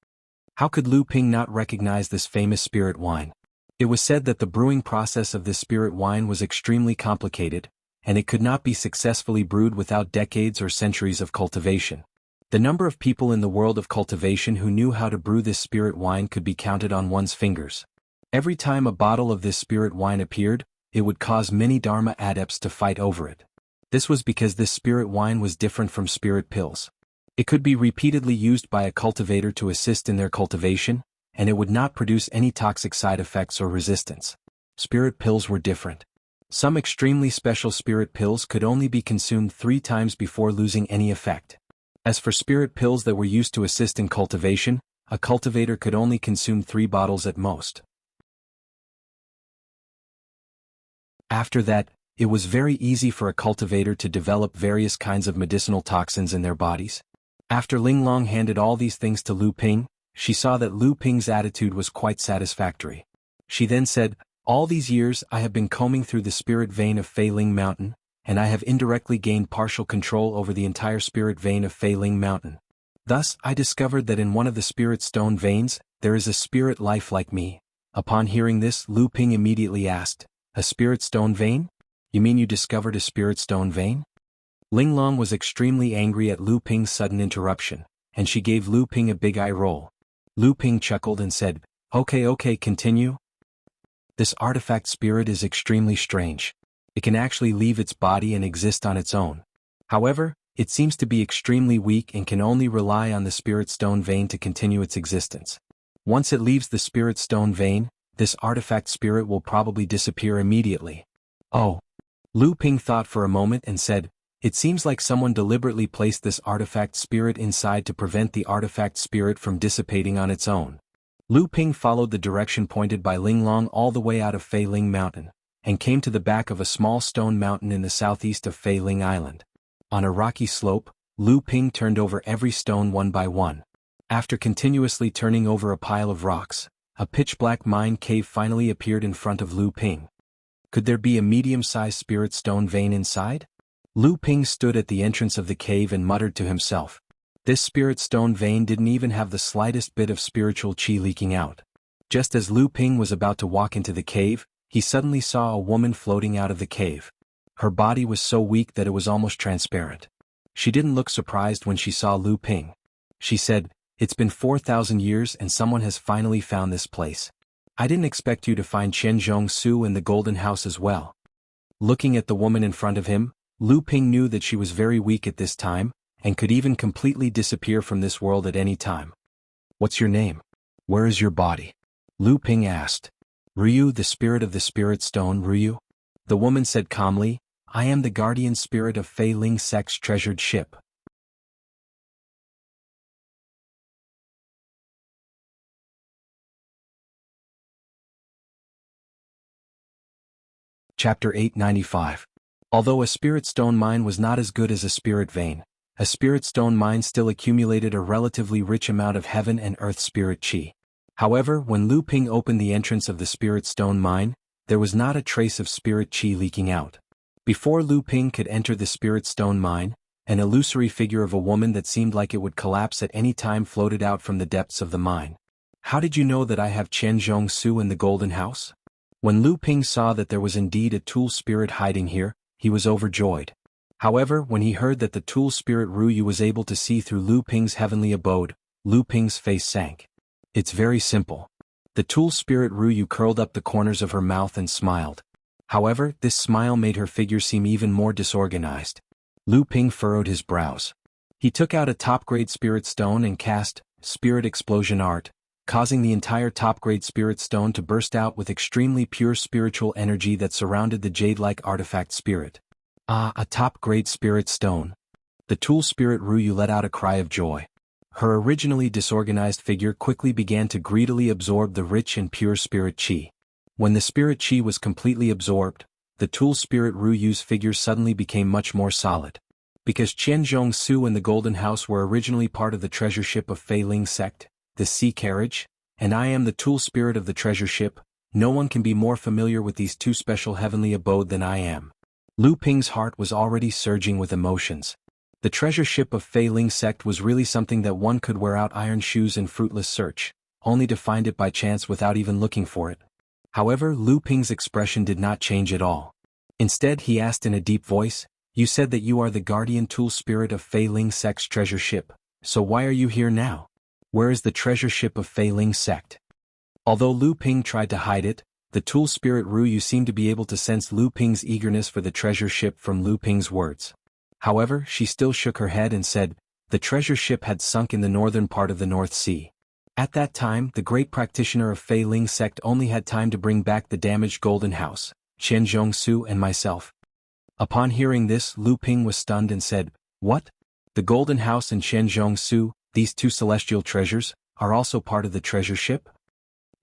How could Lu Ping not recognize this famous spirit wine? It was said that the brewing process of this spirit wine was extremely complicated, and it could not be successfully brewed without decades or centuries of cultivation. The number of people in the world of cultivation who knew how to brew this spirit wine could be counted on one's fingers. Every time a bottle of this spirit wine appeared, it would cause many Dharma adepts to fight over it. This was because this spirit wine was different from spirit pills. It could be repeatedly used by a cultivator to assist in their cultivation, and it would not produce any toxic side effects or resistance. Spirit pills were different. Some extremely special spirit pills could only be consumed 3 times before losing any effect. As for spirit pills that were used to assist in cultivation, a cultivator could only consume 3 bottles at most. After that, it was very easy for a cultivator to develop various kinds of medicinal toxins in their bodies. After Linglong handed all these things to Lu Ping, she saw that Lu Ping's attitude was quite satisfactory. She then said, "All these years I have been combing through the spirit vein of Fei Ling Mountain, and I have indirectly gained partial control over the entire spirit vein of Fei Ling Mountain. Thus, I discovered that in one of the spirit stone veins, there is a spirit life like me." Upon hearing this, Lu Ping immediately asked, "A spirit stone vein? You mean you discovered a spirit stone vein?" Linglong was extremely angry at Lu Ping's sudden interruption, and she gave Lu Ping a big eye roll. Lu Ping chuckled and said, Okay, continue." "This artifact spirit is extremely strange. It can actually leave its body and exist on its own. However, it seems to be extremely weak and can only rely on the spirit stone vein to continue its existence. Once it leaves the spirit stone vein, this artifact spirit will probably disappear immediately." "Oh." Lu Ping thought for a moment and said, "It seems like someone deliberately placed this artifact spirit inside to prevent the artifact spirit from dissipating on its own." Lu Ping followed the direction pointed by Linglong all the way out of Fei Ling Mountain, and came to the back of a small stone mountain in the southeast of Fei Ling Island. On a rocky slope, Lu Ping turned over every stone one by one. After continuously turning over a pile of rocks, a pitch-black mine cave finally appeared in front of Lu Ping. Could there be a medium-sized spirit stone vein inside? Lu Ping stood at the entrance of the cave and muttered to himself. This spirit stone vein didn't even have the slightest bit of spiritual chi leaking out. Just as Lu Ping was about to walk into the cave, he suddenly saw a woman floating out of the cave. Her body was so weak that it was almost transparent. She didn't look surprised when she saw Lu Ping. She said, "It's been 4,000 years and someone has finally found this place. I didn't expect you to find Qianzhong Su in the Golden House as well." Looking at the woman in front of him, Lu Ping knew that she was very weak at this time, and could even completely disappear from this world at any time. "What's your name? Where is your body?" Lu Ping asked. "Ryu, the spirit of the spirit stone, Ryu." The woman said calmly, "I am the guardian spirit of Fei Ling Sect's treasured ship." Chapter 895. Although a spirit stone mine was not as good as a spirit vein, a spirit stone mine still accumulated a relatively rich amount of heaven and earth spirit chi. However, when Lu Ping opened the entrance of the spirit stone mine, there was not a trace of spirit chi leaking out. Before Lu Ping could enter the spirit stone mine, an illusory figure of a woman that seemed like it would collapse at any time floated out from the depths of the mine. "How did you know that I have Qianzhong Su in the Golden House?" When Lu Ping saw that there was indeed a tool spirit hiding here, he was overjoyed. However, when he heard that the tool spirit Ruyu was able to see through Lu Ping's heavenly abode, Lu Ping's face sank. "It's very simple." The tool spirit Ruyu curled up the corners of her mouth and smiled. However, this smile made her figure seem even more disorganized. Lu Ping furrowed his brows. He took out a top-grade spirit stone and cast Spirit Explosion Art, causing the entire top-grade spirit stone to burst out with extremely pure spiritual energy that surrounded the jade-like artifact spirit. Ah, a top-grade spirit stone. The tool spirit Ruyu let out a cry of joy. Her originally disorganized figure quickly began to greedily absorb the rich and pure spirit chi. When the spirit chi was completely absorbed, the tool spirit Ruyu's figure suddenly became much more solid. Because Qianzhong Su and the Golden House were originally part of the treasure ship of Fei Ling sect, the Sea Carriage, and I am the tool spirit of the treasure ship, no one can be more familiar with these two special heavenly abode than I am. Lu Ping's heart was already surging with emotions. The treasure ship of Fei Ling sect was really something that one could wear out iron shoes in fruitless search, only to find it by chance without even looking for it. However, Lu Ping's expression did not change at all. Instead, he asked in a deep voice, "You said that you are the guardian tool spirit of Fei Ling sect's treasure ship, so why are you here now? Where is the treasure ship of Fei Ling sect?" Although Lu Ping tried to hide it, the tool spirit Ruyu seemed to be able to sense Lu Ping's eagerness for the treasure ship from Lu Ping's words. However, she still shook her head and said, "The treasure ship had sunk in the northern part of the North Sea. At that time, the great practitioner of Fei Ling sect only had time to bring back the damaged Golden House, Qianzhong Su and myself." Upon hearing this, Lu Ping was stunned and said, "What? The Golden House and Qianzhong Su, these two celestial treasures, are also part of the treasure ship?"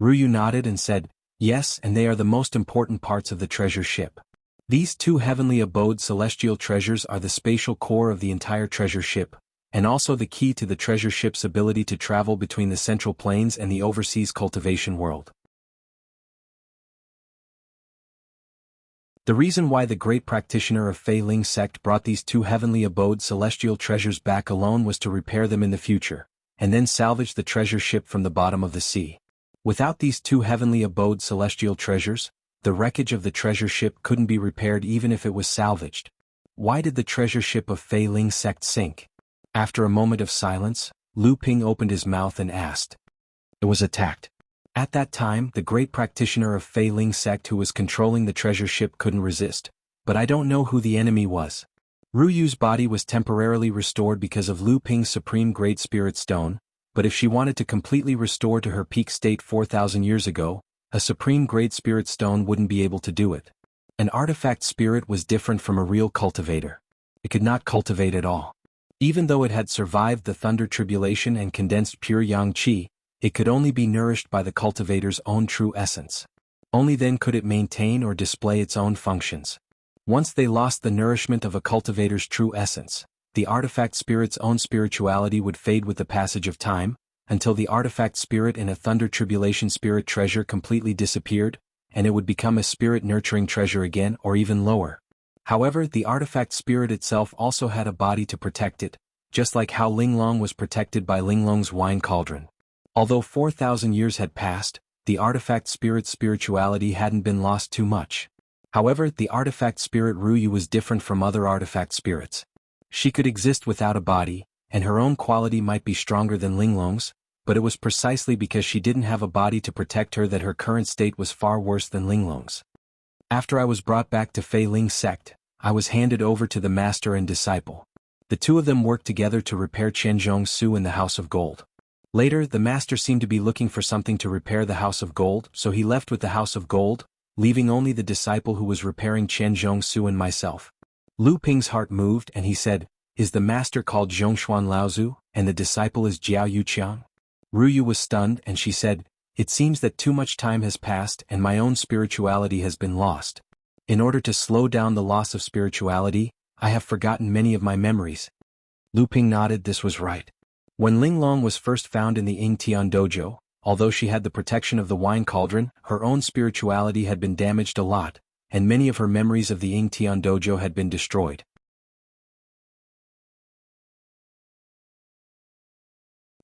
Ruyu nodded and said, "Yes, and they are the most important parts of the treasure ship. These two heavenly abode celestial treasures are the spatial core of the entire treasure ship, and also the key to the treasure ship's ability to travel between the central planes and the overseas cultivation world. The reason why the great practitioner of Fei Ling sect brought these two heavenly abode celestial treasures back alone was to repair them in the future, and then salvage the treasure ship from the bottom of the sea. Without these two heavenly abode celestial treasures, the wreckage of the treasure ship couldn't be repaired even if it was salvaged. Why did the treasure ship of Fei Ling sect sink? After a moment of silence, Lu Ping opened his mouth and asked. It was attacked. At that time, the great practitioner of Fei Ling sect who was controlling the treasure ship couldn't resist, but I don't know who the enemy was. Ruyu's body was temporarily restored because of Lu Ping's supreme great spirit stone, but if she wanted to completely restore to her peak state 4,000 years ago, a supreme great spirit stone wouldn't be able to do it. An artifact spirit was different from a real cultivator. It could not cultivate at all. Even though it had survived the thunder tribulation and condensed pure yang qi, it could only be nourished by the cultivator's own true essence. Only then could it maintain or display its own functions. Once they lost the nourishment of a cultivator's true essence, the artifact spirit's own spirituality would fade with the passage of time, until the artifact spirit in a thunder tribulation spirit treasure completely disappeared, and it would become a spirit-nurturing treasure again or even lower. However, the artifact spirit itself also had a body to protect it, just like how Linglong was protected by Linglong's wine cauldron. Although 4,000 years had passed, the artifact spirit's spirituality hadn't been lost too much. However, the artifact spirit Ruyu was different from other artifact spirits. She could exist without a body, and her own quality might be stronger than Linglong's, but it was precisely because she didn't have a body to protect her that her current state was far worse than Linglong's. After I was brought back to Fei Ling sect, I was handed over to the master and disciple. The two of them worked together to repair Qianzhong Su in the House of Gold. Later, the master seemed to be looking for something to repair the House of Gold, so he left with the House of Gold, leaving only the disciple who was repairing Qianzhong Su and myself. Lu Ping's heart moved and he said, "Is the master called Zhongshuan Laozu, and the disciple is Jiao Yuqiang?" Ruyu was stunned and she said, "It seems that too much time has passed and my own spirituality has been lost. In order to slow down the loss of spirituality, I have forgotten many of my memories." Lu Ping nodded. This was right. When Linglong was first found in the Yingtian dojo, although she had the protection of the wine cauldron, her own spirituality had been damaged a lot, and many of her memories of the Yingtian dojo had been destroyed.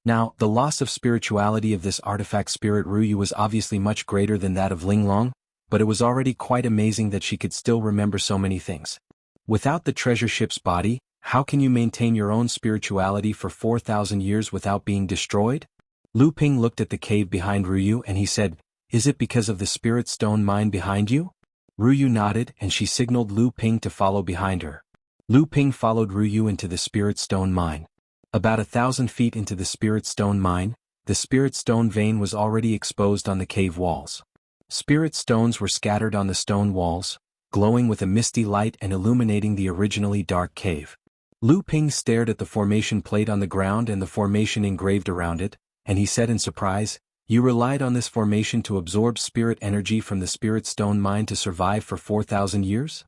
Now, the loss of spirituality of this artifact spirit Ruyu was obviously much greater than that of Linglong, but it was already quite amazing that she could still remember so many things. Without the treasure ship's body, how can you maintain your own spirituality for 4,000 years without being destroyed? Lu Ping looked at the cave behind Ruyu and he said, "Is it because of the spirit stone mine behind you?" Ruyu nodded and she signaled Lu Ping to follow behind her. Lu Ping followed Ruyu into the spirit stone mine. About 1,000 feet into the Spirit Stone mine, the Spirit Stone vein was already exposed on the cave walls. Spirit stones were scattered on the stone walls, glowing with a misty light and illuminating the originally dark cave. Lu Ping stared at the formation plate on the ground and the formation engraved around it, and he said in surprise, "You relied on this formation to absorb spirit energy from the Spirit Stone mine to survive for 4,000 years?"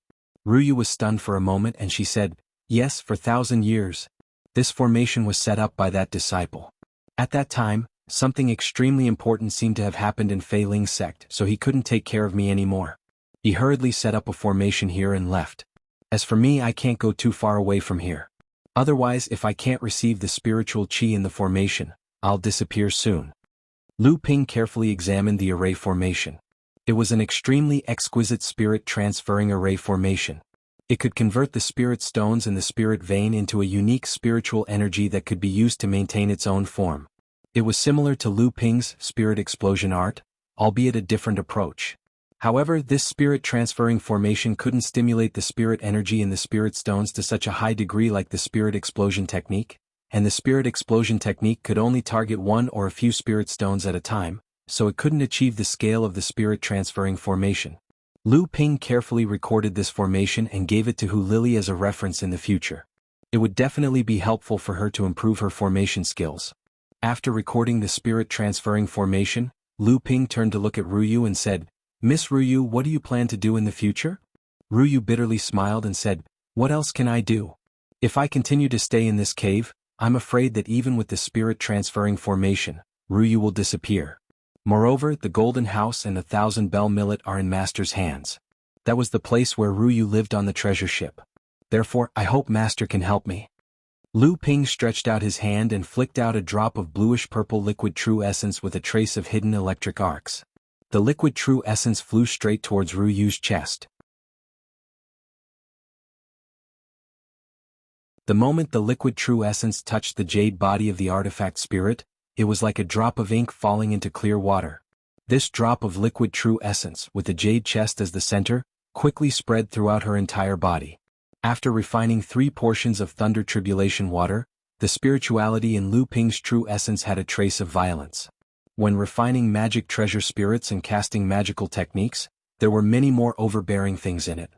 Ruyu was stunned for a moment and she said, "Yes, for 1,000 years. This formation was set up by that disciple. At that time, something extremely important seemed to have happened in Fei Ling's sect, so he couldn't take care of me anymore. He hurriedly set up a formation here and left. As for me, I can't go too far away from here. Otherwise, if I can't receive the spiritual qi in the formation, I'll disappear soon." Lu Ping carefully examined the array formation. It was an extremely exquisite spirit transferring array formation. It could convert the spirit stones in the spirit vein into a unique spiritual energy that could be used to maintain its own form. It was similar to Lu Ping's spirit explosion art, albeit a different approach. However, this spirit transferring formation couldn't stimulate the spirit energy in the spirit stones to such a high degree like the spirit explosion technique, and the spirit explosion technique could only target one or a few spirit stones at a time, so it couldn't achieve the scale of the spirit transferring formation. Lu Ping carefully recorded this formation and gave it to Hu Lili as a reference in the future. It would definitely be helpful for her to improve her formation skills. After recording the spirit transferring formation, Lu Ping turned to look at Ruyu and said, "Miss Ruyu, what do you plan to do in the future?" Ruyu bitterly smiled and said, "What else can I do? If I continue to stay in this cave, I'm afraid that even with the spirit transferring formation, Ruyu will disappear. Moreover, the Golden House and the 1,000-bell millet are in Master's hands. That was the place where Ruyu lived on the treasure ship. Therefore, I hope Master can help me." Lu Ping stretched out his hand and flicked out a drop of bluish-purple liquid true essence with a trace of hidden electric arcs. The liquid true essence flew straight towards Ruyu's chest. The moment the liquid true essence touched the jade body of the artifact spirit, it was like a drop of ink falling into clear water. This drop of liquid true essence, with the jade chest as the center, quickly spread throughout her entire body. After refining 3 portions of thunder tribulation water, the spirituality in Lu Ping's true essence had a trace of violence. When refining magic treasure spirits and casting magical techniques, there were many more overbearing things in it.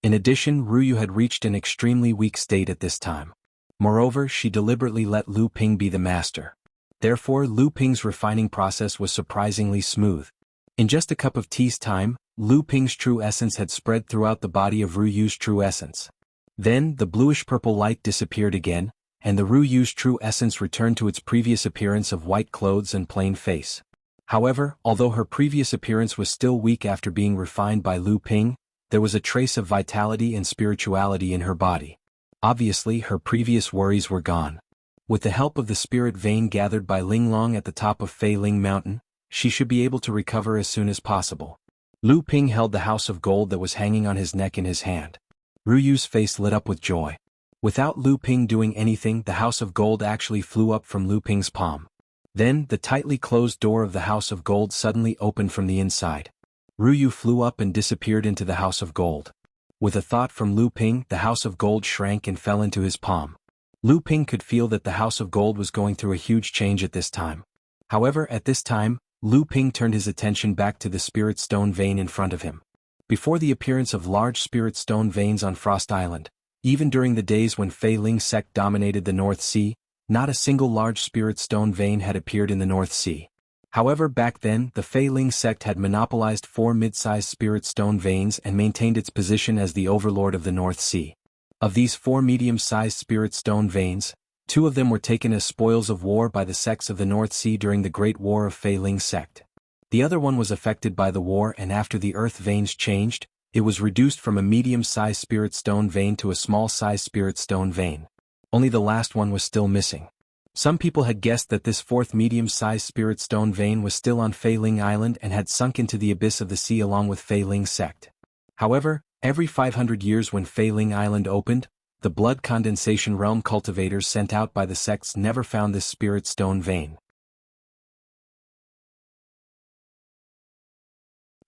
In addition, Ruyu had reached an extremely weak state at this time. Moreover, she deliberately let Lu Ping be the master. Therefore, Lu Ping's refining process was surprisingly smooth. In just a cup of tea's time, Lu Ping's true essence had spread throughout the body of Ruyu's true essence. Then, the bluish-purple light disappeared again, and the Ruyu's true essence returned to its previous appearance of white clothes and plain face. However, although her previous appearance was still weak after being refined by Lu Ping, there was a trace of vitality and spirituality in her body. Obviously, her previous worries were gone. With the help of the spirit vein gathered by Linglong at the top of Fei Ling Mountain, she should be able to recover as soon as possible. Lu Ping held the house of gold that was hanging on his neck in his hand. Ruyu's face lit up with joy. Without Lu Ping doing anything, the house of gold actually flew up from Lu Ping's palm. Then, the tightly closed door of the house of gold suddenly opened from the inside. Ruyu flew up and disappeared into the house of gold. With a thought from Lu Ping, the house of gold shrank and fell into his palm. Lu Ping could feel that the house of gold was going through a huge change at this time. However, at this time, Lu Ping turned his attention back to the spirit stone vein in front of him. Before the appearance of large spirit stone veins on Frost Island, even during the days when Fei Ling's sect dominated the North Sea, not a single large spirit stone vein had appeared in the North Sea. However, back then, the Fei Ling sect had monopolized 4 mid-sized spirit stone veins and maintained its position as the overlord of the North Sea. Of these 4 medium-sized spirit stone veins, 2 of them were taken as spoils of war by the sects of the North Sea during the Great War of Fei Ling's sect. The other one was affected by the war, and after the earth veins changed, it was reduced from a medium-sized spirit stone vein to a small-sized spirit stone vein. Only the last one was still missing. Some people had guessed that this 4th medium-sized spirit stone vein was still on Fei Ling Island and had sunk into the abyss of the sea along with Fei Ling's sect. However, every 500 years when Fei Ling Island opened, the blood condensation realm cultivators sent out by the sects never found this spirit stone vein.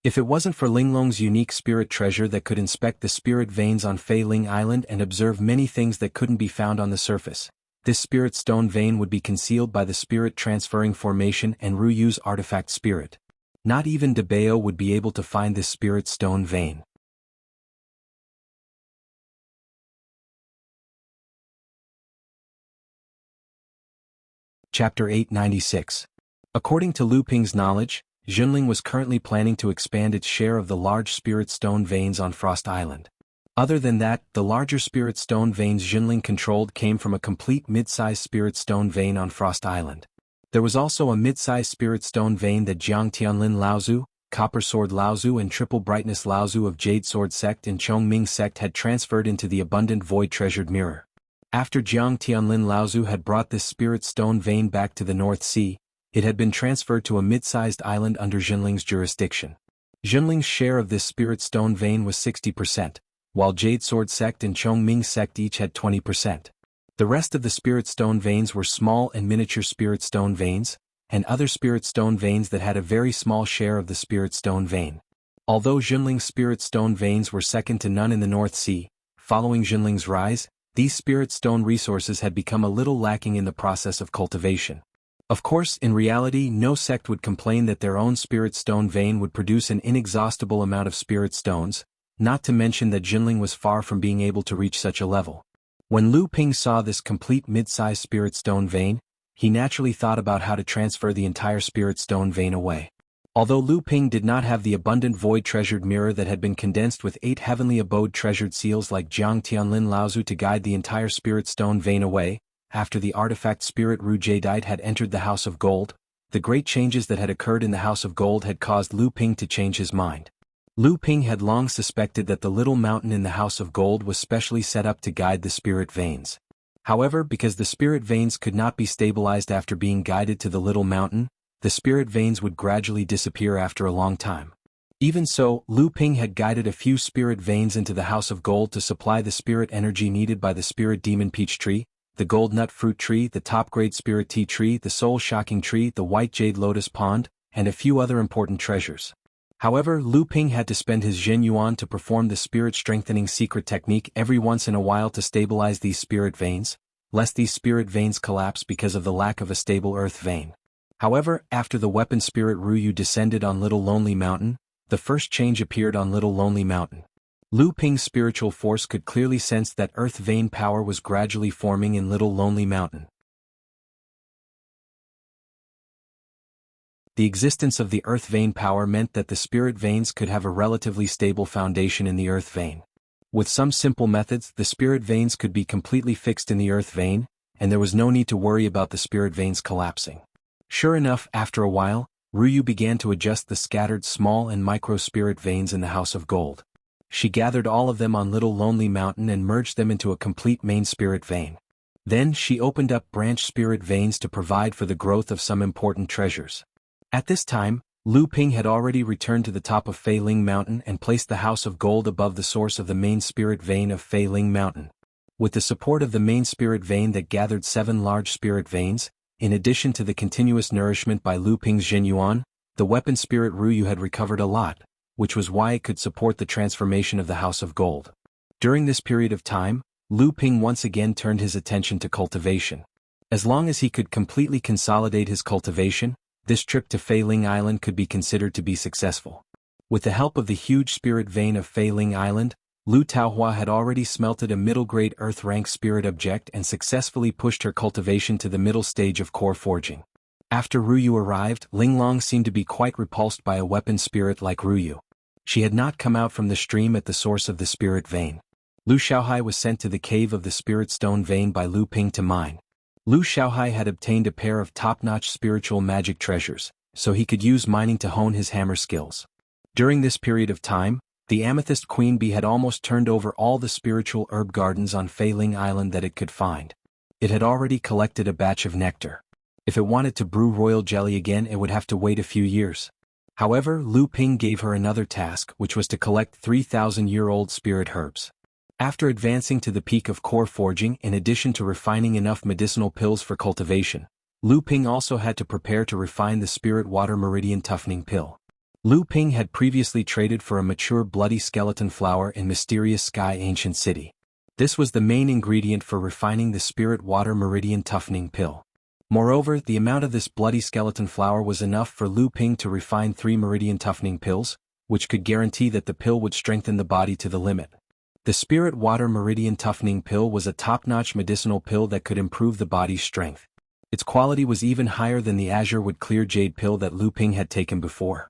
If it wasn't for Linglong's unique spirit treasure that could inspect the spirit veins on Fei Ling Island and observe many things that couldn't be found on the surface, This spirit stone vein would be concealed by the spirit transferring formation and Ruyu's artifact spirit. Not even Debao would be able to find this spirit stone vein. Chapter 896. According to Lu Ping's knowledge, Junling was currently planning to expand its share of the large spirit stone veins on Frost Island. Other than that, the larger spirit stone veins Junling controlled came from a complete mid-size spirit stone vein on Frost Island. There was also a mid-size spirit stone vein that Jiang Tianlin Laozu, Copper Sword Laozu and Triple Brightness Laozu of Jade Sword Sect and Chongming Sect had transferred into the abundant void treasured mirror. After Jiang Tianlin Laozu had brought this spirit stone vein back to the North Sea, it had been transferred to a mid-sized island under Junling's jurisdiction. Junling's share of this spirit stone vein was 60%, while Jade Sword Sect and Chongming Sect each had 20%. The rest of the spirit stone veins were small and miniature spirit stone veins, and other spirit stone veins that had a very small share of the spirit stone vein. Although Junling's spirit stone veins were second to none in the North Sea, following Junling's rise, these spirit stone resources had become a little lacking in the process of cultivation. Of course, in reality, no sect would complain that their own spirit stone vein would produce an inexhaustible amount of spirit stones, not to mention that Junling was far from being able to reach such a level. When Lu Ping saw this complete mid-sized spirit stone vein, he naturally thought about how to transfer the entire spirit stone vein away. Although Lu Ping did not have the abundant void treasured mirror that had been condensed with 8 heavenly abode treasured seals like Jiang Tianlin Laozu to guide the entire spirit stone vein away, after the artifact spirit Ru Jadeite had entered the House of Gold, the great changes that had occurred in the House of Gold had caused Lu Ping to change his mind. Lu Ping had long suspected that the little mountain in the House of Gold was specially set up to guide the spirit veins. However, because the spirit veins could not be stabilized after being guided to the little mountain, the spirit veins would gradually disappear after a long time. Even so, Lu Ping had guided a few spirit veins into the House of Gold to supply the spirit energy needed by the spirit demon peach tree, the gold nut fruit tree, the top-grade spirit tea tree, the soul-shocking tree, the white jade lotus pond, and a few other important treasures. However, Lu Ping had to spend his Zhen Yuan to perform the spirit-strengthening secret technique every once in a while to stabilize these spirit veins, lest these spirit veins collapse because of the lack of a stable earth vein. However, after the weapon spirit Ruyu descended on Little Lonely Mountain, the first change appeared on Little Lonely Mountain. Lu Ping's spiritual force could clearly sense that earth vein power was gradually forming in Little Lonely Mountain. The existence of the earth vein power meant that the spirit veins could have a relatively stable foundation in the earth vein. With some simple methods, the spirit veins could be completely fixed in the earth vein, and there was no need to worry about the spirit veins collapsing. Sure enough, after a while, Ruyu began to adjust the scattered small and micro spirit veins in the House of Gold. She gathered all of them on Little Lonely Mountain and merged them into a complete main spirit vein. Then she opened up branch spirit veins to provide for the growth of some important treasures. At this time, Lu Ping had already returned to the top of Fei Ling Mountain and placed the House of Gold above the source of the main spirit vein of Fei Ling Mountain. With the support of the main spirit vein that gathered 7 large spirit veins, in addition to the continuous nourishment by Lu Ping's Zhen Yuan, the weapon spirit Ruyu had recovered a lot, which was why it could support the transformation of the House of Gold. During this period of time, Lu Ping once again turned his attention to cultivation. As long as he could completely consolidate his cultivation, this trip to Fei Ling Island could be considered to be successful. With the help of the huge spirit vein of Fei Ling Island, Lu Taohua had already smelted a middle-grade earth-rank spirit object and successfully pushed her cultivation to the middle stage of core forging. After Ruyu arrived, Linglong seemed to be quite repulsed by a weapon spirit like Ruyu. She had not come out from the stream at the source of the spirit vein. Lu Xiaohai was sent to the cave of the spirit stone vein by Lu Ping to mine. Lu Xiaohai had obtained a pair of top-notch spiritual magic treasures, so he could use mining to hone his hammer skills. During this period of time, the amethyst queen bee had almost turned over all the spiritual herb gardens on Fei Ling Island that it could find. It had already collected a batch of nectar. If it wanted to brew royal jelly again, it would have to wait a few years. However, Lu Ping gave her another task, which was to collect 3,000-year-old spirit herbs. After advancing to the peak of core forging, in addition to refining enough medicinal pills for cultivation, Lu Ping also had to prepare to refine the spirit water meridian toughening pill. Lu Ping had previously traded for a mature bloody skeleton flower in Mysterious Sky Ancient City. This was the main ingredient for refining the spirit water meridian toughening pill. Moreover, the amount of this bloody skeleton flour was enough for Lu Ping to refine 3 meridian toughening pills, which could guarantee that the pill would strengthen the body to the limit. The spirit water meridian toughening pill was a top-notch medicinal pill that could improve the body's strength. Its quality was even higher than the azure wood clear jade pill that Lu Ping had taken before.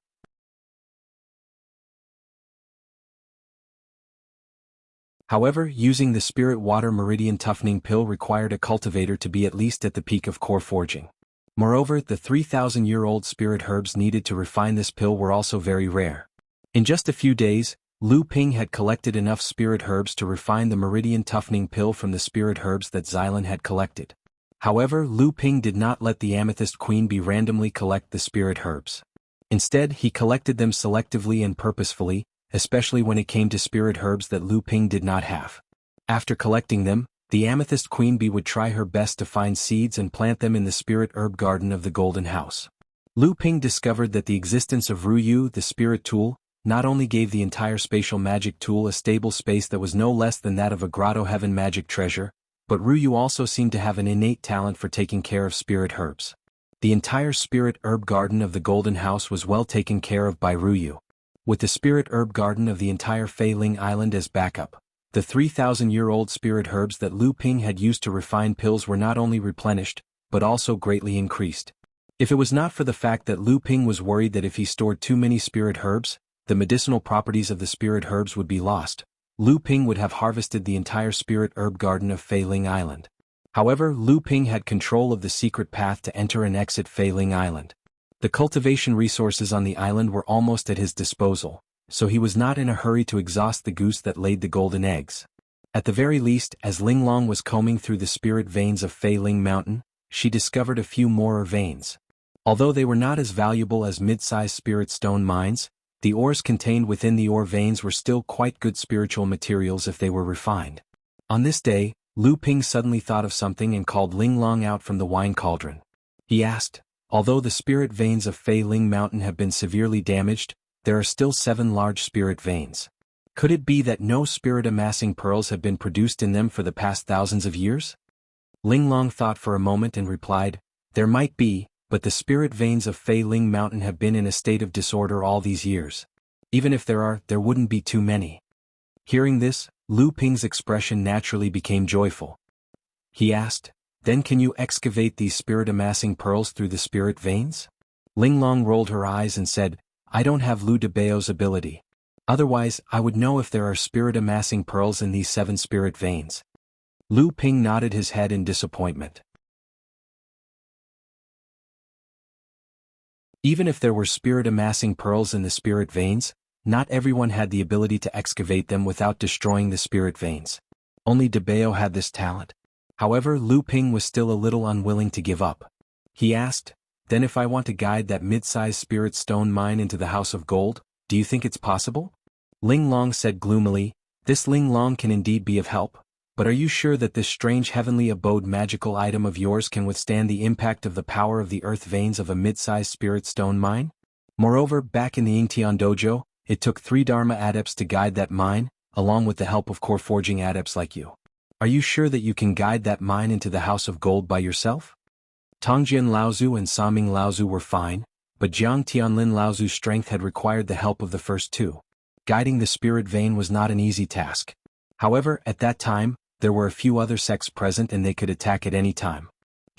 However, using the spirit water meridian toughening pill required a cultivator to be at least at the peak of core forging. Moreover, the 3,000-year-old spirit herbs needed to refine this pill were also very rare. In just a few days, Lu Ping had collected enough spirit herbs to refine the meridian toughening pill from the spirit herbs that Xylan had collected. However, Lu Ping did not let the Amethyst Queen Bee randomly collect the spirit herbs. Instead, he collected them selectively and purposefully, especially when it came to spirit herbs that Lu Ping did not have. After collecting them, the Amethyst Queen Bee would try her best to find seeds and plant them in the spirit herb garden of the Golden House. Lu Ping discovered that the existence of Ruyu, the spirit tool, not only gave the entire spatial magic tool a stable space that was no less than that of a grotto heaven magic treasure, but Ruyu also seemed to have an innate talent for taking care of spirit herbs. The entire spirit herb garden of the Golden House was well taken care of by Ruyu. With the spirit herb garden of the entire Fei Ling Island as backup, the 3,000-year-old spirit herbs that Lu Ping had used to refine pills were not only replenished, but also greatly increased. If it was not for the fact that Lu Ping was worried that if he stored too many spirit herbs, the medicinal properties of the spirit herbs would be lost, Lu Ping would have harvested the entire spirit herb garden of Fei Ling Island. However, Lu Ping had control of the secret path to enter and exit Fei Ling Island. The cultivation resources on the island were almost at his disposal, so he was not in a hurry to exhaust the goose that laid the golden eggs. At the very least, as Ling Long was combing through the spirit veins of Fei Ling Mountain, she discovered a few more veins. Although they were not as valuable as mid-sized spirit stone mines, the ores contained within the ore veins were still quite good spiritual materials if they were refined. On this day, Lu Ping suddenly thought of something and called Ling Long out from the wine cauldron. He asked, "Although the spirit veins of Fei Ling Mountain have been severely damaged, there are still 7 large spirit veins. Could it be that no spirit-amassing pearls have been produced in them for the past thousands of years?" Ling Long thought for a moment and replied, "There might be, but the spirit veins of Fei Ling Mountain have been in a state of disorder all these years. Even if there wouldn't be too many." Hearing this, Lu Ping's expression naturally became joyful. He asked, "Then can you excavate these spirit-amassing pearls through the spirit veins?" Ling Long rolled her eyes and said, "I don't have Lu Debao's ability. Otherwise, I would know if there are spirit-amassing pearls in these 7 spirit veins." Lu Ping nodded his head in disappointment. Even if there were spirit-amassing pearls in the spirit veins, not everyone had the ability to excavate them without destroying the spirit veins. Only Debao had this talent. However, Lu Ping was still a little unwilling to give up. He asked, "Then if I want to guide that mid-sized spirit stone mine into the House of Gold, do you think it's possible?" Ling Long said gloomily, "This Ling Long can indeed be of help, but are you sure that this strange heavenly abode magical item of yours can withstand the impact of the power of the earth veins of a mid-sized spirit stone mine? Moreover, back in the Yingtian dojo, it took 3 Dharma adepts to guide that mine, along with the help of core forging adepts like you. Are you sure that you can guide that mine into the House of Gold by yourself?" Tongjian Laozu and Saming Laozu were fine, but Jiang Tianlin Laozu's strength had required the help of the first 2. Guiding the spirit vein was not an easy task. However, at that time, there were a few other sects present and they could attack at any time.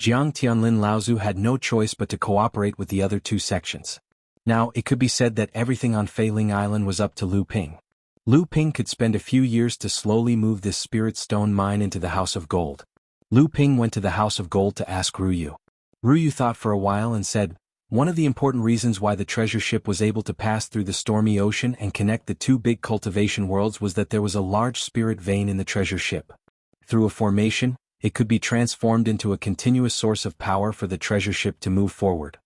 Jiang Tianlin Laozu had no choice but to cooperate with the other 2 sections. Now, it could be said that everything on Fei Ling Island was up to Lu Ping. Lu Ping could spend a few years to slowly move this spirit stone mine into the House of Gold. Lu Ping went to the House of Gold to ask Ruyu. Ruyu thought for a while and said, "One of the important reasons why the treasure ship was able to pass through the stormy ocean and connect the 2 big cultivation worlds was that there was a large spirit vein in the treasure ship. Through a formation, it could be transformed into a continuous source of power for the treasure ship to move forward."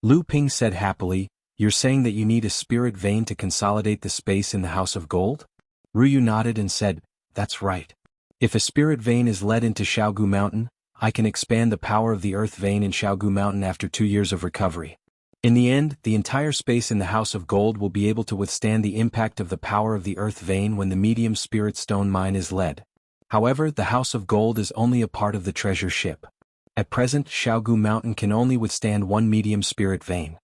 Lu Ping said happily, "You're saying that you need a spirit vein to consolidate the space in the House of Gold?" Ruyu nodded and said, "That's right. If a spirit vein is led into Xiaogu Mountain, I can expand the power of the earth vein in Xiaogu Mountain after 2 years of recovery. In the end, the entire space in the House of Gold will be able to withstand the impact of the power of the earth vein when the medium spirit stone mine is led. However, the House of Gold is only a part of the treasure ship. At present, Jianghu Mountain can only withstand one medium spirit vein.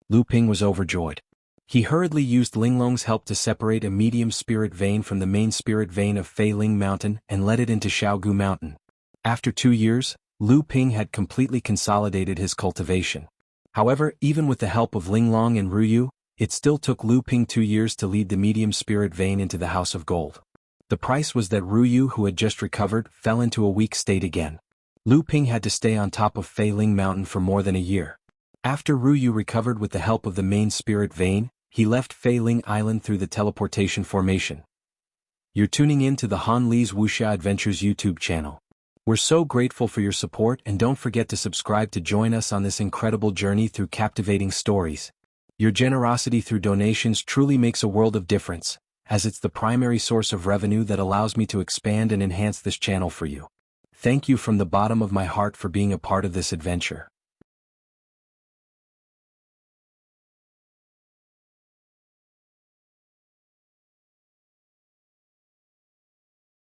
Lu Ping was overjoyed. He hurriedly used Linglong's help to separate a medium spirit vein from the main spirit vein of Fei Ling Mountain and led it into Jianghu Mountain. After 2 years, Lu Ping had completely consolidated his cultivation. However, even with the help of Linglong and Ruyu, it still took Lu Ping 2 years to lead the medium spirit vein into the House of Gold. The price was that Ruyu, who had just recovered, fell into a weak state again. Lu Ping had to stay on top of Fei Ling Mountain for more than a year. After Ruyu recovered with the help of the main spirit vein, he left Fei Ling Island through the teleportation formation. You're tuning in to the Han Li's Wuxia Adventures YouTube channel. We're so grateful for your support, and don't forget to subscribe to join us on this incredible journey through captivating stories. Your generosity through donations truly makes a world of difference, as it's the primary source of revenue that allows me to expand and enhance this channel for you. Thank you from the bottom of my heart for being a part of this adventure.